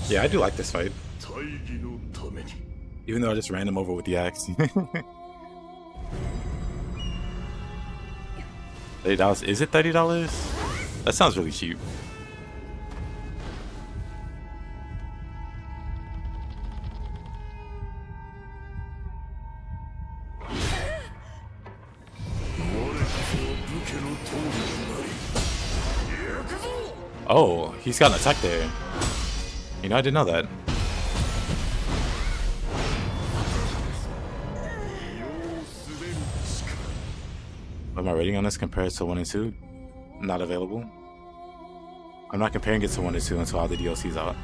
Yeah, I do like this fight. Even though I just ran him over with the axe. $30? Is it $30? That sounds really cheap. Oh, he's got an attack there. You know, I didn't know that. What am I rating on this compared to 1 and 2? Not available. I'm not comparing it to 1 and 2 until all the DLC's out.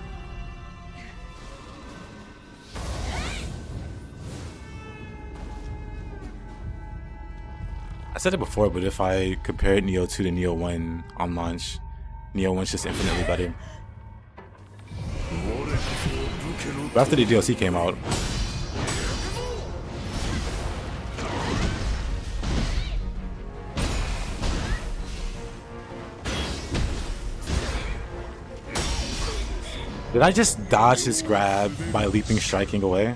I said it before, but if I compared Nioh 2 to Nioh 1 on launch, Nioh 1's just infinitely better. But after the DLC came out, did I just dodge his grab by leaping striking away?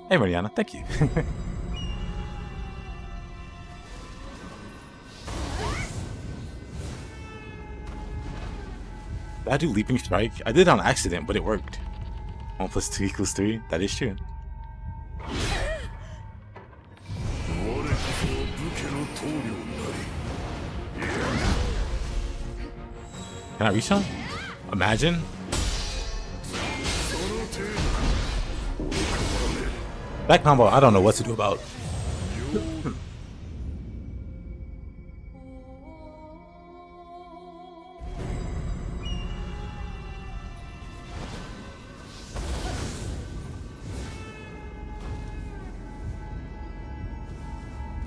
Hey Mariana, thank you. Did I do leaping strike? I did it on accident, but it worked. 1 + 2 = 3. That is true. Can I reach him? Imagine. That combo, I don't know what to do about.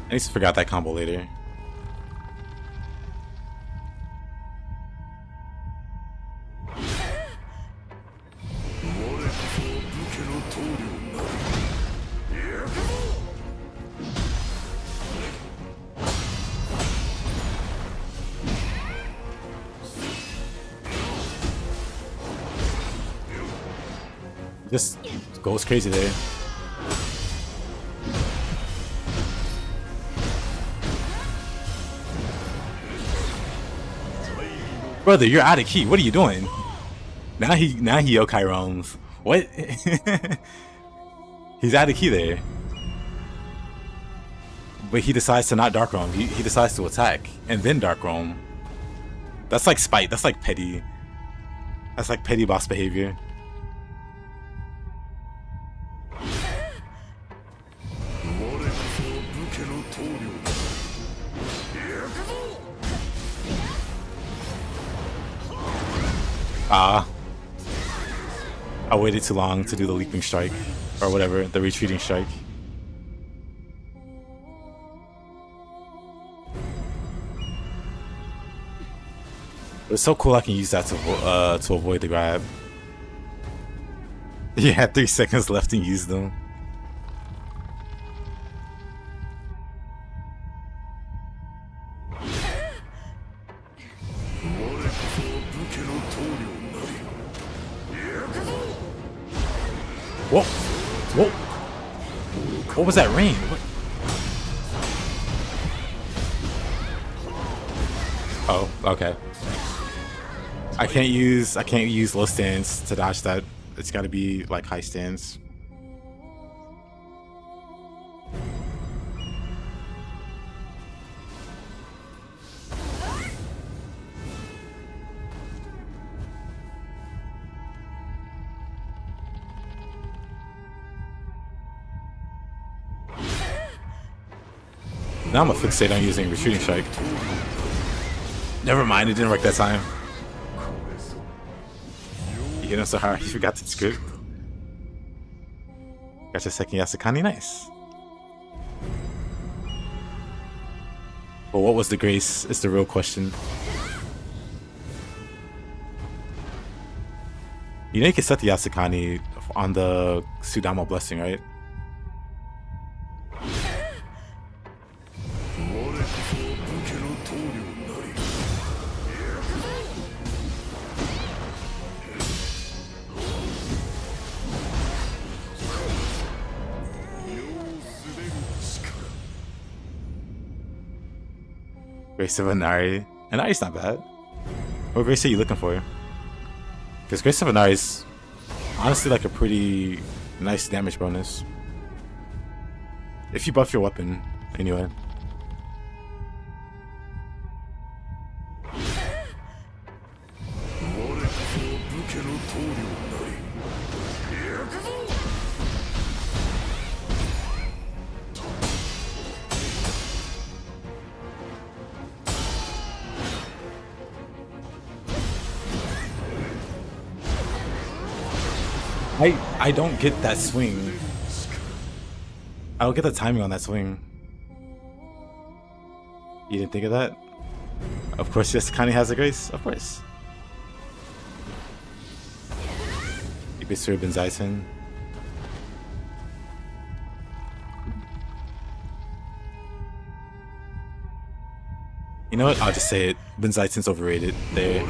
I need to figure out that combo later. Just goes crazy there. Brother, you're out of key. What are you doing? Now he yokai roams. What? He's out of key there. But he decides to not dark roam. He decides to attack and then dark roam. That's like spite. That's like petty. That's like petty boss behavior. I waited too long to do the leaping strike, or whatever, the retreating strike. It's so cool I can use that to avoid the grab. You had 3 seconds left and use them. Whoa! Whoa! What was that rain? What? Oh, okay. I can't use low stance to dodge that. It's got to be like high stance. Now I'm gonna fixate on using retreating strike. Never mind, it didn't work that time. You hit him so hard, he forgot the script. Got your second Yasukani, nice. But what was the grace is the real question. You know you can set the Yasukani on the Sudama blessing, right? Grace of Inari. Inari's not bad. What grace are you looking for? Because Grace of Inari is honestly like a pretty nice damage bonus. If you buff your weapon, anyway. I don't get that swing. I don't get the timing on that swing. You didn't think of that? Of course, yes, Connie has a grace. Of course. Ibisur Benzaisen. You know what? I'll just say it. Benzaisen's overrated. There.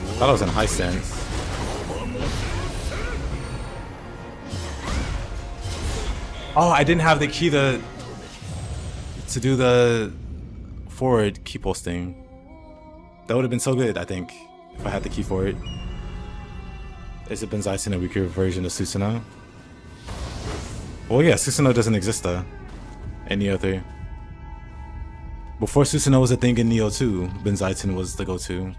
I thought I was in high stance. Oh, I didn't have the key to do the forward key posting. That would have been so good, I think, if I had the key for it. Is it Benzaisen a weaker version of Susanoo? Well, yeah, Susanoo doesn't exist though in Nioh 3. Before Susanoo was a thing in Nioh 2, Benzaisen was the go-to.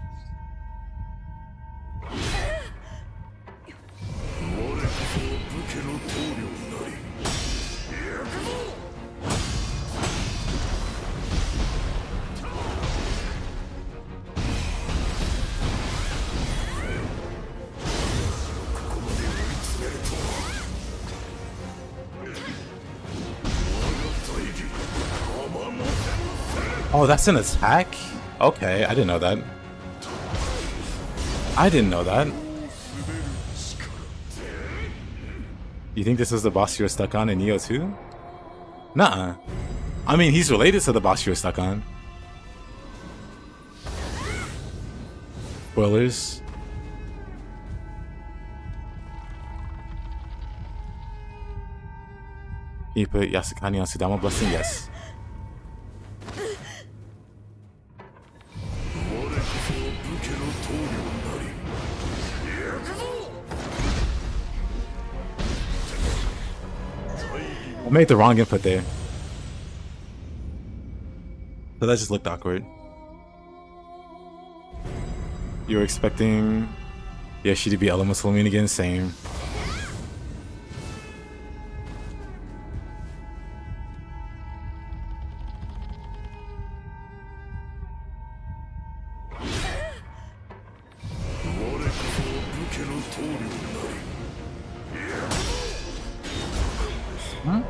Oh, that's an attack? Okay, I didn't know that. I didn't know that. You think this was the boss you were stuck on in Nioh 2? Nuh-uh. I mean, he's related to the boss you were stuck on. Spoilers. Can you put Yasukani on Sudama Blessing? Yes. I made the wrong input there. So that just looked awkward. You were expecting Yoshi to be Ella Mussolini again? Same. Huh?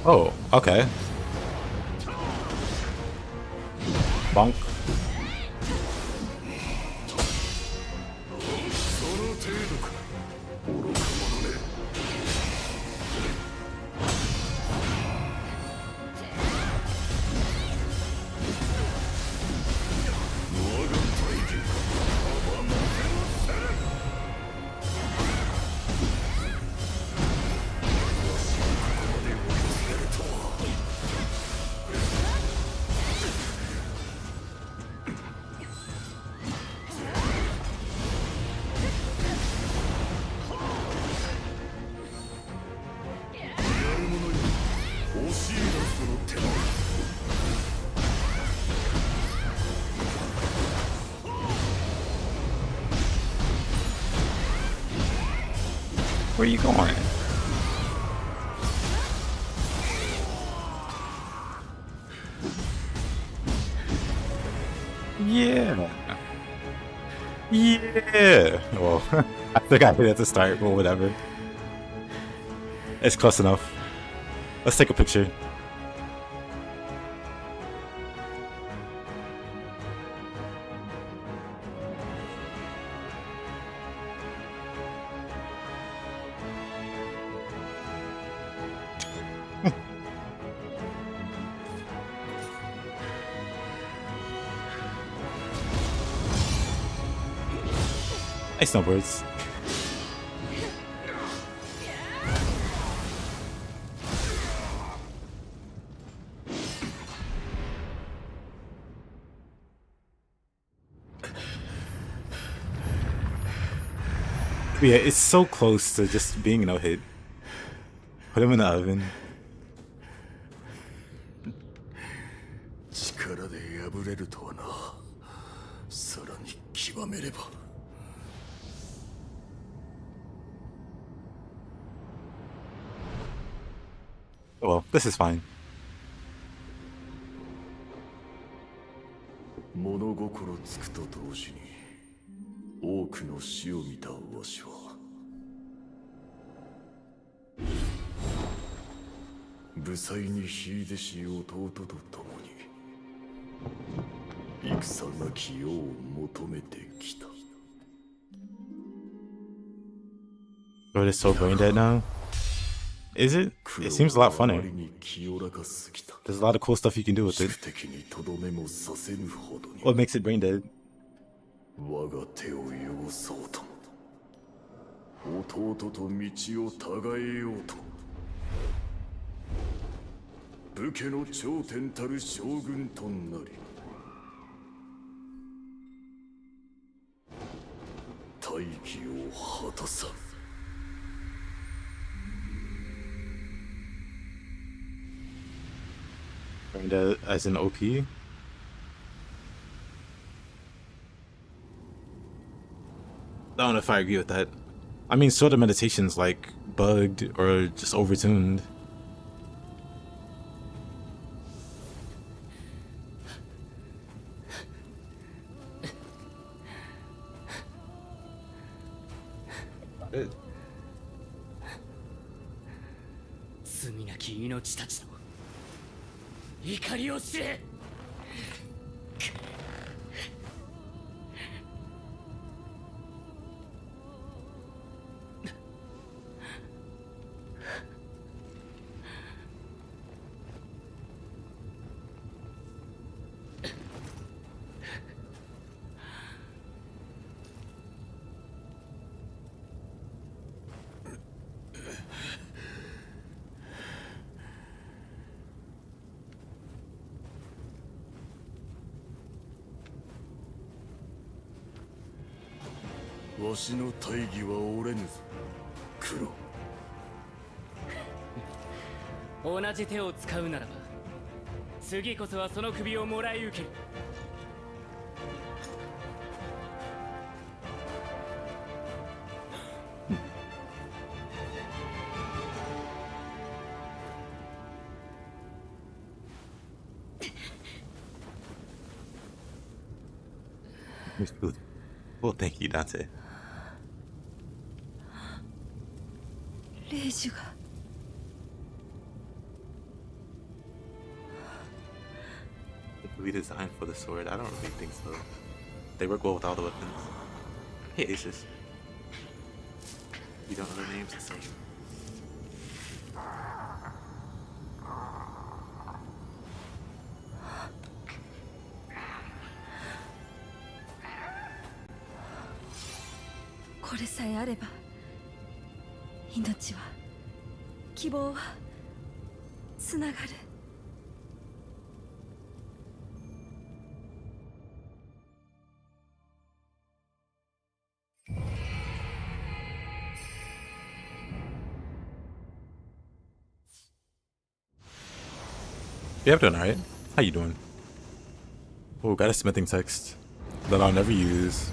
Oh, okay. Bonk. Where are you going? Yeah. Yeah. Well, I think I hit at the start, but whatever. It's close enough. Let's take a picture. Nice snowboards. But yeah, it's so close to just being no hit. Put him in the oven. 力で破れるとはな。さらに極めれば。Well, this is fine. 物心つくと同時に多くの死を見たわしは部祭に秀でし弟と共に戦なき世を求めてきた。 But it's so brain dead now. Is it? It seems a lot funner. There's a lot of cool stuff you can do with it. What makes it brain dead? 我が手を汚そうと弟と道を違えようと武家の頂点たる将軍となり大義を果たさん。 Brain dead as an OP? I don't know if I agree with that. I mean, sort of meditation's like bugged or just overtuned. It. 罪なき命たちの怒りを知れ。わしの大義は折れぬぞ、黒。同じ手を使うならば、次こそはその首をもらい受ける。Well, thank you, Dante. レイジが We designed for the sword? I don't really think so. They work well with all the weapons. Hey, Aces. You don't know their names? The same. これさえあれば命は希望はつながる。Yeah, I'm doing alright. How you doing? Oh, got a smithing text that I'll never use.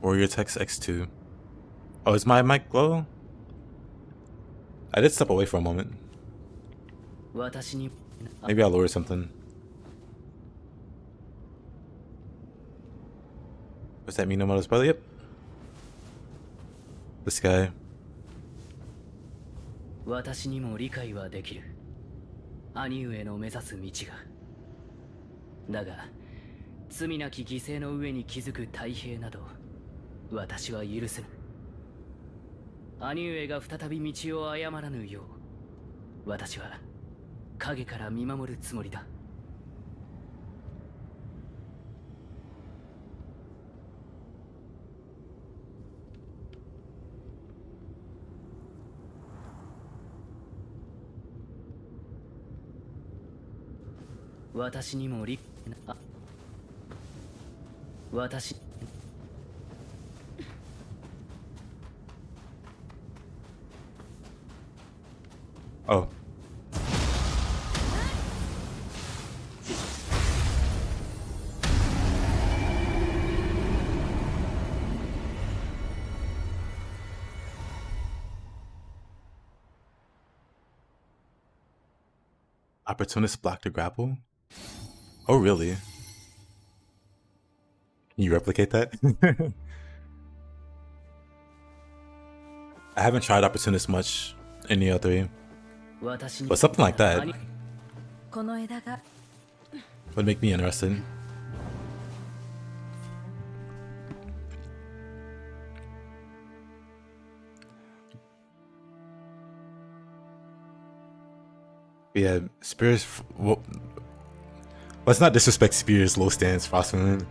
Warrior text X2. Oh, is my mic low? I did step away for a moment. 私に Maybe I'll lower something. What's that mean? Nomoto's brother? Yep. This guy. 私にも理解はできる。兄上の目指す道が。だが、罪なき犠牲の上に築く太平など、私は許せぬ。兄上が再び道を誤らぬよう、私は影から見守るつもりだ。私にも私 Oh. Opportunist block to grapple? Oh, really? Can you replicate that? I haven't tried Opportunist much in Nioh 3. But something like that would make me interested. Yeah, Spear's... Well, let's not disrespect Spear's low stance Frost Moon.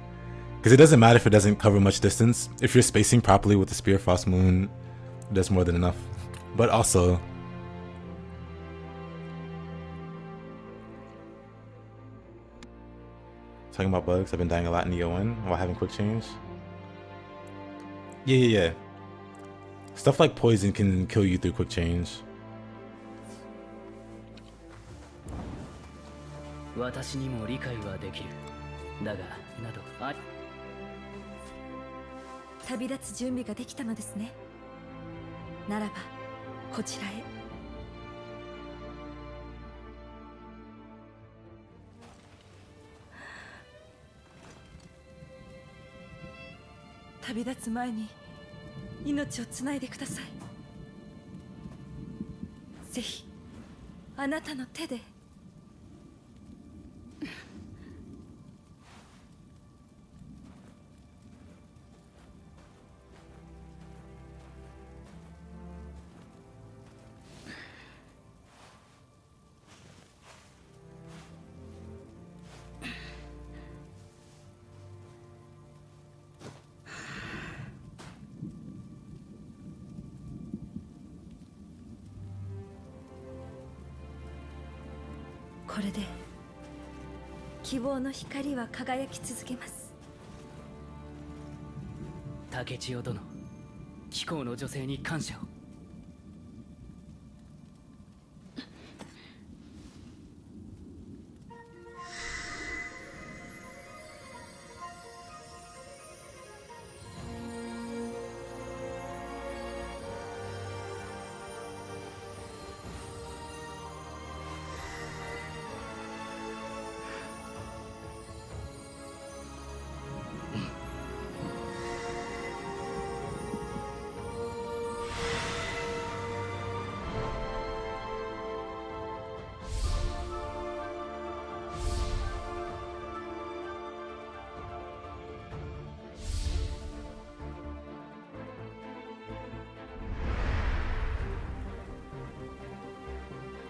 Because it doesn't matter if it doesn't cover much distance. If you're spacing properly with the Spear Frost Moon, it does more than enough. But also... Talking about bugs, I've been dying a lot in Nioh 1 while having quick change. Yeah. Stuff like poison can kill you through quick change. 私にも理解はできる。だが、など、旅立つ準備ができたのですね。ならば、こちらへ。旅立つ前に命をつないでください。ぜひあなたの手で。これで希望の光は輝き続けます。竹千代殿、貴公の女性に感謝を。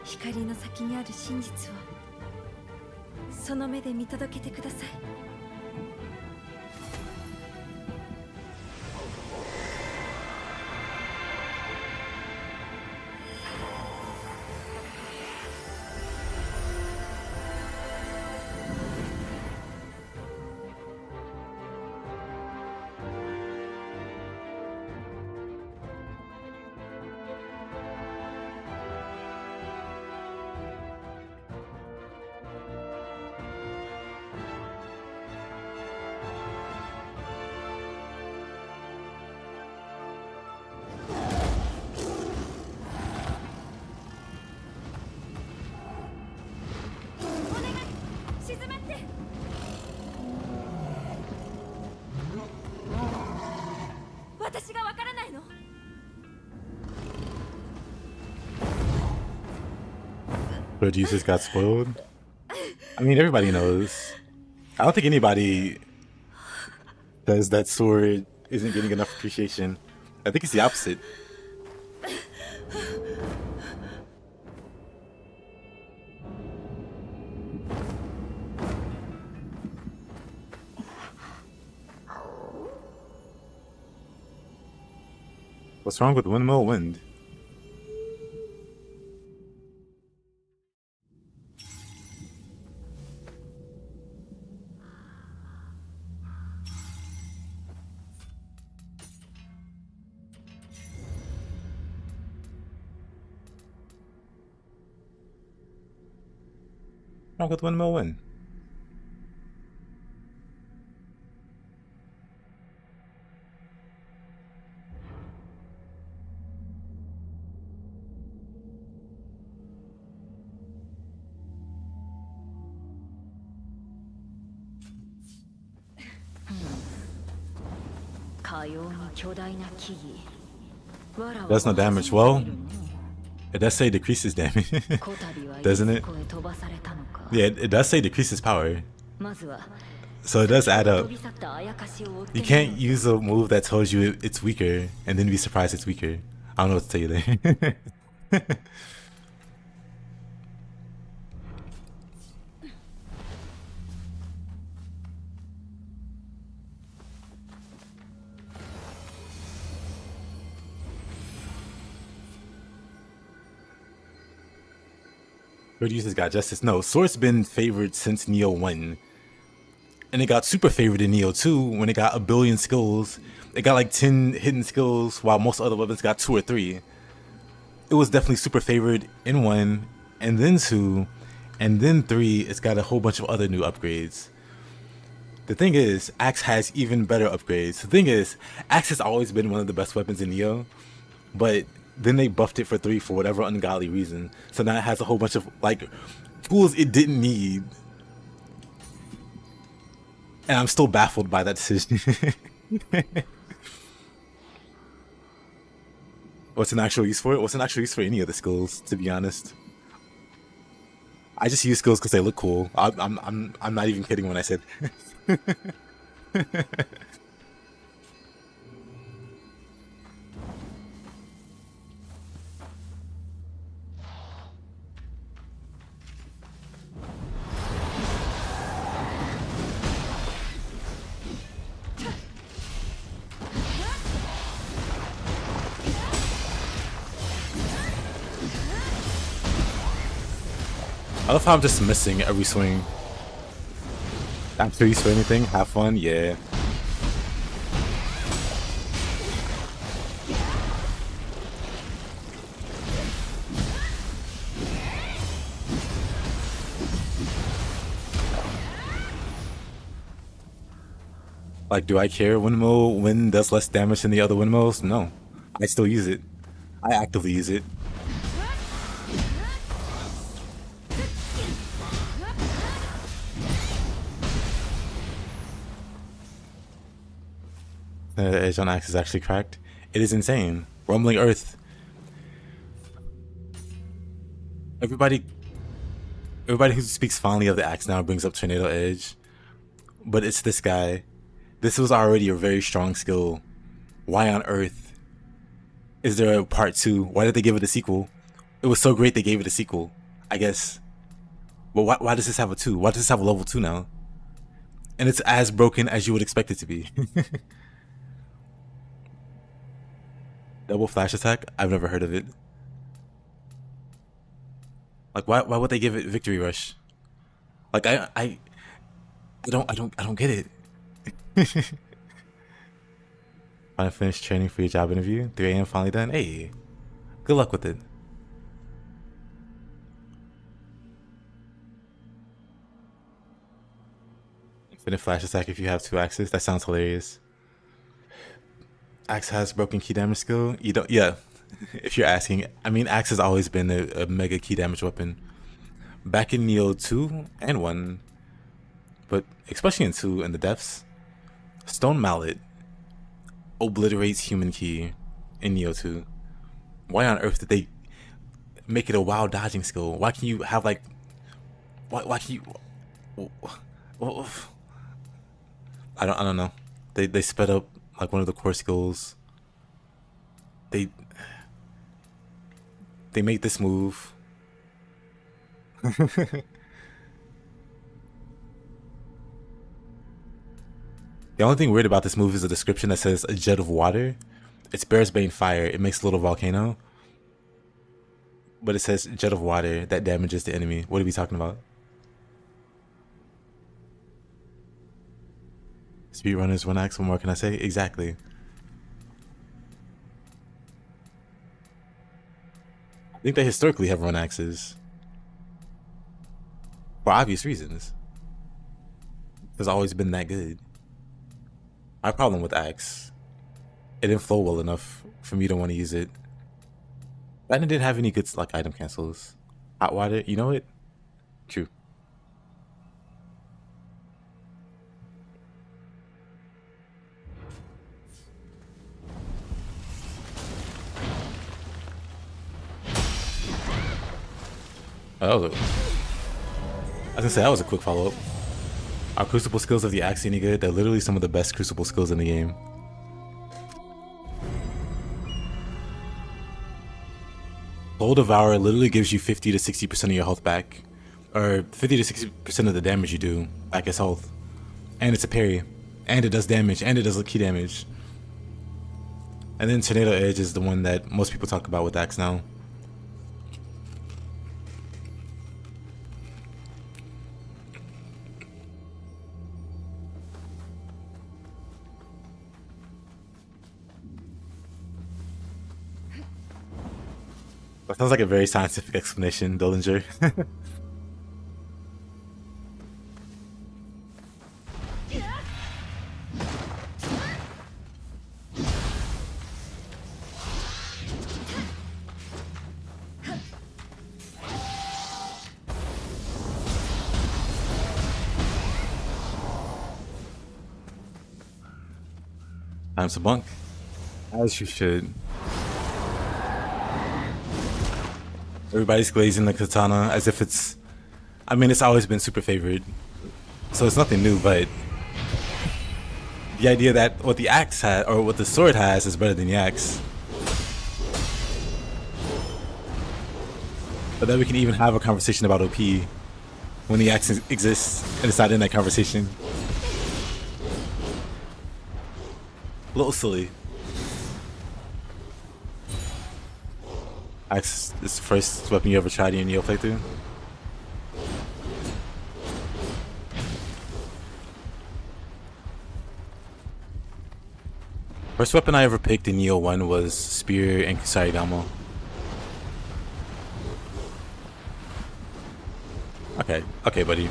光の先にある真実をその目で見届けてください。Producers got spoiled. I mean, everybody knows. I don't think anybody says that sword isn't getting enough appreciation. I think it's the opposite. What's wrong with Windmill Wind? What's wrong with Windmill Wind? Does no damage. Well, it does say decreases damage, doesn't it? Yeah, it does say decreases power. So it does add up. You can't use a move that tells you it's weaker and then be surprised it's weaker. I don't know what to tell you there. Producers got justice. No, Sword's been favored since Nioh 1. And it got super favored in Nioh 2 when it got 1 billion skills. It got like 10 hidden skills while most other weapons got 2 or 3. It was definitely super favored in 1, and then 2, and then 3. It's got a whole bunch of other new upgrades. The thing is, Axe has even better upgrades. The thing is, Axe has always been one of the best weapons in Nioh, but then they buffed it for 3 for whatever ungodly reason. So now it has a whole bunch of like tools it didn't need. And I'm still baffled by that decision. What's an actual use for it? What's an actual use for any of the skills, to be honest? I just use skills because they look cool. I'm not even kidding when I said I love how I'm just missing every swing. I'm sure you for anything. Have fun, yeah. Like, do I care? Windmill Wind does less damage than the other windmills? No. I still use it. I actively use it. The edge on Axe is actually cracked. It is insane. Rumbling Earth. Everybody who speaks fondly of the Axe now brings up Tornado Edge. But it's this guy. This was already a very strong skill. Why on earth is there a part 2? Why did they give it a sequel? It was so great they gave it a sequel, I guess. But why does this have a 2? Why does this have a level 2 now? And it's as broken as you would expect it to be. Double flash attack? I've never heard of it. Like, why would they give it Victory Rush? Like, I don't get it. Finally finished training for your job interview. 3 a.m. finally done. Hey, good luck with it. Infinite flash attack if you have 2 axes. That sounds hilarious. Axe has broken key damage skill. You don't, yeah. If you're asking, I mean, Axe has always been a mega key damage weapon. Back in Nioh 2 and 1, but especially in 2 in the depths, Stone Mallet obliterates human key in Nioh 2. Why on earth did they? make it a wild dodging skill? Why can you have like, why can you? I don't know. They sped up like one of the core skills. They make this move. The only thing weird about this move is the description that says a jet of water. It's Bear's Bane fire. It makes a little volcano. But it says jet of water that damages the enemy. What are we talking about? Speedrunners, one axe, what more can I say? Exactly. I think they historically have run axes. For obvious reasons. It's always been that good. My problem with axe, it didn't flow well enough for me to want to use it. And it didn't have any good like item cancels. Hot water, you know what? True. Oh, I was gonna say that was a quick follow-up. Are crucible skills of the axe any good? They're literally some of the best crucible skills in the game. Soul Devourer literally gives you 50 to 60% of your health back. Or 50 to 60% of the damage you do back as health. And it's a parry. And it does damage. And it does key damage. And then Tornado Edge is the one that most people talk about with axe now. That sounds like a very scientific explanation, Dillinger. Time to bunk. As you should. Everybody's glazing the katana as if it's... I mean, it's always been super favored. So it's nothing new, but... the idea that what the axe has, or what the sword has, is better than the axe. But then we can even have a conversation about OP when the axe exists and it's not in that conversation. A little silly. Axe is the first weapon you ever tried in your Nioh playthrough? First weapon I ever picked in Nioh 1 was Spear and Kusarigama. Okay, buddy.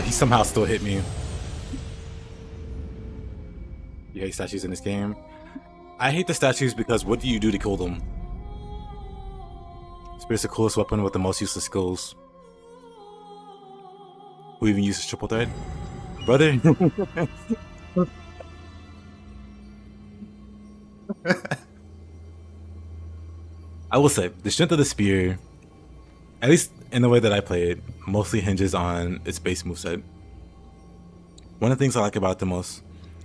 He somehow still hit me. You hate statues in this game? I hate the statues because what do you do to kill them? Spear's the coolest weapon with the most useless skills. Who even uses triple threat? Brother? I will say, the strength of the spear, at least in the way that I play it, mostly hinges on its base moveset. One of the things I like about it the most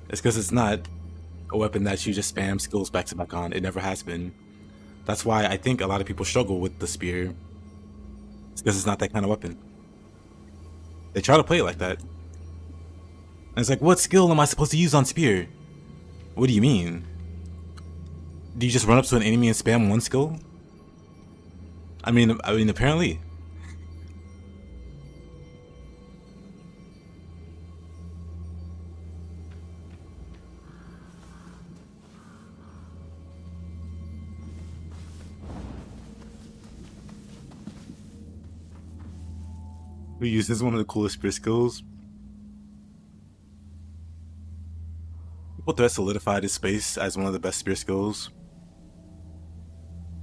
is because it's not a weapon that you just spam skills back to back on. It never has been. That's why I think a lot of people struggle with the spear. It's because it's not that kind of weapon. They try to play it like that. And it's like, what skill am I supposed to use on spear? What do you mean? Do you just run up to an enemy and spam one skill? I mean, apparently. Who uses one of the coolest spear skills? Triple threat solidified his space as one of the best spear skills.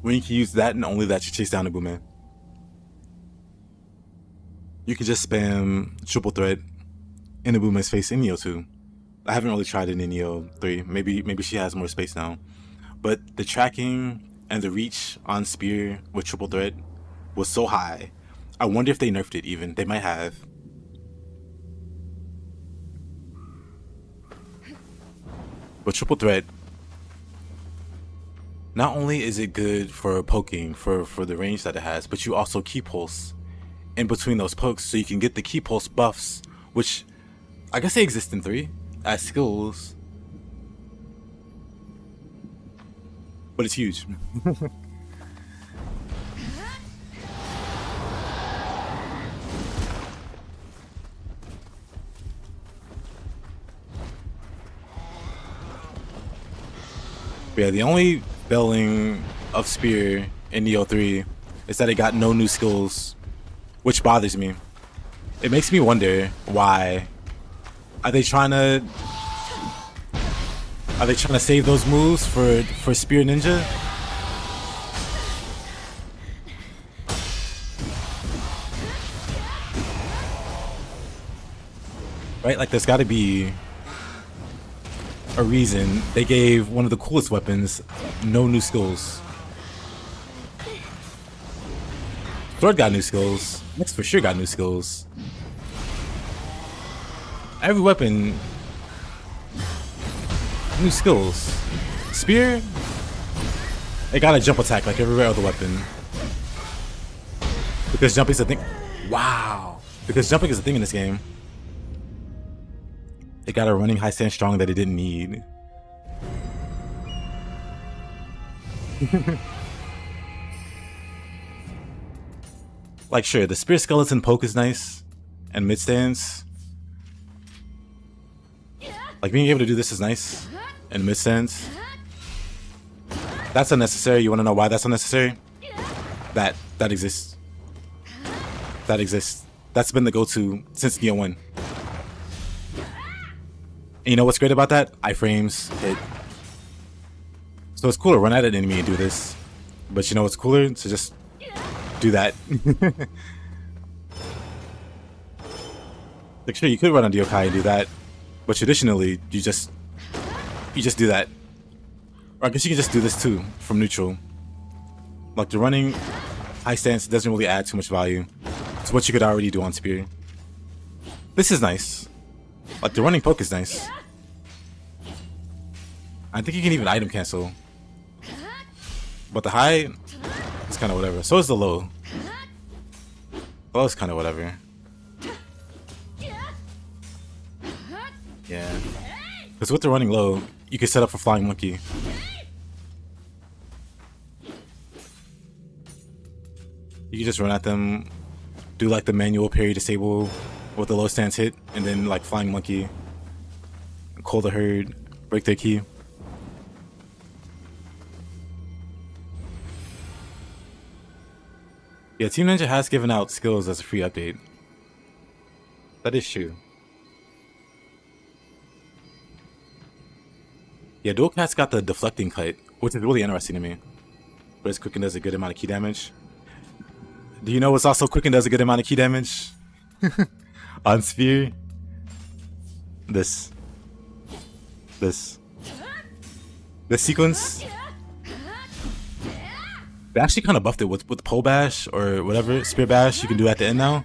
When you can use that and only that to chase down a boomman. you can just spam triple threat Inabume's face in Nioh 2. I haven't really tried it in Nioh 3. Maybe she has more space now. But the tracking and the reach on Spear with triple threat was so high. I wonder if they nerfed it even. They might have. But triple threat, not only is it good for poking, for the range that it has, but you also key pulse in between those pokes, so you can get the key pulse buffs, which I guess they exist in 3 as skills. But it's huge. Yeah, the only failing of Spear in Nioh 3 is that it got no new skills, which bothers me. It makes me wonder why. Are they trying to save those moves for Spear Ninja? Right? Like, there's got to be a reason they gave one of the coolest weapons no new skills. Sword got new skills. Next for sure got new skills. Every weapon, new skills. Spear, it got a jump attack like every other weapon. Because jumping is a thing. Wow. Because jumping is a thing in this game. It got a running high stand strong that it didn't need. Like, sure, the Spear Skeleton poke is nice, and mid stands. Like, being able to do this is nice, and mid stands. That's unnecessary. You want to know why that's unnecessary? That exists. That exists. That's been the go-to since Nioh 1. And you know what's great about that? Iframes hit. So it's cool to run at an enemy and do this. But you know what's cooler? To just do that. Like, sure, you could run on Yokai and do that. But traditionally, you just do that. Or I guess you can just do this too, from neutral. Like, the running high stance doesn't really add too much value to what you could already do on Spear. This is nice. Like, the running poke is nice. I think you can even item cancel. But the high, it's kind of whatever. So is the low. Low is kind of whatever. Yeah. Because with the running low, you can set up for Flying Monkey. You can just run at them, do like the manual parry disable with the low stance hit, and then like Flying Monkey, call the herd, break their key. Yeah, Team Ninja has given out skills as a free update. That is true. Yeah, Dual Cat's got the deflecting cut, which is really interesting to me. But it's quick and does a good amount of key damage. Do you know what's also quick and does a good amount of key damage? On Spear? This sequence. They actually kind of buffed it with pole bash or whatever spear bash you can do at the end now.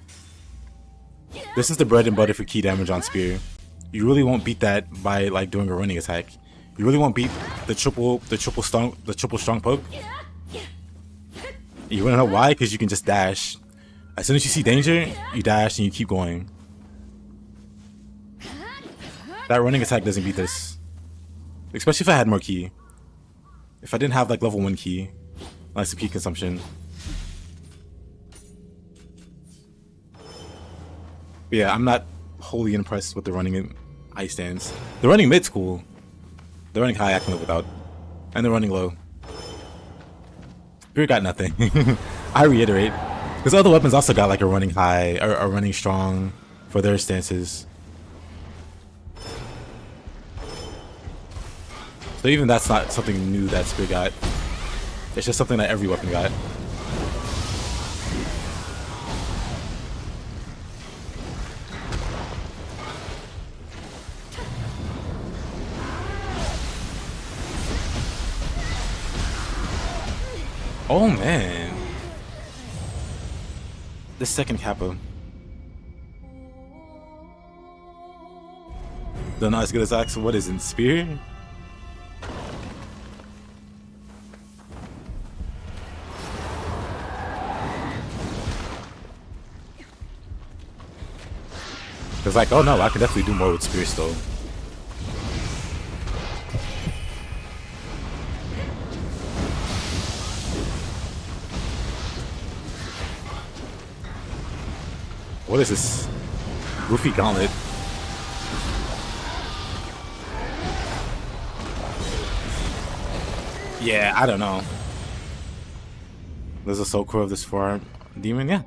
This is the bread and butter for key damage on Spear. You really won't beat that by like doing a running attack. You really won't beat the triple strong poke. You wanna know why? Because you can just dash. As soon as you see danger, you dash and you keep going. That running attack doesn't beat this. Especially if I had more key. If I didn't have like level 1 key, like some key consumption. But yeah, I'm not wholly impressed with the running high stance. The running mid's cool. The running high I can live without. And the running low. Spear got nothing. I reiterate. Because other weapons also got like a running high or a running strong for their stances. So even that's not something new that Spear got. It's just something that every weapon got. Oh man. The second kappa. Though not as good as Axel. What is it? Spear? It's like, oh no, I can definitely do more with Spear still. What is this? Goofy gauntlet. Yeah, I don't know. There's a soul core of this forearm demon, yeah.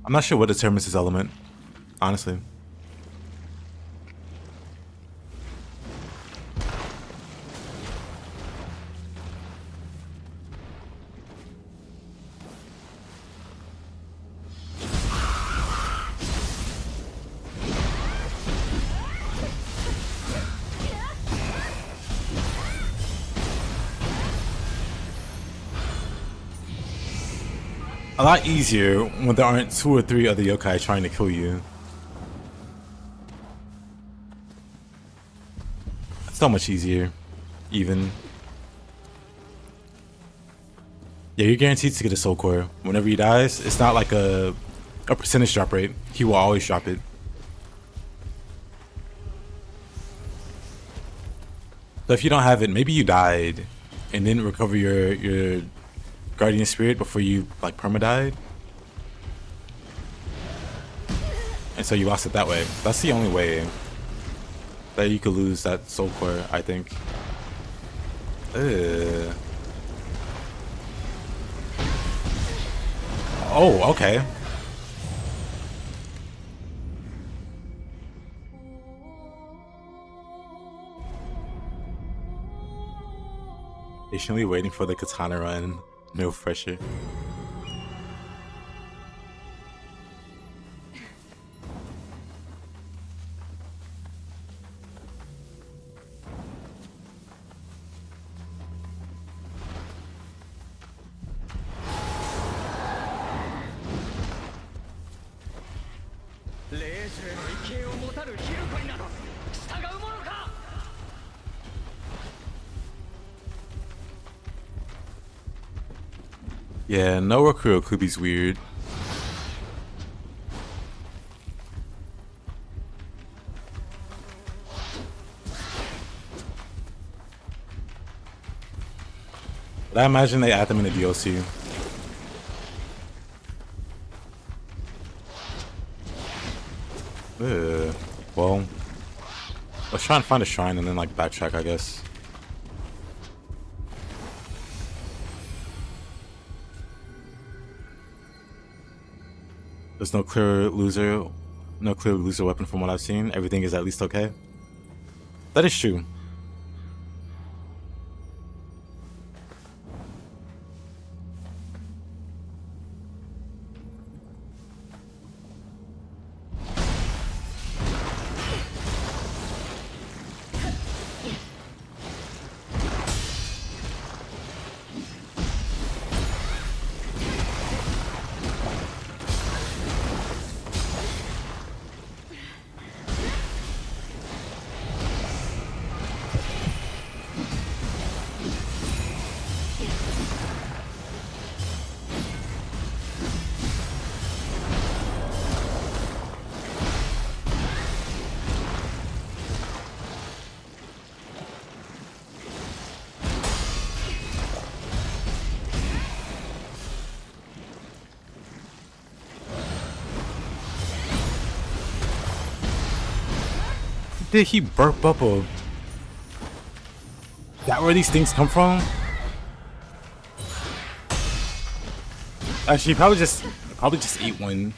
I'm not sure what determines his element, honestly. A lot easier when there aren't 2 or 3 other yokai trying to kill you. So much easier, even. Yeah, you're guaranteed to get a soul core. Whenever he dies, it's not like a percentage drop rate. He will always drop it. So if you don't have it, maybe you died and didn't recover your guardian spirit before you like perma-died, and so you lost it that way. That's the only way that you could lose that soul core, I think. Oh, okay. Patiently waiting for the katana run. No pressure. Yeah, no Rakuro Kubi's weird. But I imagine they add them in the DLC. Well, let's try and find a shrine and then like backtrack, I guess. There's no clear loser weapon from what I've seen. Everything is at least okay. That is true. Did he burp up a... Is that where these things come from? Actually, probably just ate one.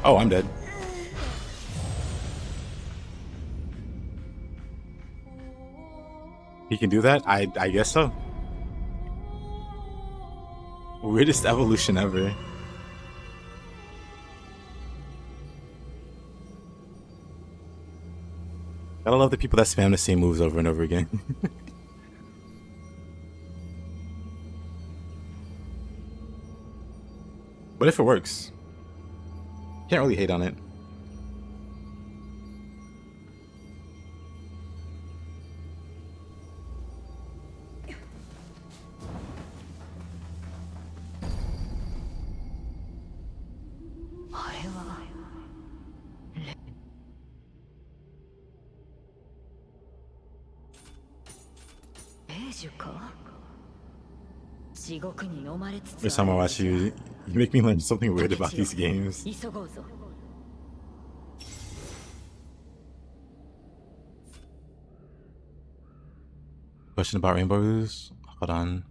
Oh, I'm dead. He can do that? I guess so. Weirdest evolution ever. Gotta love the people that spam the same moves over and over again. But if it works, can't really hate on it. Every time I watch you, you make me learn something weird about these games. Question about rainbows? Hold on.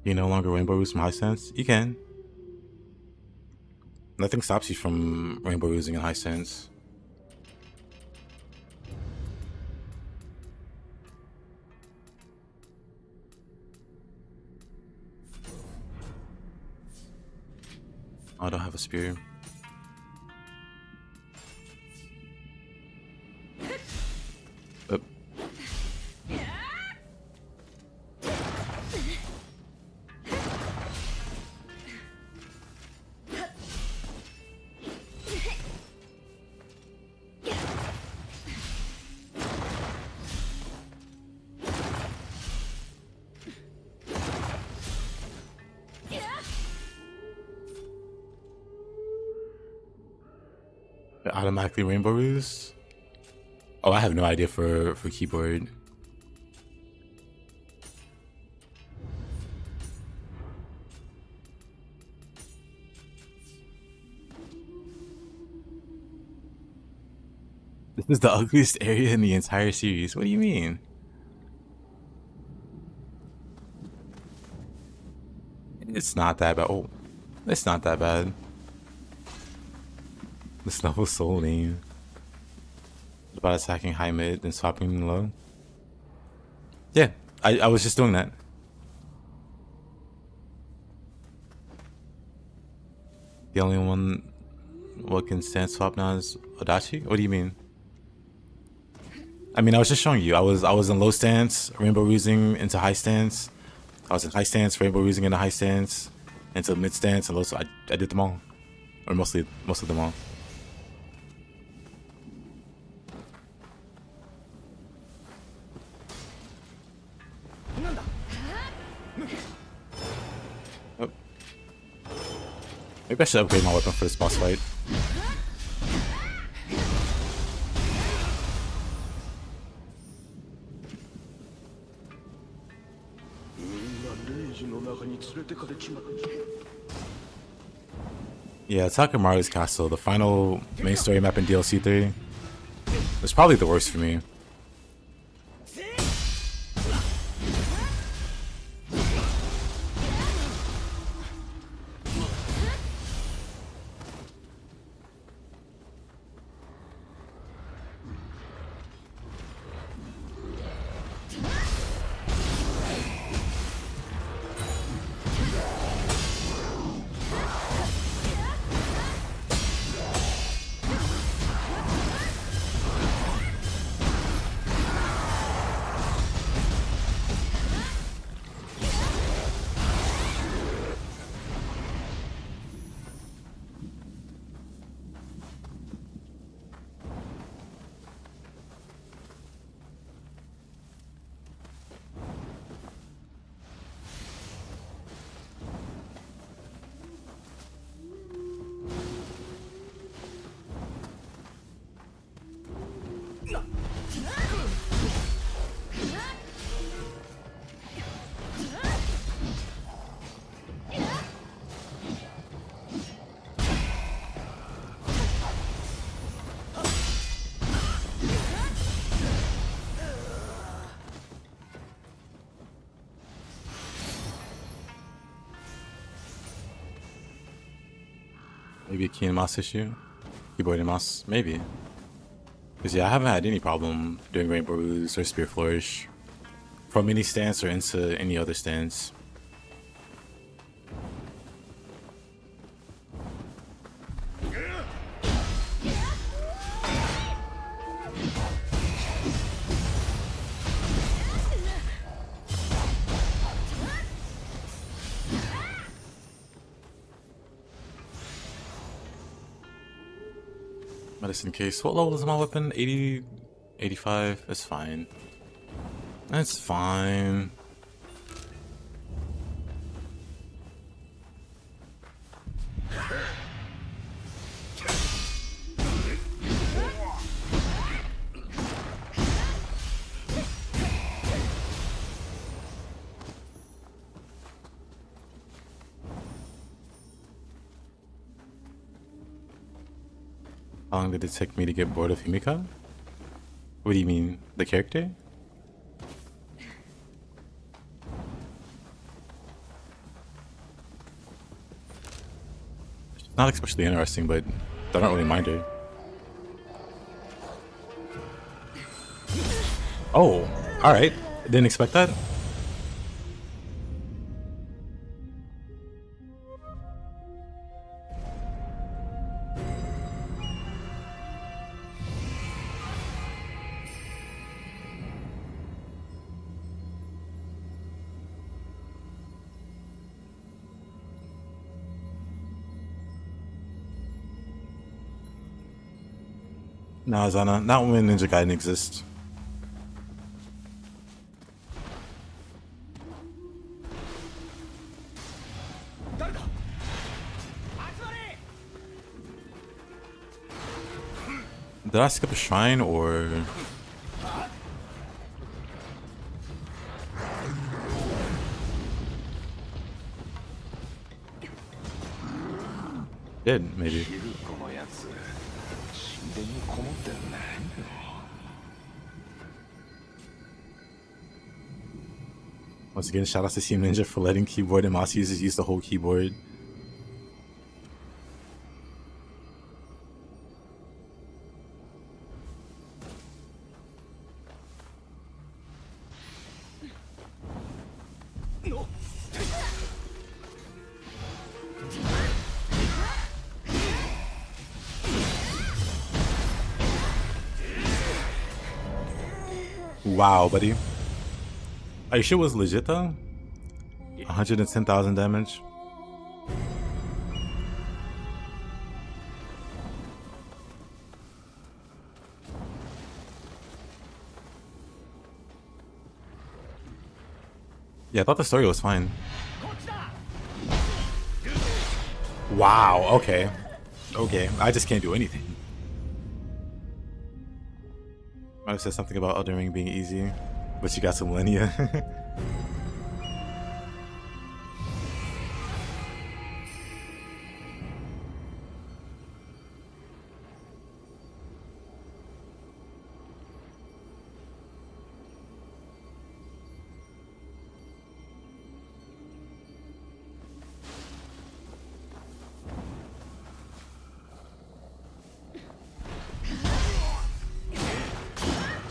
You no longer rainbow roost from high sense? You can. Nothing stops you from rainbow roosting in high sense. I don't have a spear. Oh. Automatically rainbow roost? Oh, I have no idea for keyboard. This is the ugliest area in the entire series. What do you mean? It's not that bad. Oh, it's not that bad. This level's so lame. What about attacking high mid and swapping low? Yeah, I was just doing that. The only one what can stand swap now is Adachi? What do you mean? I mean, I was just showing you. I was in low stance, rainbow roosing into high stance. I was in high stance, rainbow roosing into high stance, into mid stance, and low. So I did them all, or most of them all. Oh. Maybe I should upgrade my weapon for this boss fight. Yeah, Takamaru's Castle, the final main story map in DLC 3, was probably the worst for me. Maybe a key and mouse issue? Keyboard and mouse? Maybe. Because yeah, I haven't had any problem doing Rainbow Ruse or Spear Flourish from any stance or into any other stance. Medicine case. What level is my weapon? 80, 85? That's fine. That's fine. How long did it take me to get bored of Himika? What do you mean? The character? Not especially interesting, but I don't really mind her. Oh, alright. Didn't expect that. Nah, Zana, not when Ninja Gaiden exists. Did I skip a shrine or? Did maybe. Once again, shout out to Team Ninja for letting keyboard and mouse users use the whole keyboard. Wow, buddy. Are you sure it was legit though? 110,000 damage. Yeah, I thought the story was fine. Wow, okay. Okay, I just can't do anything. Might have said something about Elden Ring being easy, but you got some millennia.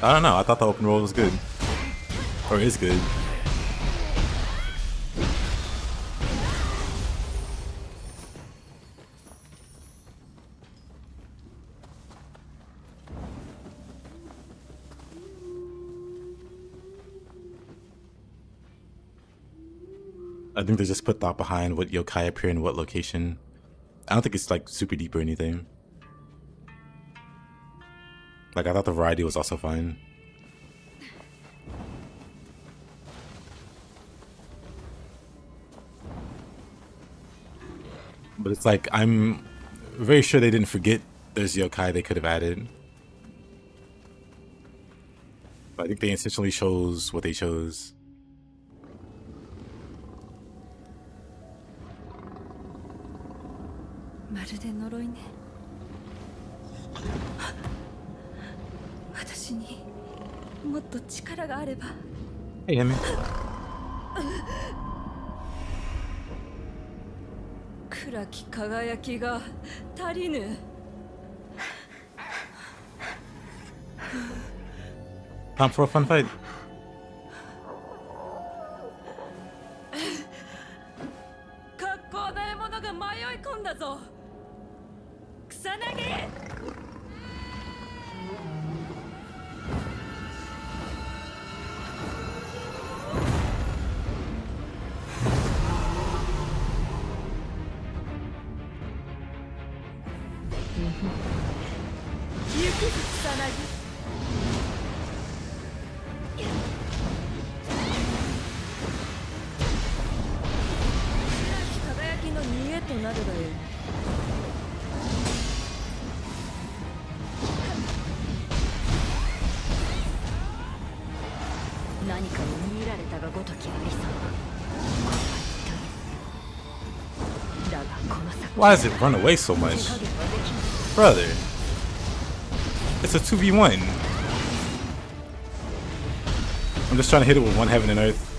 I don't know, I thought the open world was good. Or is good. I think they just put thought behind what yokai appear in what location. I don't think it's like super deep or anything. Like, I thought the variety was also fine. But it's like, I'm very sure they didn't forget there's yokai they could have added. But I think they intentionally chose what they chose. Hey, Amy. 暗き輝きが足りぬ。Time for a fun fight. 格好な獲物が迷い込んだぞ。草薙。行くぞ草薙。輝きの見栄となるがよい。何かに見入られたがごときありさま。だがこの先 Why does it run away so much? Brother. It's a 2v1. I'm just trying to hit it with one heaven and earth.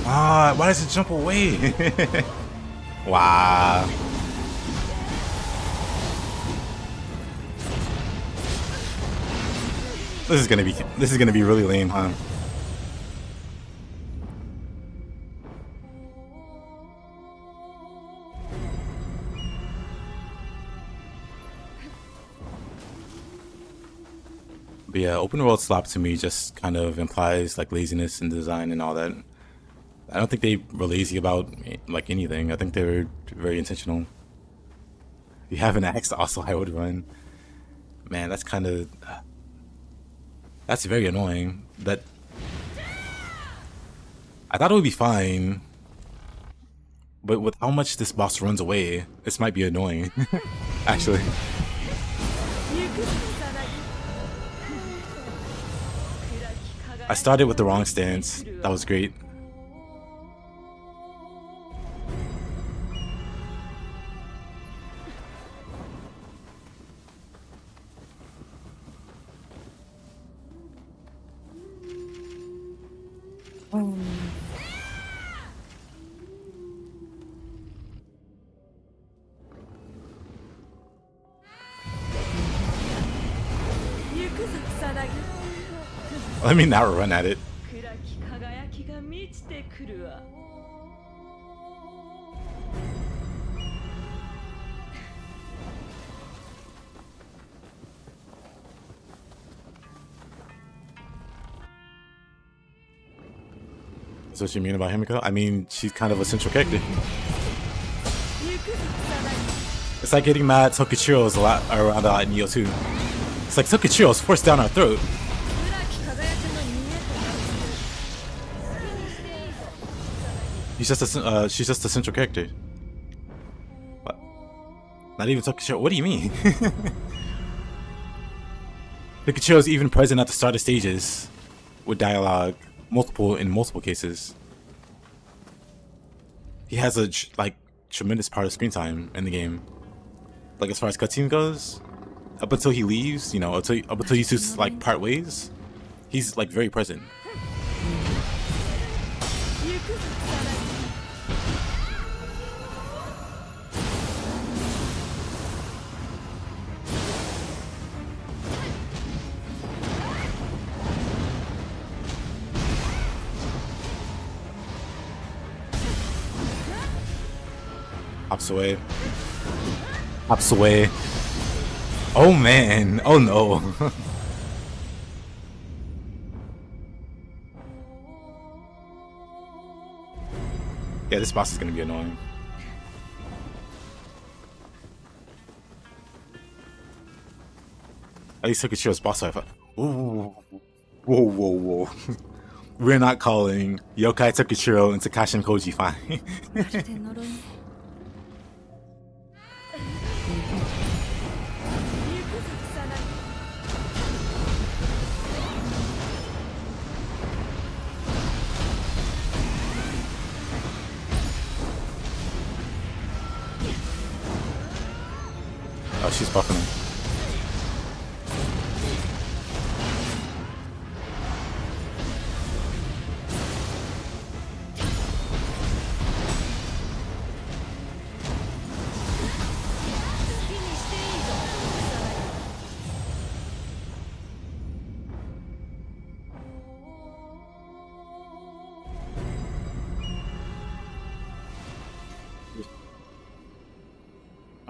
Ah, why does it jump away? Wow. This is gonna be really lame, huh? But yeah, open world slop to me just kind of implies like laziness in design and all that. I don't think they were lazy about like anything. I think they were very intentional. If you have an axe, also I would run. Man, that's kind of that's very annoying. That I thought it would be fine, but with how much this boss runs away, this might be annoying. Actually. I started with the wrong stance. That was great. Let me now run at it. That's what you mean about Himiko? I mean, she's kind of a central character. It's like getting mad at Tokichiro's a lot around Nioh 2. It's like Tokichiro's forced down our throat. She's just a central character. What? Not even Tokichiro. What do you mean? Tokichiro's even present at the start of stages with dialogue, in multiple cases. He has a like tremendous part of screen time in the game. Like as far as cutscene goes, up until he leaves, you know, up until you two like part ways, he's like very present. Hops away. Hops away. Oh man. Oh no. Yeah, this boss is gonna be annoying. At least Tokichiro's boss fight. Whoa, whoa, whoa. We're not calling Yokai Tokichiro and Takashi and Koji fine. Oh, she's buffing him.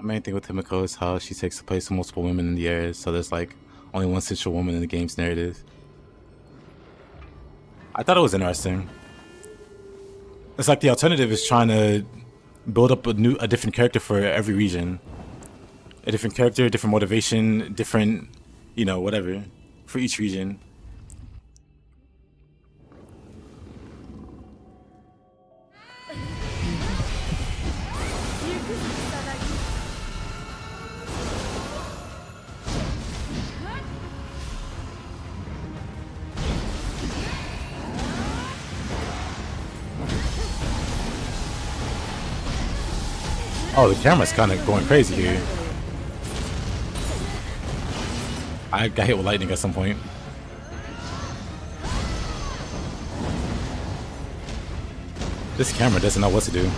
main thing with Himiko is how she takes the place of multiple women in the air, so there's like only one central woman in the game's narrative. I thought it was interesting. It's like the alternative is trying to build up a different character for every region. A different character, different motivation, different, you know, whatever, for each region. Oh, the camera's kind of going crazy here. I got hit with lightning at some point. This camera doesn't know what to do.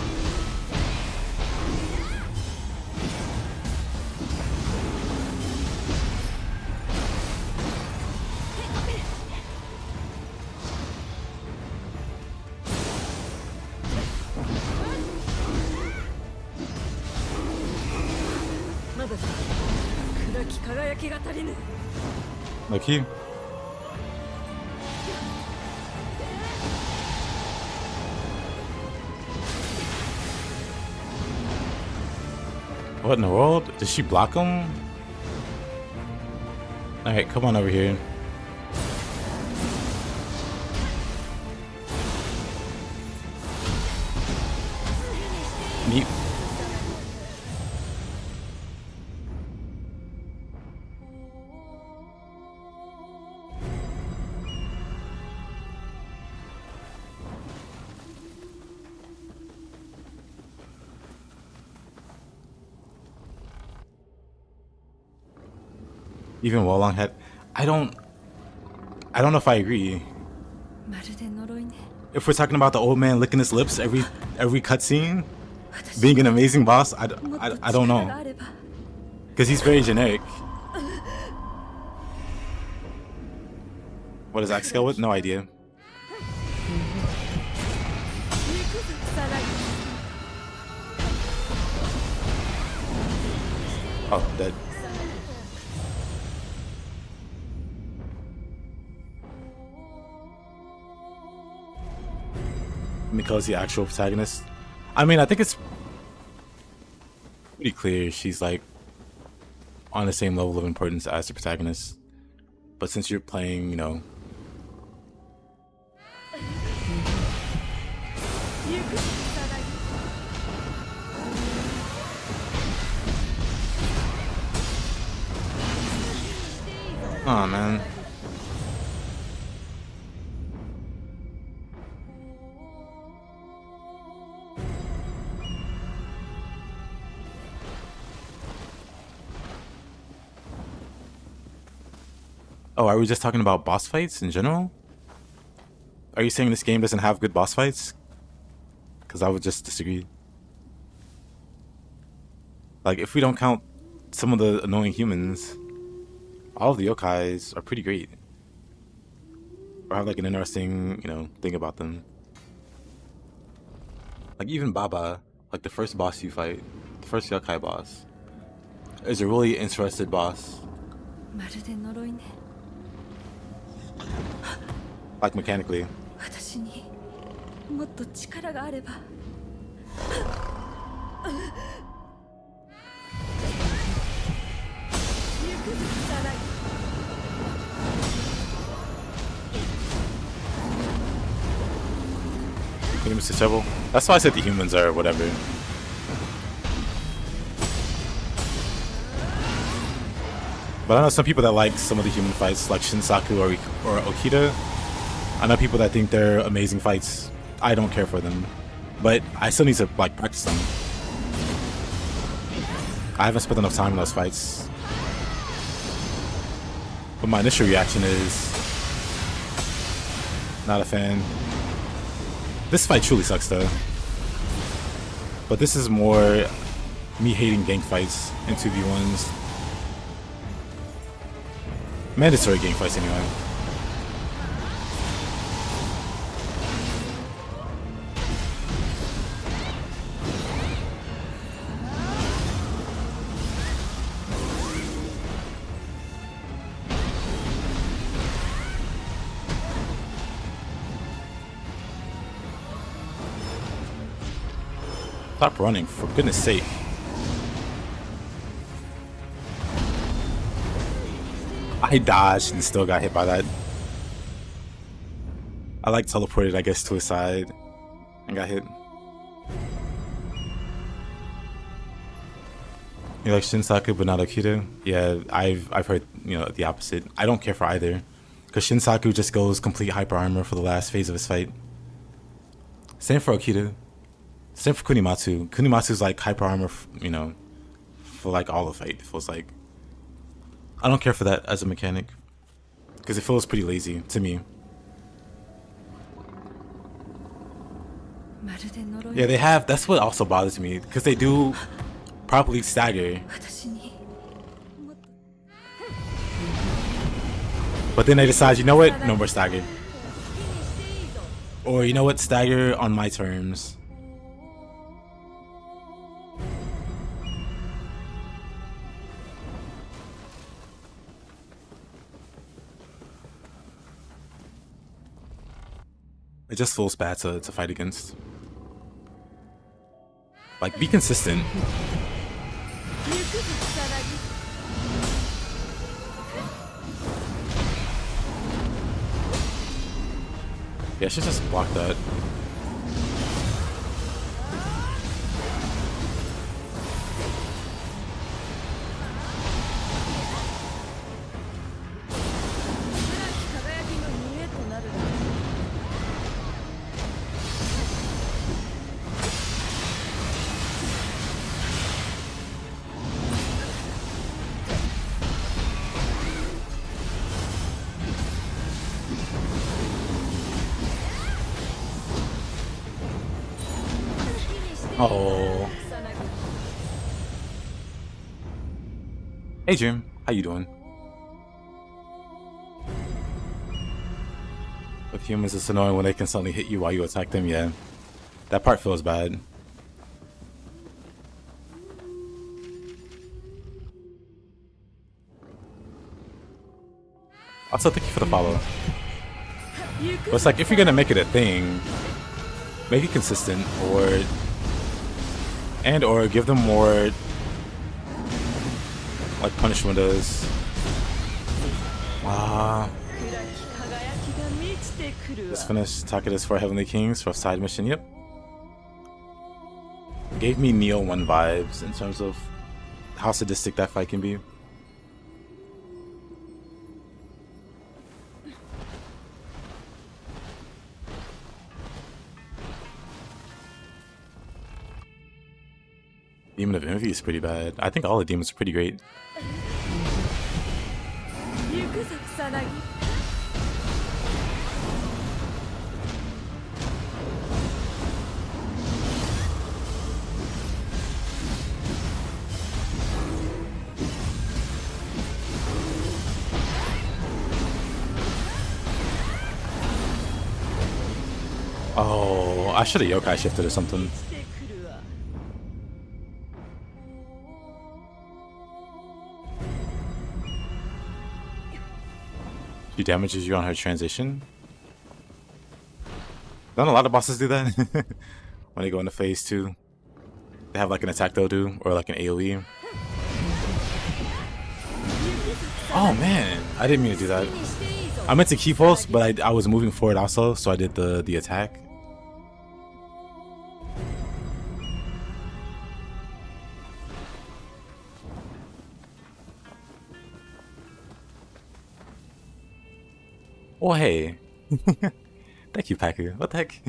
Like he. What in the world? Did she block him? Alright, come on over here. Neat. Even Wolong had, I don't know if I agree. If we're talking about the old man licking his lips every cutscene, being an amazing boss, I don't know, because he's very generic. What is Axe scale with? No idea. Oh, dead. Miko's the actual protagonist. I mean, I think it's pretty clear she's like on the same level of importance as the protagonist. But since you're playing, you know, oh man. Oh, are we just talking about boss fights in general? Are you saying this game doesn't have good boss fights? Because I would just disagree. Like, if we don't count some of the annoying humans, all of the yokais are pretty great. Or have like an interesting, you know, thing about them. Like even Baba, like the first boss you fight, the first yokai boss, is a really interested boss. Like mechanically. Mr. Shovel. That's why I said the humans are whatever. But I know some people that like some of the human fights, like Shinsaku or Okita. I know people that think they're amazing fights. I don't care for them, but I still need to like practice them. I haven't spent enough time in those fights. But my initial reaction is not a fan. This fight truly sucks though. But this is more me hating gank fights and 2v1s. Mandatory gank fights anyway. Stop running, for goodness sake. I dodged and still got hit by that. I like teleported, I guess, to his side and got hit. You like Shinsaku but not Okita? Yeah, I've heard, you know, the opposite. I don't care for either, because Shinsaku just goes complete hyper armor for the last phase of his fight. Same for Okita. Same for Kunimatsu. Kunimatsu's like hyper armor, you know, for like all the fight. It feels like. I don't care for that as a mechanic, because it feels pretty lazy to me. Yeah, they have. That's what also bothers me, because they do properly stagger, but then they decide, you know what, no more stagger, or you know what, stagger on my terms. It just feels bad to fight against. Like, be consistent. Yeah, I should just block that. Oh. Hey Jim, how you doing? With humans, it's annoying when they can suddenly hit you while you attack them. Yeah, that part feels bad. Also, thank you for the follow. But it's like, if you're gonna make it a thing, make it consistent, or give them more like punishment does. Let's finish Takeda's for Heavenly Kings for side mission. Yep. Gave me Nioh 1 vibes in terms of how sadistic that fight can be. Demon of Envy is pretty bad. I think all the demons are pretty great. Oh, I should have yokai shifted or something. She damages you on her transition. Don't a lot of bosses do that? When they go into phase 2, they have like an attack they'll do, or like an AoE. Oh man, I didn't mean to do that. I meant to key pulse, but I was moving forward also, so I did the attack. Oh hey. Thank you, Paku. What the heck?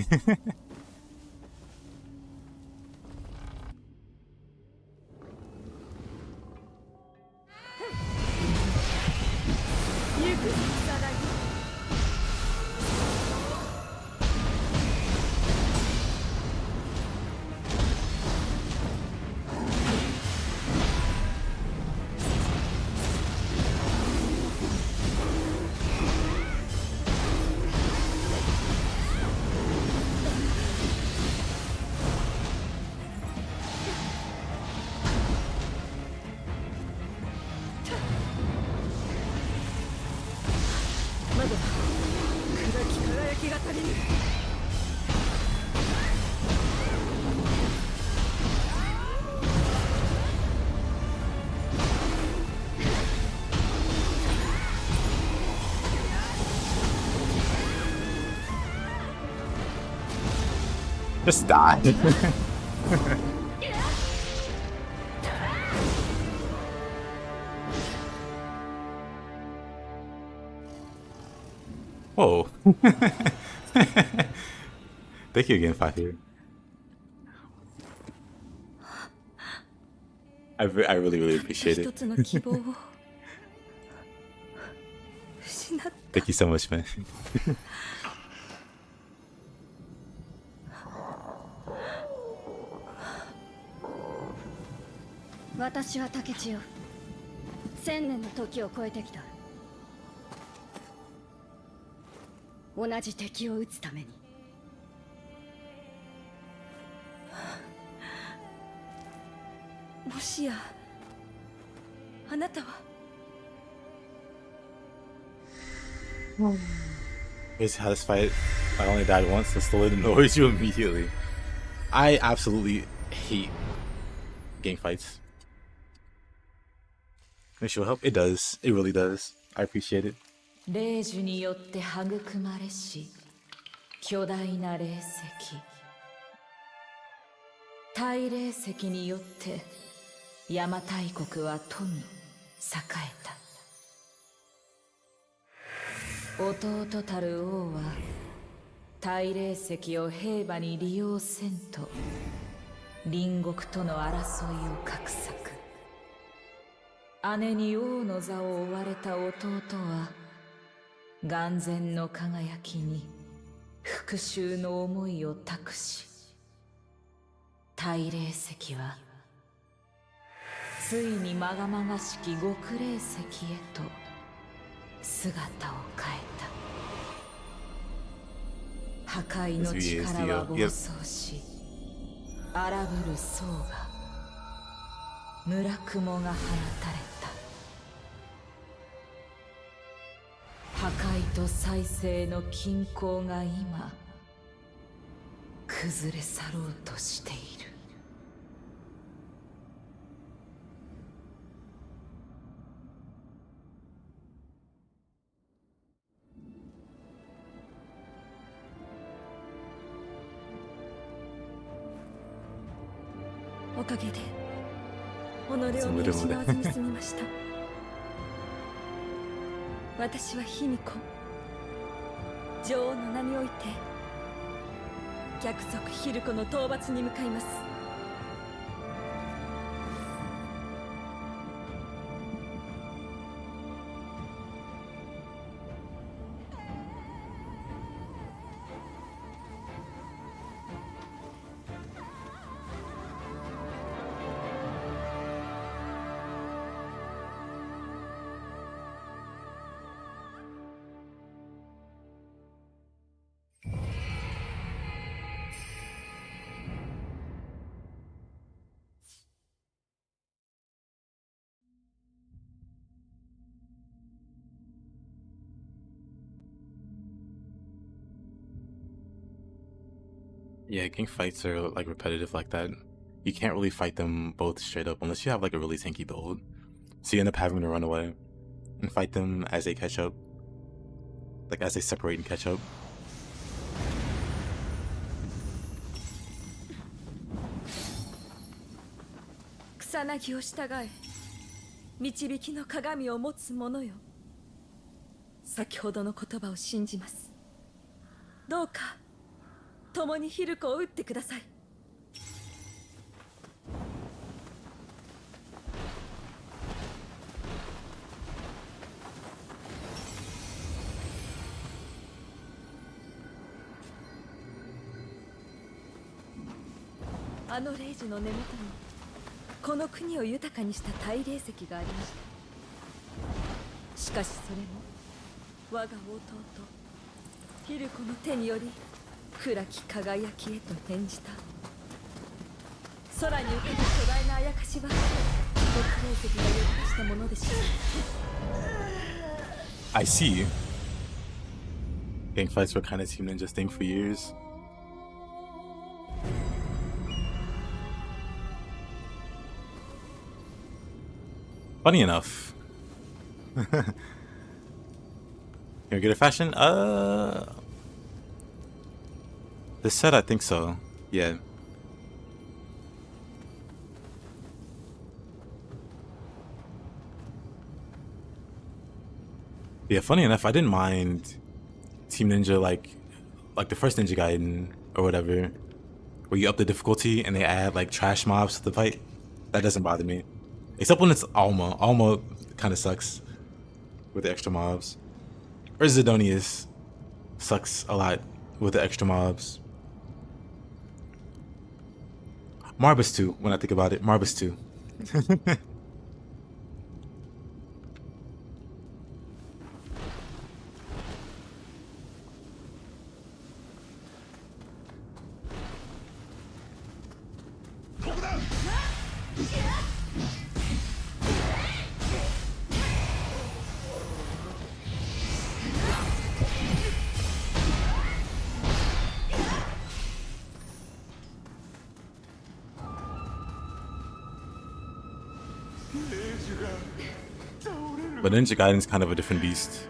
Just die. Whoa. Thank you again, Fatih. I really appreciate it. 一つの希望を失った。 Thank you so much, man. 私は竹千代。1000年の時を超えてきた。同じ敵を撃つために。もしやあなたは Here's how this fight. I only died once, and still annoys you immediately. I absolutely hate gang fights. It should help. It does. It really does. I appreciate it. 霊樹によって育まれし巨大な霊石、大霊石によって邪馬台国は富み栄えた。弟たる王は大霊石を兵馬に利用せんと隣国との争いを画策。姉に王の座を追われた弟は眼前の輝きに復讐の思いを託し、大霊石はついにまがまがしき極霊石へと姿を変えた。破壊の力は暴走し、荒ぶる層が村雲が放たれた。破壊と再生の均衡が今崩れ去ろうとしている。おかげで己を見失わずに済みました。私は卑弥呼、女王の名において逆賊ヒルコの討伐に向かいます。Yeah, gang fights are like repetitive like that. You can't really fight them both straight up unless you have like a really tanky build. So you end up having to run away and fight them as they catch up. Like as they separate and catch up. 草薙を従え、導きの鏡を持つ者よ。先ほどの言葉を信じます。どうか共にヒルコを撃ってください。あの霊樹の根元にこの国を豊かにした大霊石がありました。しかしそれも我が弟ヒルコの手により暗き輝きへと転じた。空に浮かぶ巨大なあやかしは極霊石が呼び出したものでしょう。 I see. Gang fights were kind of Team Ninja's thing for years. Funny enough. You get a fashion? This set, I think so. Yeah. Yeah, funny enough, I didn't mind Team Ninja like the first Ninja Gaiden or whatever, where you up the difficulty and they add like trash mobs to the fight. That doesn't bother me. Except when it's Alma. Alma kind of sucks with the extra mobs. Or Zidonius sucks a lot with the extra mobs. Marbus too, when I think about it. Marbus too. But Ninja Gaiden's kind of a different beast.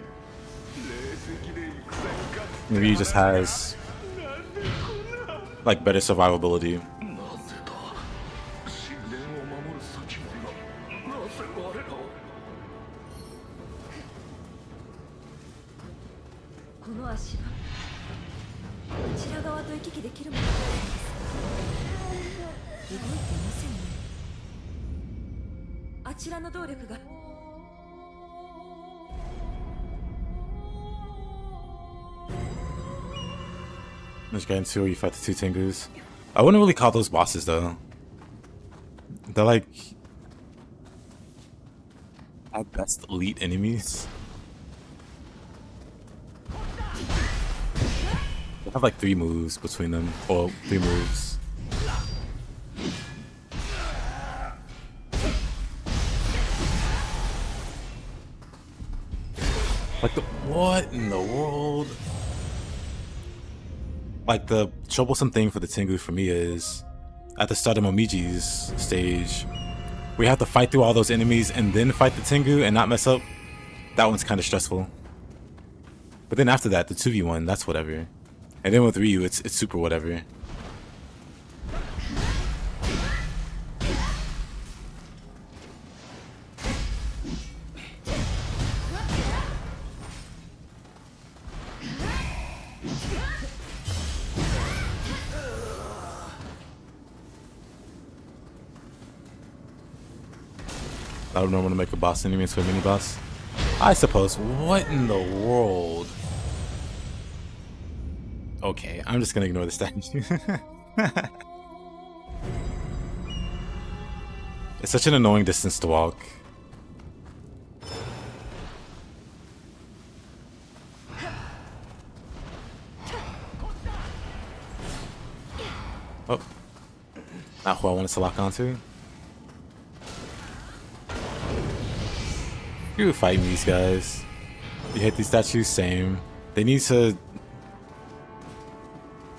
Maybe he just has like better survivability. この足場、こちら側と行き来できるものがあるんですが、動いていませんね。あちらの動力が。Ninja Gaiden 2 where you fight the two Tengus. I wouldn't really call those bosses though. They're like at best elite enemies. They have like 3 moves between them, or 3 moves. Like what in the world? Like the troublesome thing for the Tengu for me is at the start of Momiji's stage, we have to fight through all those enemies and then fight the Tengu and not mess up. That one's kind of stressful. But then after that, the 2v1, that's whatever. And then with Ryu, it's super whatever. I don't know when to make a boss enemy into a mini boss. I suppose. What in the world? Okay, I'm just gonna ignore the statue. It's such an annoying distance to walk. Oh, not who I wanted to lock onto. You fighting these guys. You hit these statues, same. They need to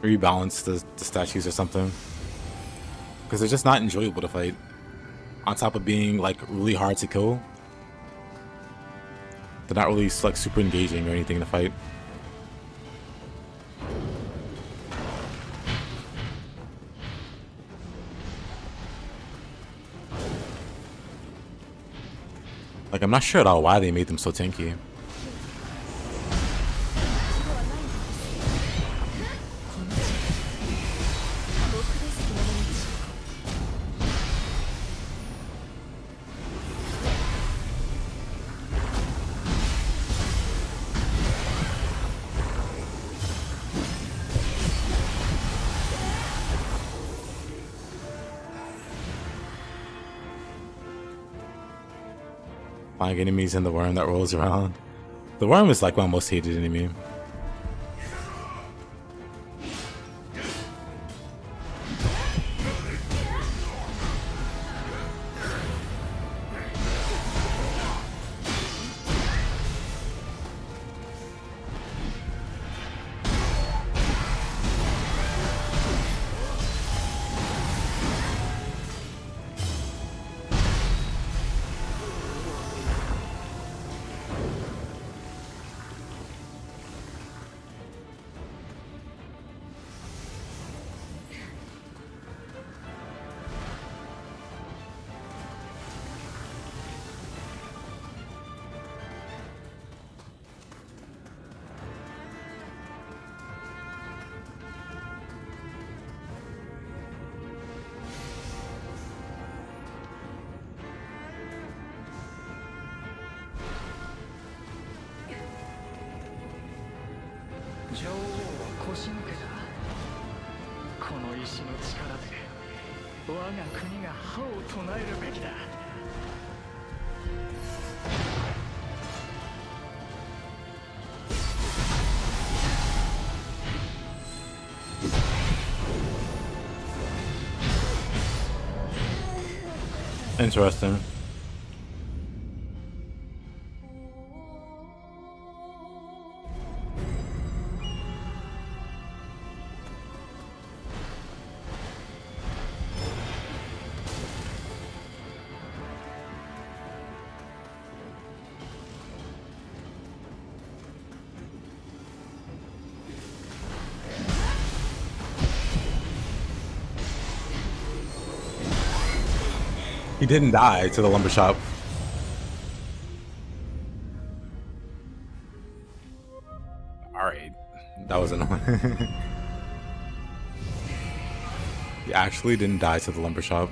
rebalance the statues or something. Because they're just not enjoyable to fight. On top of being like really hard to kill. They're not really like super engaging or anything to fight. Like, I'm not sure at all why they made them so tanky. Flying enemies and the worm that rolls around. The worm is like my most hated enemy. しむけだ。この石の力で我が国が覇を唱えるべきだ。Interesting. He didn't die to the lumber shop. Alright. That was annoying. He actually didn't die to the lumber shop.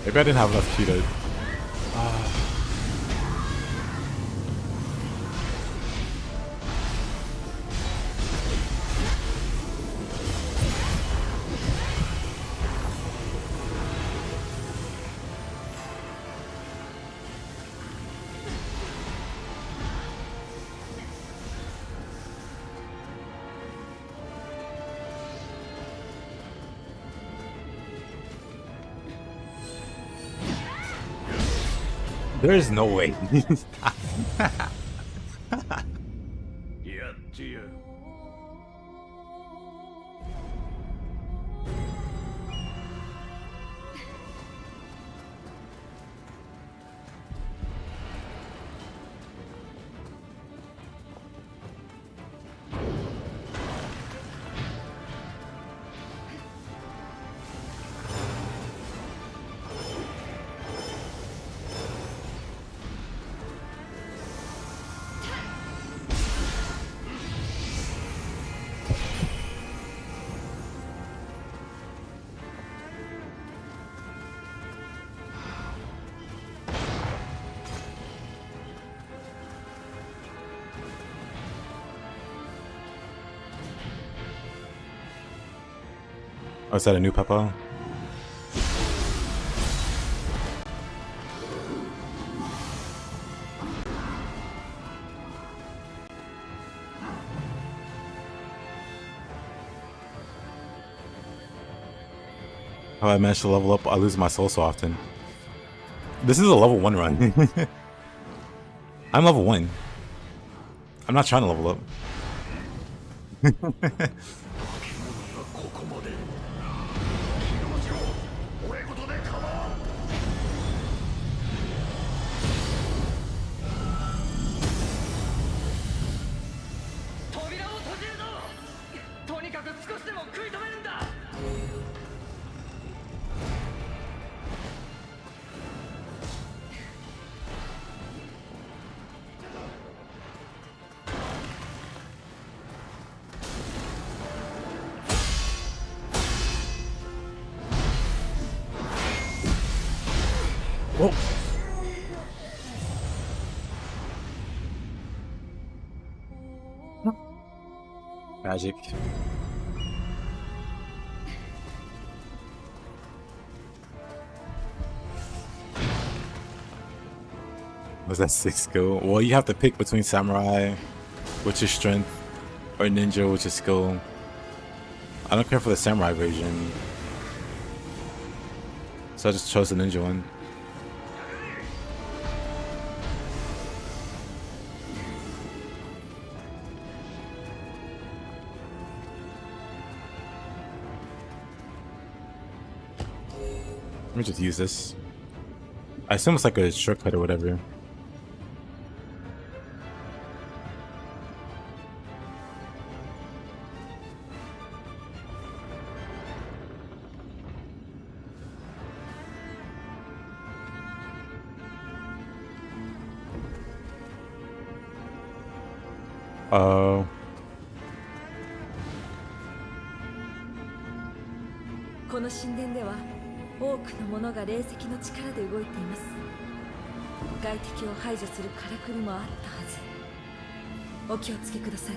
Maybe I didn't have enough cheetah. There's no way. やってやる。Oh, is that a new Peppo? How I managed to level up, I lose my soul so often. This is a level 1 run. I'm level 1. I'm not trying to level up. ここまで。気の持ちを俺事で構わん。扉を閉じるぞ。とにかく少しでも食い止めるんだ。Oh. Magic. Was that 6 skill? Well, you have to pick between Samurai, which is strength, or Ninja, which is skill. I don't care for the Samurai version, so I just chose the Ninja one. Let me just use this. I assume it's like a shortcut or whatever. この神殿では多くのものが霊石の力で動いています。外敵を排除するからくりもあったはず。お気をつけください。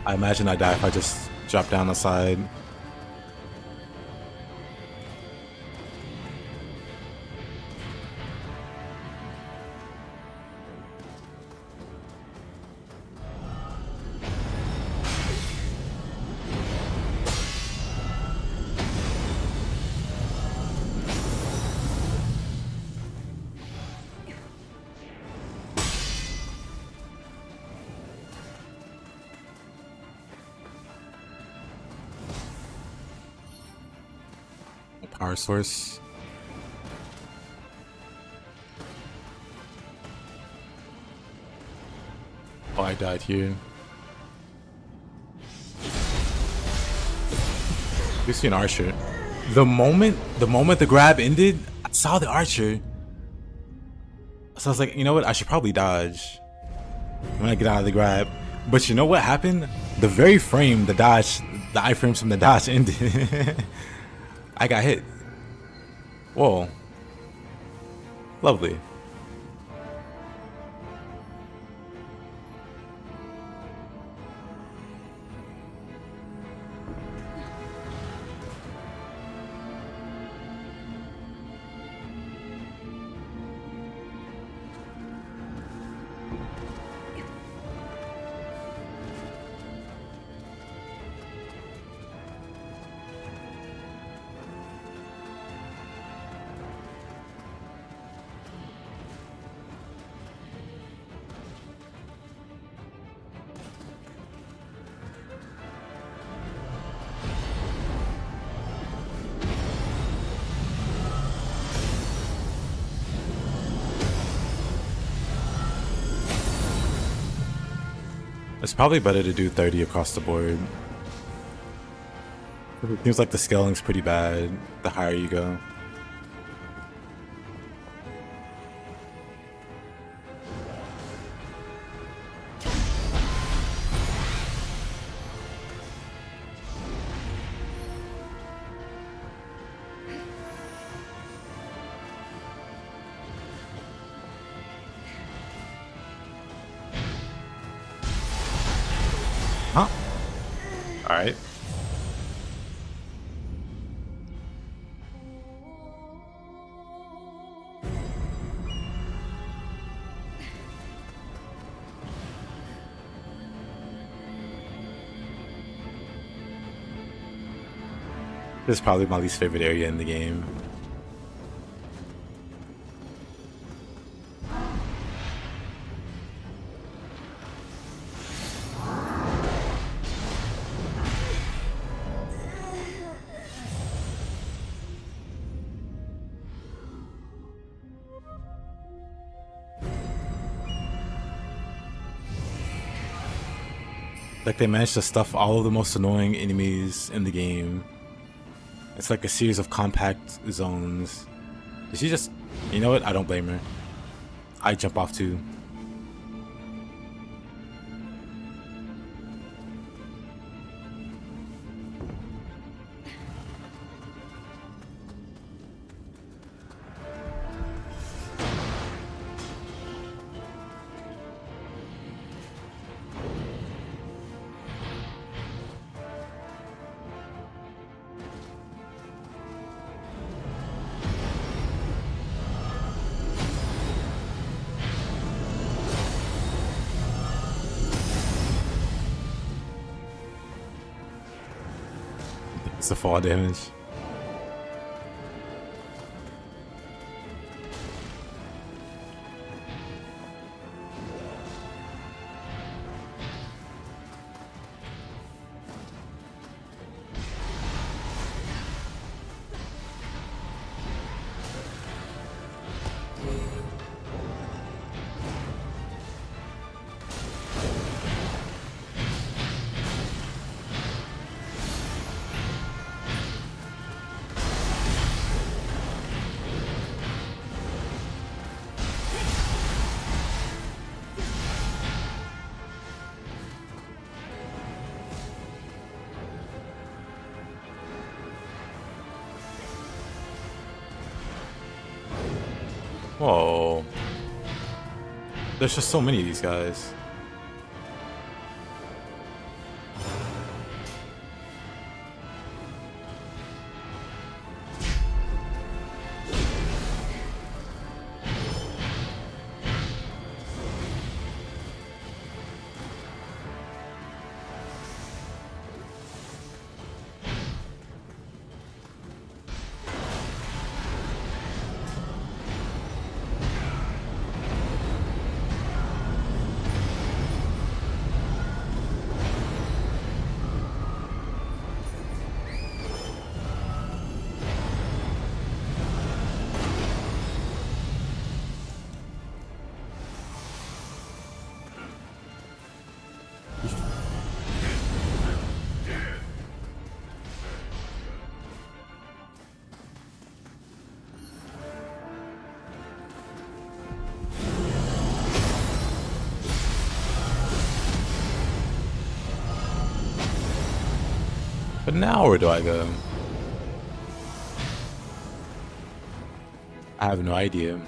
I imagine I die if I just drop down the side. Power source. Oh, I died here. You see an archer. The moment the grab ended, I saw the archer. So I was like, you know what? I should probably dodge when I get out of the grab. But you know what happened? The very frame the iframes from the dodge ended. I got hit. Whoa. Lovely. It's probably better to do 30 across the board. It seems like the scaling's pretty bad the higher you go. Huh? Alright. This is probably my least favorite area in the game. Like they managed to stuff all of the most annoying enemies in the game. It's like a series of compact zones. Did she just... You know what? I don't blame her. I jump off too. It's the fall damage. Whoa. There's just so many of these guys. But now where do I go? I have no idea.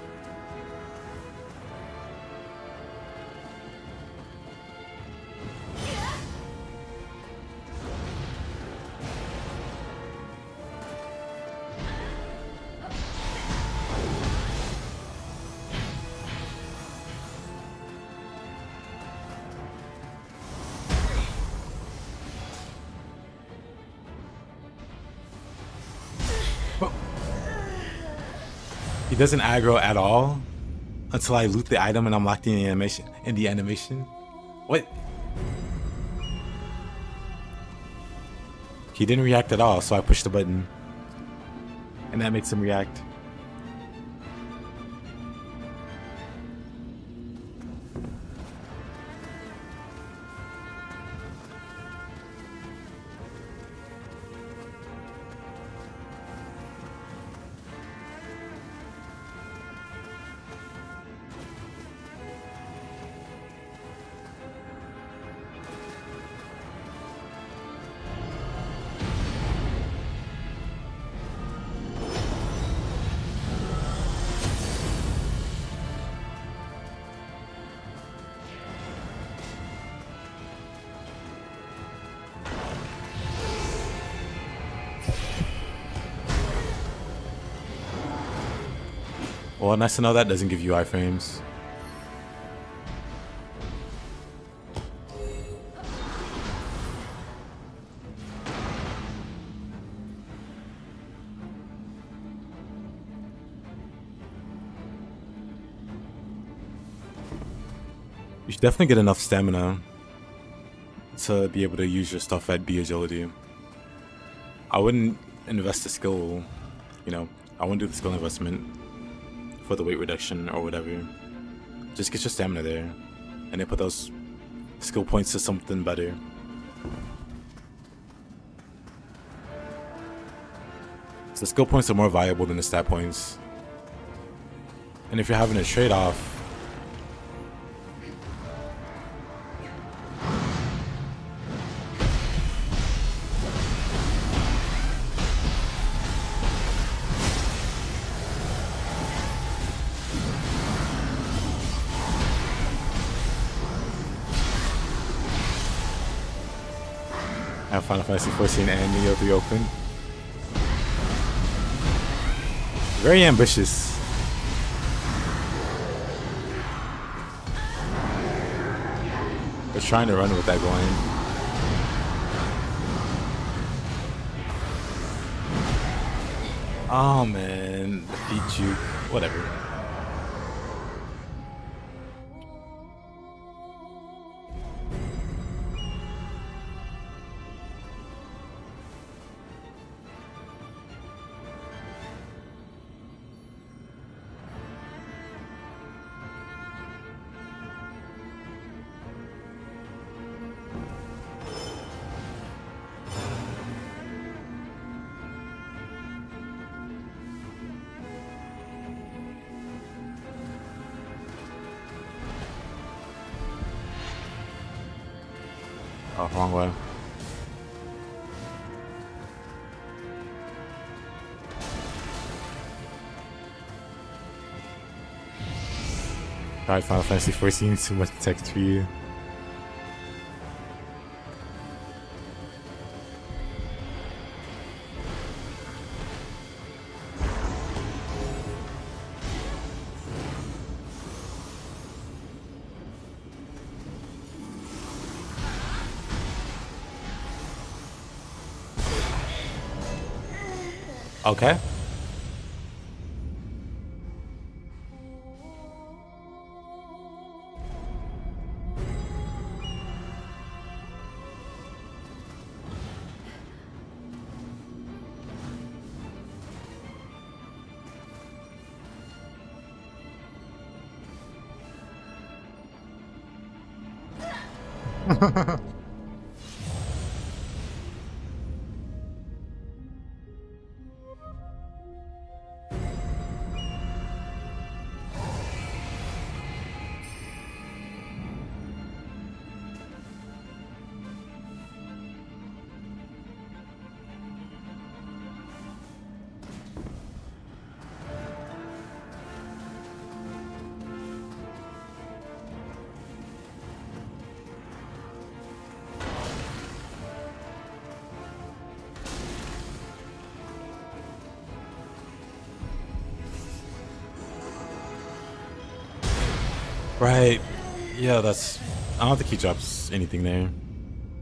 He doesn't aggro at all until I loot the item and I'm locked in the animation. What? He didn't react at all, so I pushed the button. And that makes him react. Well, nice to know that doesn't give you iframes. You should definitely get enough stamina to be able to use your stuff at B agility. I wouldn't invest the skill, you know, I wouldn't do the skill investment for the weight reduction or whatever. Just get your stamina there and then put those skill points to something better. So skill points are more valuable than the stat points. And if you're having a trade-off, I have Final Fantasy 14 and Nioh 3 open. Very ambitious. We're trying to run with that going. Oh man, defeat you. Whatever. Oh, wrong way. God, Final Fantasy 14 too much text for you. Okay. Right. Yeah, that's... I don't think he drops anything there.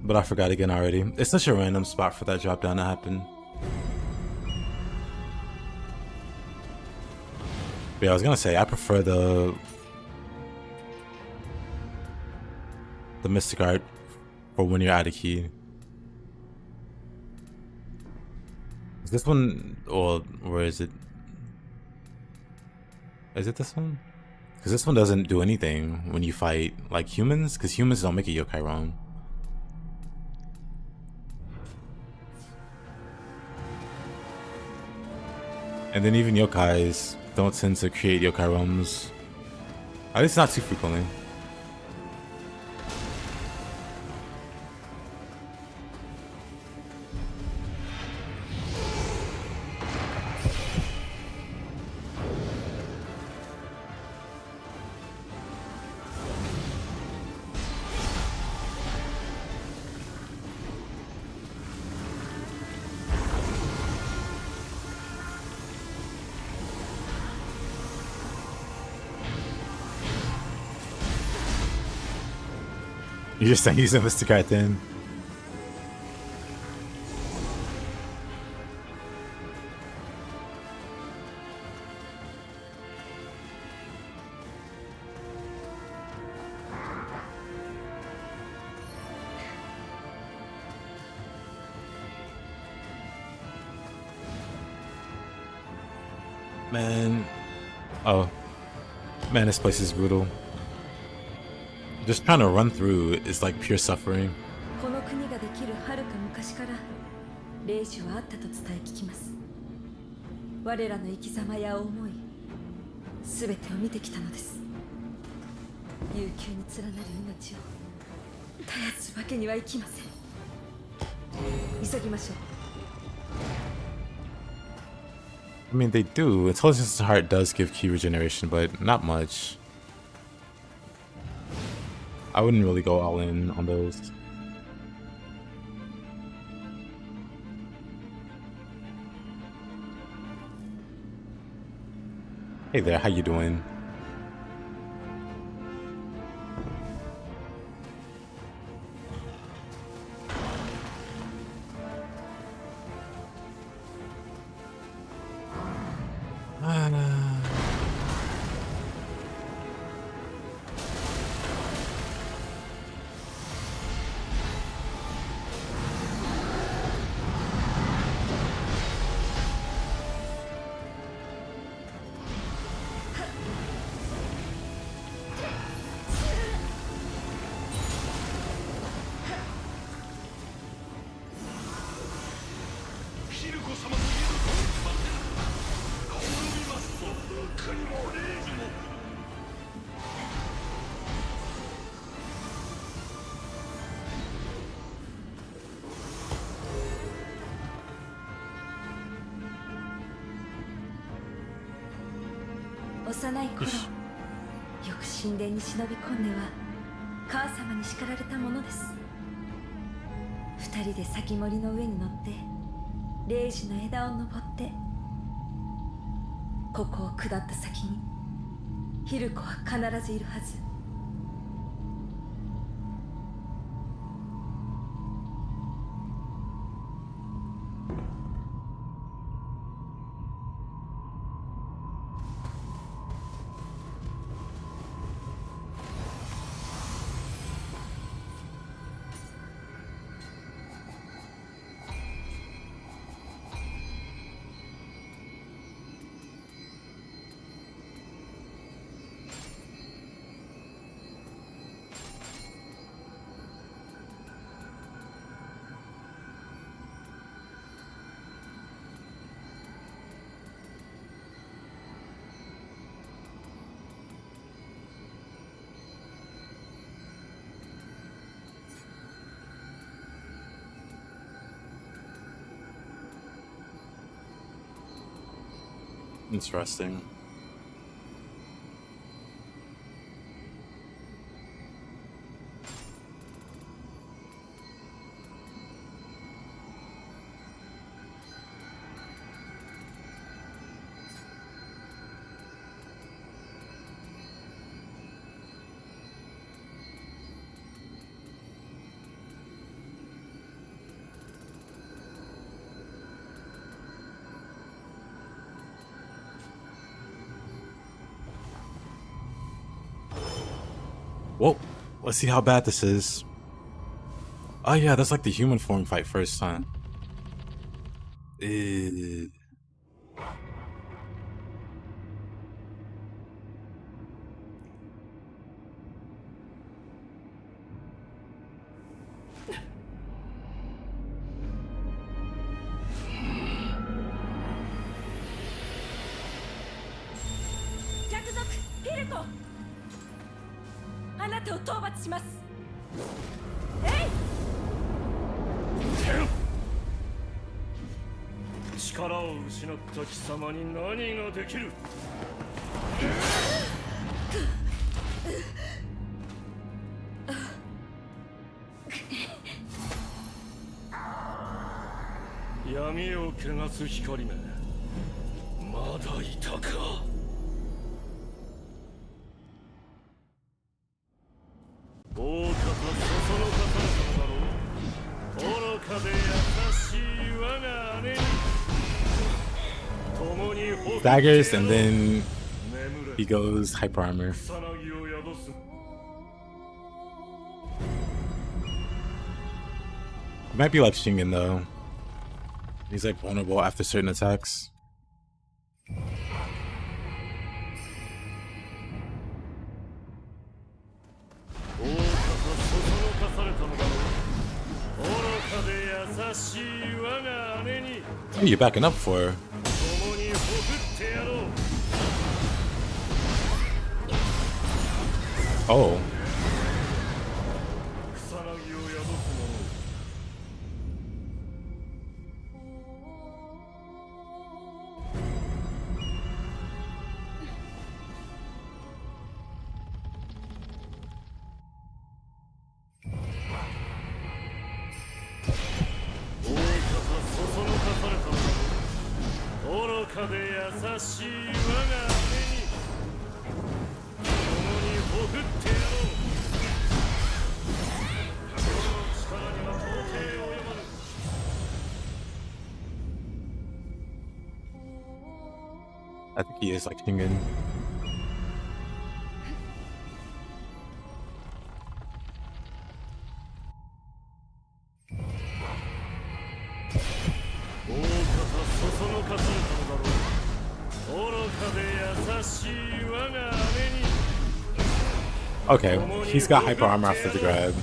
But I forgot again already. It's such a random spot for that drop down to happen. But yeah, I was gonna say, I prefer the Mystic Art for when you're out of key. Is this one... or where is it? Is it this one? Because this one doesn't do anything when you fight, like, humans. Because humans don't make a yokai realm. And then even yokais don't tend to create yokai realms. At least not too frequently. You're just saying he's a Mystic Art then. Man. Oh. Man, this place is brutal. Just trying to run through is like pure suffering. この国ができる遥か昔から霊種はあったと伝え聞きます。我らの生き様や思い、すべてを見てきたのです。悠久に連なる命を絶やすわけにはいきません。急ぎましょう。I mean, they do. Intelligence Heart does give key regeneration, but not much. I wouldn't really go all in on those. Hey there, how you doing? よく神殿に忍び込んでは母様に叱られたものです。二人で先森の上に乗って0時の枝を登ってここを下った先にヒルコは必ずいるはず。Interesting. Whoa, let's see how bad this is. Oh yeah, that's like the human form fight first, huh? Hiriko! あなたを討伐します。力を失った貴様に何ができる？闇を汚す光め、まだいたか。大方そそのかされたのだろう。愚かで優しい我が姉に daggers, and then he goes hyper armor. It might be like Shingen though. He's like vulnerable after certain attacks. What are you backing up for? Oh. I think he is like Shingen. Okay, he's got hyper armor after the grab.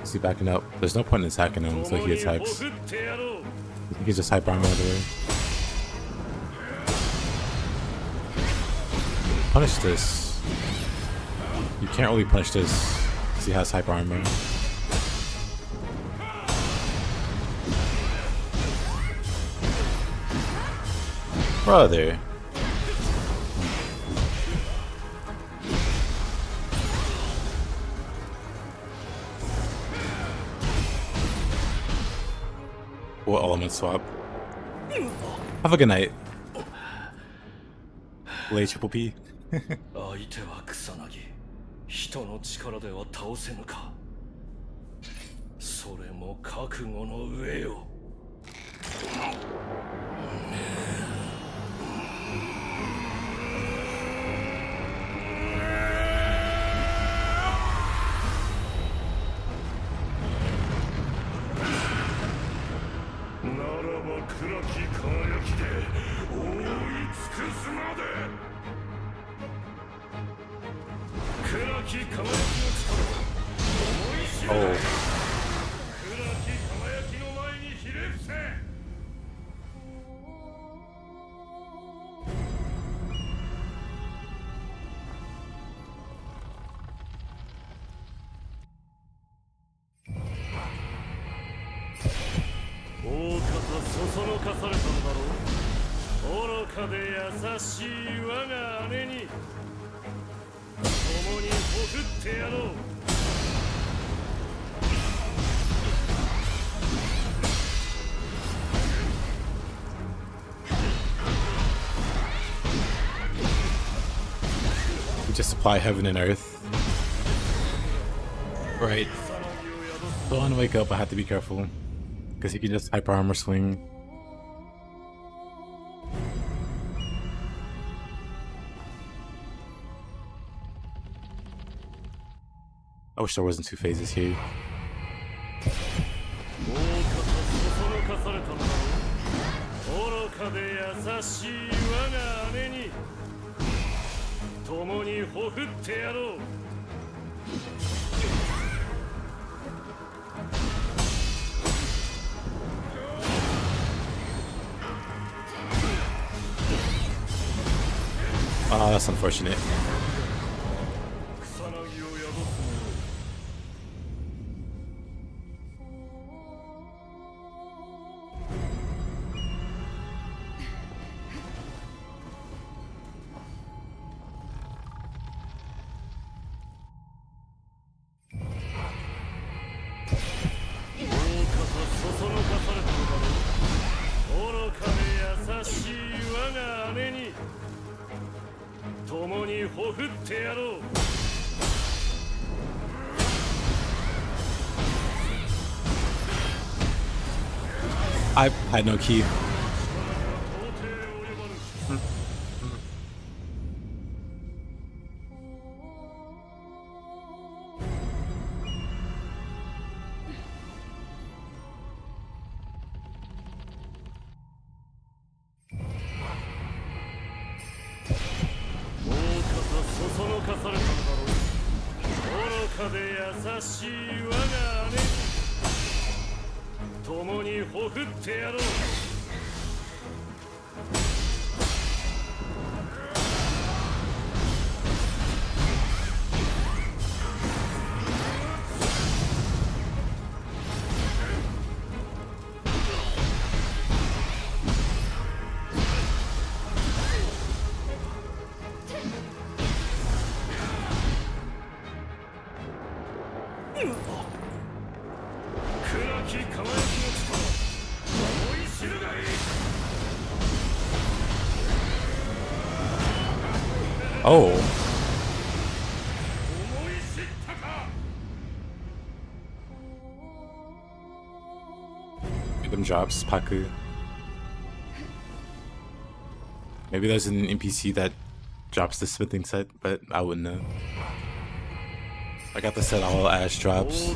Is he backing up? There's no point in attacking him until he attacks. You can just hyper armor out of the way. Punish this. You can't really punish this because he has hyper armor. Brother. What element swap? Have a good night. Lay triple P. 相手は草薙。人の力では倒せぬか。それも覚悟の上よ。暗き輝きで覆い尽くすまで。暗き輝きの力思い知れ。暗き輝きの前にひれ伏せ。そそのかされたのだろう。愚かで優しい我が姉に共にほふってやろう。We just supply heaven and earth. Right. Don't want to wake up, I have to be careful. Because he can just hyper armor swing. I wish there wasn't two phases here. Oh, that's unfortunate. I had no key. Oh. Random drops, Paku. Maybe there's an NPC that drops the smithing set, but I wouldn't know. I got the set all ash drops.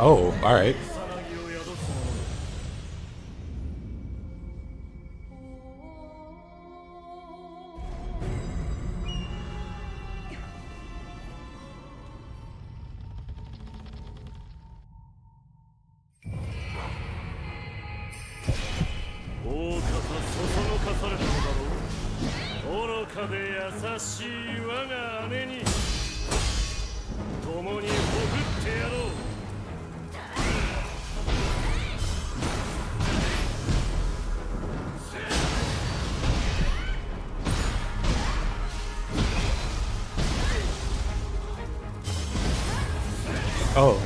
Oh, alright. Oh.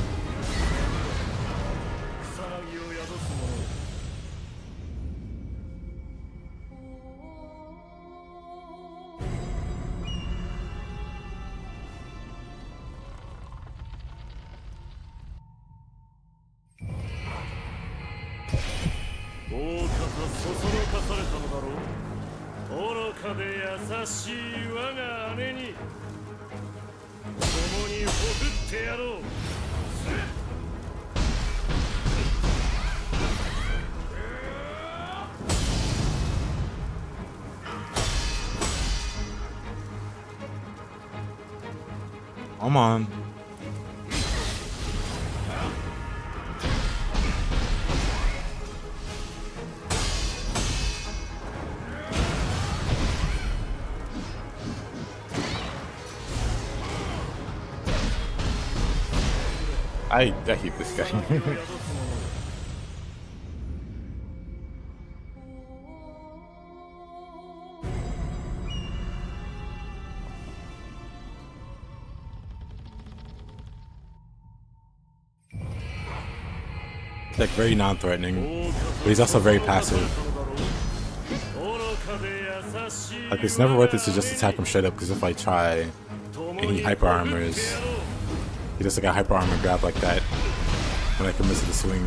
Come on. I hate this guy. Like very non-threatening, but he's also very passive. Like it's never worth it to just attack him straight up, because if I try and he hyper armors, he does like a hyper armor grab like that when I can miss the swing.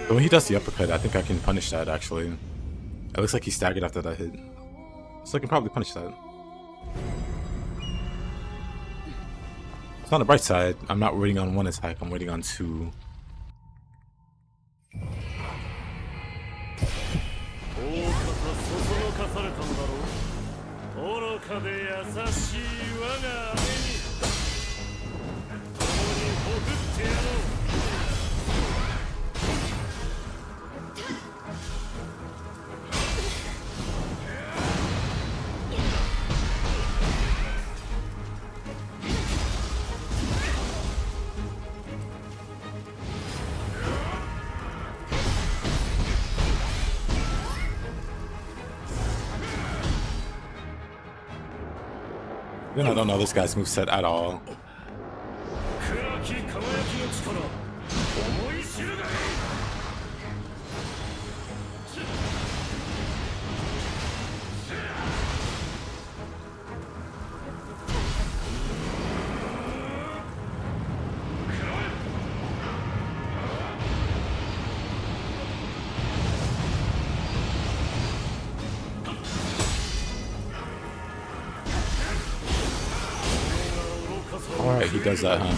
But when he does the uppercut, I think I can punish that actually. It looks like he staggered after that hit. So I can probably punish that. It's on the bright side. I'm not waiting on one attack, I'm waiting on two. Then I don't know this guy's moveset at all. Alright, he does that, huh?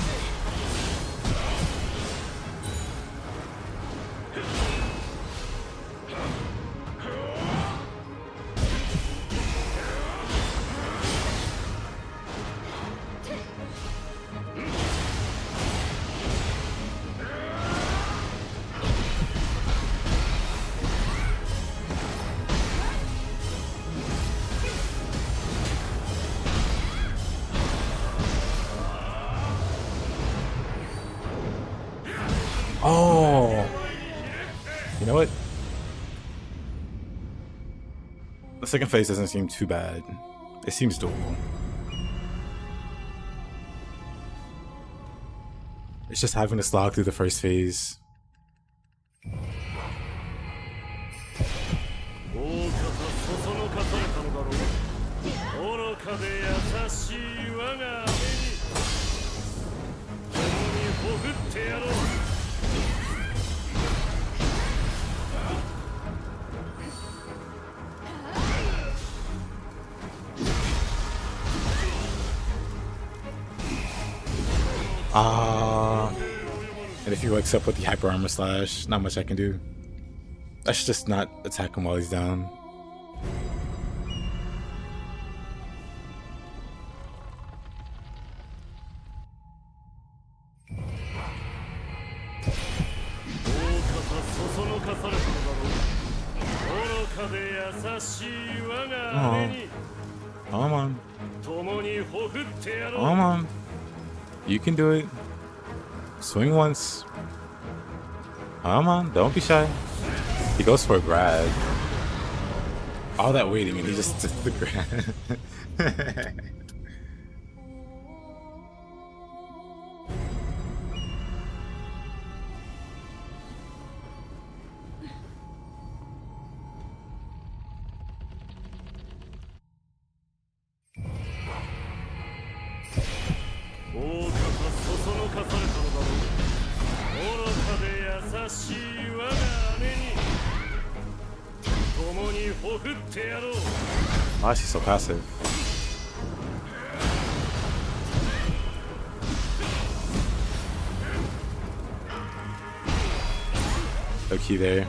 Oh, you know what? The second phase doesn't seem too bad. It seems doable. It's just having to slog through the first phase. And if you accept with the hyper armor slash, not much I can do. I should just not attack him while he's down. Come on. Come on. You can do it. Swing once. Come on, don't be shy. He goes for a grab. All that waiting and he just took the grab. Why is he so passive? No key there.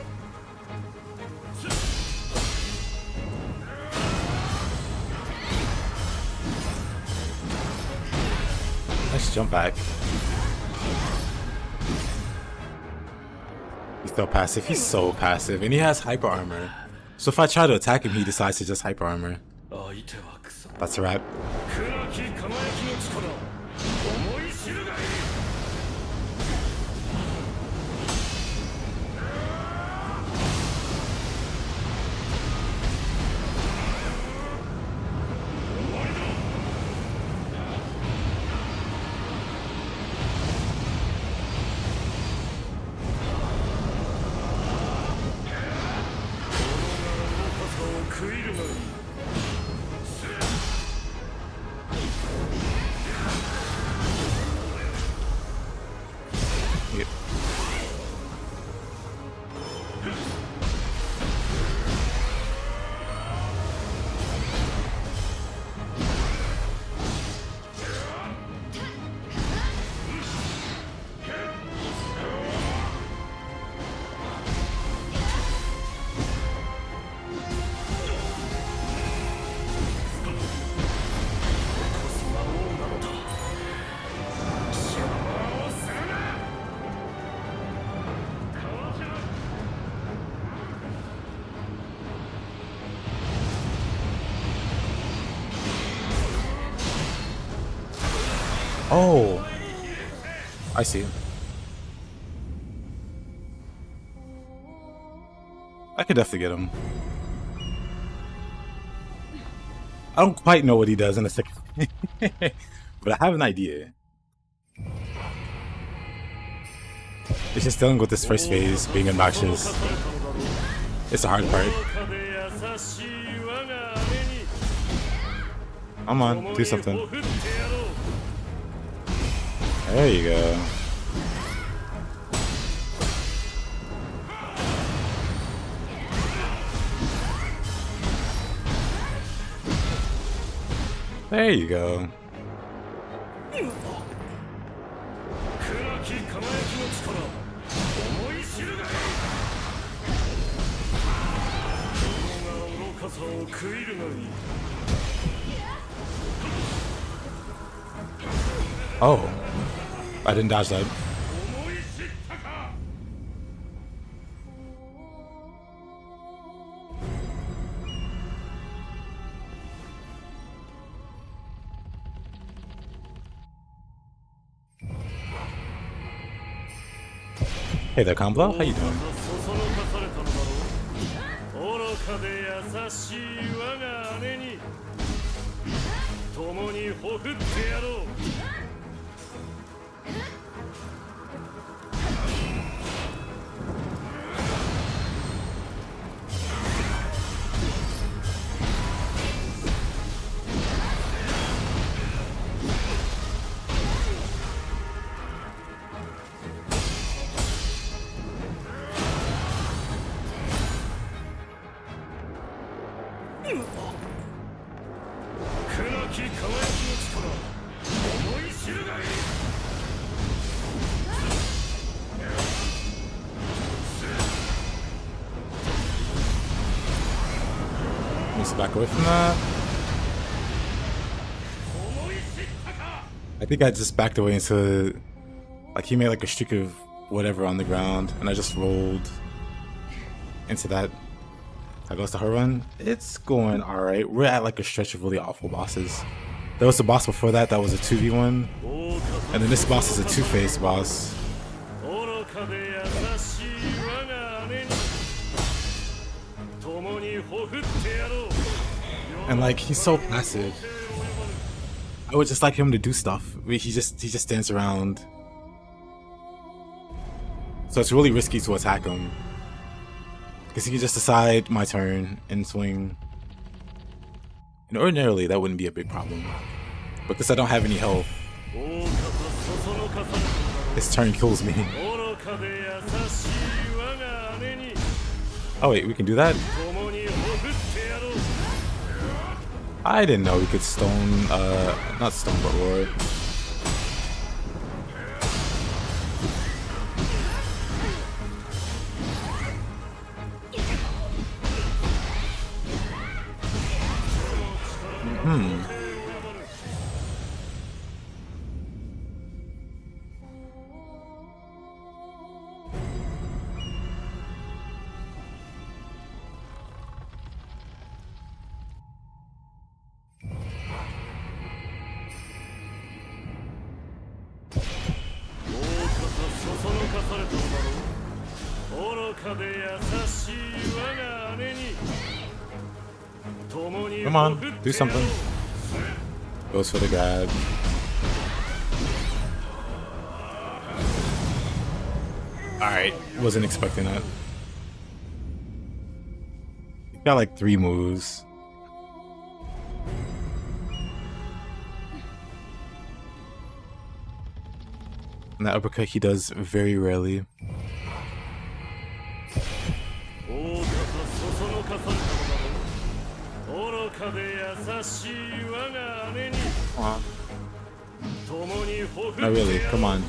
Nice jump back. He's still passive. He's so passive. And he has hyper armor. So if I try to attack him, he decides to just hyper armor. That's a wrap. Oh, I see. I could definitely get him. I don't quite know what he does in a second, but I have an idea. It's just dealing with this first phase, being obnoxious. It's the hard part. Come on, do something. There you go. There you go. Oh, I didn't dodge that. Hey there, Combo. How you doing? needs to back away from that. I think I just backed away into, like, he made like a streak of whatever on the ground, and I just rolled into that. That goes to Hoe Run. It's going alright. We're at like a stretch of really awful bosses. There was a boss before that was a 2v1, and then this boss is a two-faced boss. And like, he's so passive. I would just like him to do stuff. He just stands around. So it's really risky to attack him, because he can just decide my turn and swing. And ordinarily that wouldn't be a big problem, but because I don't have any health, this turn kills me. Oh wait, we can do that? I didn't know we could stone, not stone, but roar. Come on, do something. Goes for the grab. Alright, wasn't expecting that. Got like 3 moves. And that uppercut he does very rarely. Not really, come on.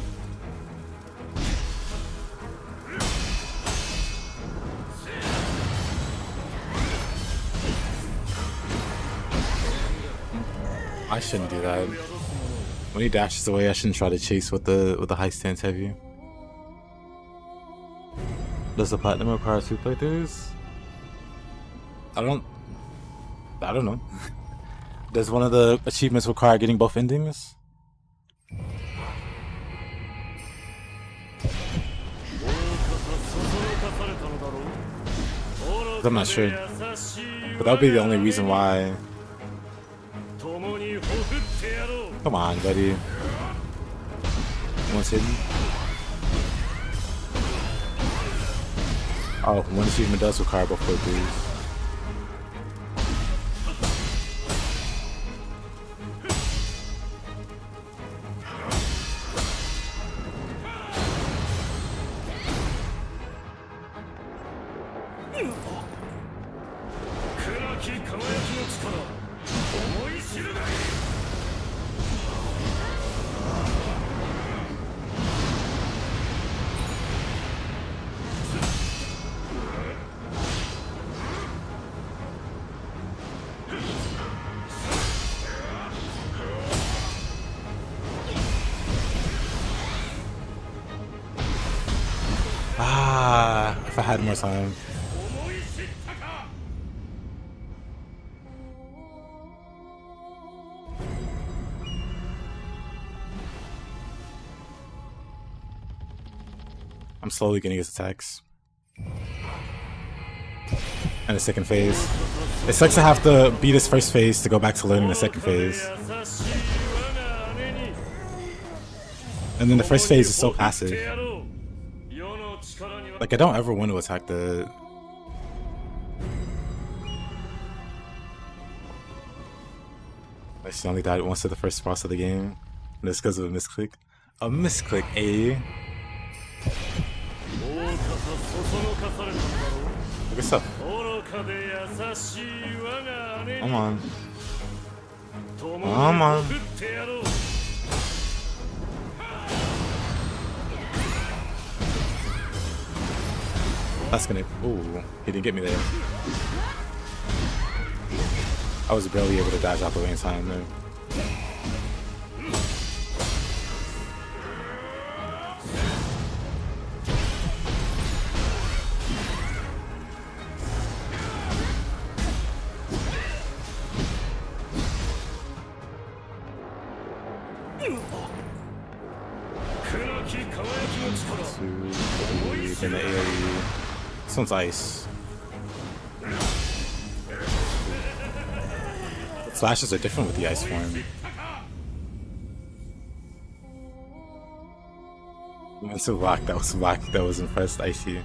I shouldn't do that. When he dashes away, I shouldn't try to chase with the high stance heavy. Does the platinum require 2 playthroughs? I don't know. Does one of the achievements require getting both endings? I'm not sure. But that would be the only reason why. Come on, buddy. One's hidden. Oh, one achievement does require both playthroughs. If I had more time. I'm slowly getting his attacks. And the second phase. It sucks to have to beat his first phase to go back to learning the second phase. And then the first phase is so passive. Like, I don't ever want to attack the... I just only died once to the first boss of the game. And it's because of a misclick. A misclick, eh? Look at stuff. Come on. Come on. That's gonna... Ooh, he didn't get me there. I was barely able to dodge out the way in time there. Then the AoE. This one's ice. The slashes are different with the ice form. That's a rock. That was rock. That was impressed. I see.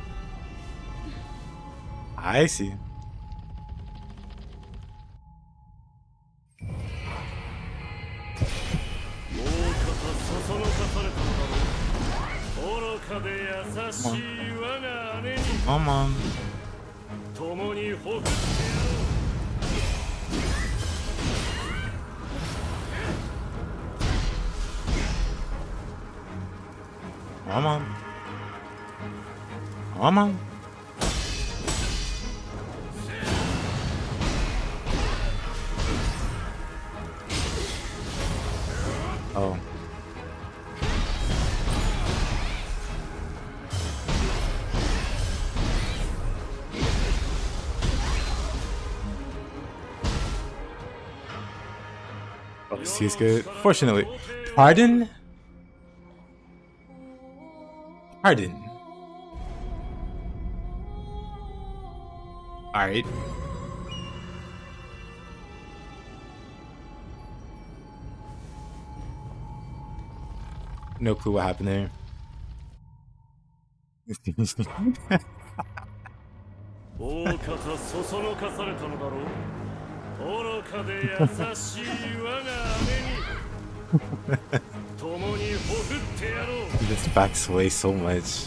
I see. Come on. Come on. Come on. Oh. Oh, he's good. Fortunately. Pardon? Pardon. Alright. No clue what happened there. This backs away so much.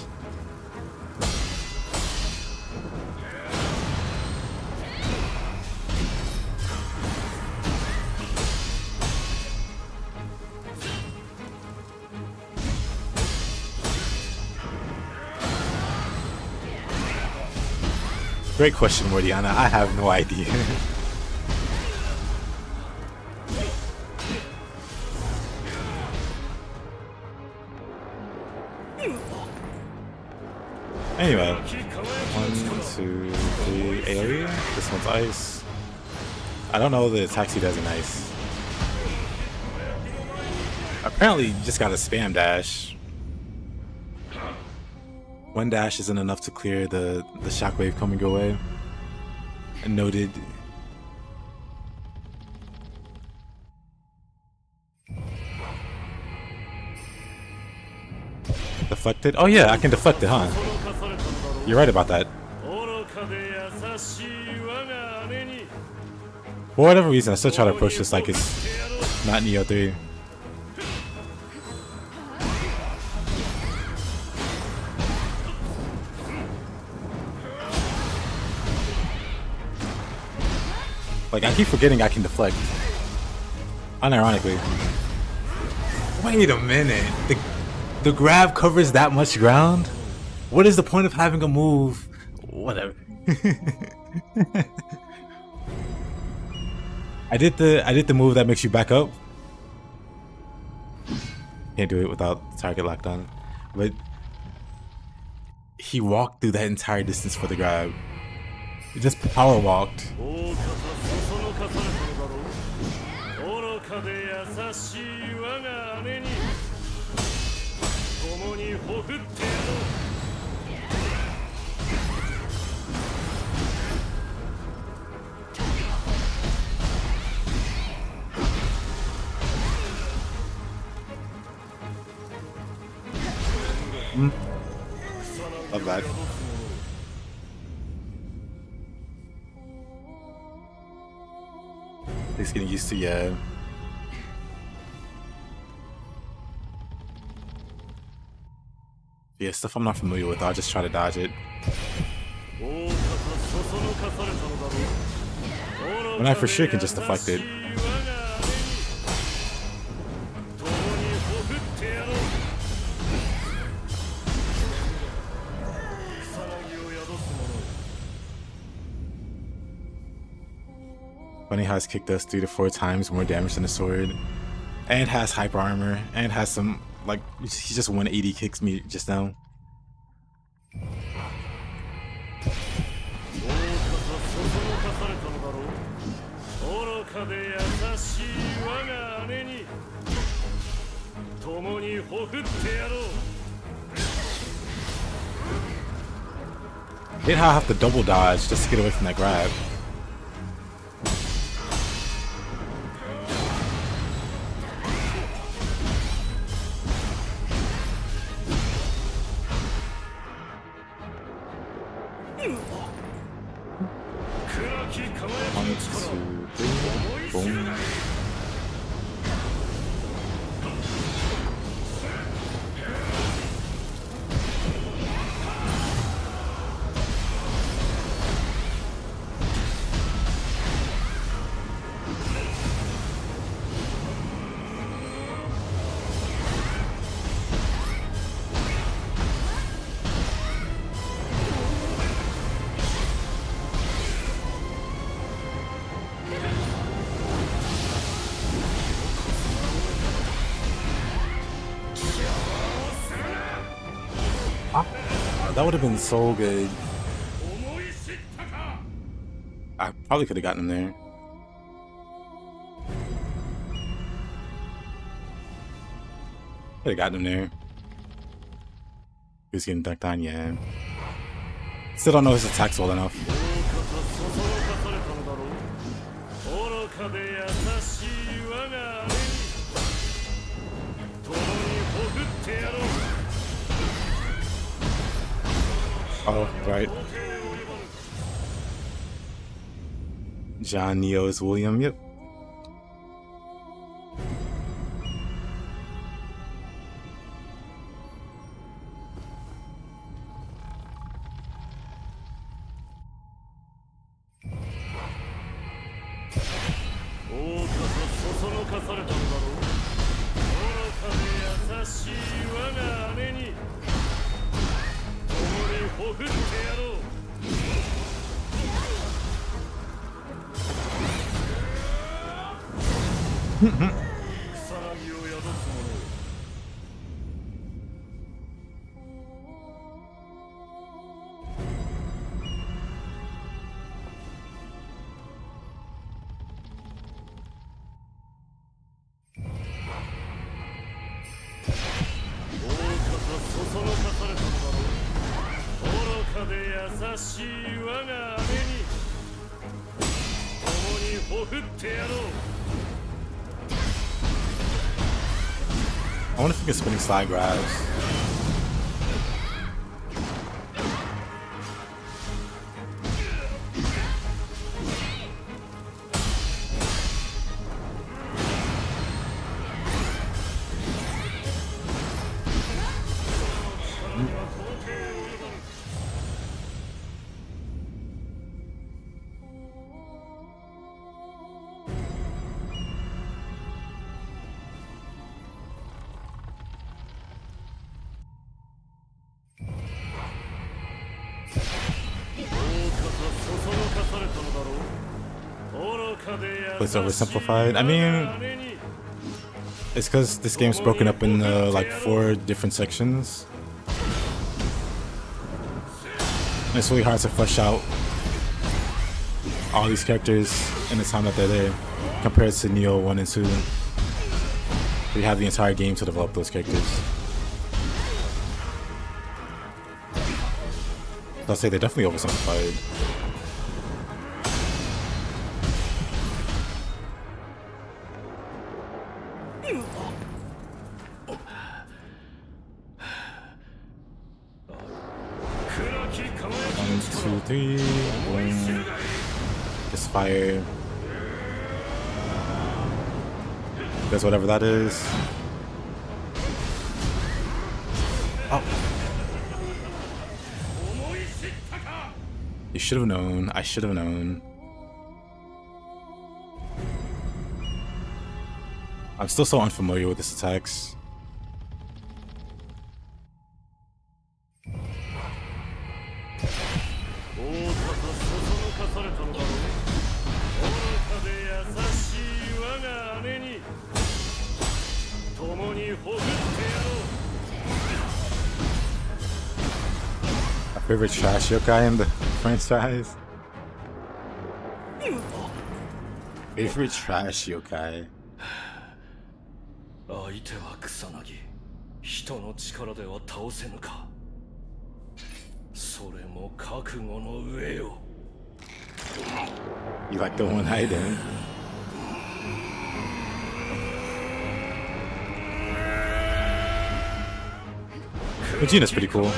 Great question, Mordiana. I have no idea. Anyway, 1, 2, 3, AoE. This one's ice. I don't know the attacks he does in ice. Apparently, you just gotta spam dash. One dash isn't enough to clear the shockwave coming your way. Noted. Deflected? Oh yeah, I can deflect it, huh? You're right about that. For whatever reason, I still try to approach this like it's not Nioh 3. Like, I keep forgetting I can deflect. Unironically. Wait a minute. The grab covers that much ground? What is the point of having a move? Whatever. I did the move that makes you back up. Can't do it without target locked on. But he walked through that entire distance for the grab. He just power walked. Love that. He's getting used to, yeah. Yeah, stuff I'm not familiar with, I'll just try to dodge it. When I for sure can just deflect it. Funny how his kick does 3 to 4 times more damage than a sword. And has hyper armor. And has some, like, he just 180 kicks me just now. Hate how I have to double dodge just to get away from that grab. One, 2, 3, boom. That would have been so good. I probably could have gotten him there. Could have gotten him there. He was getting dunked on, yeah. Still don't know his attacks well enough. Oh, right. John Nioh's William, yep. I wonder if we can spinning slide grabs. It's oversimplified. I mean, it's because this game's broken up in like 4 different sections. And it's really hard to flesh out all these characters in the time that they're there, compared to Nioh 1 and 2. We have the entire game to develop those characters. So I'll say they're definitely oversimplified. Three, boom. Just fire. Guess whatever that is. Oh. You should have known. I should have known. I'm still so unfamiliar with this attacks. My favorite trash yokai in the franchise. Favorite trash yokai. 相手は草薙。人の力では倒せぬか。それも覚悟の上よ。You like the one I did. Vegeta's pretty cool.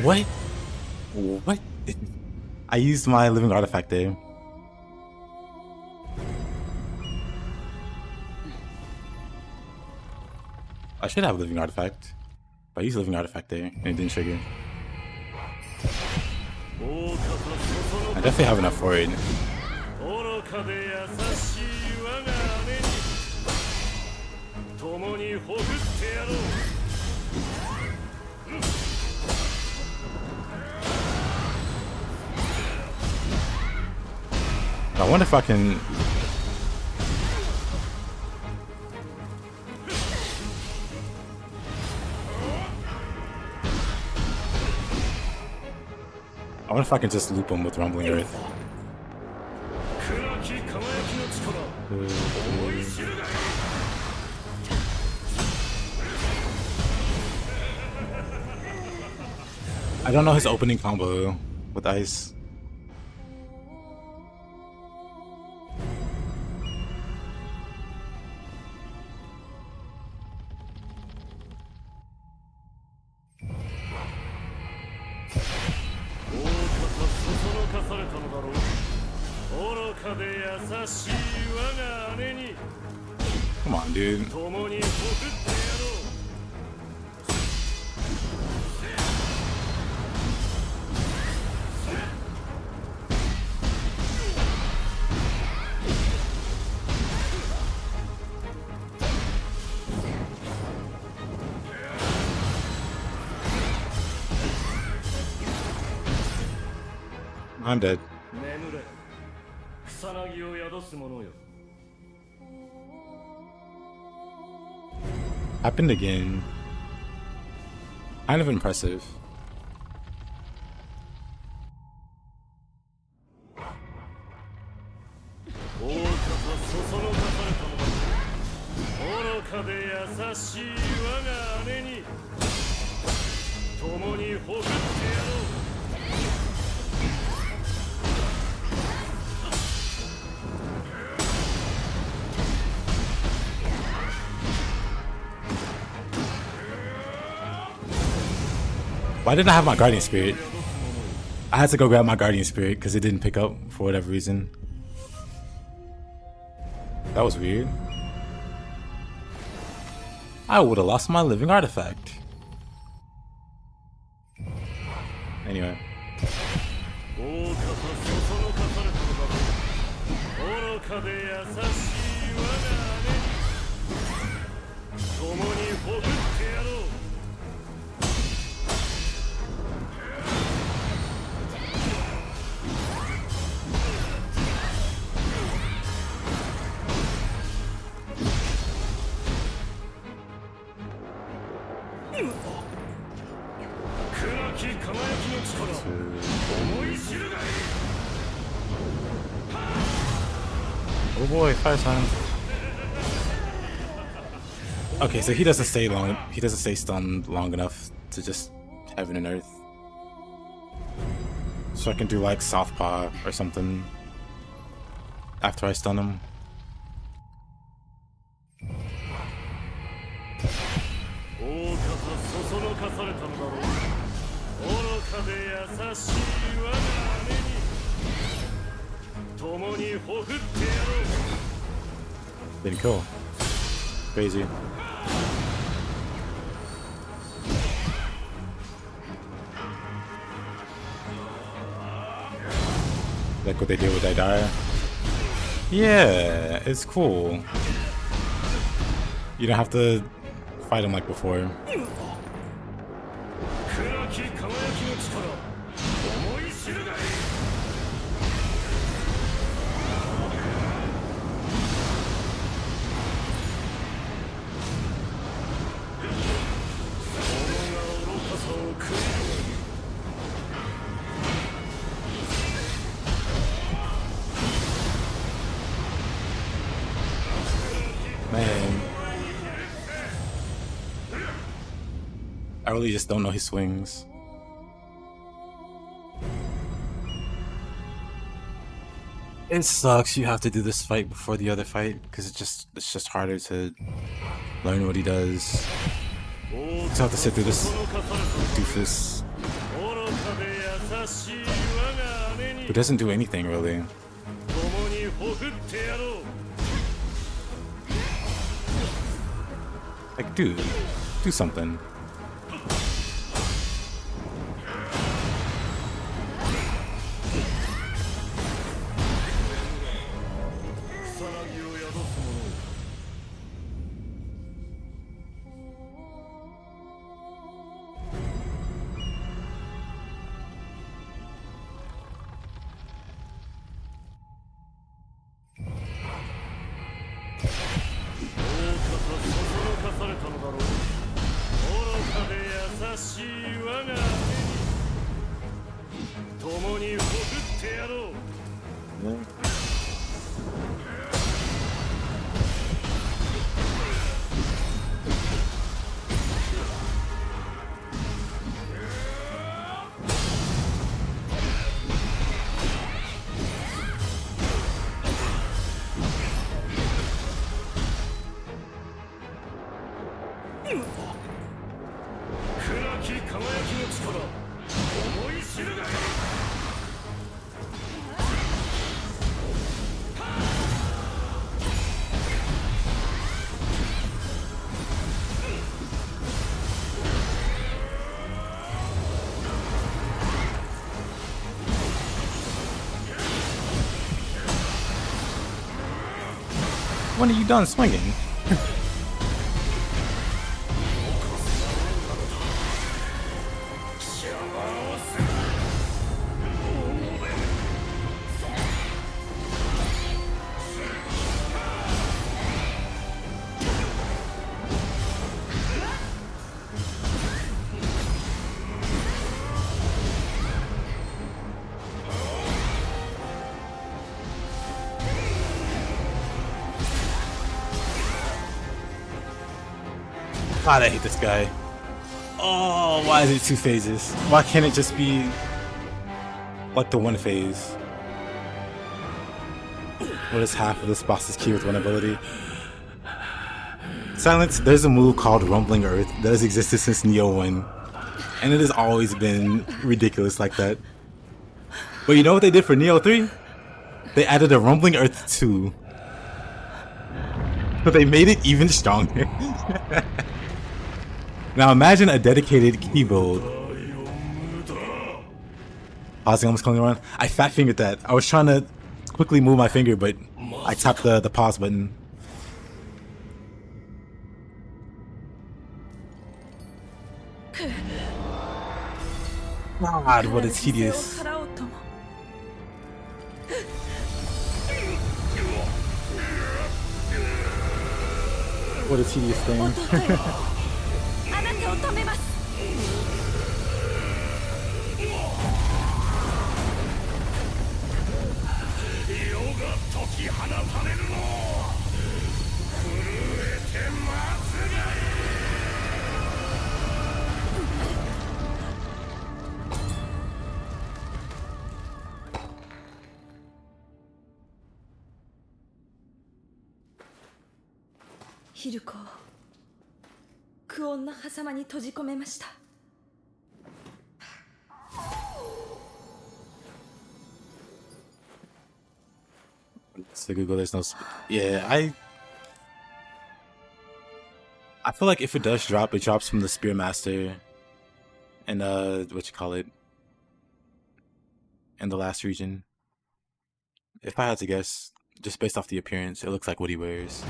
What? What? I used my living artifact there. I should have a living artifact. But I used a living artifact there and it didn't trigger. I definitely have enough for it. I wonder if I can... I wonder if I can just loop him with Rumbling Earth. I don't know his opening combo with ice. Come on, dude. I'm dead. Happened again. Kind of impressive. Why didn't I have my Guardian Spirit? I had to go grab my Guardian Spirit because it didn't pick up for whatever reason. That was weird. I would have lost my living artifact. Anyway. Oh boy, fire sign. Okay, so he doesn't stay long. He doesn't stay stunned long enough to just heaven and earth. So I can do like Southpaw or something. after I stun him. 大方そそのかされたのだろう。愚かで優しい我が姉に共にほふってやろう。 Didn't kill. Crazy. Like what they did with Daidara. Yeah, it's cool. You don't have to fight him like before. 暗き輝きの力思い知るがいい。 Man. I really just don't know his swings. It sucks you have to do this fight before the other fight because it's just harder to learn what he does. You just have to sit through this doofus who doesn't do anything really. Like, dude, do something. When are you done swinging? God, I hate this guy. Oh, why is it 2 phases? Why can't it just be like the 1 phase? What is half of this boss's key with 1 ability? Silence, there's a move called Rumbling Earth that has existed since Nioh 1. And it has always been ridiculous like that. But you know what they did for Nioh 3? They added a Rumbling Earth 2. But they made it even stronger. Now imagine a dedicated key build. Pausing, almost coming around. I fat fingered that. I was trying to quickly move my finger, but I tapped the pause button. God, what is tedious. What a tedious thing. あなたを止めます。世が解き放たれるのを震えて待つがいい。ヒルコを苦穏な狭間に閉じ込めました。So Google, there's no. Yeah, I feel like if it does drop, it drops from the Spearmaster, and what you call it, in the last region. If I had to guess, just based off the appearance, it looks like what he wears.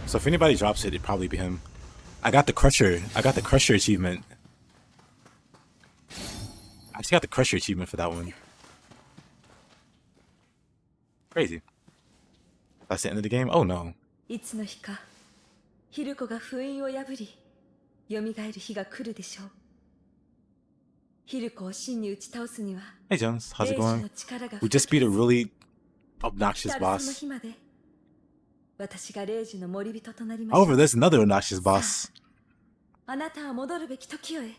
So if anybody drops it, it'd probably be him. I got the Crusher. I got the Crusher achievement. I just got the Crusher achievement for that one. Crazy. That's the end of the game? Oh no. いつの日かヒルコが封印を破り蘇る日が来るでしょう。ヒルコを真に打ち倒すには Hey Jones, how's it 霊視 going? の力が We just beat a really obnoxious 来たるその boss. 日まで私が霊樹の森人となりまし However, た。 there's another obnoxious boss. あなたは戻るべき時よへ。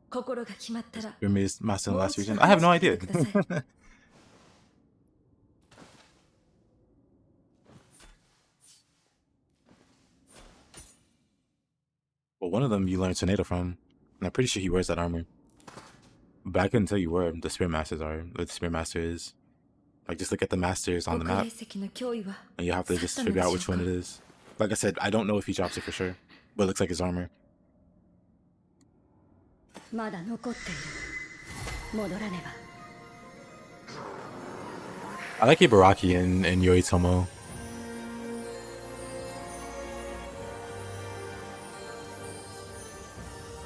心が決まったら Grimmy's master in the last もう一度 region. I have no 話し idea. てください。Well, one of them you learn Tornado from, and I'm pretty sure he wears that armor. But I couldn't tell you where the Spearmasters are, or the Spearmaster is. Like, just look at the masters on the 国 map, 霊石の脅威は and you'll have to 去 just ったの figure で out しょ which う one か。 it is. Like I said, I don't know if he drops it for sure, but it looks like his armor. まだ残っている。戻らねば。 I like Ibaraki and Yoritomo.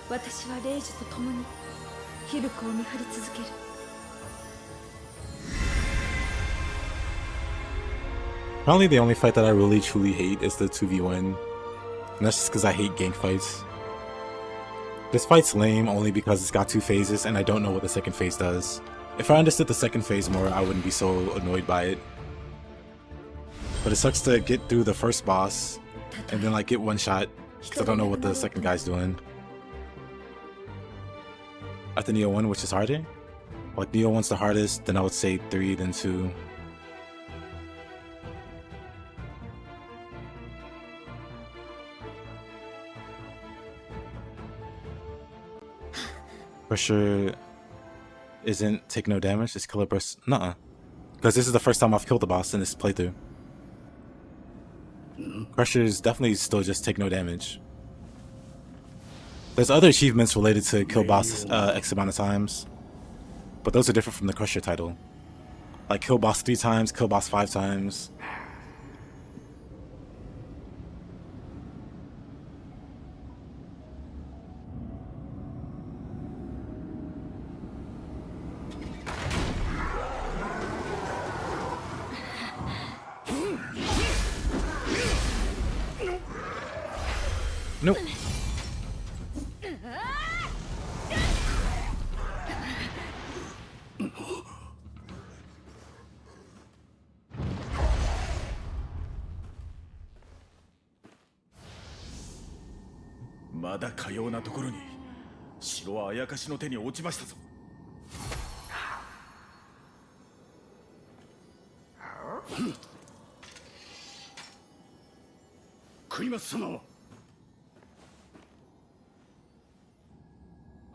私は霊樹と共にヒルコを見張り続ける。 Probably the only fight that I really truly hate is the 2v1. And that's just because I hate gank fights. This fight's lame only because it's got 2 phases and I don't know what the second phase does. If I understood the second phase more, I wouldn't be so annoyed by it. But it sucks to get through the first boss and then like get one shot because I don't know what the second guy's doing. After Nioh 1, which is harder? Like Nioh 1's the hardest, then I would say 3, then 2. Pressure isn't take no damage, it's killer burst. Nuh-uh. Because this is the first time I've killed the boss in this playthrough. Crusher is definitely still just take no damage. There's other achievements related to kill boss X amount of times, but those are different from the Crusher title. Like kill boss 3 times, kill boss 5 times. Nope. Mada かようなところに城はあやかしの手に落ちましたぞ。クイマス様は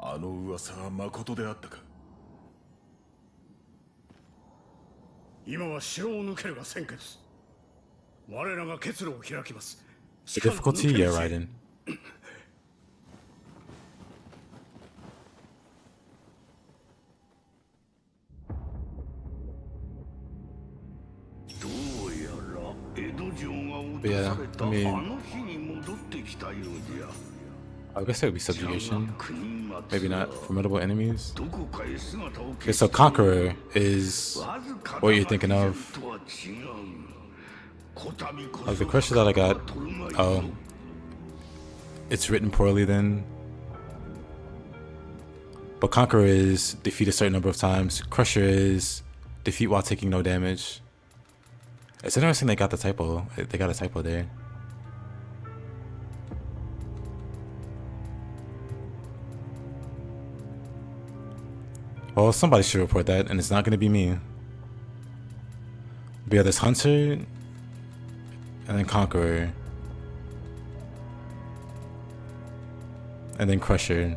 あの噂はまことであったか。今は城を抜けるが先決。我らが結露を開きます。 The difficulty, yeah, Raiden. どうやら江戸城が落 But と yeah, された I mean, あの日に戻ってきたようじゃ。 I guess that would be subjugation. Maybe not formidable enemies. どこかへ姿を Okay, so Conqueror is what you're thinking of. Like the Crusher that I got. Oh. It's written poorly then. But Conqueror is defeat a certain number of times. Crusher is defeat while taking no damage. It's interesting they got the typo. They got a typo there. Well, somebody should report that, and it's not going to be me. But yeah, there's Hunter, and then Conqueror. and then Crusher.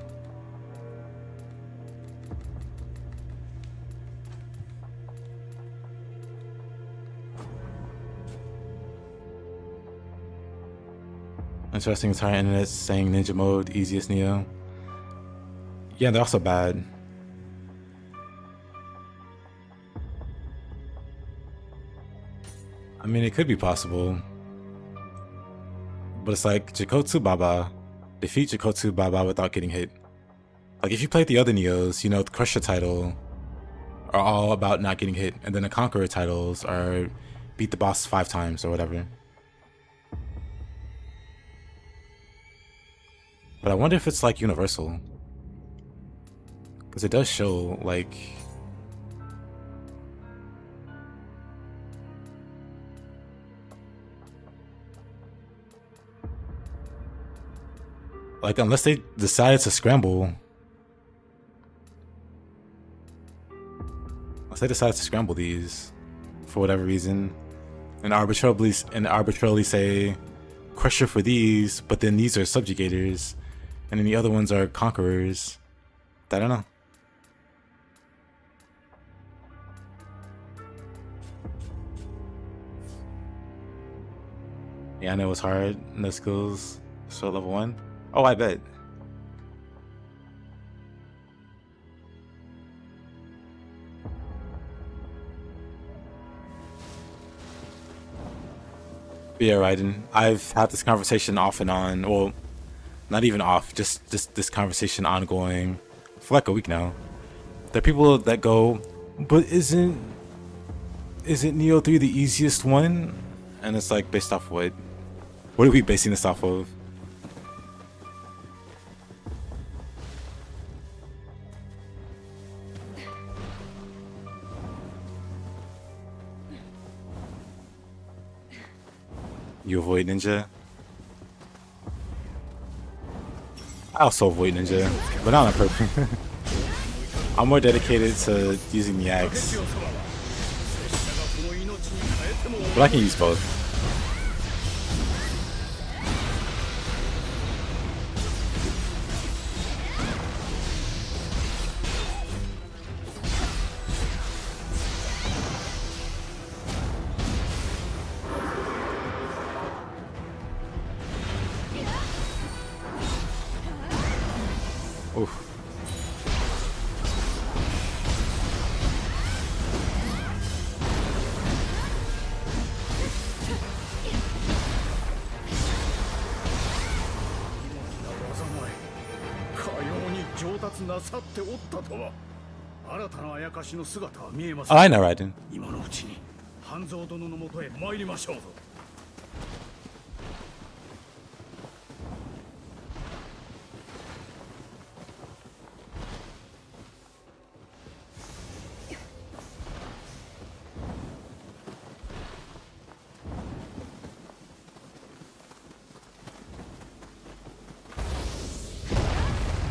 Interesting entire internet saying ninja mode, easiest Nioh. Yeah, they're also bad. I mean, it could be possible. But it's like Jikotsu Baba. Defeat Jikotsu Baba without getting hit. Like if you played the other Niohs, you know, the Crusher title are all about not getting hit. And then the Conqueror titles are beat the boss 5 times or whatever. But I wonder if it's like universal. Because it does show like... Like unless they decided to scramble. Unless they decided to scramble these for whatever reason. And arbitrarily say Crusher for these, but then these are subjugators. And then the other ones are conquerors. I don't know. Yeah, I know it's hard. No skills. So level 1. Oh, I bet. But yeah, Raiden. I've had this conversation off and on. Well, not even off, just this conversation ongoing for like a week now. There are people that go, but isn't Nioh 3 the easiest one? And it's like, based off what? What are we basing this off of? You avoid ninja? I also avoid ninja, but not on purpose. I'm more dedicated to using the axe. But I can use both. Oof. Oh, I know, Raiden.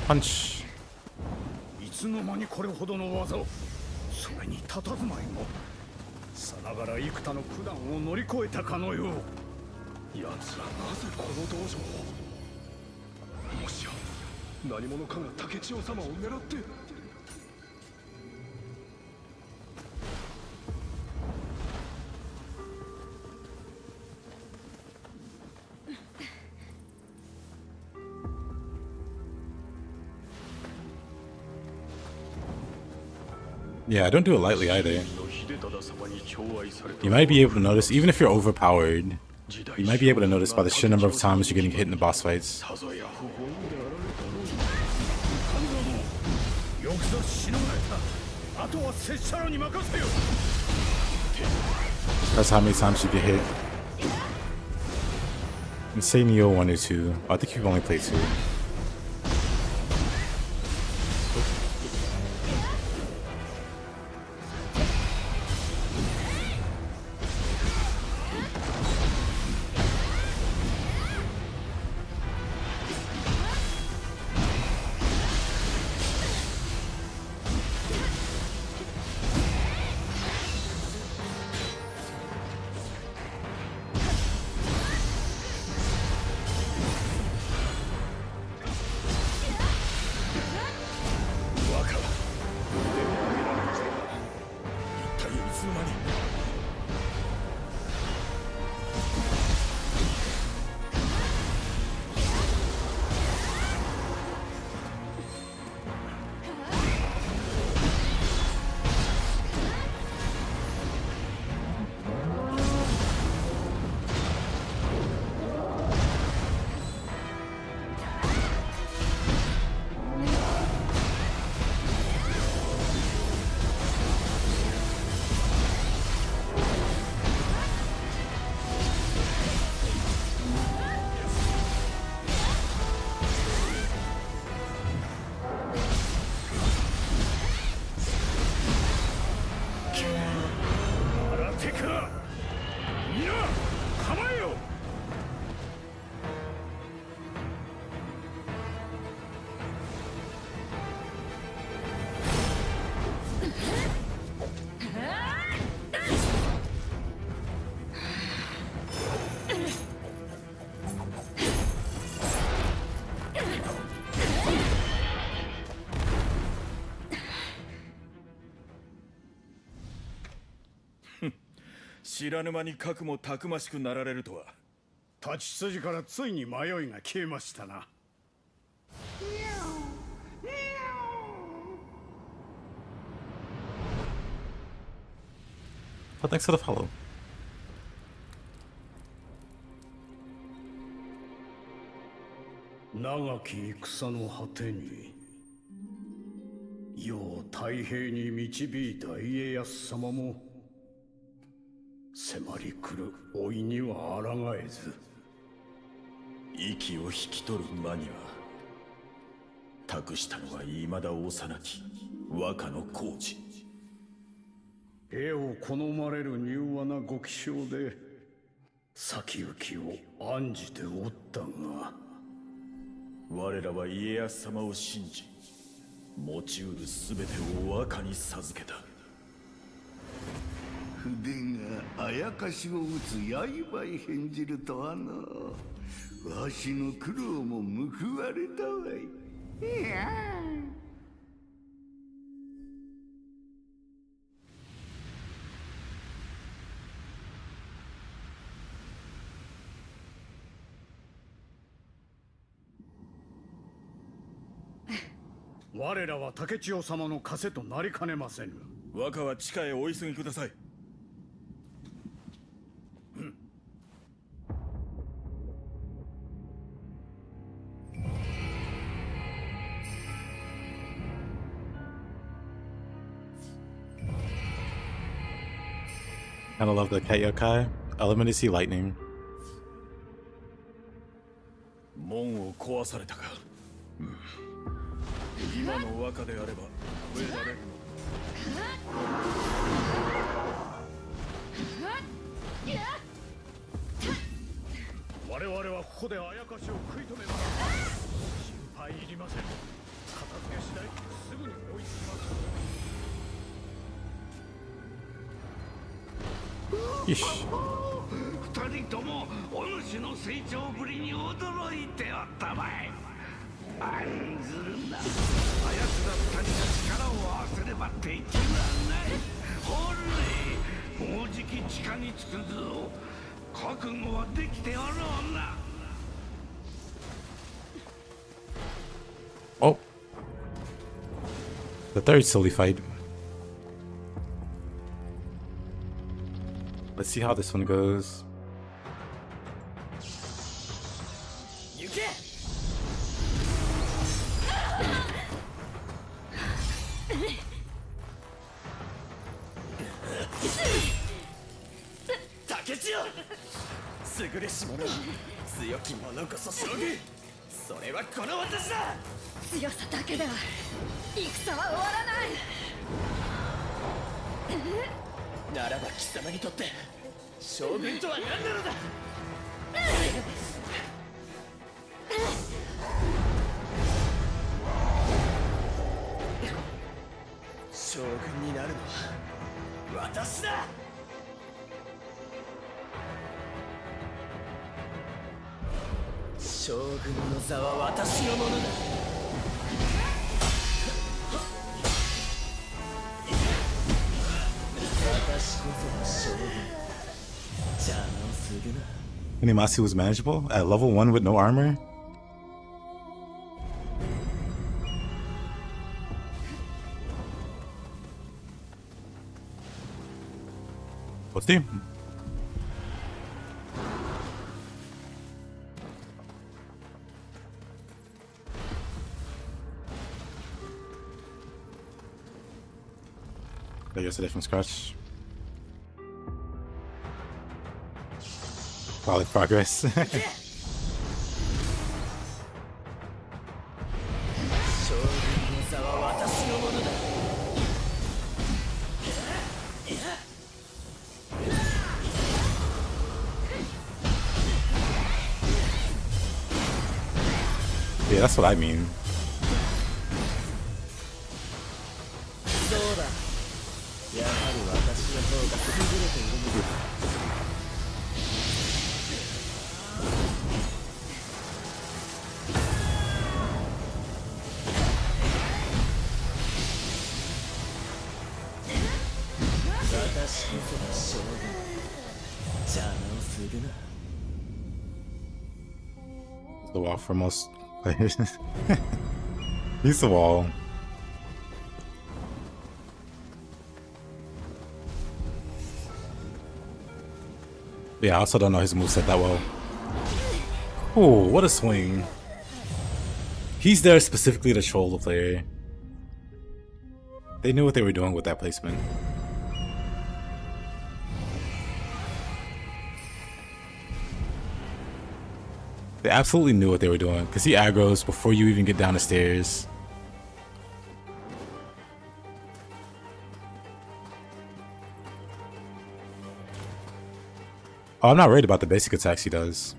Punch. いつの間にこれほどの技を、それに佇まいもさながら幾多の苦難を乗り越えたかのよう。奴らなぜこの道場を、もしや何者かが竹千代様を狙って。Yeah, I don't do it lightly either. You might be able to notice, even if you're overpowered, you might be able to notice by the sheer number of times you're getting hit in the boss fights. That's how many times you get hit. And say Nioh 1 or 2. I think you've only played 2. 知らぬ間に核もたくましくなられるとは。立ち筋からついに迷いが消えましたな。But thanks for the follow. 長き戦の果てに世を太平に導いた家康様も迫り来る老いには抗えず、息を引き取る間には託したのは未だ幼き和歌の工事。絵を好まれる柔和なご気性で先行きを案じておったが、我らは家康様を信じ、持ちうるすべてを和歌に授けた。筆があやかしを打つ刃へ変じるとはな。わしの苦労も報われたわい。いや我らは竹千代様の枷となりかねませぬ。和歌は地下へお急ぎください。Kinda love the Kaiokai. Element is he lightning. 門を壊されたか。今の和歌であれば超えられるの。我々はここであやかしを食い止めます。心配いりません。片付け次第すぐに追いつきます。二人ともお主の成長ぶりに驚いておったまい。案ずるな。あやつら二人が力を合わせれば敵はない。ほれ、もうじき地下に着くぞ。覚悟はできておろうな。Oh. The third solidified. Let's see how this one goes. Takechio! 強さだけでは戦は終わらない。ならば貴様にとって将軍とは何なのだ。将軍になるのは私だ。将軍の座は私のものだ。Inuyamasu was manageable at level 1 with no armor. Let's see. Play yesterday from scratch. Solid progress. Yeah, that's what I mean. The wall for most players. He's the wall. Yeah, I also don't know his moveset that well. Oh, what a swing. He's there specifically to troll the player. They knew what they were doing with that placement. They absolutely knew what they were doing, because he aggroes before you even get down the stairs. Oh, I'm not worried about the basic attacks he does.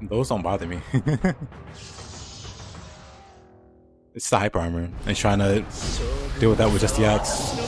Those don't bother me. It's the hyper armor and trying to deal with that with just the axe.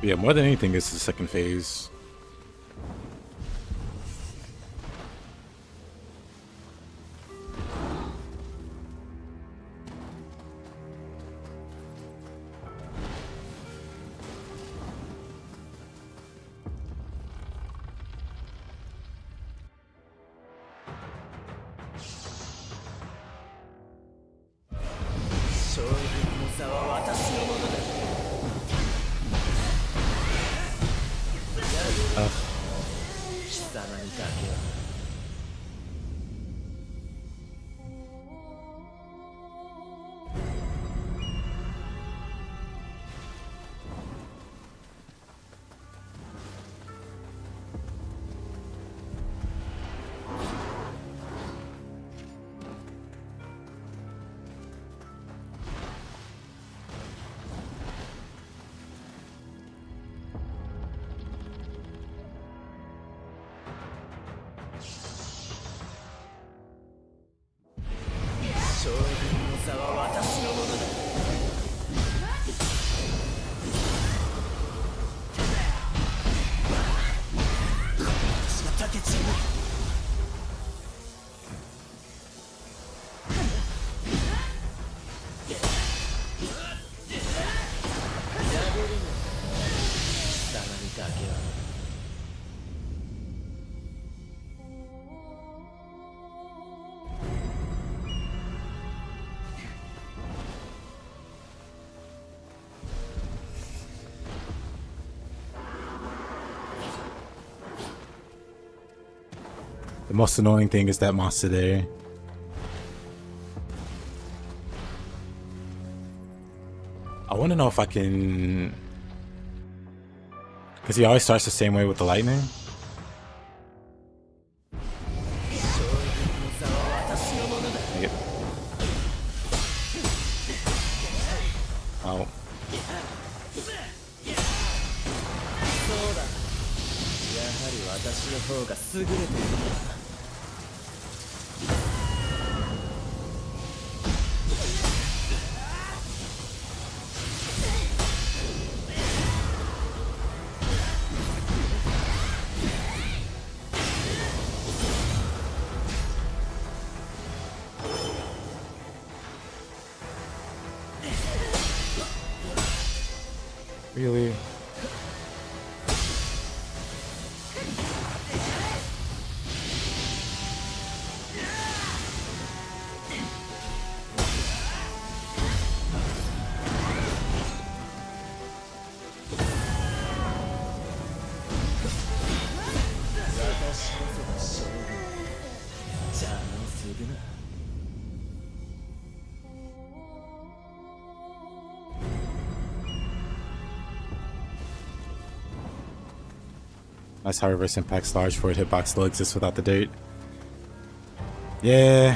Yeah, more than anything, it's the second phase. The most annoying thing is that monster there. I want to know if I can... Because he always starts the same way with the lightning. Oh. Really? That's how reverse impact's large forward hitbox still exists without the dirt. Yeah.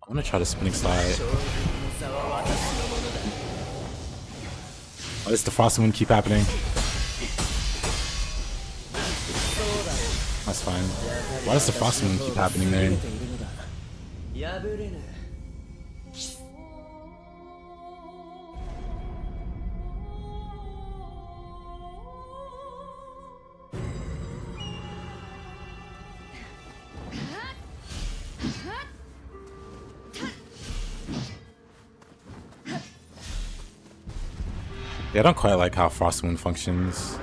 I'm gonna try the spinning slide. Why does the frost moon keep happening? That's fine. Why does the frost moon keep happening there? Yeah, I don't quite like how Frost Moon functions.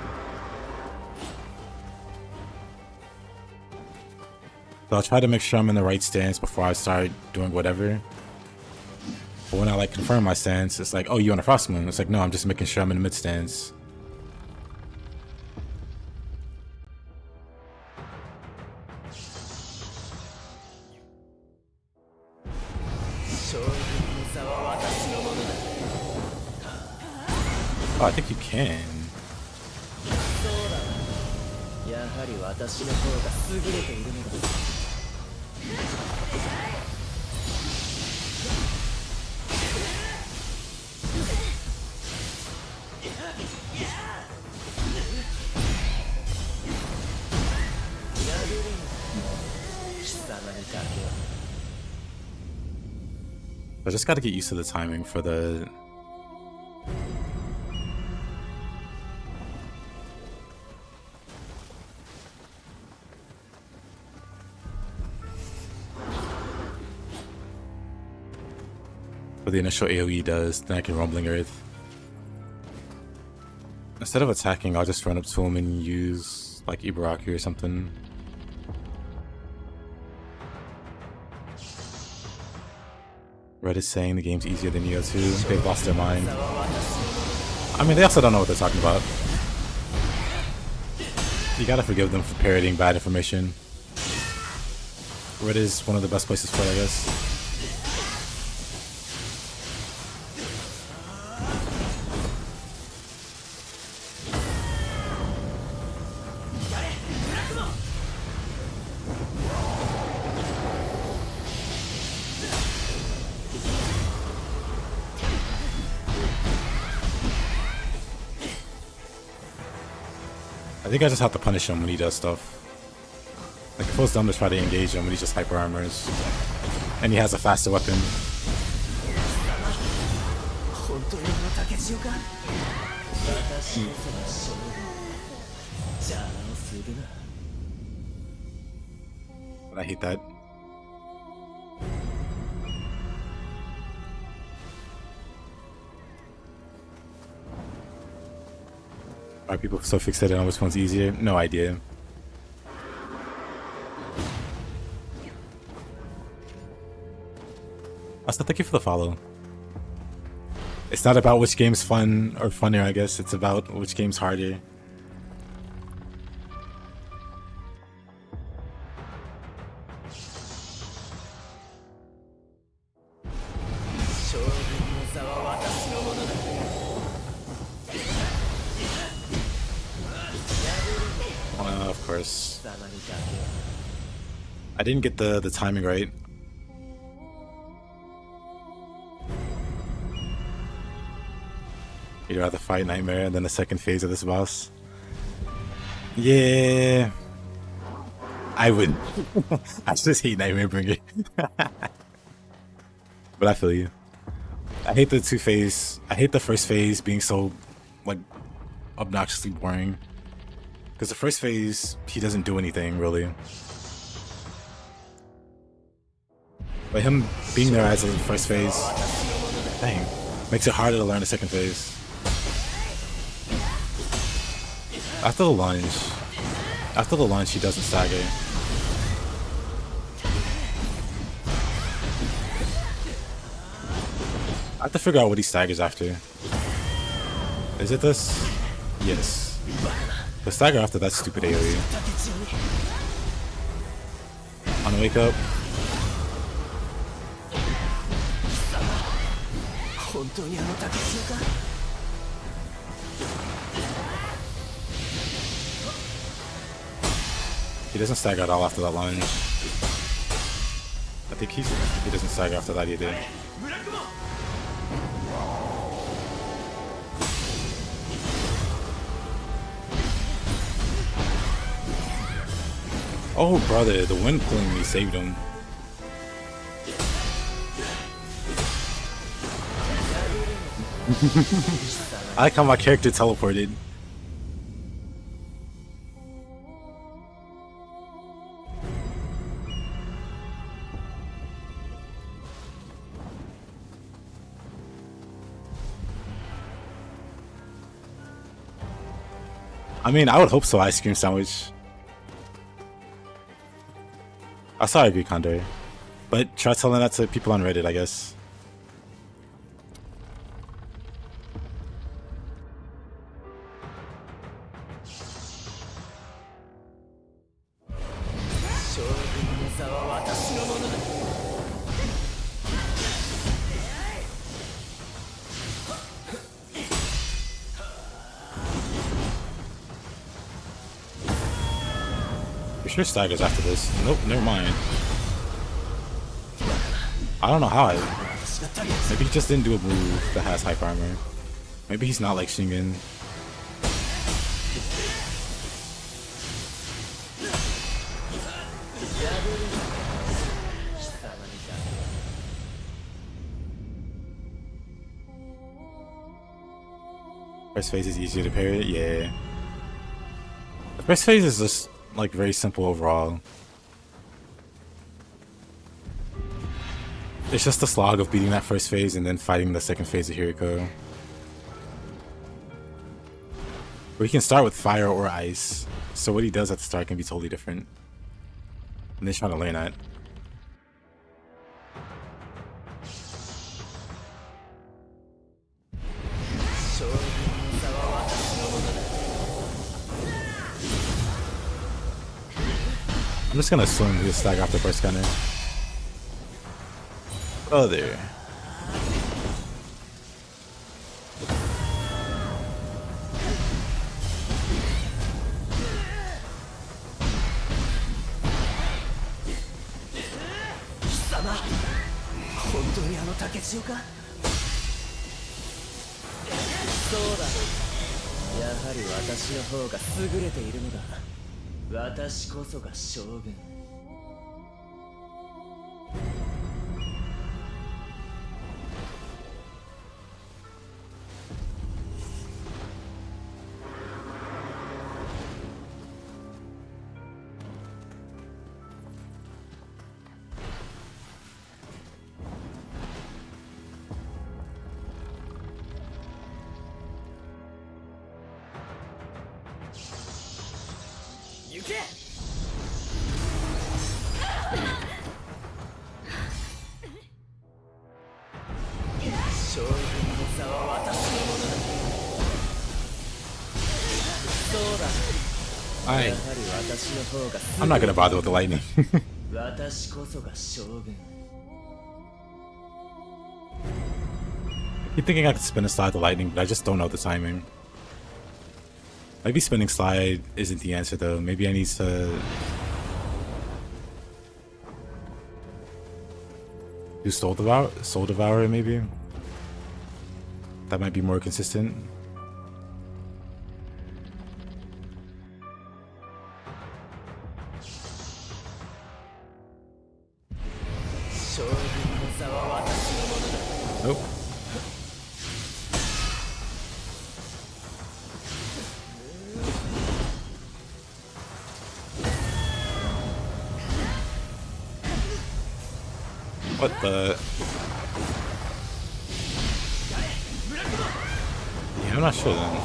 So I'll try to make sure I'm in the right stance before I start doing whatever. But when I like confirm my stance, it's like, oh, you on a Frost Moon? It's like, no, I'm just making sure I'm in the mid stance. Oh, I think you can. I just gotta get used to the timing for the... what the initial AoE does, then I can Rumbling Earth. Instead of attacking, I'll just run up to him and use like Ibaraki or something. Reddit saying the game's easier than Nioh 2. They've lost their mind. I mean, they also don't know what they're talking about. You gotta forgive them for parroting bad information. Reddit is one of the best places for it, I guess. I think I just have to punish him when he does stuff. Like, it feels dumb to try to engage him when he just hyper armors. And he has a faster weapon. But I hate that. Are people so fixated on which one's easier? No idea. Also, thank you for the follow. It's not about which game's fun or funnier, I guess. It's about which game's harder. Of course. I didn't get the timing right. You'd rather fight Nightmare than the second phase of this boss? Yeah, I would. I just hate Nightmare Bringer. But I feel you. I hate the two phase. I hate the first phase being so, like, obnoxiously boring. Because the first phase, he doesn't do anything, really. But him being there as a first phase, dang, makes it harder to learn the second phase. After the lunge, he doesn't stagger. I have to figure out what he staggers after. Is it this? Yes. The stagger after that stupid AoE. On wake up. He doesn't stagger at all after that lunge. I think he doesn't stagger after that either. Oh brother, the wind pulling me saved him. I like how my character teleported. I mean, I would hope so, ice cream sandwich. I saw I agree, Condor. But try telling that to people on Reddit, I guess. Sure staggers after this. Nope, never mind. I don't know how maybe he just didn't do a move that has hyper armor. Maybe he's not like Shingen. First phase is easier to parry, yeah. The first phase is just like very simple overall. It's just the slog of beating that first phase and then fighting the second phase of Hiriko. Or he can start with fire or ice, so what he does at the start can be totally different. And they're trying to learn that. I'm just gonna swing this stack off the first gunner. Oh, there. I'm not gonna bother with the lightning. You're thinking I could spin a slide the lightning, but I just don't know the timing. Maybe spinning slide isn't the answer though. Maybe I need to do Soul Devourer maybe? That might be more consistent. Nope. What the? Yeah, I'm not sure then.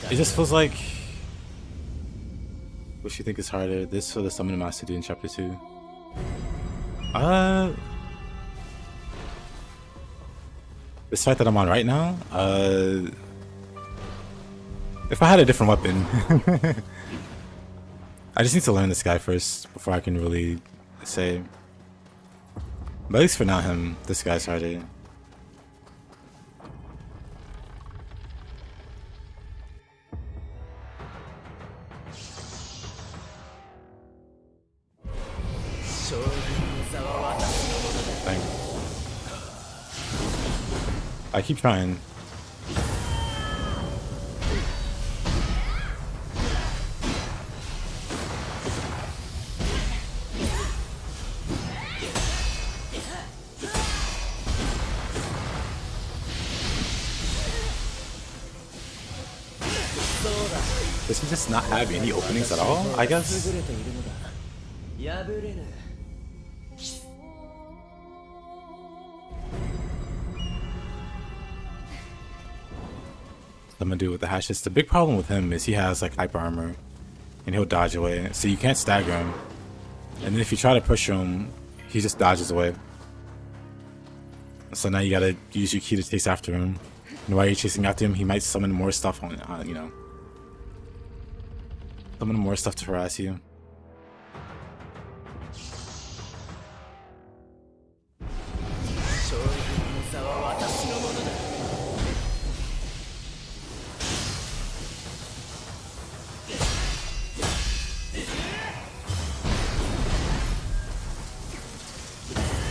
It just feels like, which you think is harder, this or the Summon Master do in Chapter 2? This fight that I'm on right now? If I had a different weapon. I just need to learn this guy first before I can really say. But at least for now, this guy's harder. Dang. I keep trying. Does he just not have any openings at all, I guess? I'm gonna do with the Hatchets. The big problem with him is he has like hyper armor and he'll dodge away. So you can't stagger him. And then if you try to push him, he just dodges away. So now you gotta use your key to chase after him. And while you're chasing after him, he might summon more stuff on you know. Summon more stuff to harass you.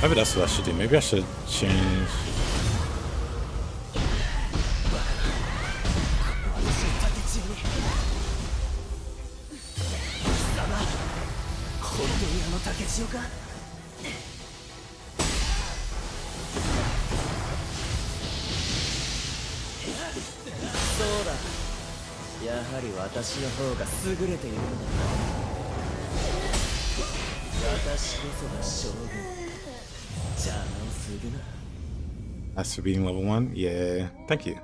Maybe that's what I should do. Maybe I should change. That's for being level 1? Yeah, thank you.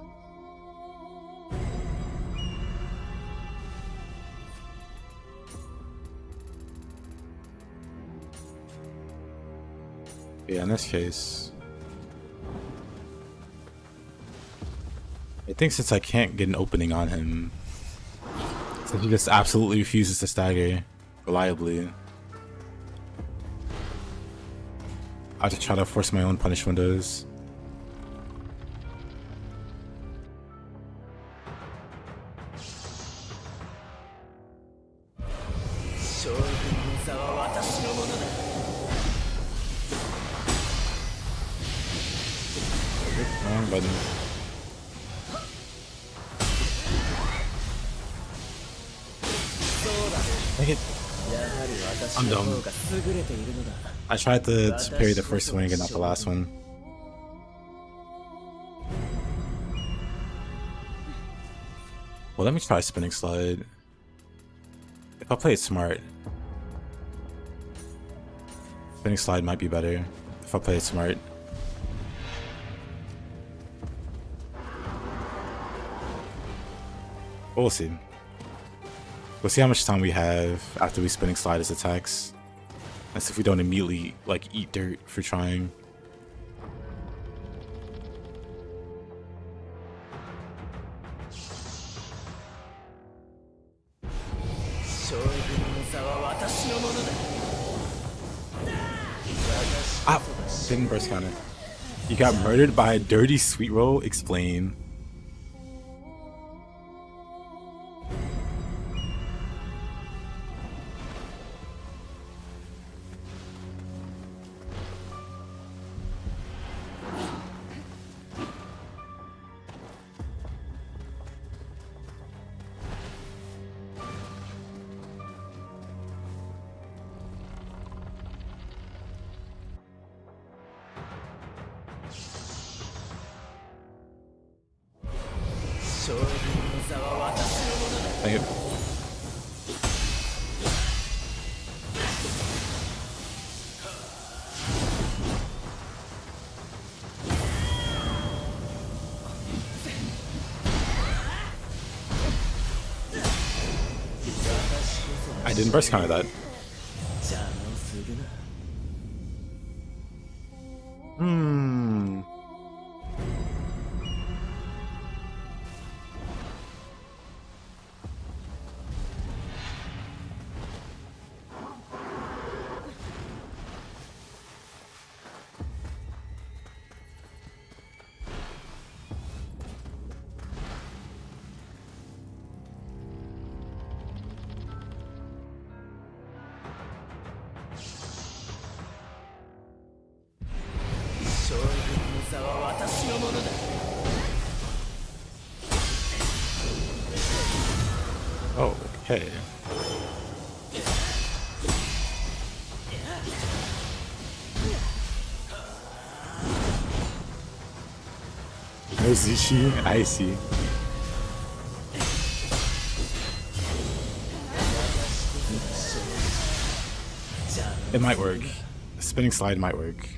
Yeah, in this case, I think since I can't get an opening on him, since he just absolutely refuses to stagger reliably, I'll just try to force my own punish windows. Wrong button. Dang it. I'm dumb. I tried to parry the first swing and not the last one. Well, let me try spinning slide. If I play it smart, spinning slide might be better if I play it smart. We'll see. We'll see how much time we have after we spinning slide his attacks. That's if we don't immediately like eat dirt for trying. Ah, didn't burst counter. You got murdered by a dirty sweet roll? Explain. Thank you. I didn't burst counter that. Okay. No Zushi? I see. It might work. A spinning slide might work.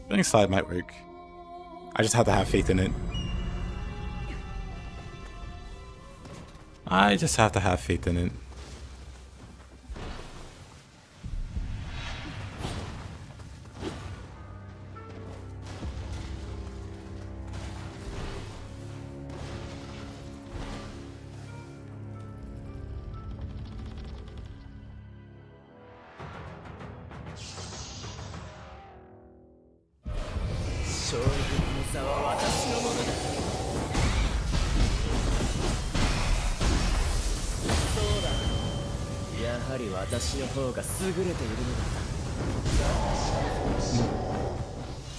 Spinning slide might work. I just have to have faith in it. I just have to have faith in it.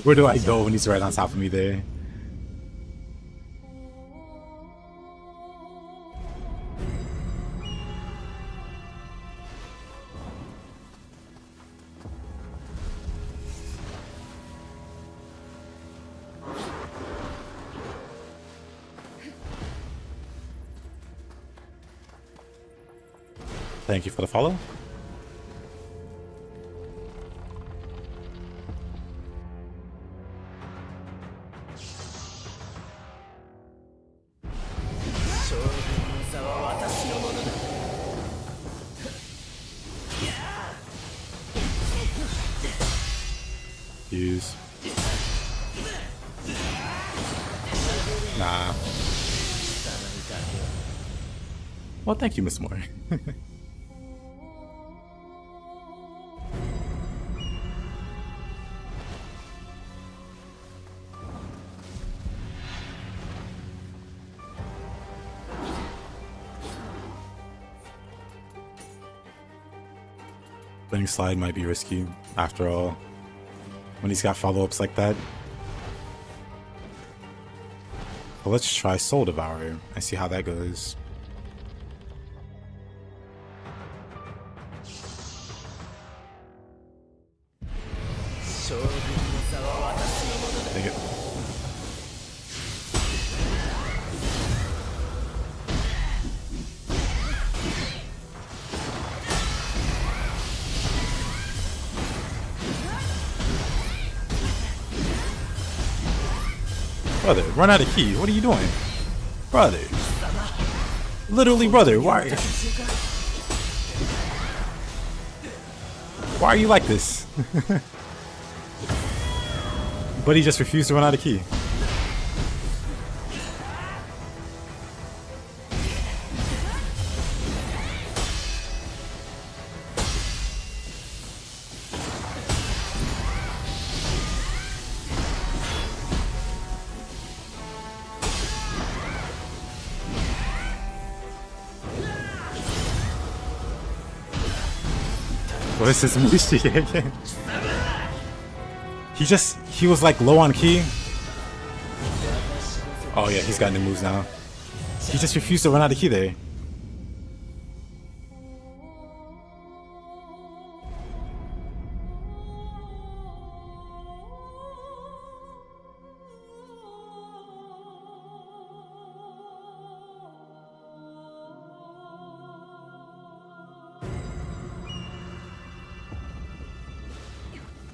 Where do I go when he's right on top of me there? Thank you for the follow. Use. Nah. Well, thank you, Miss Moore. Spinning slide might be risky, after all, when he's got follow-ups like that. But let's try Soul Devourer and see how that goes. Take it. Brother, run out of key. What are you doing? Brother. Literally, brother, why are you like this? But he just refused to run out of key. What is this Mushi again? He was like low on key. Oh yeah, he's got new moves now. He just refused to run out of key there.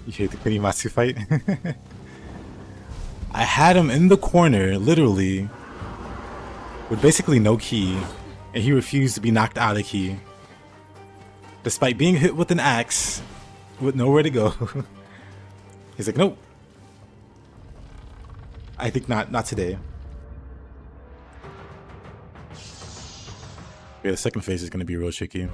You hear the Kurimatsu fight? I had him in the corner, literally, with basically no key, and he refused to be knocked out of key. Despite being hit with an axe, with nowhere to go. He's like, nope. I think not today. Yeah, the second phase is gonna be real tricky.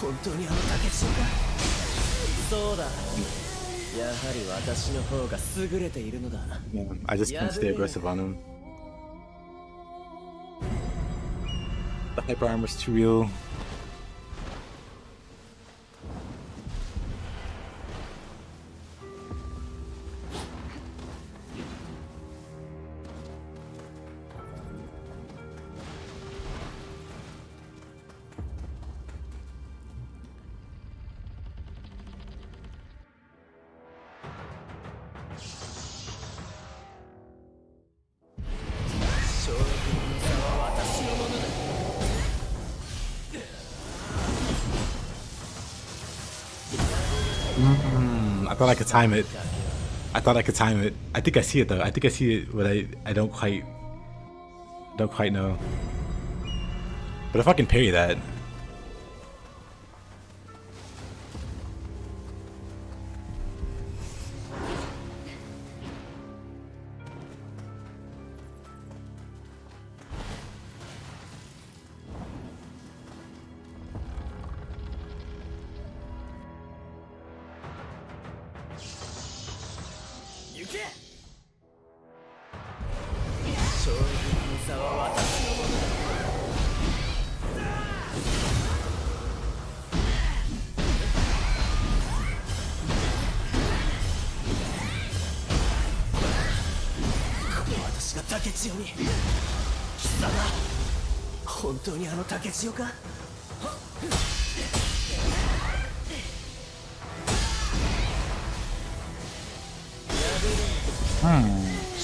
本当にあの竹千代か。そうだ。やはり私の方が優れているのだ。Yeah, I just can't stay aggressive on him. The hyper armor's too real. I thought I could time it. I thought I could time it. I think I see it though. I think I see it, but I don't quite know. But if I can parry that.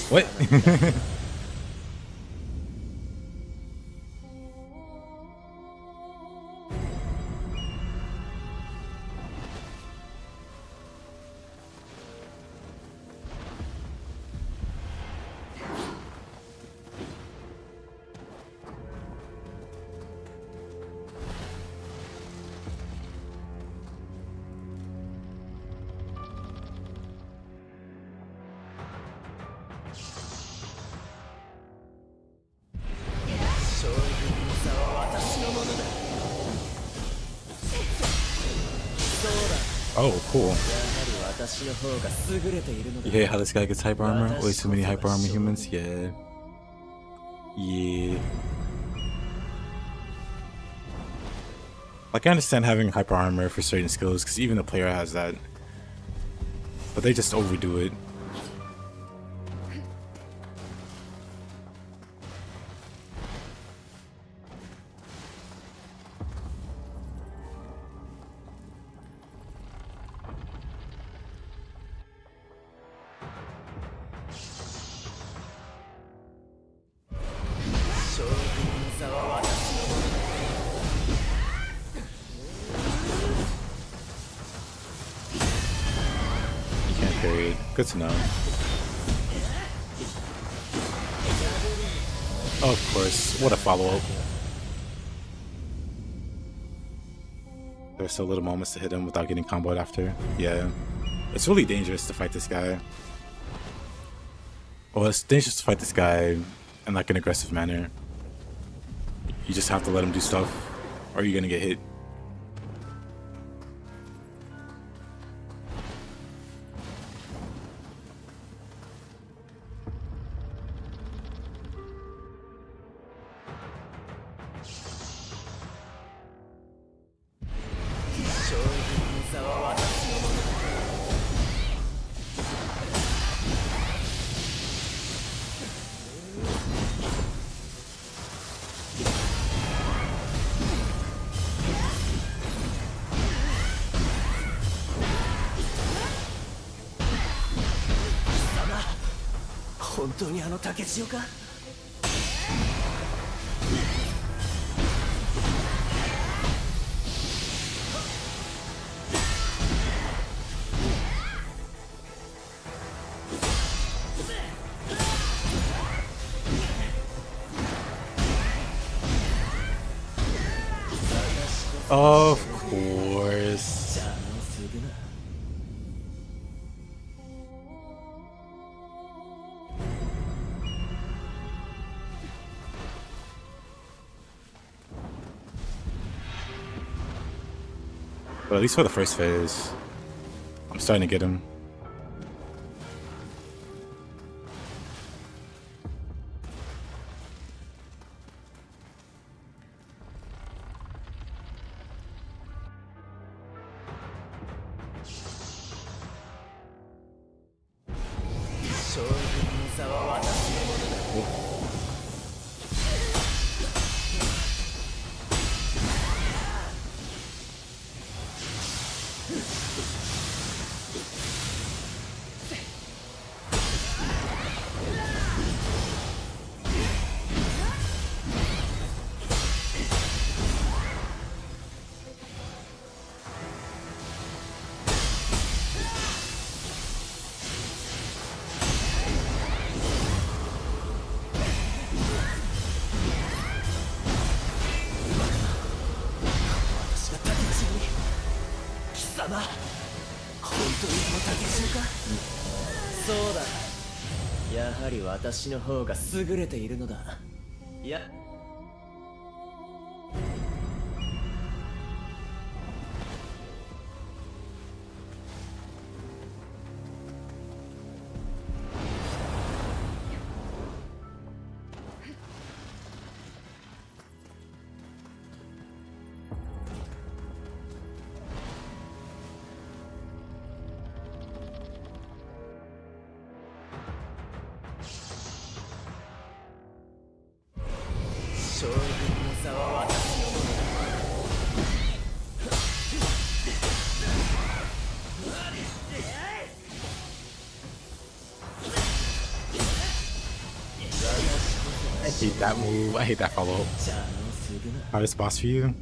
What? Oh, cool. You hear how this guy gets hyper armor? Way too many hyper armor humans? Yeah. Yeah. Like, I understand having hyper armor for certain skills, because even the player has that. But they just overdo it. Good to know. Oh, of course. What a follow-up. There's so little moments to hit him without getting comboed after. Yeah. It's really dangerous to fight this guy. Well, it's dangerous to fight this guy in like an aggressive manner. You just have to let him do stuff, or you're gonna get hit. 当にあの竹千代か。Of course. But at least for the first phase, I'm starting to get him.そうだ、やはり私の方が優れているのだ。いや、将軍の座は私のものだ。I hate that move. I hate that follow-up. Hardest boss for you?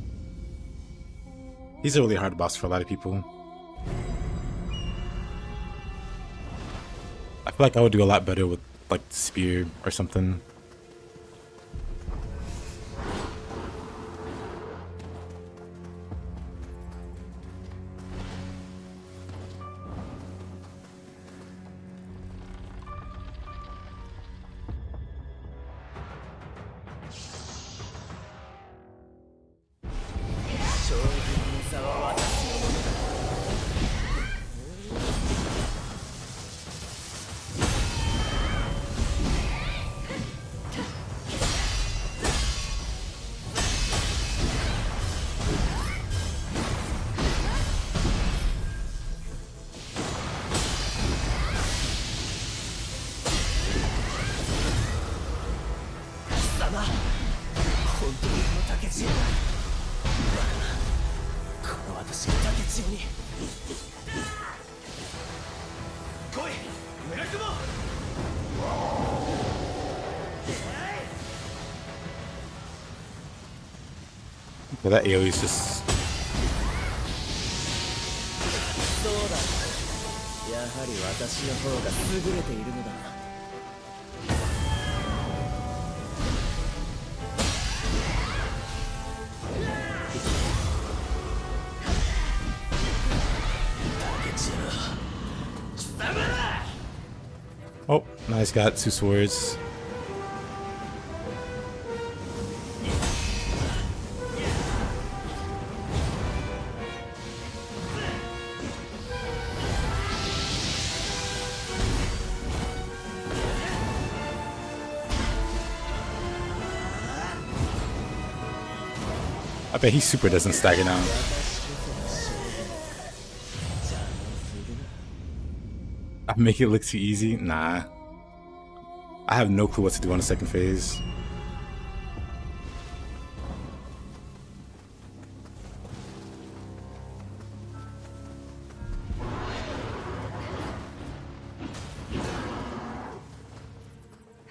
He's a really hard boss for a lot of people. I feel like I would do a lot better with like the spear or something. Yeah, that AoE is just... そうだ、やはり私の方が優れているのだ。Oh, nice, got 2 swords. I bet he super doesn't stagger now. I make it look too easy? Nah. I have no clue what to do on the second phase.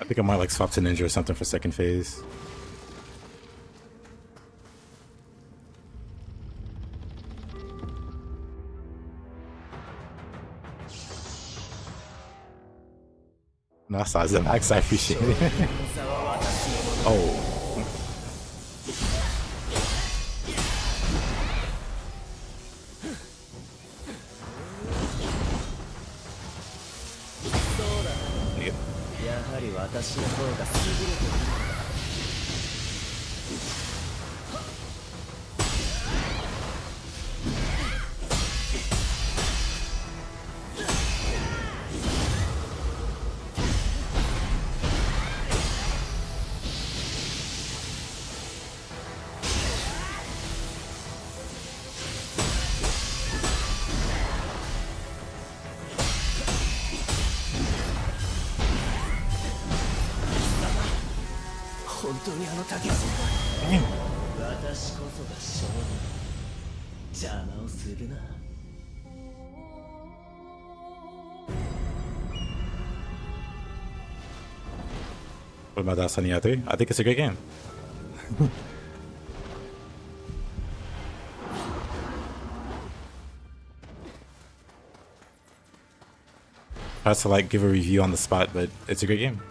think I might like swap to ninja or something for second phase. Nice size and axe, I appreciate it. Oh. Yep. やはり私の方が優れている。本当にあの竹内私こそが少年邪魔をするな。What about that Sunny Ate? I think it's a great game. Hard to like give a review on the spot, but it's a great game.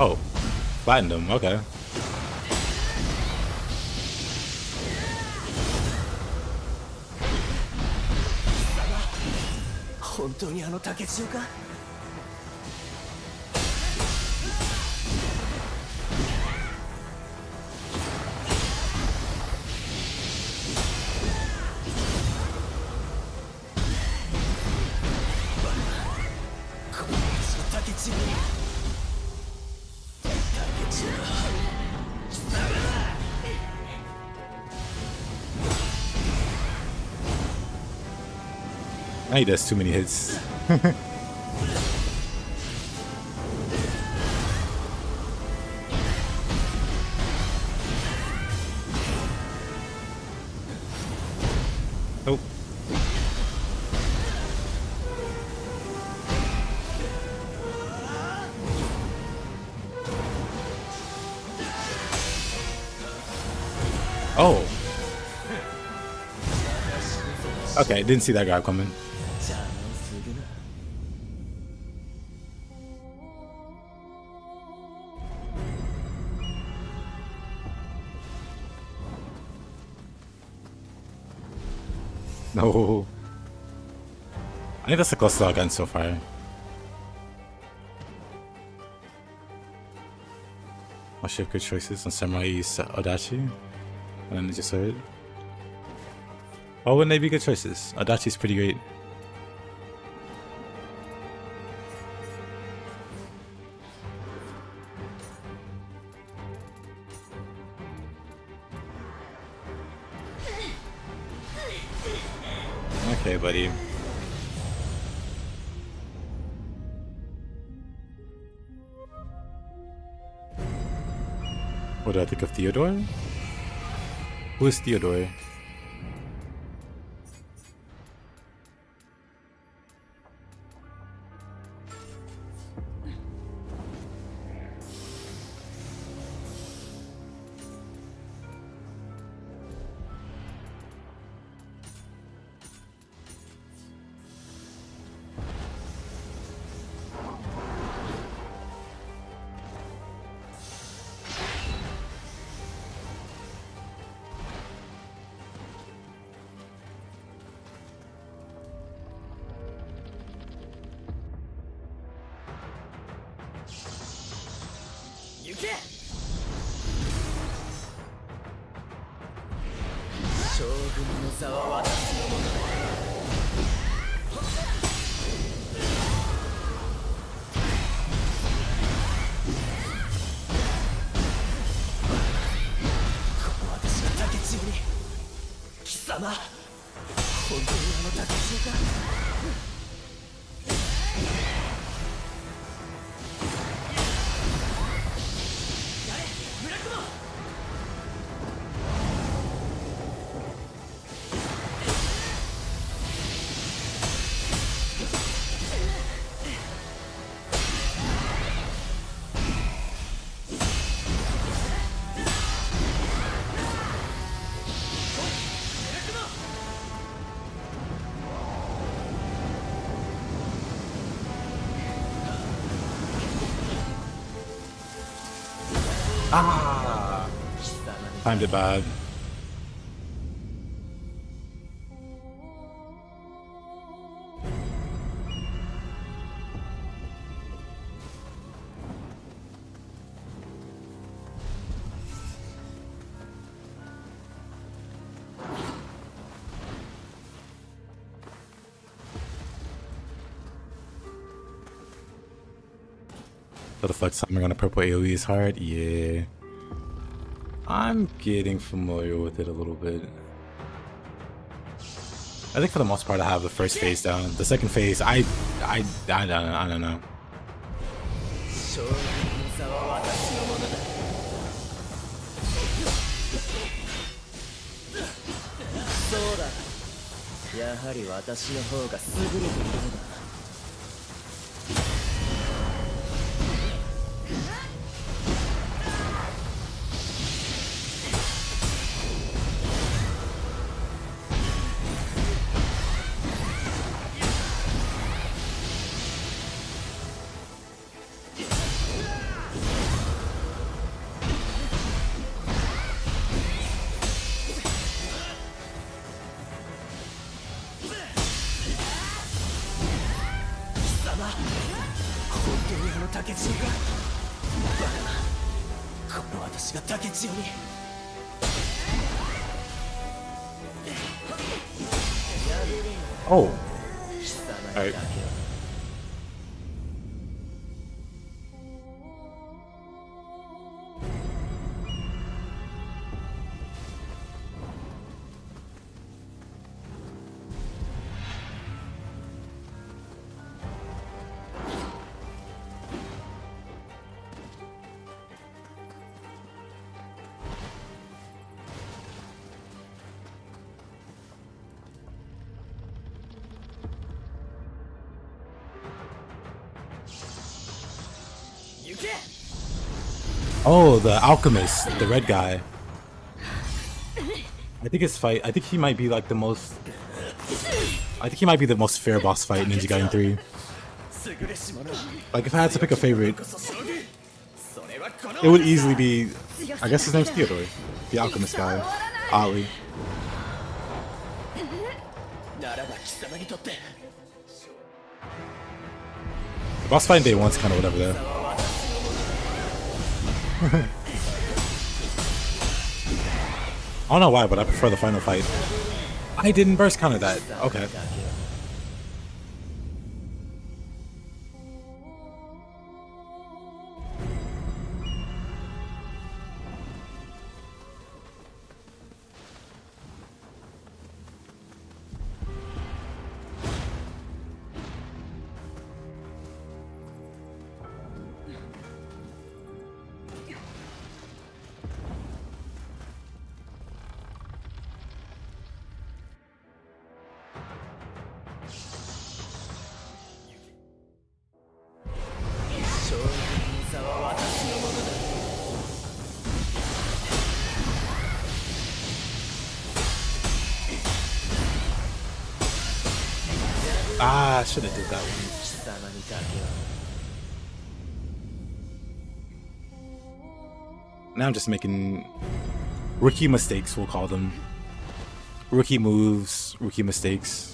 Oh, flattened him. Okay. 本当にあの竹中か。この竹中に。Now he does too many hits. Oh. Oh. Okay, didn't see that guy coming. No. I think that's the closest I've gotten so far. I'll shift good choices on Samurai Adachi and Ninja Sword. Why wouldn't they be good choices? Adachi's pretty great. Okay, buddy. What do I think of Theodore? Who is Theodore? Ah! Timed it bad. So the flex timing on a purple AoE is hard? Yeah. I'm getting familiar with it a little bit. I think for the most part I have the first phase down. The second phase, I don't know. Oh. Alright. Oh, the alchemist, the red guy. I think he might be like the most... I think he might be the most fair boss fight in Ninja Gaiden 3. Like, if I had to pick a favorite, it would easily be... I guess his name's Theodore. The alchemist guy. Ali. Boss fight in day one's kind of whatever though. I don't know why, but I prefer the final fight. I didn't burst counter that. Okay. Ah, I should have did that one. Now I'm just making rookie mistakes, we'll call them. Rookie moves, rookie mistakes.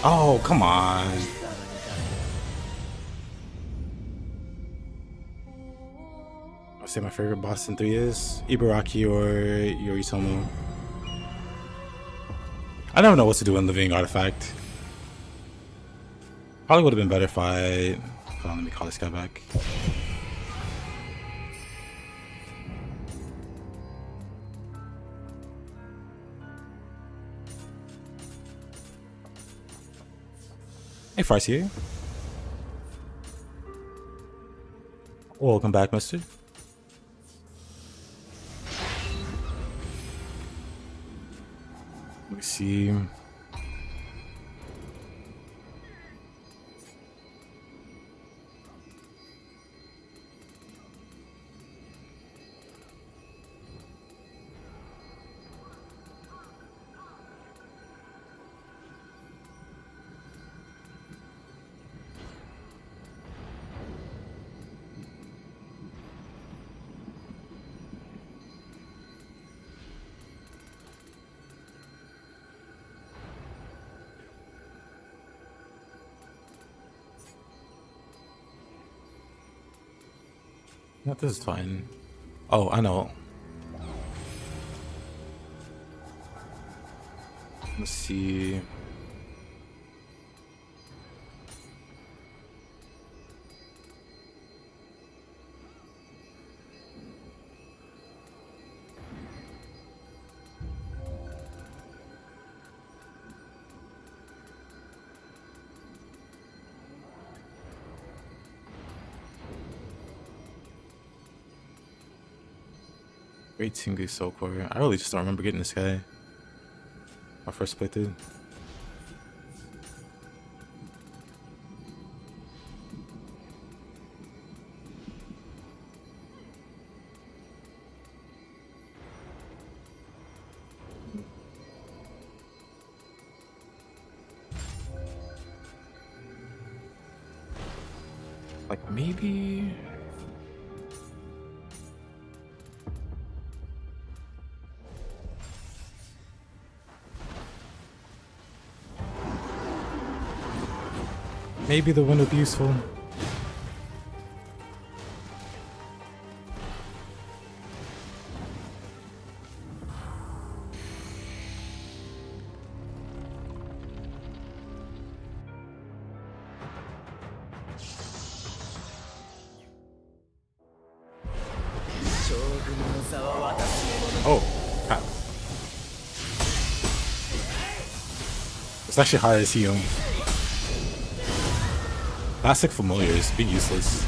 Oh, come on. I'll say my favorite boss in 3 is Ibaraki or Yoritomo. I never know what to do in Living Artifact. Probably would have been better if I... Hold on, let me call this guy back. Hey, Farsi. Welcome back, mister. Let me see. No, this is fine. Oh, I know. Let's see. Great Tingu Masocore. I really just don't remember getting this guy. My first playthrough. Like maybe... Maybe the wind would be useful. Oh, crap. It's actually hard to see him. Classic familiars, being useless.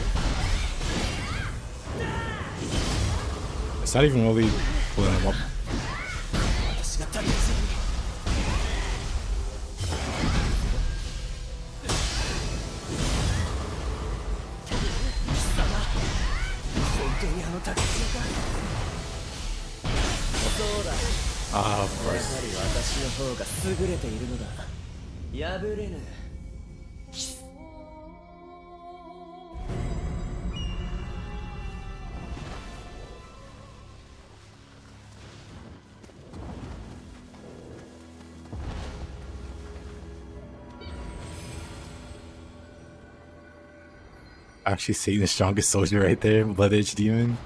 It's not even really pulling him up. Ah, of course. Actually seeing the strongest soldier right there, Blood Edge Demon.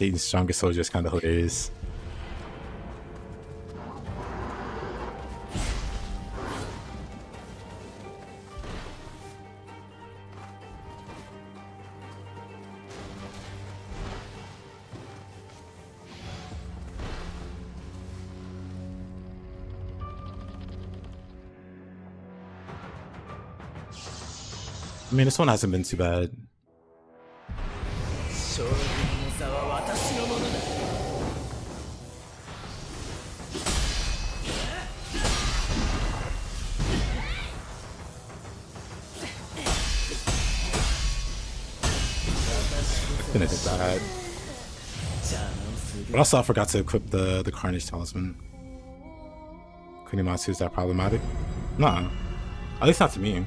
Dating strongest soldier is kind of hilarious. I mean, this one hasn't been too bad. Didn't hit that. But also I forgot to equip the Carnage Talisman. Kunimatsu, is that problematic? Nah. At least not to me.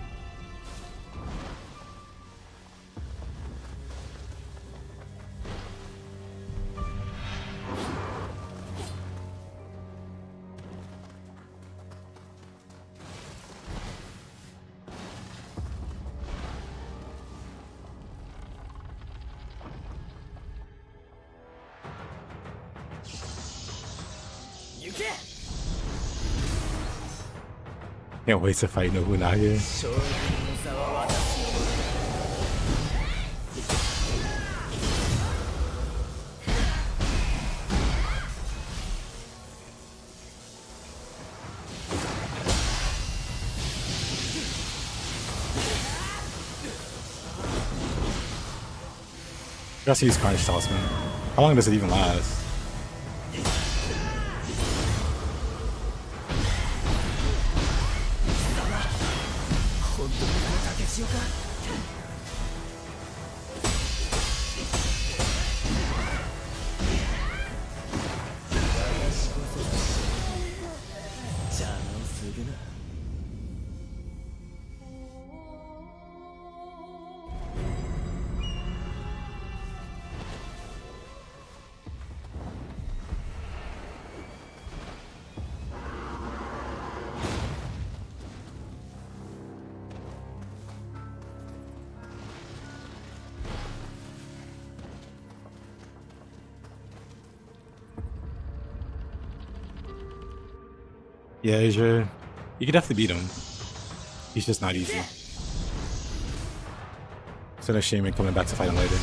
Can't wait to fight Nobunaga. I gotta use Carnage Talisman. How long does it even last? Yeah, Asia, you could definitely beat him. He's just not easy. So no shame in coming back to fight him later.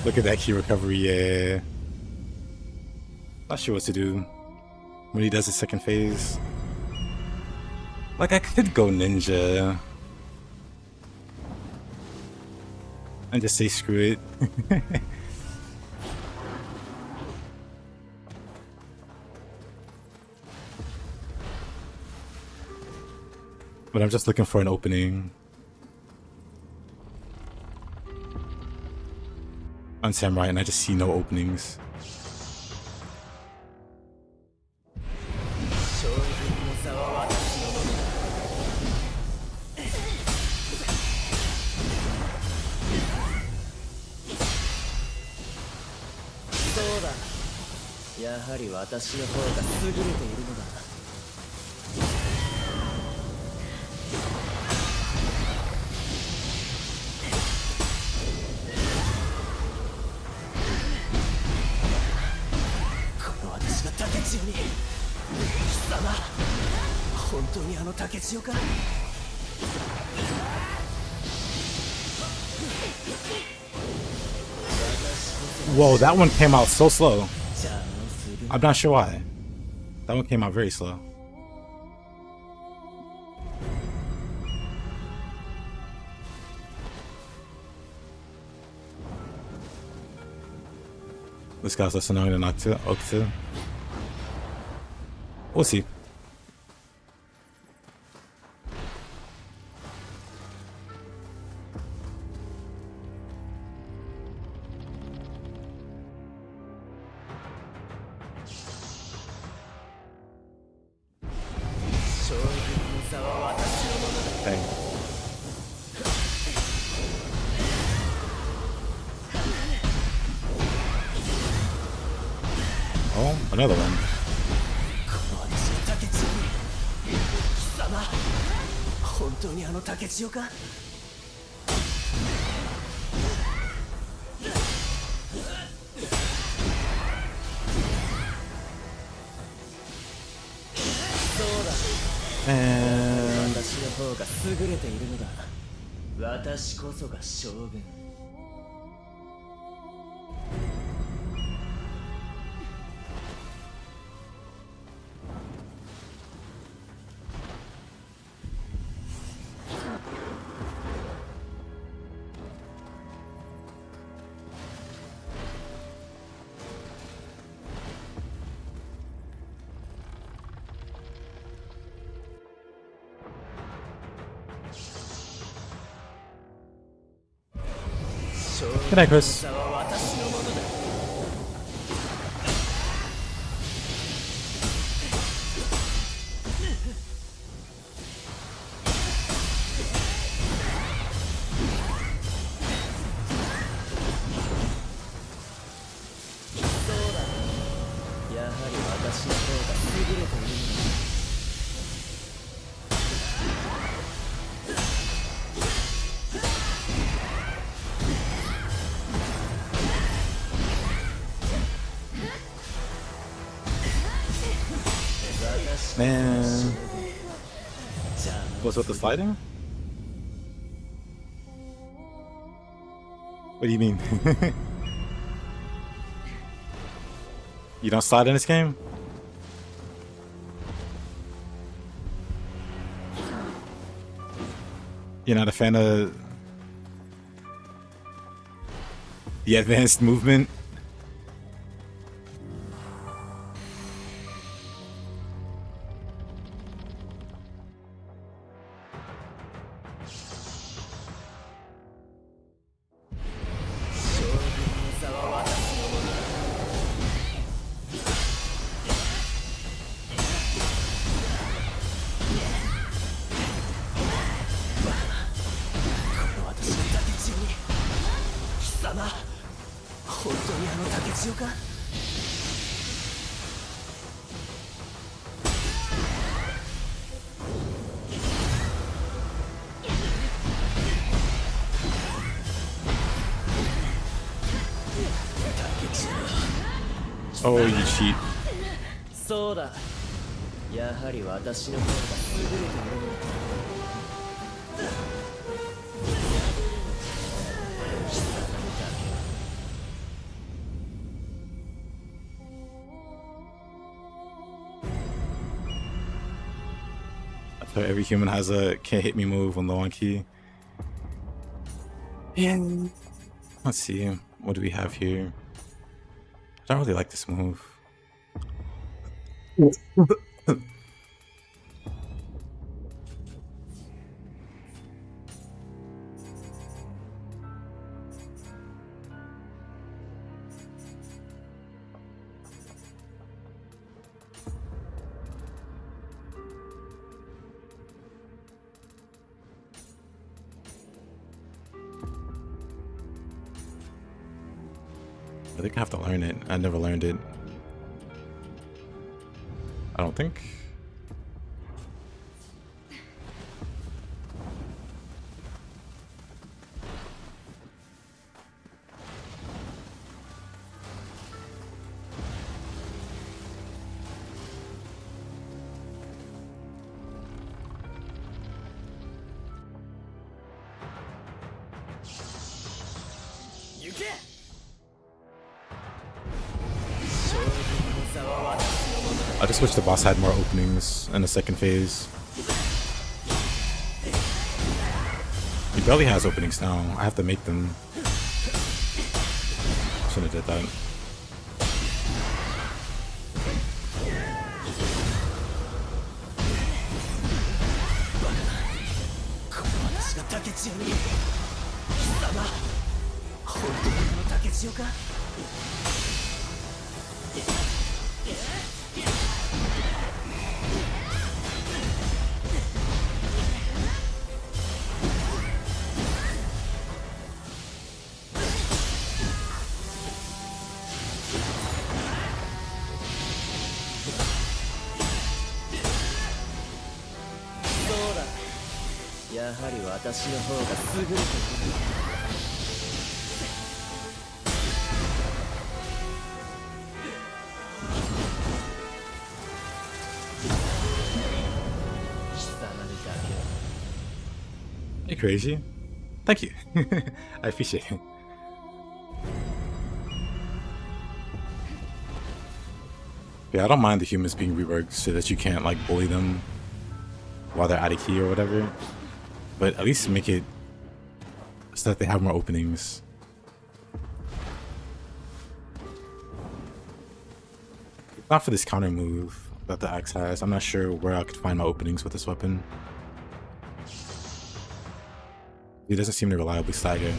Look at that key recovery, yeah. Not sure what to do when he does his second phase. Like, I could go ninja. And just say screw it. But I'm just looking for an opening. On Samurai, and I just see no openings. Whoa, that one came out so slow. I'm not sure why. That one came out very slow. This guy's listening to Noctu. We'll see. Oh, another one. And 私の方が優れているのだ。私こそが将軍。Good night, Chris. Man, what's with the sliding? What do you mean? You don't slide in this game? You're not a fan of the advanced movement? Oh, you cheat. そうだ。やはり私の方が優れているのだ。So every human has a can't hit me move on low on key. And Let's see. What do we have here? I don't really like this move. I think I have to learn it. I never learned it. I don't think. I just wish the boss had more openings in the second phase. He barely has openings now. I have to make them. Shouldn't have did that. You crazy? Thank you. I appreciate it. Yeah, I don't mind the humans being reworked so that you can't like bully them while they're out of key or whatever. But at least make it so that they have more openings. Not for this counter move that the axe has. I'm not sure where I could find my openings with this weapon. He doesn't seem to reliably stagger.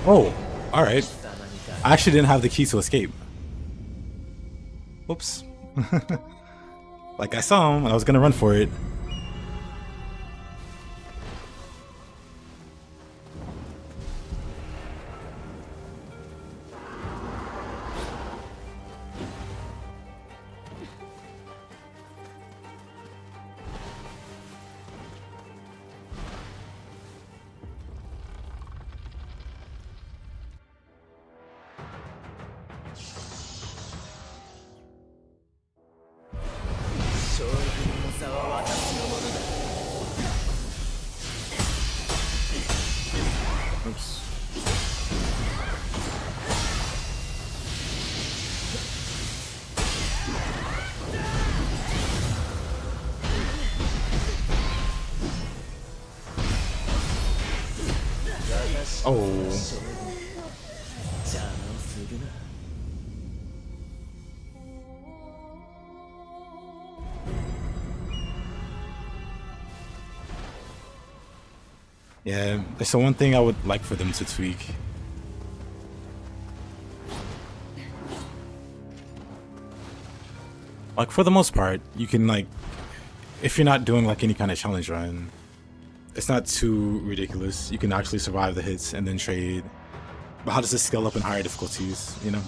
Oh, alright. I actually didn't have the key to escape. Whoops. Like I saw him and I was gonna run for it. Oh. Yeah, that's the one thing I would like for them to tweak. Like, for the most part, you can, like, if you're not doing, like, any kind of challenge run, it's not too ridiculous. You can actually survive the hits and then trade. But how does this scale up in higher difficulties, you know?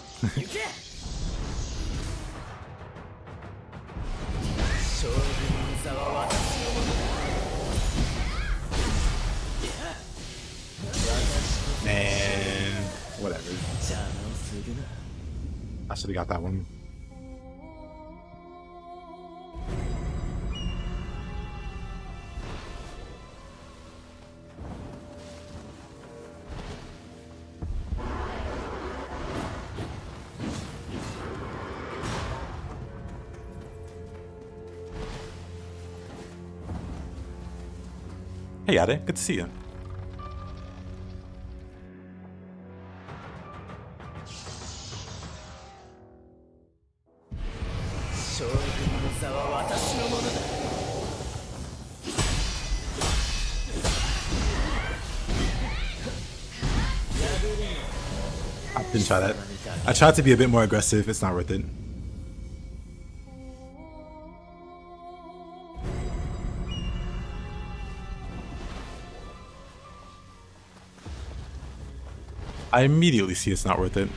And whatever. I should have got that one. Hey, Ade, good to see you. I didn't try that. I tried to be a bit more aggressive, it's not worth it. I immediately see it's not worth it.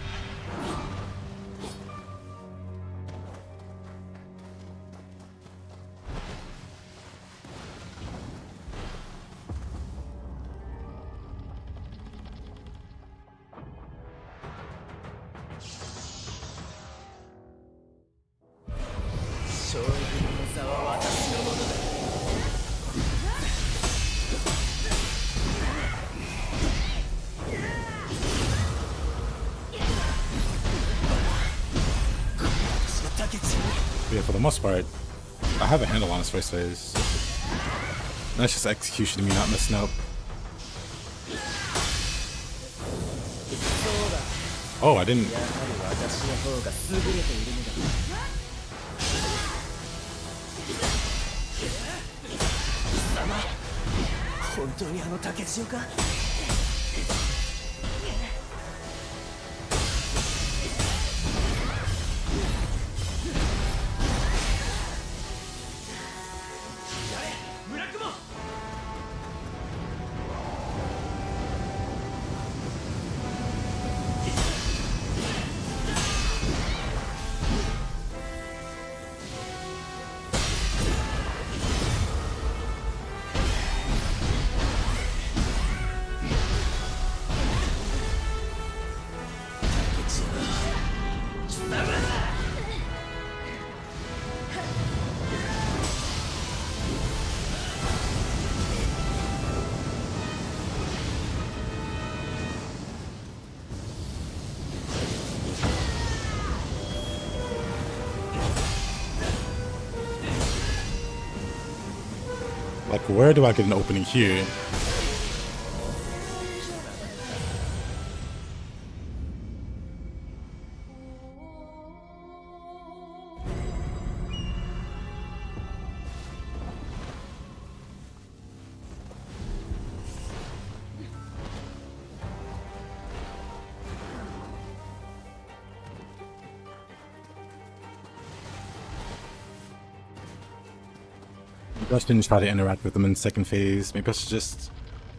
But yeah, for the most part, I have a handle on his first phase. That's just execution to me not messing up. Oh, I didn't. Like, where do I get an opening here? I shouldn't try to interact with him in second phase. Maybe I should just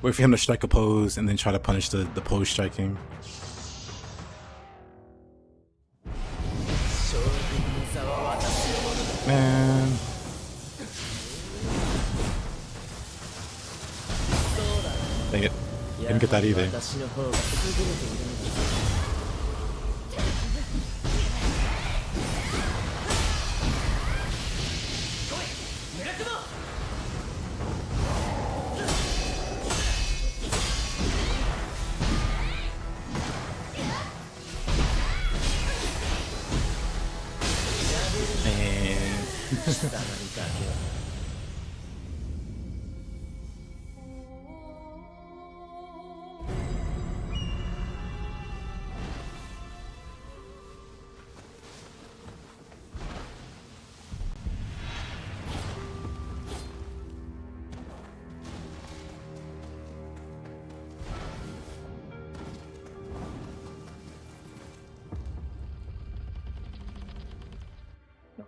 wait for him to strike a pose and then try to punish the pose striking. Man. Dang it. Didn't get that either.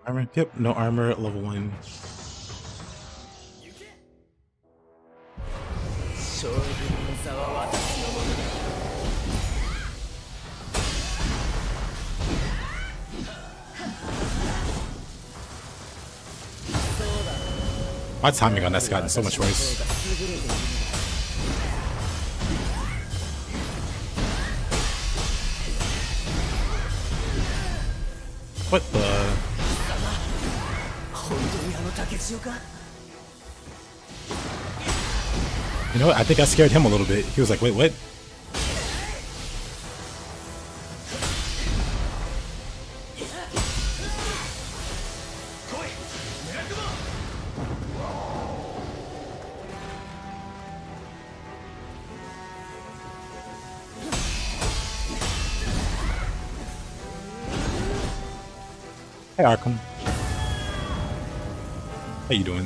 Armor? Yep, no armor at level 1. My timing on that's gotten so much worse. What the? You know what? I think I scared him a little bit. He was like, wait, what? Hey Arkham. How you doing?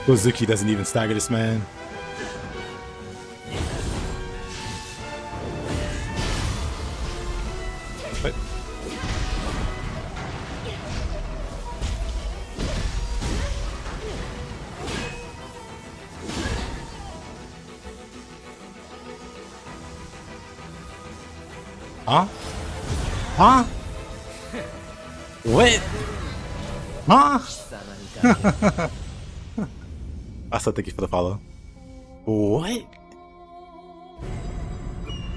Kozuki doesn't even stagger this man. What? Huh? Huh? What? Huh? Also, thank you for the follow. What?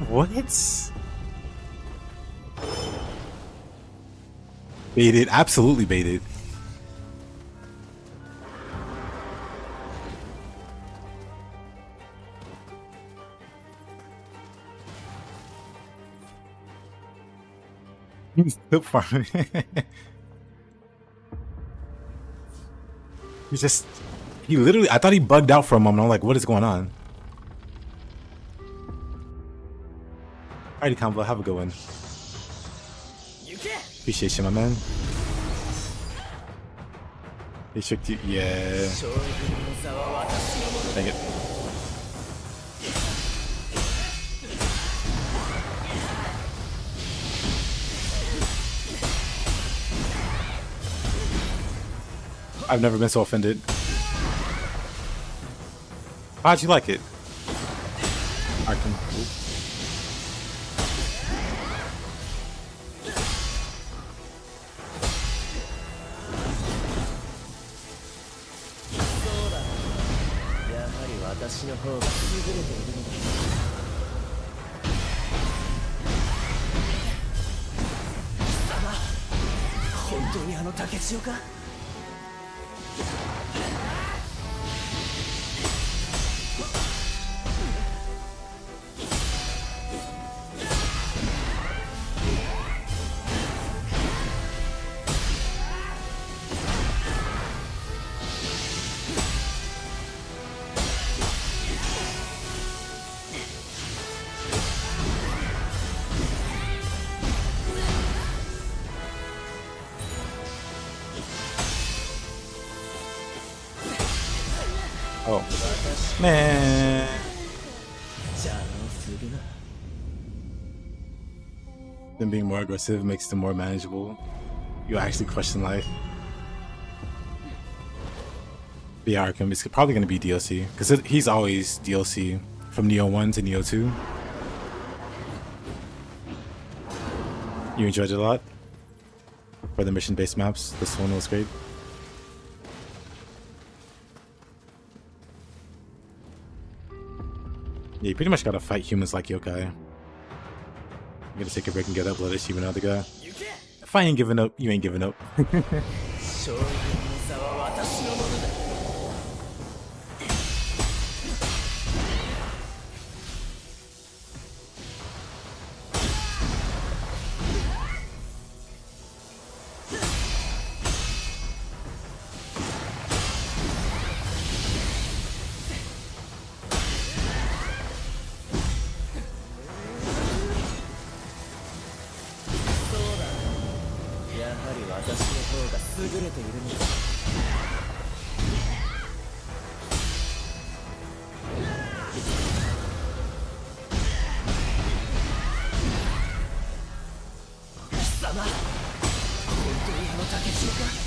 What? Baited, absolutely baited. He's still farming. He literally, I thought he bugged out for a moment. I'm like, what is going on? Alrighty, Combo, have a good one. Appreciate you, my man. They tricked you, yeah. Dang it. I've never been so offended. How'd you like it? Arkham. Oh, man. Them being more aggressive makes them more manageable. You actually question life. But yeah, Arkham, it's probably going to be DLC. Because he's always DLC from Nioh 1 to Nioh 2. You enjoyed it a lot? For the mission-based maps, this one was great. Yeah, you pretty much gotta fight humans like yokai. You gotta take a break and get that blood issue with another guy. If I ain't giving up, you ain't giving up. の方が優れているんだ。貴様、本当にあの竹千代か。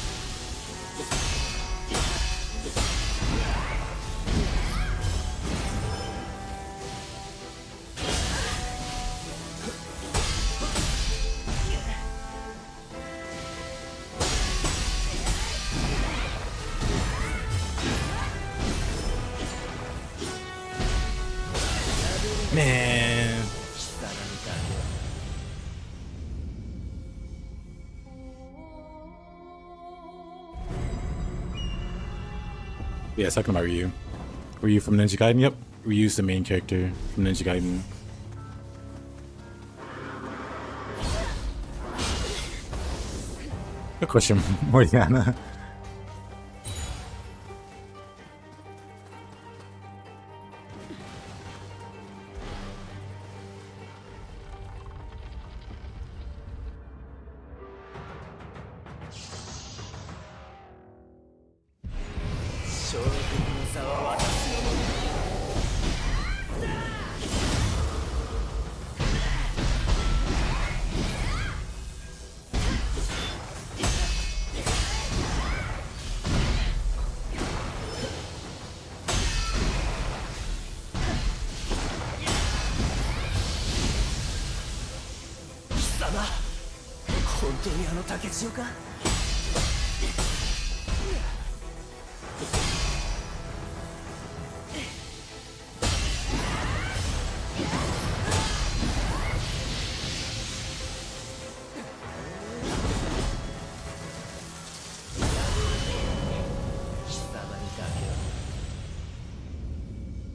Man. Yeah, talking about Ryu. Ryu from Ninja Gaiden? Yep. Ryu's the main character from Ninja Gaiden. Good question, Mordiana.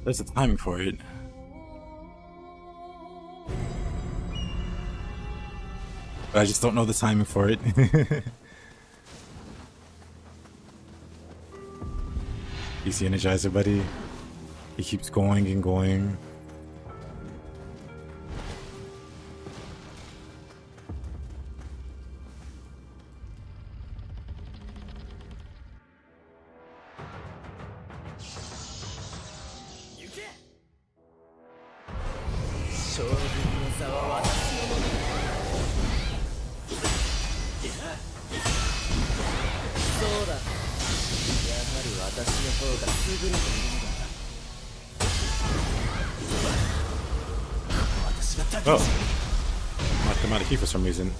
There's a timing for it. But I just don't know the timing for it. He's the Energizer buddy. He keeps going and going. Oh, knocked him out of key for some reason.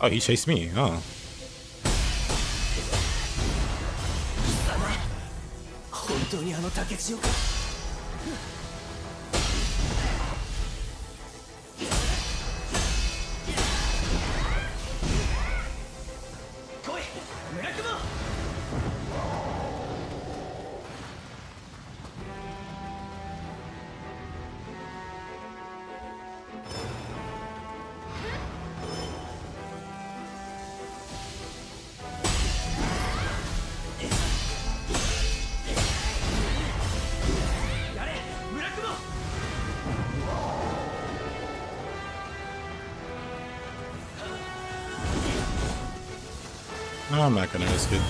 Oh, he chased me. Oh. No, I'm not gonna risk it.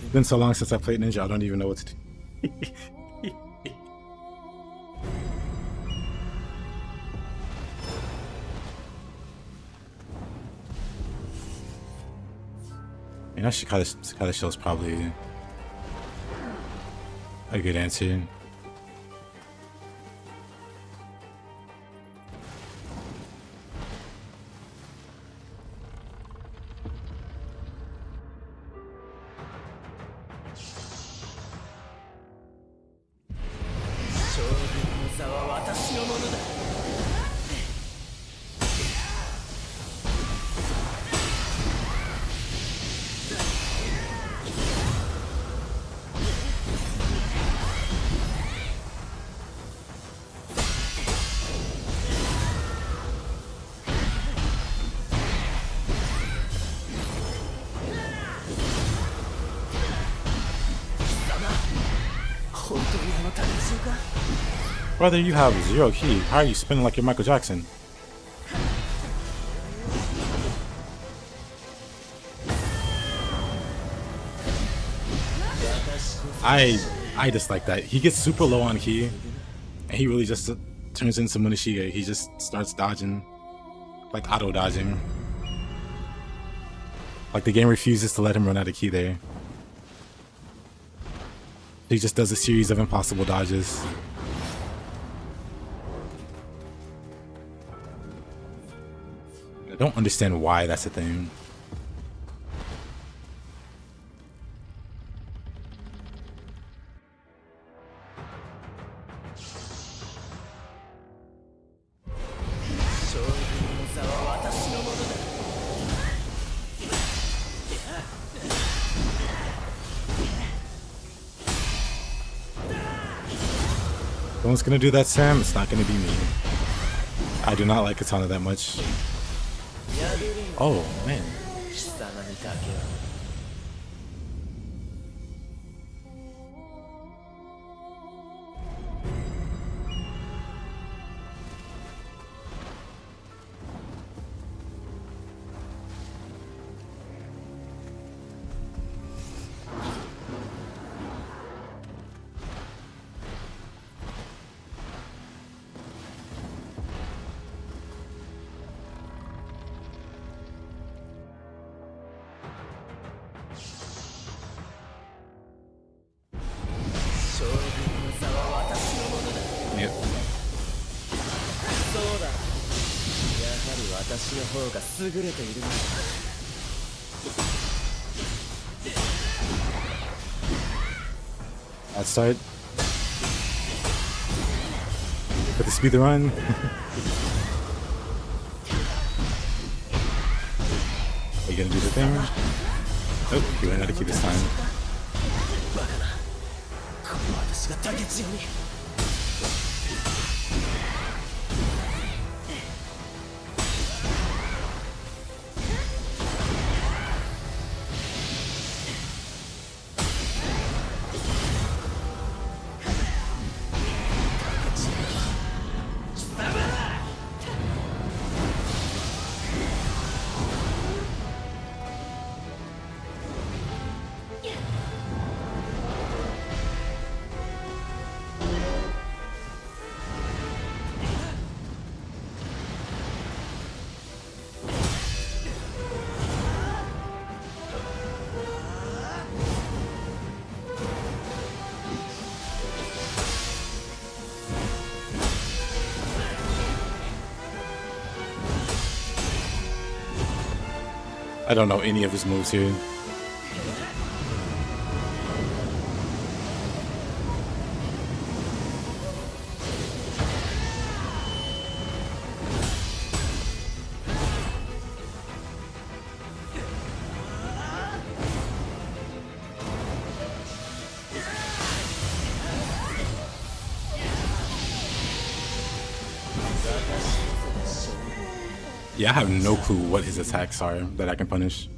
It's been so long since I played Ninja, I don't even know what to do. I mean, Kaido Shell's probably A good answer. Brother, you have 0 key. How are you spinning like you're Michael Jackson? I dislike that. He gets super low on key, and he really just turns into Munishiga. He just starts dodging, like auto dodging. Like the game refuses to let him run out of key there. He just does a series of impossible dodges. I don't understand why that's a thing. No one's gonna do that, Sam. It's not gonna be me. I do not like Katana that much. Oh, man. Yep. Let's start. Put the speed to run. Are you gonna do the thing? Nope, you ran out of key this time. I don't know any of his moves here. Yeah, I have no clue what his attacks are that I can punish.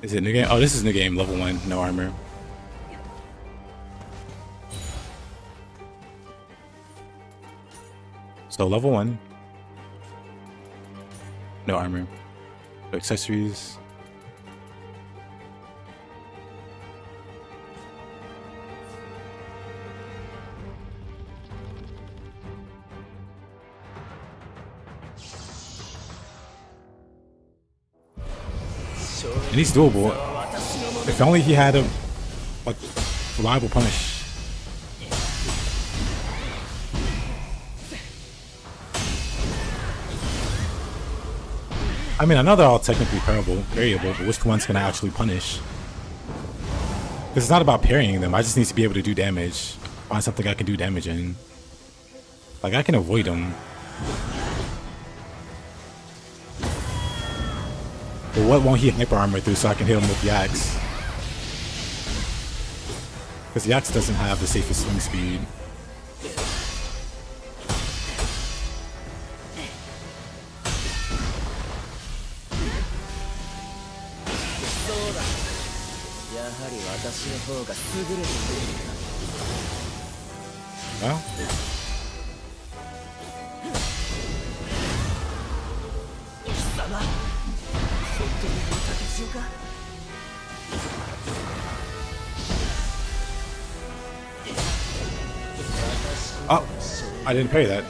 Is it new game? Oh, this is new game, level 1, no armor. So level 1, no armor. Accessories. And he's doable. If only he had a like reliable punish. I mean, I know they're all technically variable, but which one's gonna actually punish? Because it's not about parrying them. I just need to be able to do damage. Find something I can do damage in. Like, I can avoid them. But what won't he hyper armor through so I can hit him with the axe? Because the axe doesn't have the safest swing speed. Well. Oh, I didn't pay that.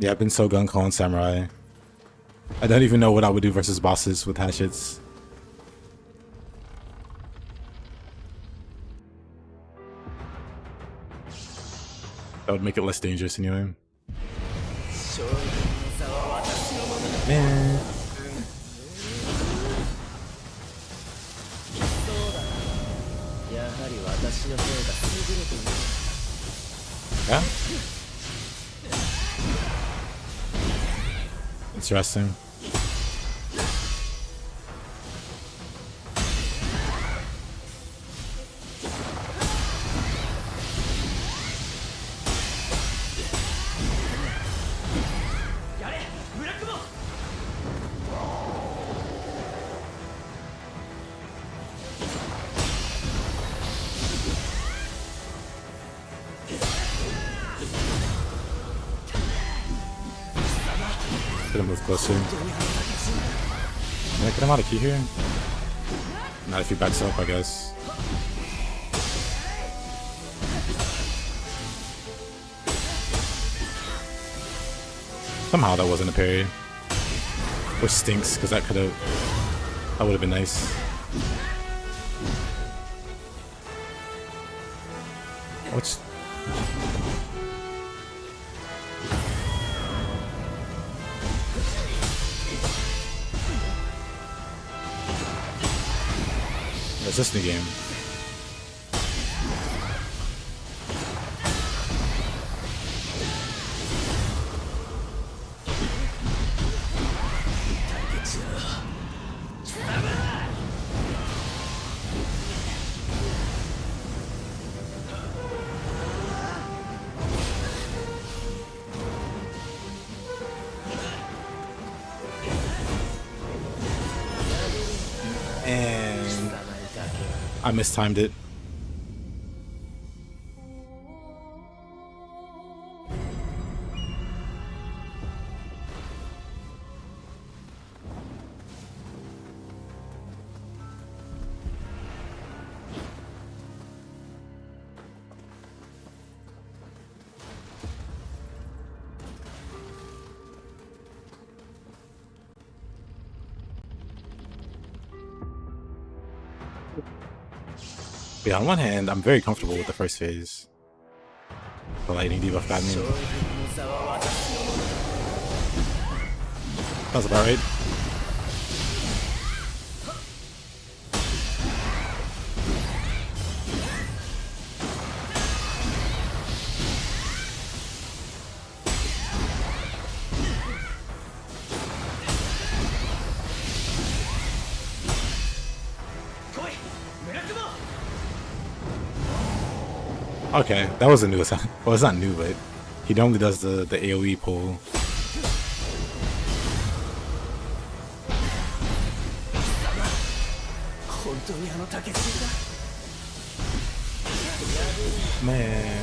Yeah, I've been so gung-ho on Samurai. I don't even know what I would do versus bosses with hatchets. That would make it less dangerous anyway. Man. Yeah? Interesting. Could have moved closer. Can I get him out of key here? Not if he backs up, I guess. Somehow that wasn't a parry. Which stinks, because that would have been nice. Which... Is this the game? And I mistimed it. Yeah, on one hand, I'm very comfortable with the first phase. The lightning debuff got me. That's about right. Okay, that was a new sound. Well, it's not new, but he normally does the AoE pull. Man.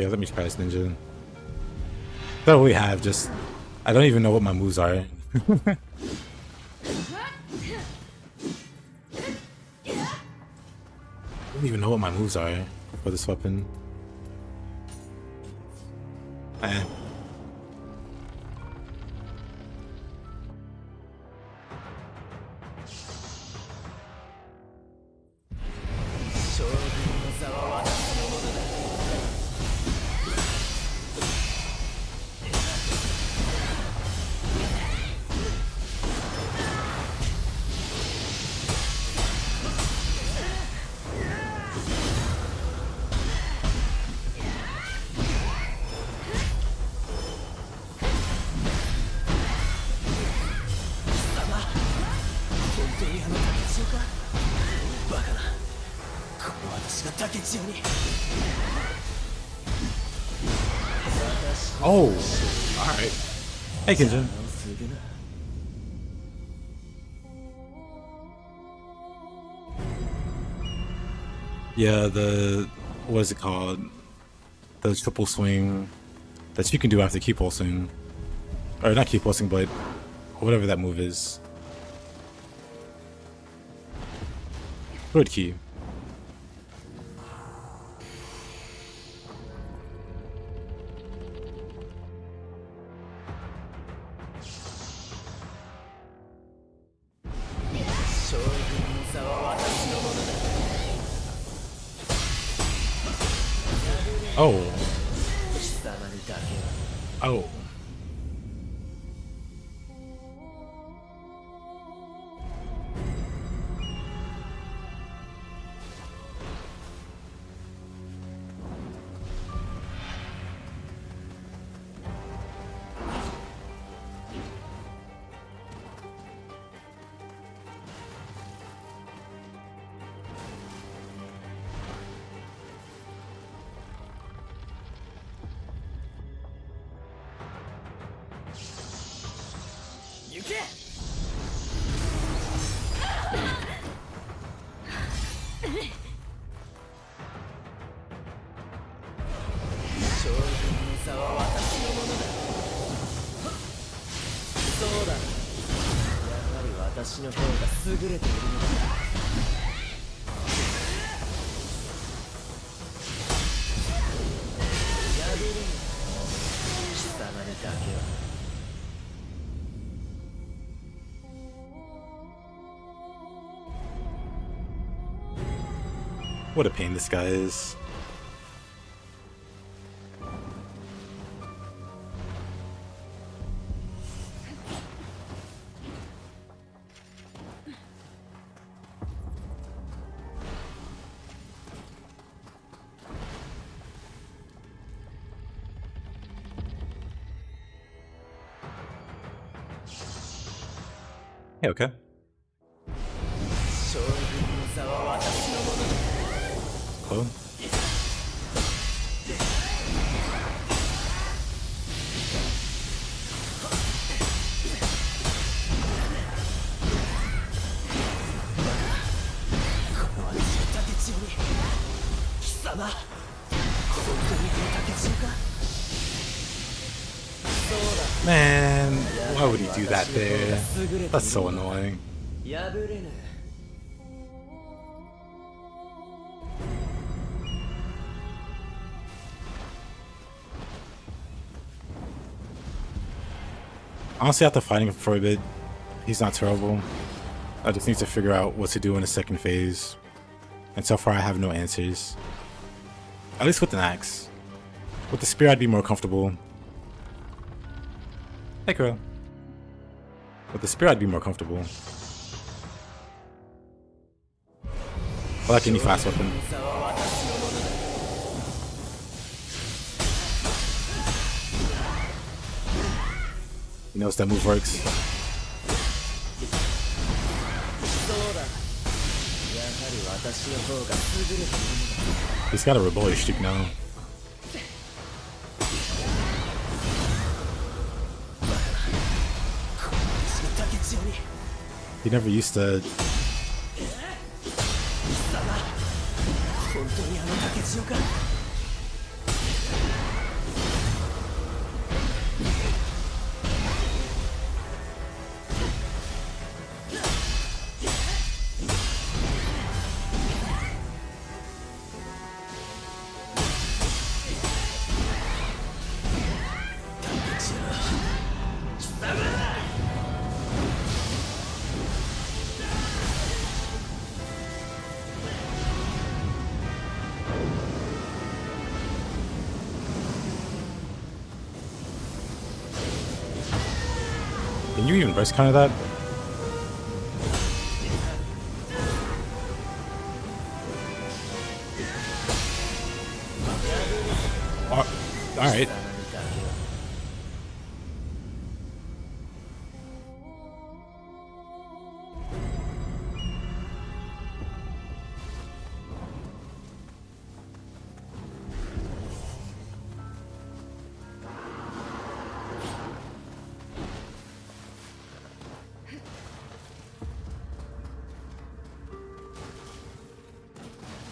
Okay, let me try this ninja. I don't really have, just I don't even know what my moves are. I don't even know what my moves are for this weapon. Eh. Oh, alright. Hey, Kinjin. Yeah, what is it called? The triple swing that you can do after key pulsing. Or not key pulsing, but whatever that move is. Good key. Oh. Oh. What a pain this guy is. Hey, okay. Cool. Man, why would he do that there? That's so annoying. Honestly, after fighting him for a bit, he's not terrible. I just need to figure out what to do in the second phase. And so far I have no answers. At least with an axe. With the spear I'd be more comfortable. Hey girl. With the spear I'd be more comfortable. I like any fast weapon. He knows that move works. He's got a rebellious streak now. He never used to. Can you even burst counter that? Alright.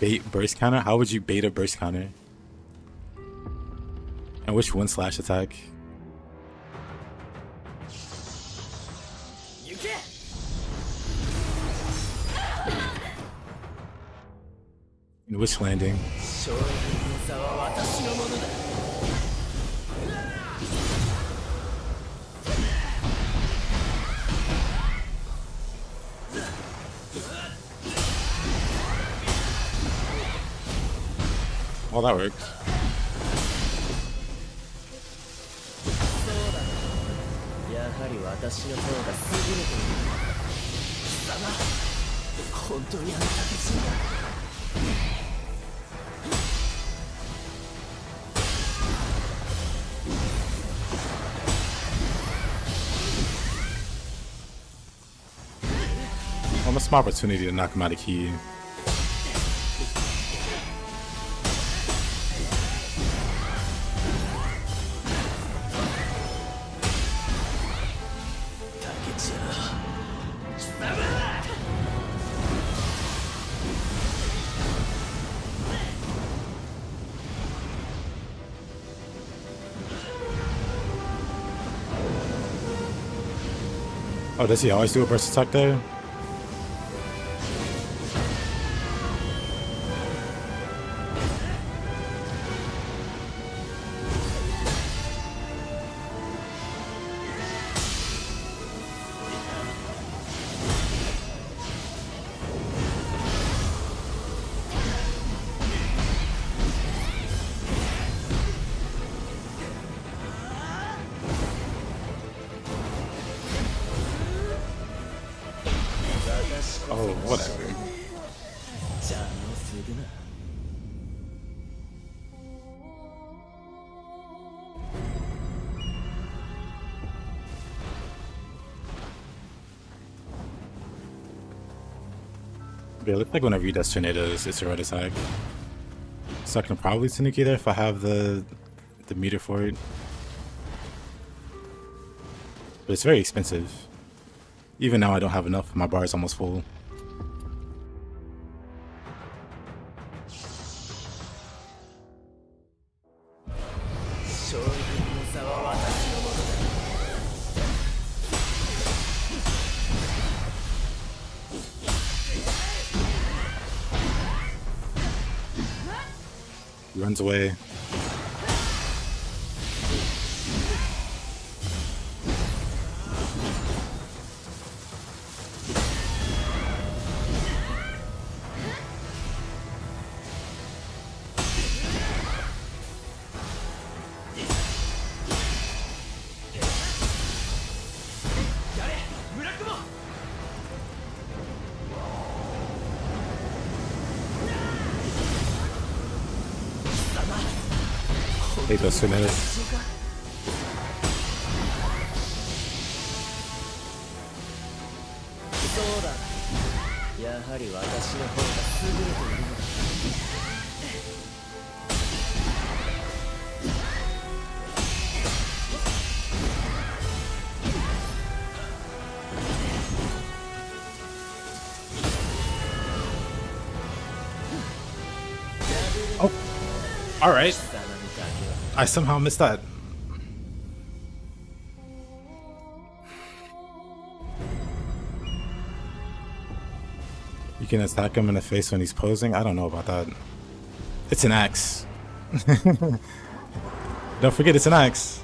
Bait burst counter? How would you bait a burst counter? And which one slash attack? And which landing? Well, that worked. Almost an opportunity to knock him out of key. Oh, does he always do a burst attack there? Oh, whatever. Yeah, it looks like whenever he does tornadoes, it's a red attack. So I can probably Tanuki there if I have the meter for it. But it's very expensive. Even now I don't have enough, my bar is almost full. He runs away. Take those tornadoes. Oh, all right. I somehow missed that. You can attack him in the face when he's posing? I don't know about that. It's an axe. Don't forget it's an axe.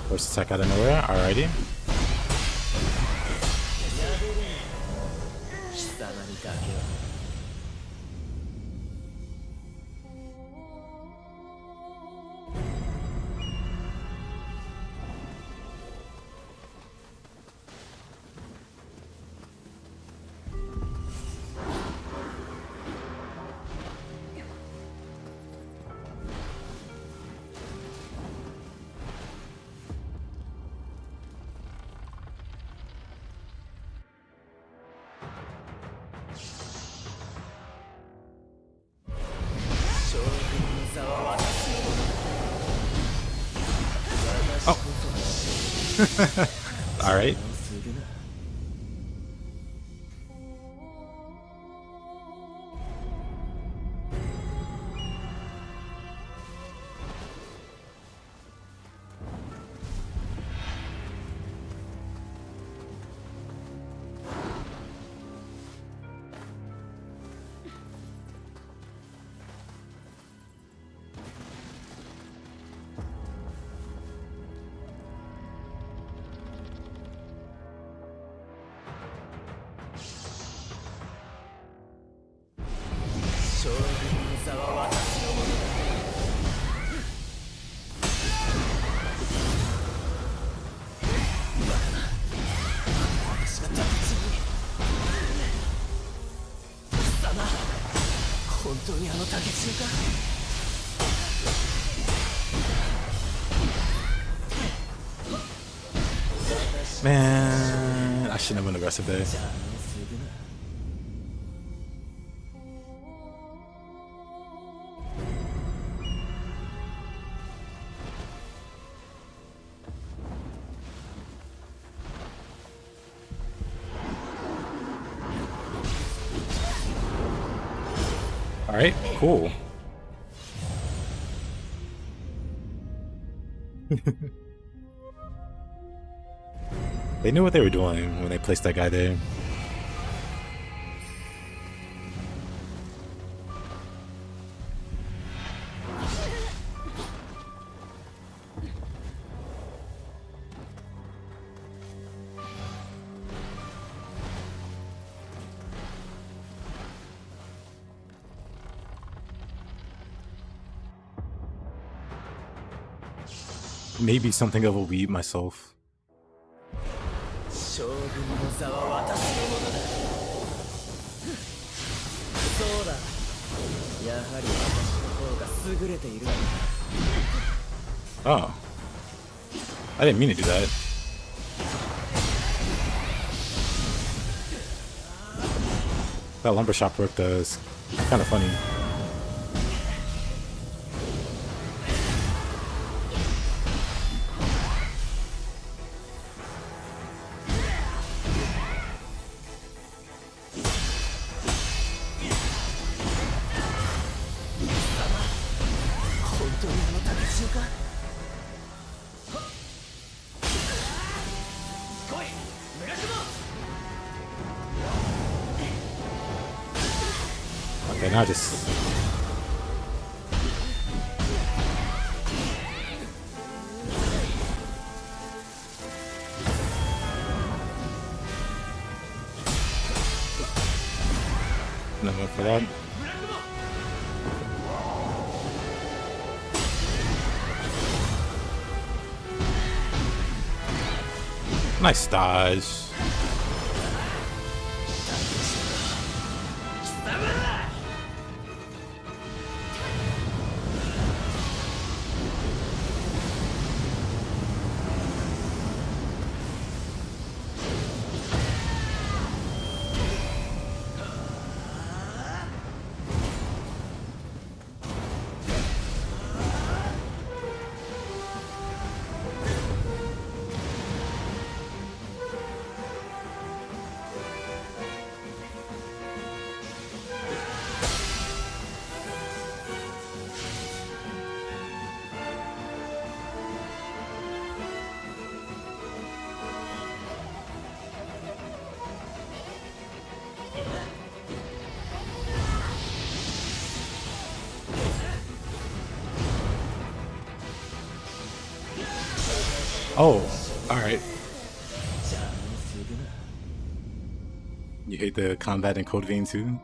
First attack out of nowhere. Alrighty. All right. Man, I shouldn't have been aggressive there. All right, cool. They knew what they were doing when they placed that guy there. Maybe something I will read myself. Oh. I didn't mean to do that. That lumber shop work does kind of funny. Okay, now just... no more for that. Nice dodge. Oh, alright. You hate the combat in Code Vein too?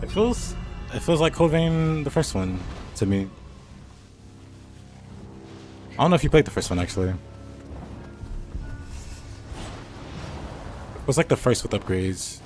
It feels like Code Vein the first one to me. I don't know if you played the first one actually. It was like the first with upgrades.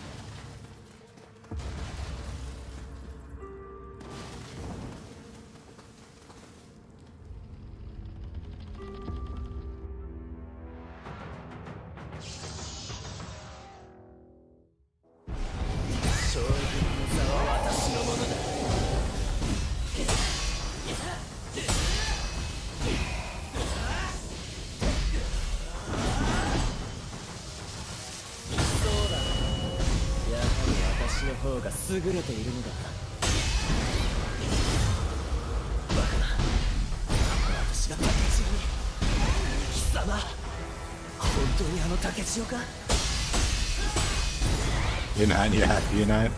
You're not, you're happy, you're not.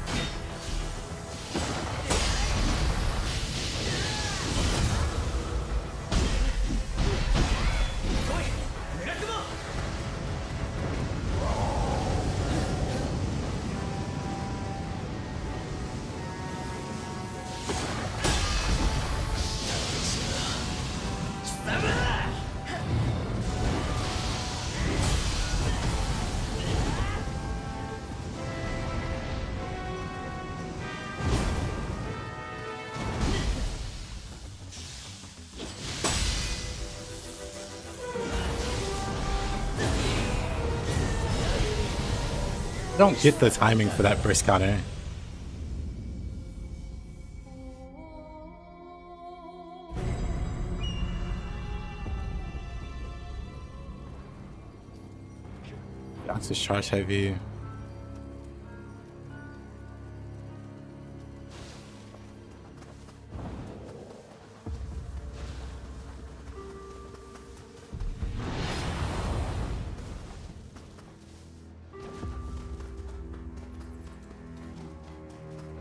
I don't get the timing for that brisk counter. That's just charge heavy.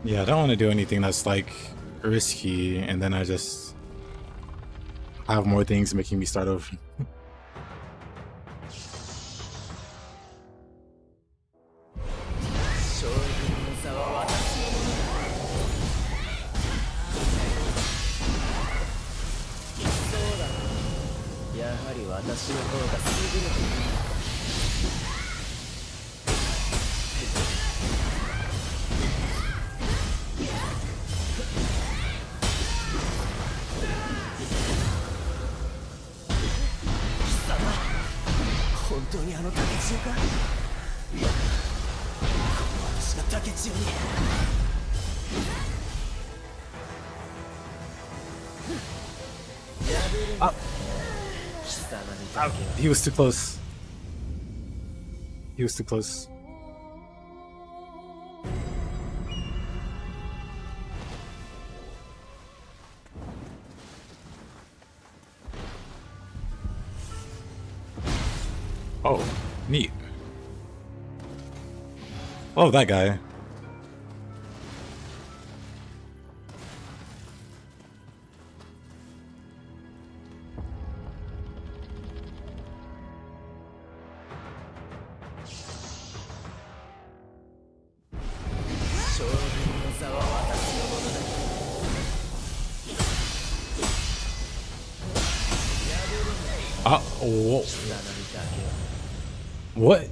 Yeah, I don't want to do anything that's like risky, and then I just have more things making me start over. He was too close. He was too close. Oh, neat. Oh, that guy. Whoa. What?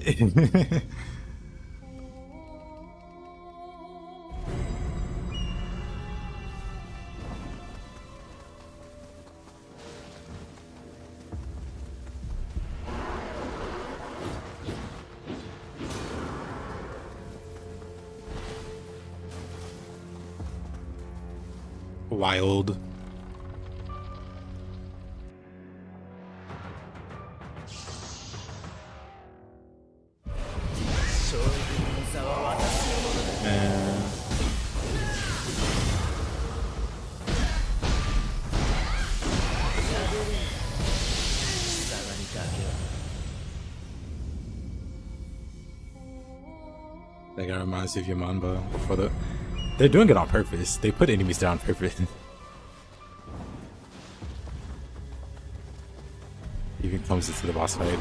Wild. That guy reminds me of your Manba before the. They're doing it on purpose. They put enemies there on purpose. comes into the boss fight.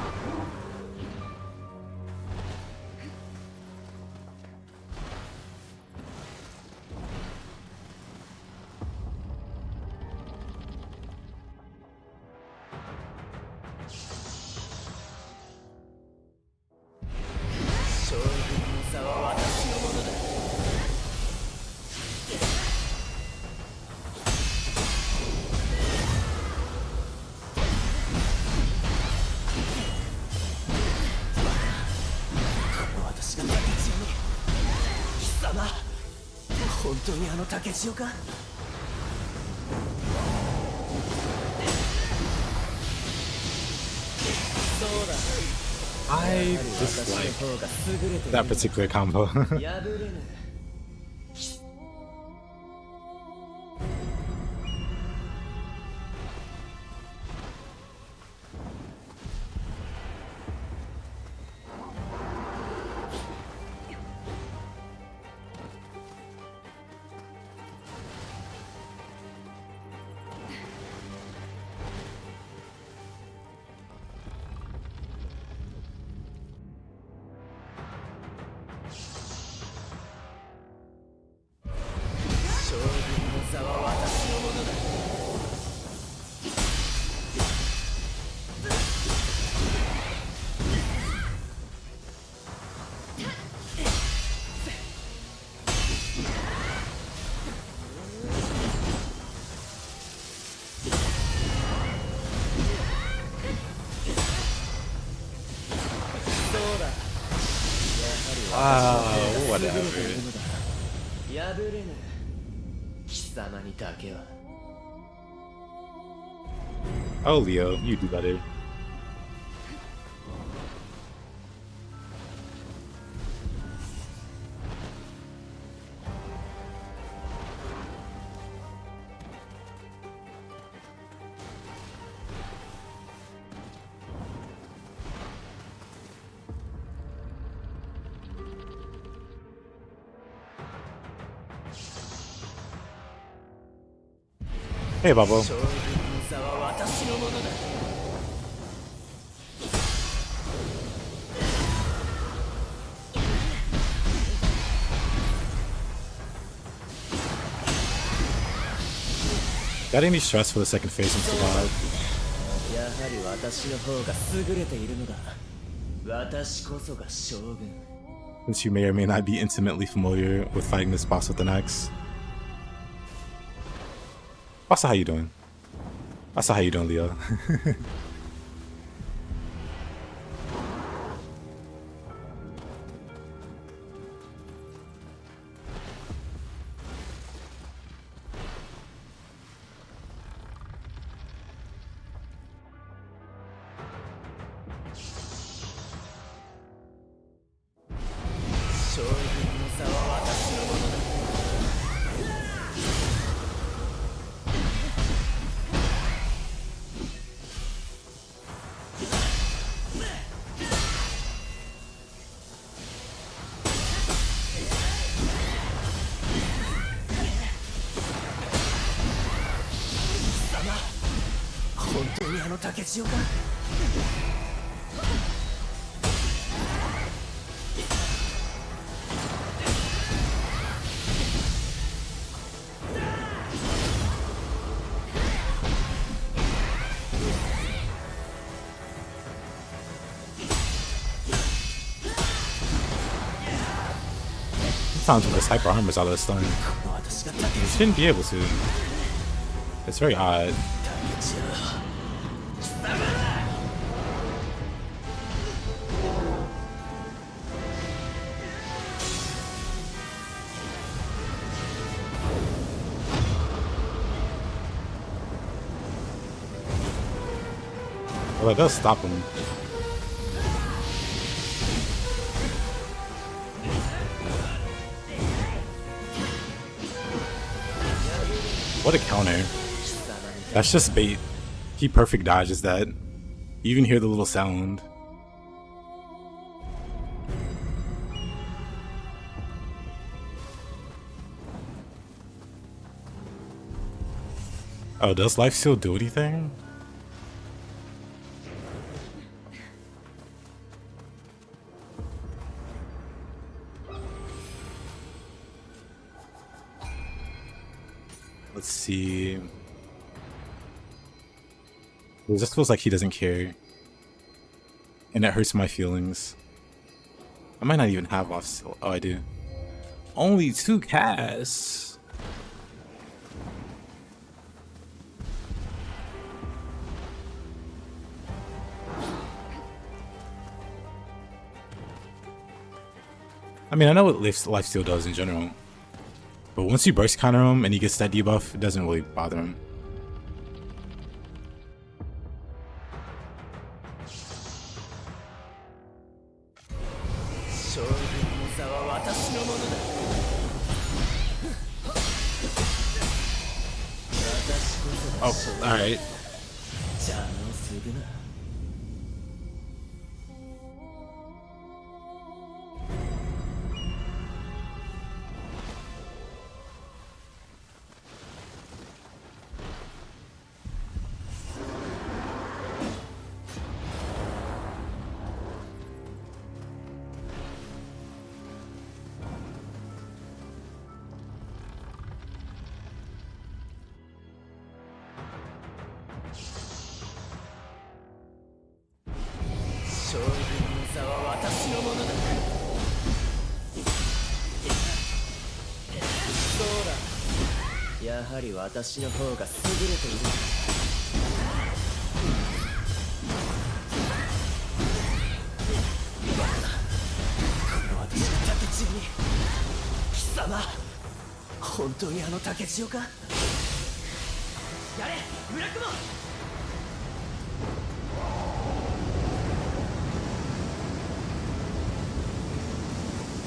I dislike that particular combo. Whatever. Oh, Leo, you do better. Hey, Babo. Got any stress for the second phase, Mr. God? Since you may or may not be intimately familiar with fighting this boss with an axe. Wasa, how you doing? Wasa, how you doing, Leo? Sometimes when this hyper armor's out of the stun, you shouldn't be able to. It's very odd. Well, it does stop him. What a counter. That's just bait. He perfect dodges that. You even hear the little sound. Oh, does life still do anything? Let's see. It just feels like he doesn't care. And it hurts my feelings. I might not even have off. Oh, I do. Only 2 casts. I mean, I know what lifesteal does in general. But once you burst counter him and he gets that debuff, it doesn't really bother him. Oh, alright.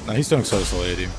Nah, he's doing so slowly, dude.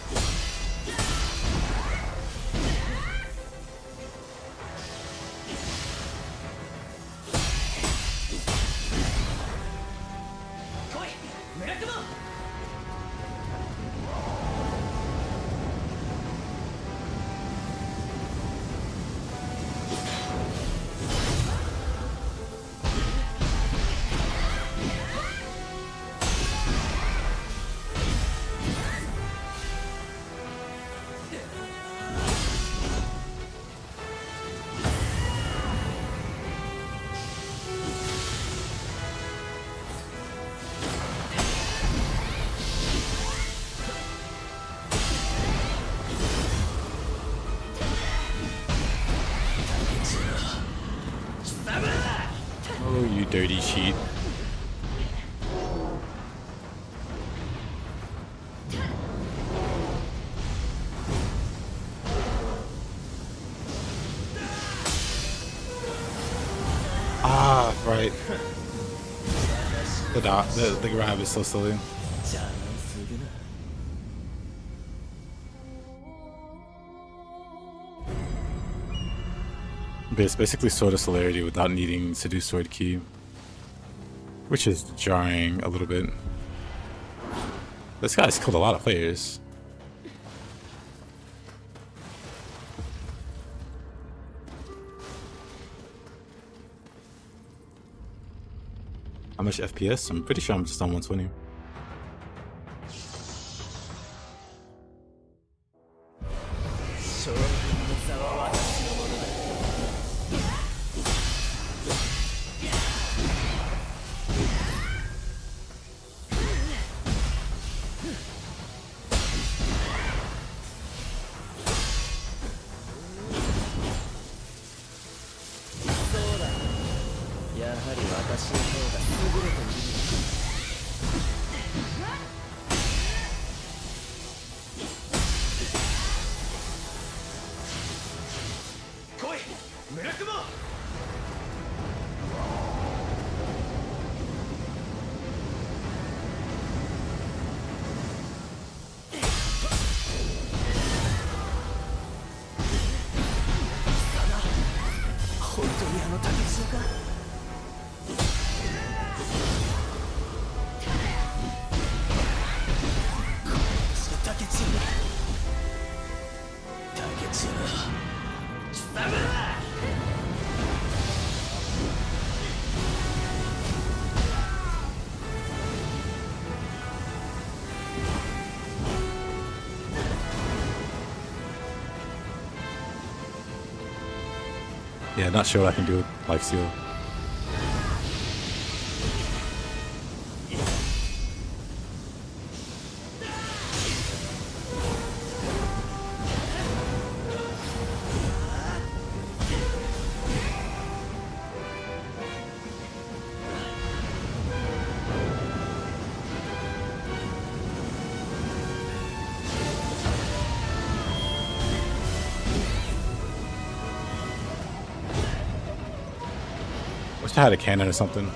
Oh, you dirty cheat. Ah, right. The grab is so silly. But it's basically Sword of Celerity without needing to do Sword Key, which is jarring a little bit. This guy's killed a lot of players. How much FPS? I'm pretty sure I'm just on 120. Yeah, not sure what I can do with life steal. Wish I had a cannon or something.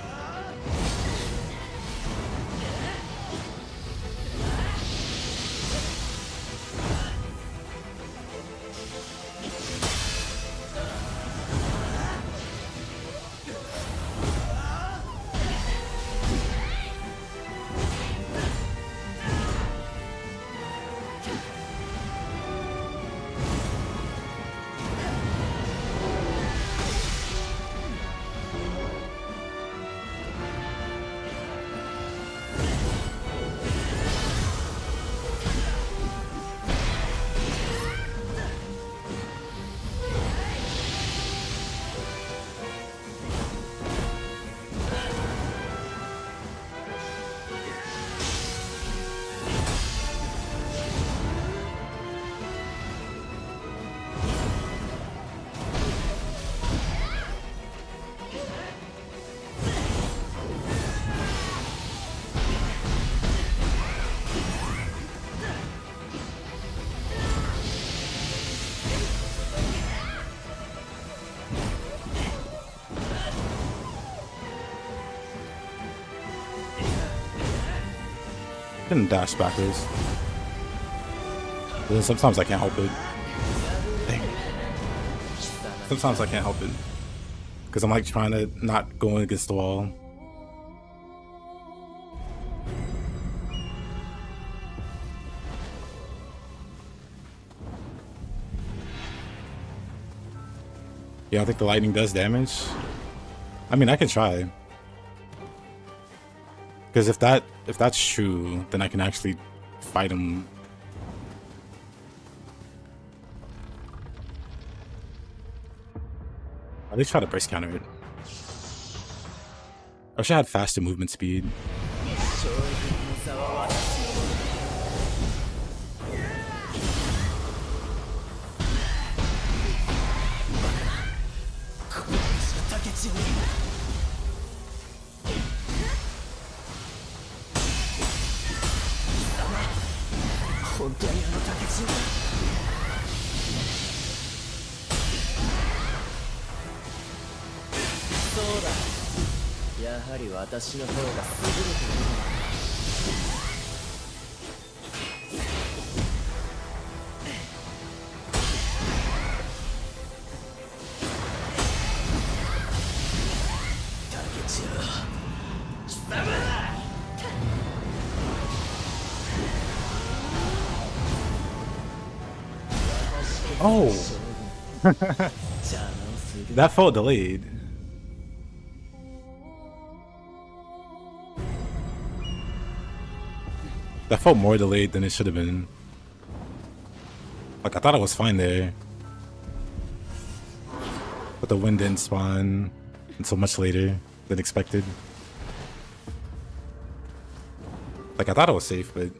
Didn't dash backwards. But then sometimes I can't help it. Dang. Sometimes I can't help it. Because I'm like trying to not go against the wall. Yeah, I think the lightning does damage. I mean, I can try. Because if that's true, then I can actually fight him. At least try to brace counter it. I wish I had faster movement speed. Oh! That felt delayed. That felt more delayed than it should have been. Like, I thought I was fine there. But the wind didn't spawn until much later than expected. Like, I thought I was safe, but...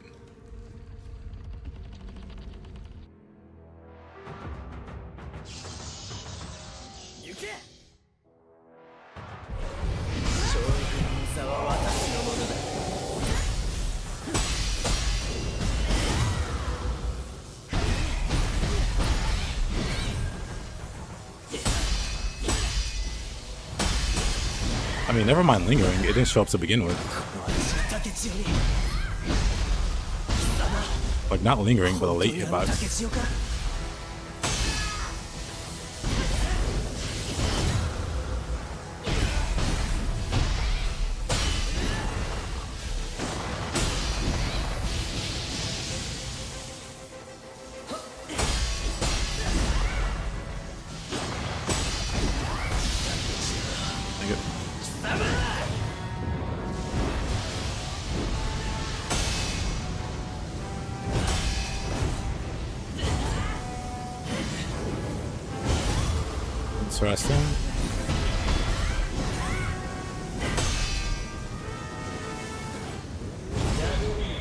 I mean, never mind lingering, it didn't show up to begin with. Like, not lingering, but a late hitbox. Interesting.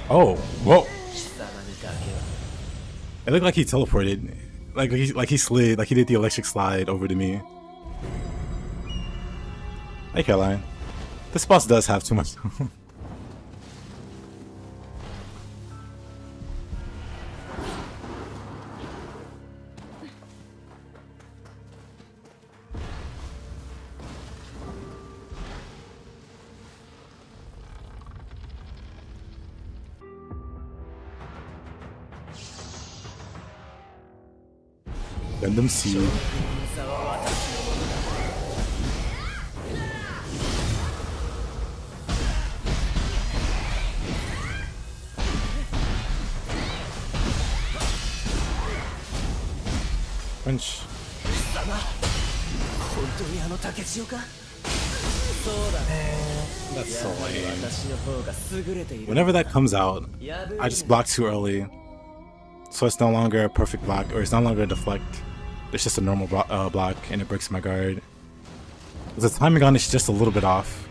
Oh, whoa! It looked like he teleported, like he slid, like he did the electric slide over to me. Hey Caroline, this boss does have too much. Gundam Seed. Punch. That's so lame. Whenever that comes out, I just block too early. So it's no longer a perfect block, or it's no longer a deflect. It's just a normal block, and it breaks my guard. The timing on it's just a little bit off.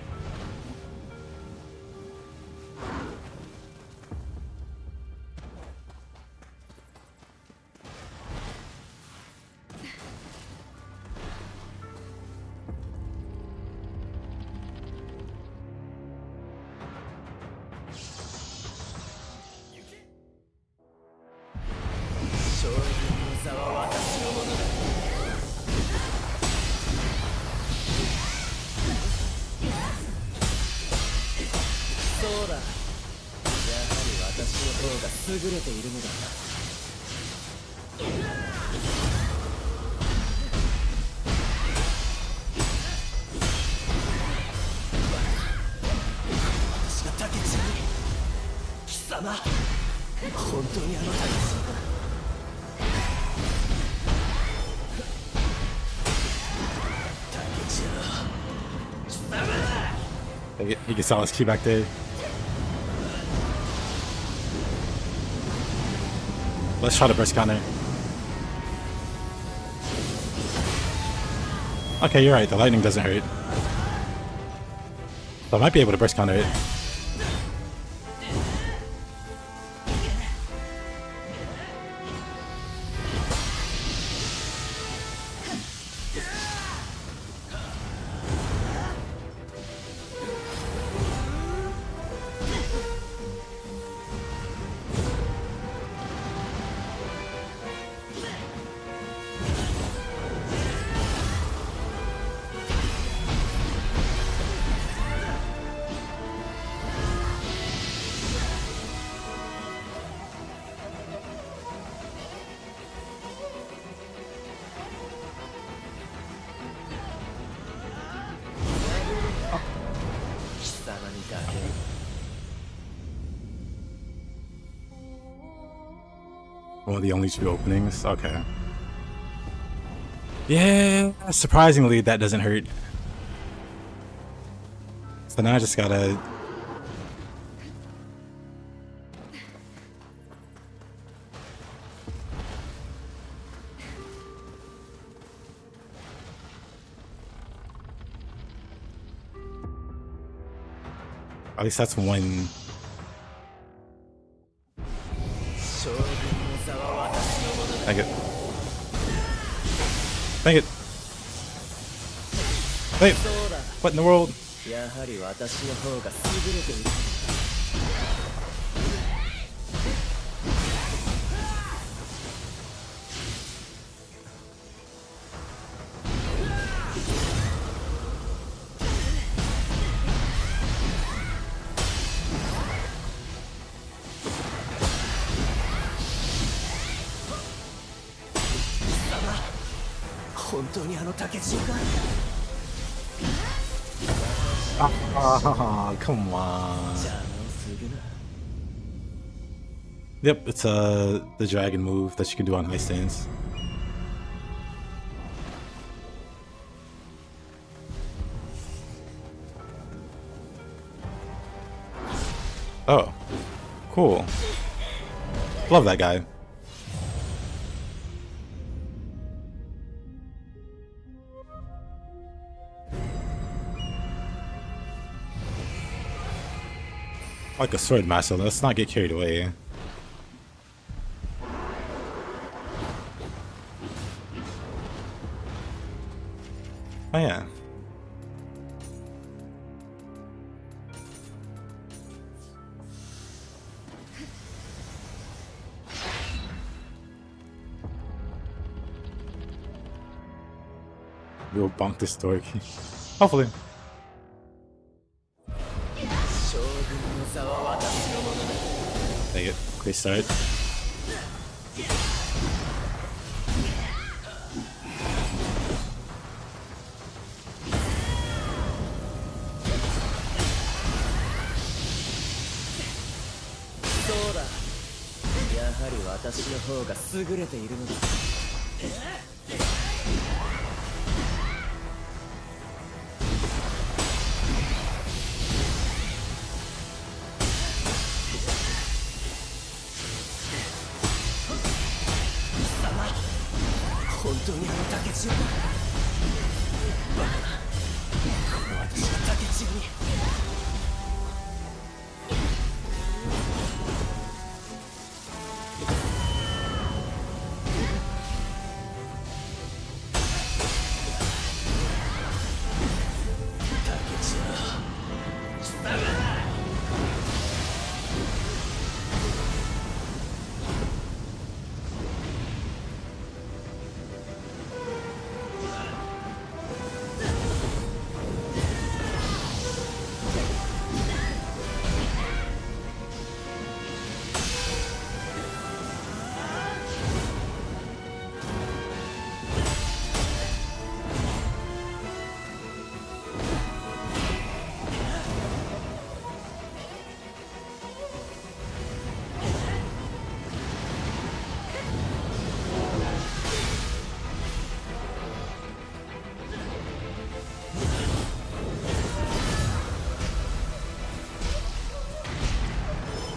He can sell his key back there. Let's try the burst counter. Okay, you're right. The lightning doesn't hurt. So I might be able to burst counter it. One of the only two openings? Okay. Yeah, surprisingly that doesn't hurt. So now I just gotta... At least that's one. Thank it. Thank it. Wait, what in the world? Oh, come on. Yep, it's the dragon move that you can do on high stands. Oh, cool. Love that guy. Like a sword master, let's not get carried away. Oh yeah. We'll bonk this door. Hopefully. Take it. Great start. So だ。やはり私の方が優れているのだ。本当にあの竹千代だ。バカな。この私が竹千代に。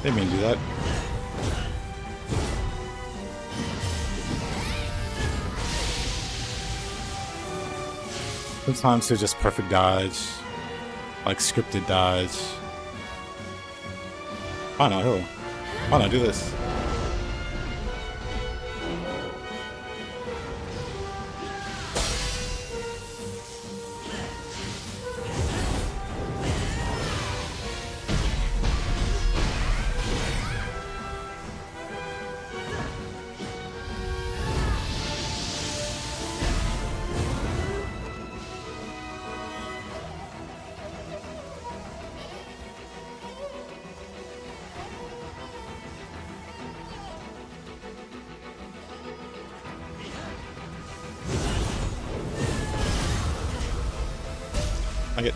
Didn't mean to do that. Sometimes they're just perfect dodge, like scripted dodge. Why not? Why not do this? I get.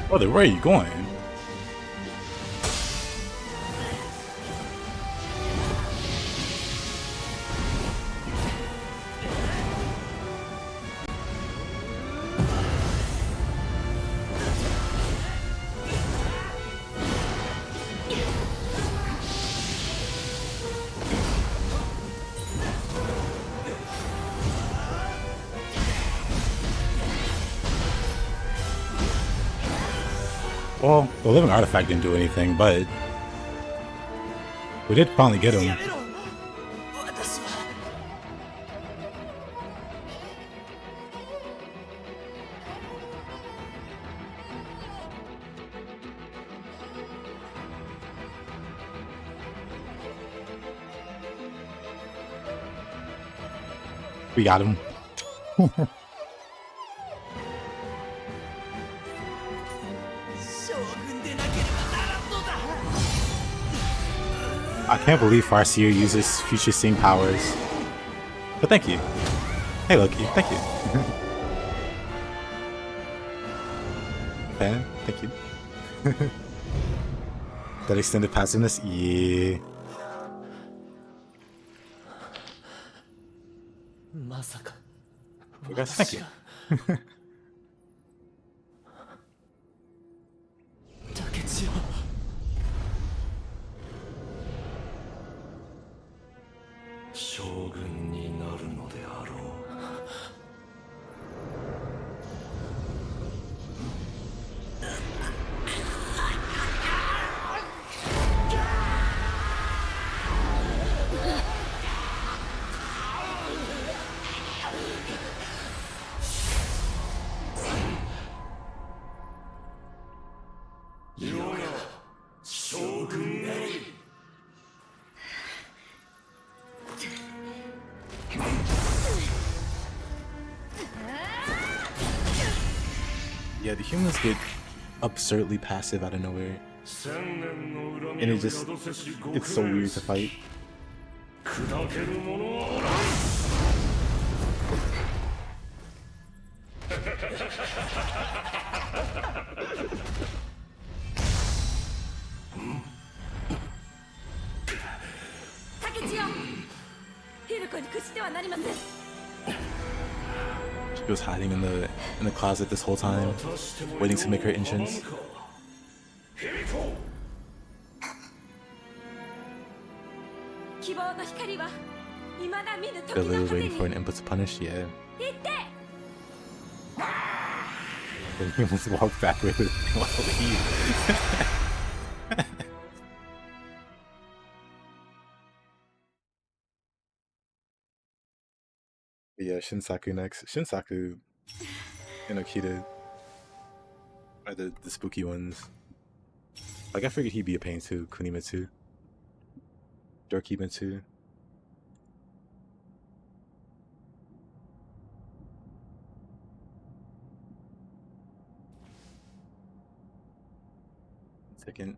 Brother, where are you going? Well, the living artifact didn't do anything, but we did finally get him. We got him. I can't believe Farseer uses future seeing powers. But thank you. Hey Loki, thank you. Fan, thank you. That extended passiveness? Yeah. You guys, thank you. Yeah, the humans get absurdly passive out of nowhere. And it just, it's so weird to fight. She was hiding in the closet this whole time, waiting to make her entrance. Billy was waiting for an input to punish, yeah. Then he almost walked backwards while he... Yeah, Shinsaku next. Shinsaku and Okita are the spooky ones. Like, I figured he'd be a pain too. Kunima too. Dorkiba too. Second.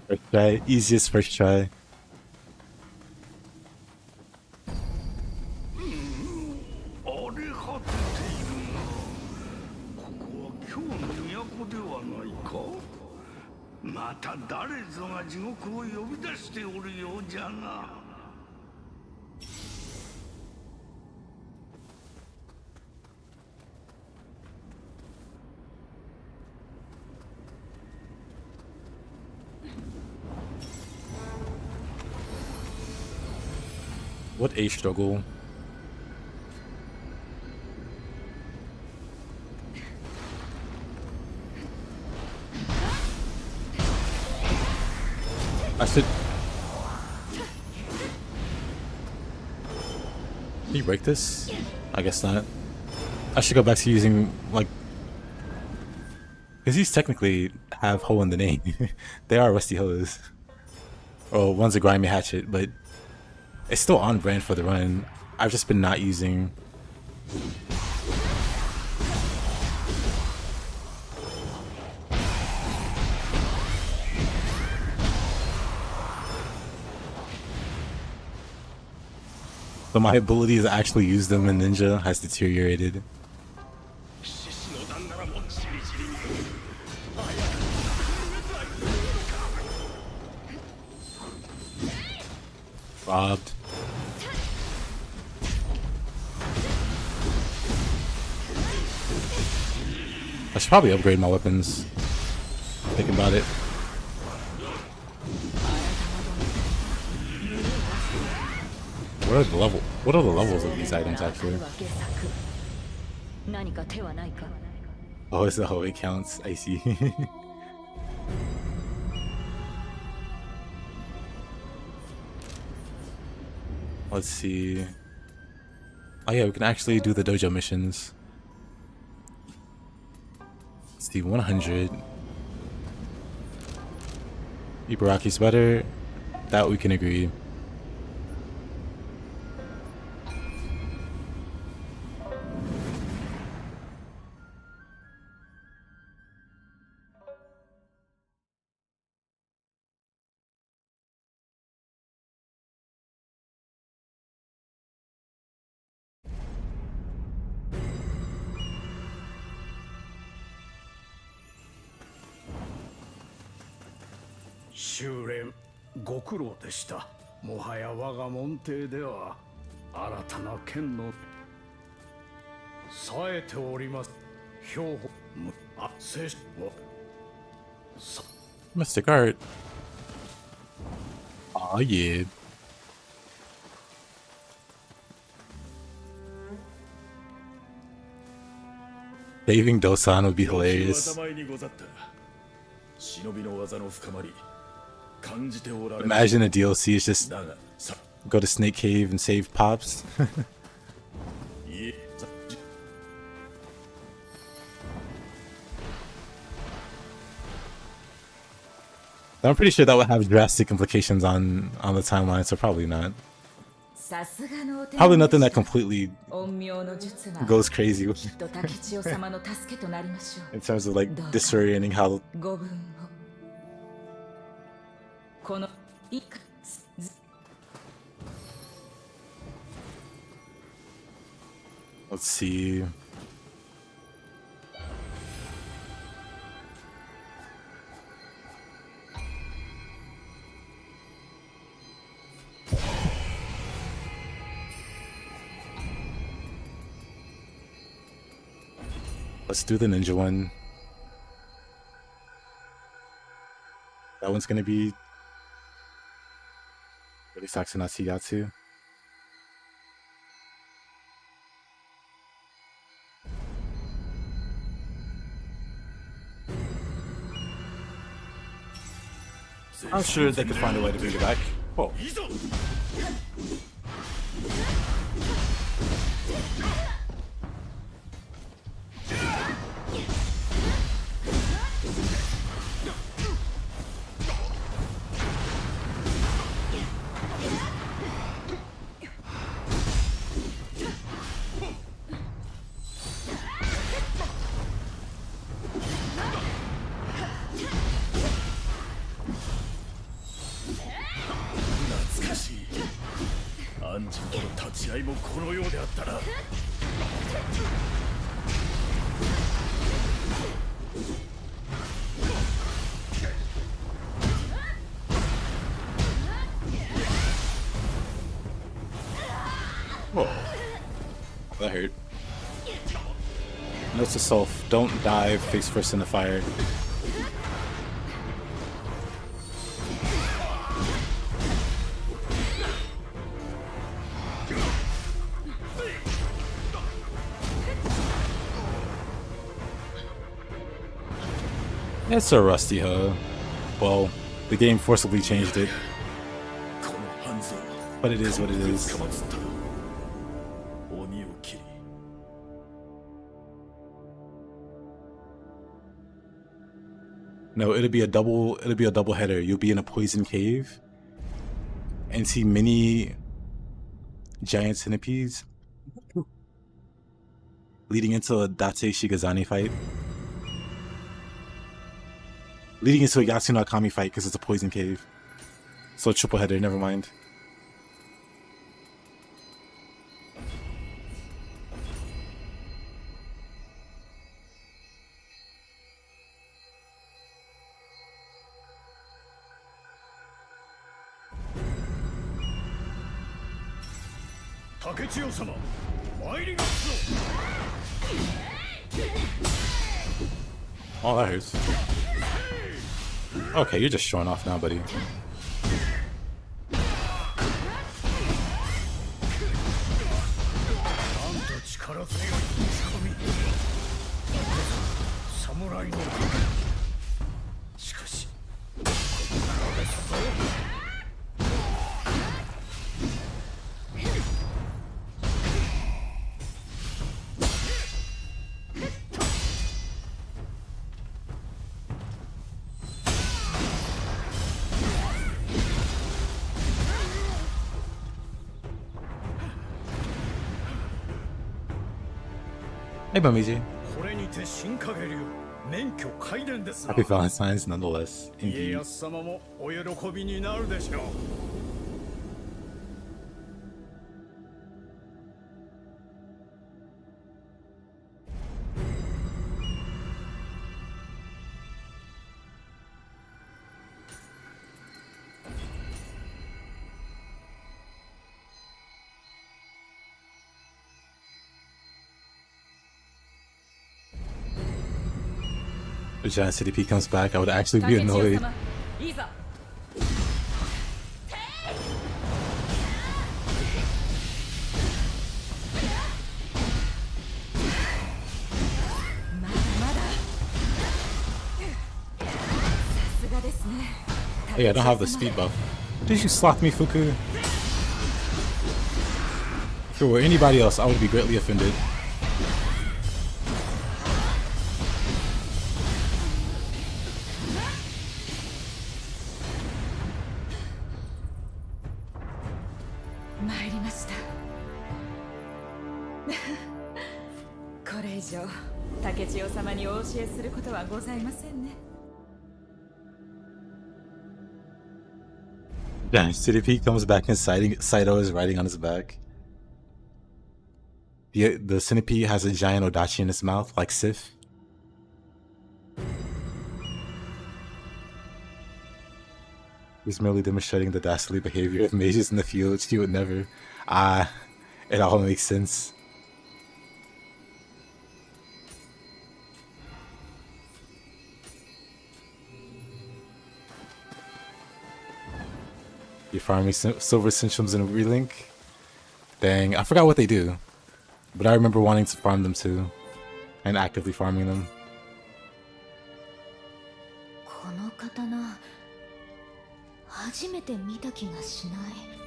First try, easiest first try. また誰ぞが地獄を呼び出しておるようじゃな。What a struggle. I should... Can you break this? I guess not. I should go back to using, like... Because these technically have Hoe in the name. They are Rusty Hoes. Oh, one's a Grimy Hatchet, but... It's still on brand for the run. I've just been not using... So my ability to actually use them in Ninja has deteriorated. Robbed. I should probably upgrade my weapons. Thinking about it. What are the levels of these items actually? Oh, it's the Hoe it counts. I see. Let's see. Oh yeah, we can actually do the dojo missions. Let's see, 100. Ibaraki's better. That we can agree.修練ご苦労でした。もはや我が門弟では新たな剣の冴えております。兵庫あ聖書を Mystic art. Aw, yeah. Saving Dosan would be hilarious. Imagine a DLC is just go to Snake Cave and save Pops. I'm pretty sure that would have drastic implications on the timeline, so probably not. Probably nothing that completely goes crazy in terms of like disorienting how. Let's see. Let's do the ninja one. That one's gonna be really Saxonatsu. I'm sure they could find a way to bring it back. Whoa. Whoa. That hurt. Note to self, don't dive face first in the fire. It's a rusty hoe. Well, the game forcibly changed it. But it is what it is. No, it'll be a double header. You'll be in a poison cave and see many giant centipedes leading into a Date Shigazani fight. Leading into a Yatsu Kami fight because it's a poison cave. So triple header, never mind. Oh, that hurts. Okay, you're just showing off now, buddy. Hey, Bamiji. Happy Valentine's nonetheless. Indeed. If Giant City P comes back, I would actually be annoyed. Hey, I don't have the speed buff. Did you sloth me, Fuku? If it were anybody else, I would be greatly offended. 参りました。これ以上竹千代様にお教えすることはございませんね。Yeah, CDP comes back and Saito is riding on his back. The centipede has a giant odachi in its mouth, like Sif. He's merely demonstrating the dastardly behavior of mages in the field. He would never. It all makes sense. You're farming silver centrums in Relink? Dang, I forgot what they do. But I remember wanting to farm them too. And actively farming them. この刀初めて見た気がしない。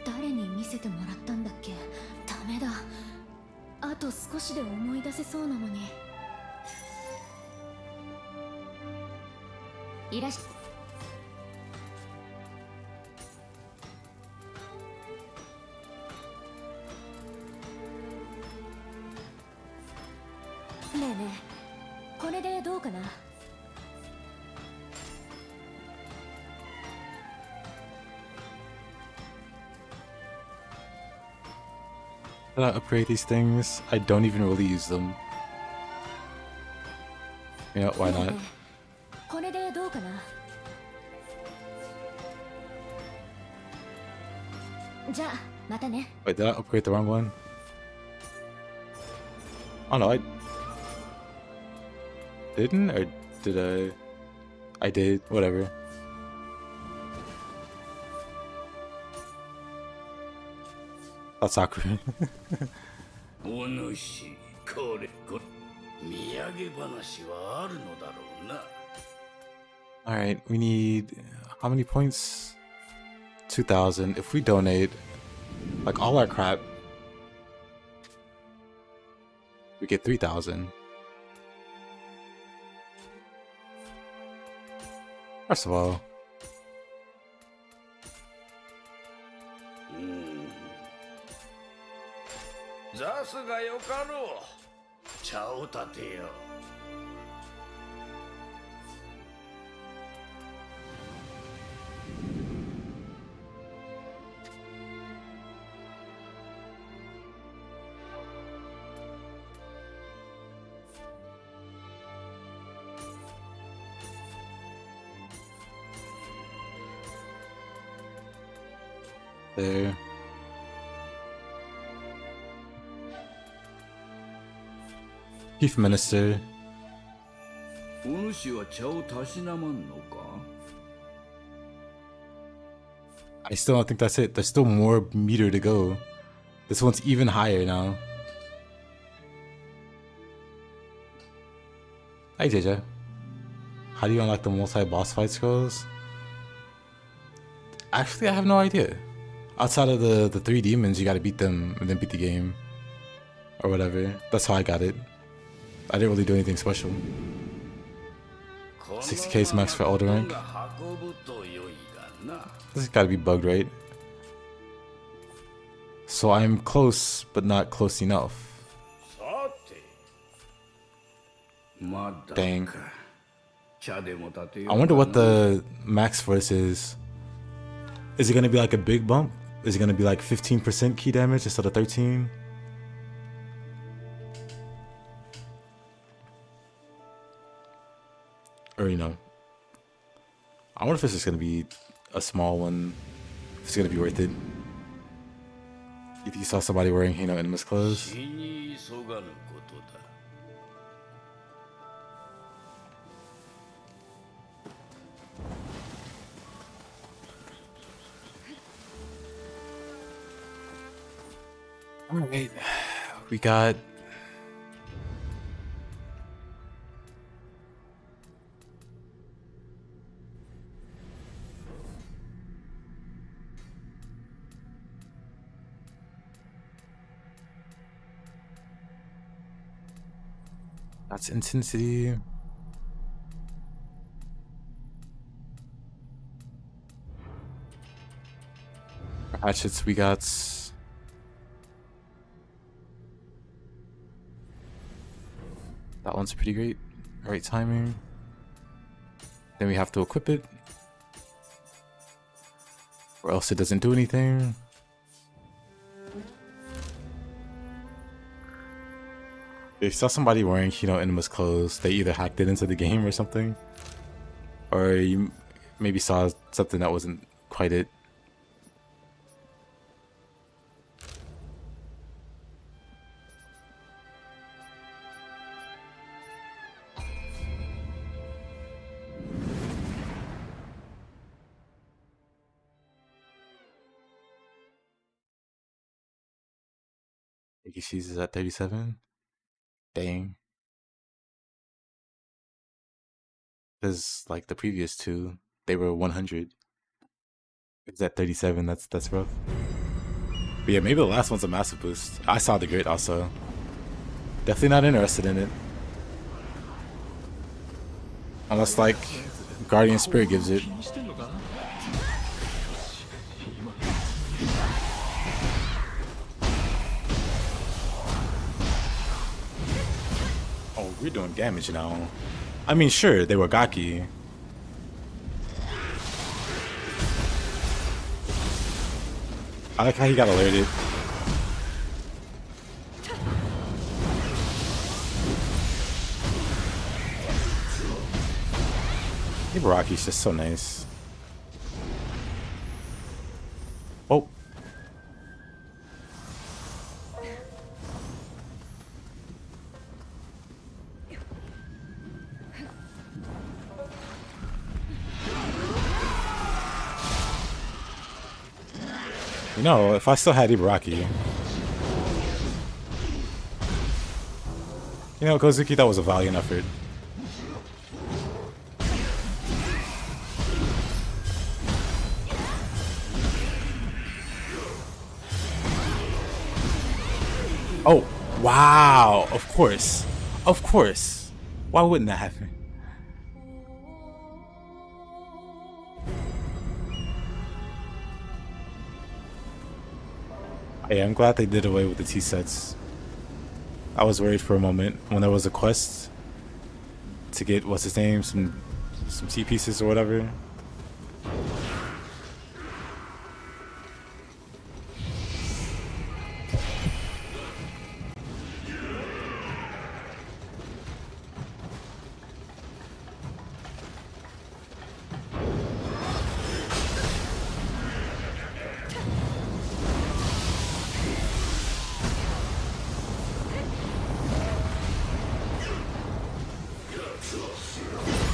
誰に見せてもらったんだっけ。ダメだ。あと少しで思い出せそうなのに。いらっしゃねえねえ、これでどうかな。Did I upgrade these things? I don't even really use them. Yeah, why not? これでどうかな。じゃあまたね。 Wait, did I upgrade the wrong one? Oh no, I didn't, or did I? I did, whatever. That's awkward. お主、これ、土産話はあるのだろうな。Alright, we need how many points? 2,000. If we donate like all our crap, we get 3,000. First of all, ザスがよかろう。茶を立てよう。there. Chief Minister. お主は茶をたしなまんのか。 I still don't think that's it. There's still more meter to go. This one's even higher now. Hi JJ. How do you unlock the multi-boss fight scrolls? Actually, I have no idea. Outside of the 3 demons, you gotta beat them and then beat the game. Or whatever. That's how I got it. I didn't really do anything special. 60k max for Elder rank. This has gotta be bugged, right? So I'm close, but not close enough. Dang. I wonder what the max for this is. Is it gonna be like a big bump? Is it gonna be like 15% key damage instead of 13? Or, you know, I wonder if this is gonna be a small one. If it's gonna be worth it. You think you saw somebody wearing, you know, Enemies clothes? Alright, we got that's intensity. For hatchets, we got That one's pretty great. Right timing. Then we have to equip it, or else it doesn't do anything. If you saw somebody wearing, you know, Enemies clothes, they either hacked it into the game or something, or you maybe saw something that wasn't quite it. She's is at 37. Dang. Because like the previous two, they were 100. It's at 37. That's rough. But yeah, maybe the last one's a massive boost. I saw the grid also. Definitely not interested in it. Unless like Guardian Spirit gives it. Oh, we're doing damage now. I mean, sure, they were Gaki. I like how he got alerted. Ibaraki's just so nice. Oh. You know, if I still had Ibaraki, you know, Kozuki, that was a valiant effort. Oh, wow. Of course. Of course. Why wouldn't that happen? Yeah, I'm glad they did away with the T-sets. I was worried for a moment when there was a quest to get, what's his name, some T-pieces or whatever.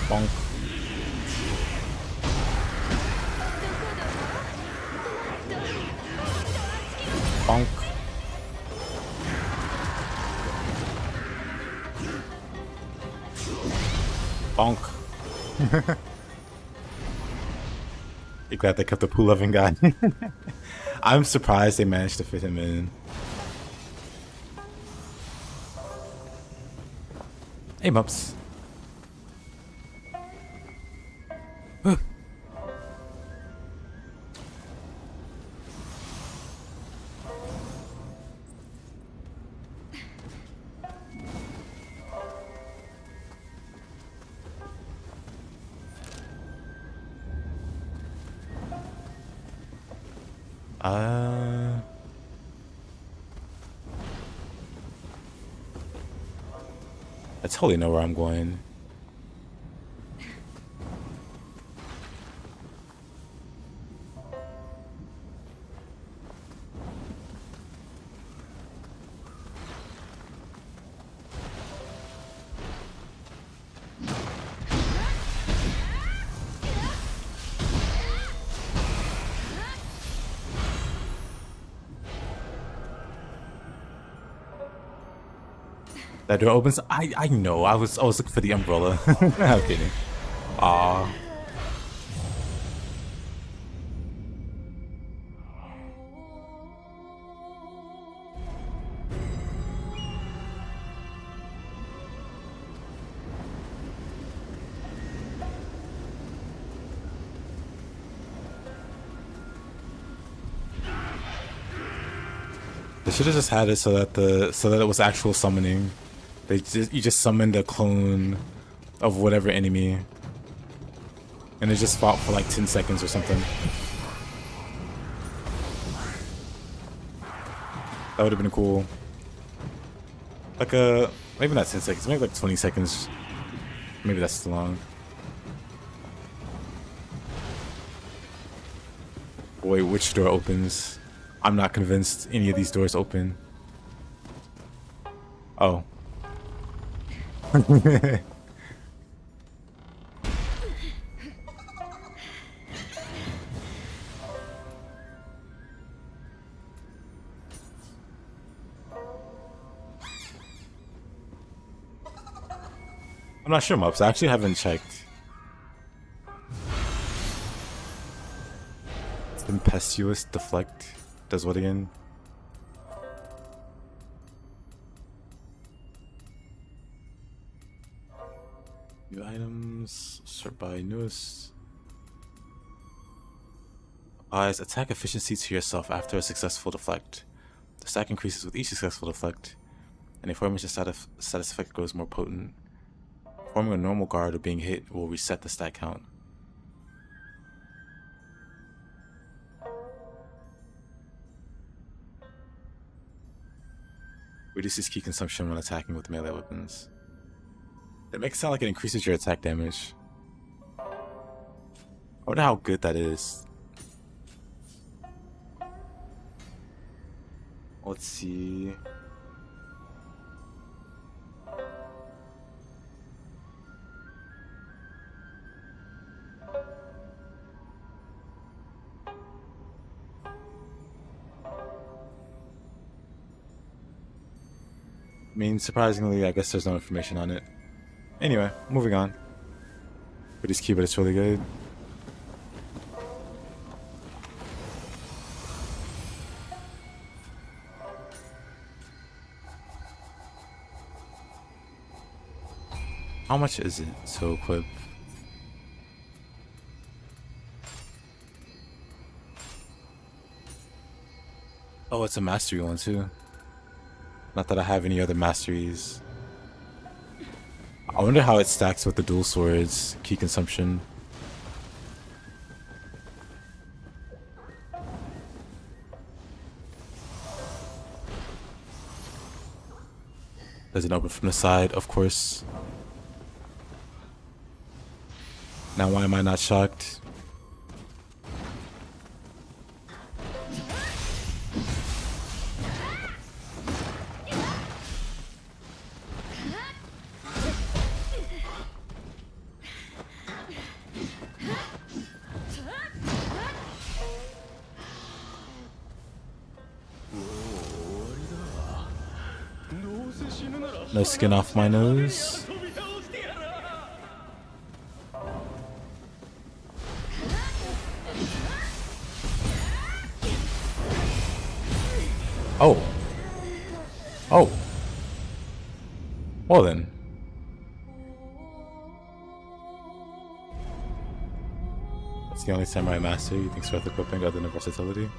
Bonk. Bonk. Bonk. You're glad they kept the pool loving guy. I'm surprised they managed to fit him in. Hey, Mups. I totally know where I'm going. That door opens. I know. I was looking for the umbrella. I'm kidding. Aww. They should have just had it so that it was actual summoning. You just summoned a clone of whatever enemy, and it just fought for like 10 seconds or something. That would have been cool. Like maybe not 10 seconds, maybe like 20 seconds. Maybe that's too long. Wait, which door opens? I'm not convinced any of these doors open. Oh. I'm not sure, Mops. I actually haven't checked. Tempestuous Deflect does what again? New items, sort by newest. Applies attack efficiency to yourself after a successful deflect. The stack increases with each successful deflect, and a formation status effect grows more potent. Forming a normal guard or being hit will reset the stat count. Reduces key consumption when attacking with melee weapons. It makes it sound like it increases your attack damage. I wonder how good that is. Let's see. I mean, surprisingly, I guess there's no information on it. Anyway, moving on. Pretty key, but it's really good. How much is it to equip? Oh, it's a mastery one too. Not that I have any other masteries. I wonder how it stacks with the dual swords key consumption. Does it open from the side? Of course. Now why am I not shocked? No skin off my nose. Oh. Oh. Well then. That's the only samurai master you think's worth equipping other than versatility?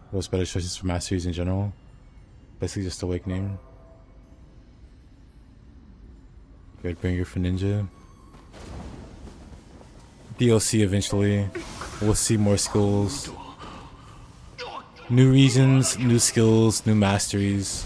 What's better choices for masteries in general? Basically just awakening. Bringer for ninja. DLC eventually. We'll see more skills. New regions, new skills, new masteries.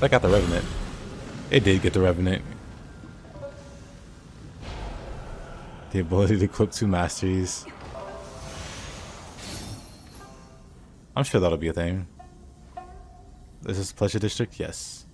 That got the Revenant. It did get the Revenant. The ability to equip 2 masteries. I'm sure that'll be a thing. Is this Pleasure District? Yes.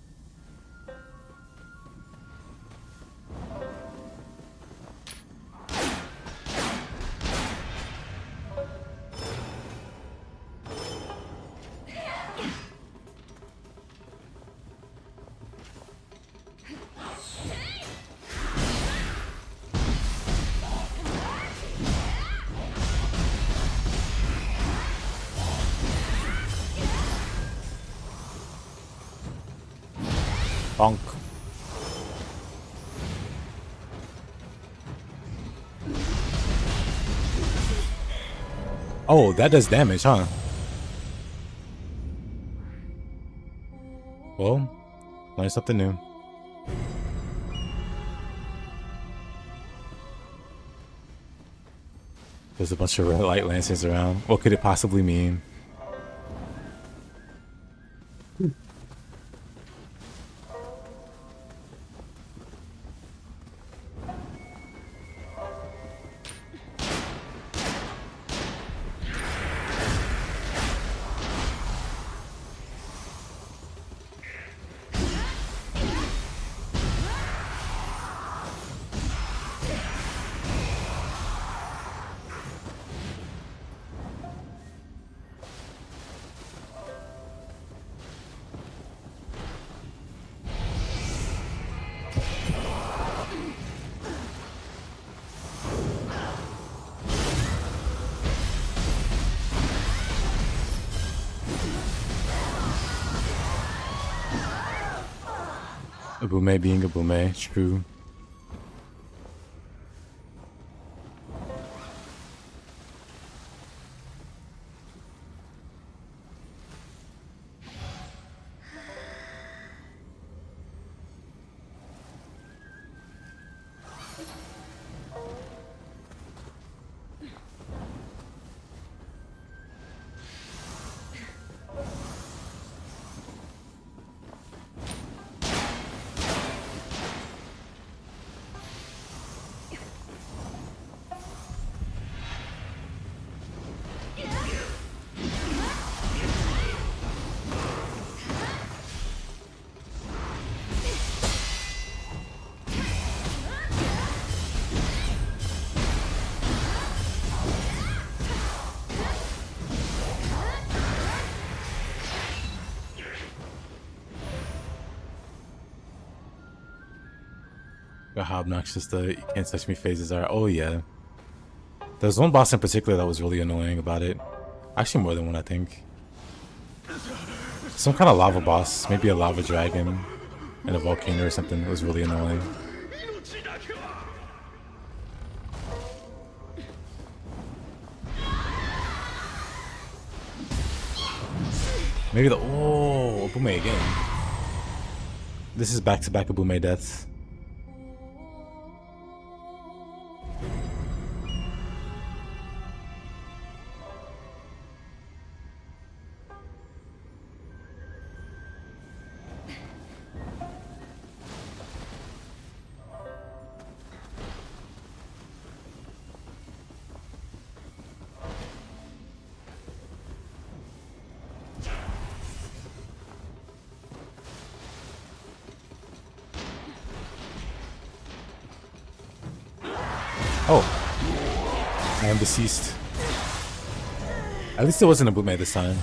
Bonk. Oh, that does damage, huh? Well, learn something new. There's a bunch of red light lanterns around. What could it possibly mean? A Bume being a Bume, true. How obnoxious the "you can't touch me" phases are. Oh yeah. There's one boss in particular that was really annoying about it. Actually more than one, I think. Some kind of lava boss, maybe a lava dragon and a volcano or something. It was really annoying. Maybe the Bume again. This is back-to-back Bume deaths. Oh, I am deceased. At least it wasn't a Bume this time.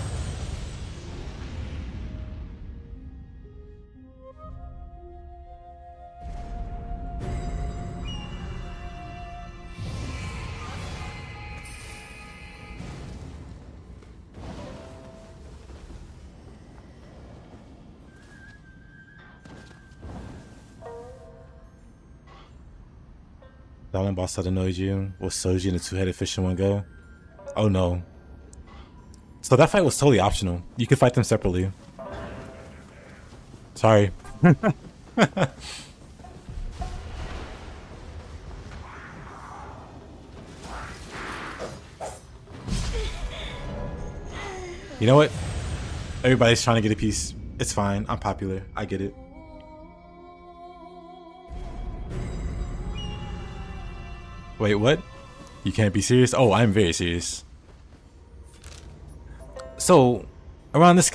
That one boss that annoyed you was Soji and the two-headed fish in one go. Oh no. So that fight was totally optional. You could fight them separately. Sorry. You know what? Everybody's trying to get a piece. It's fine. I'm popular. I get it. Wait, what? You can't be serious? Oh, I'm very serious. So, around this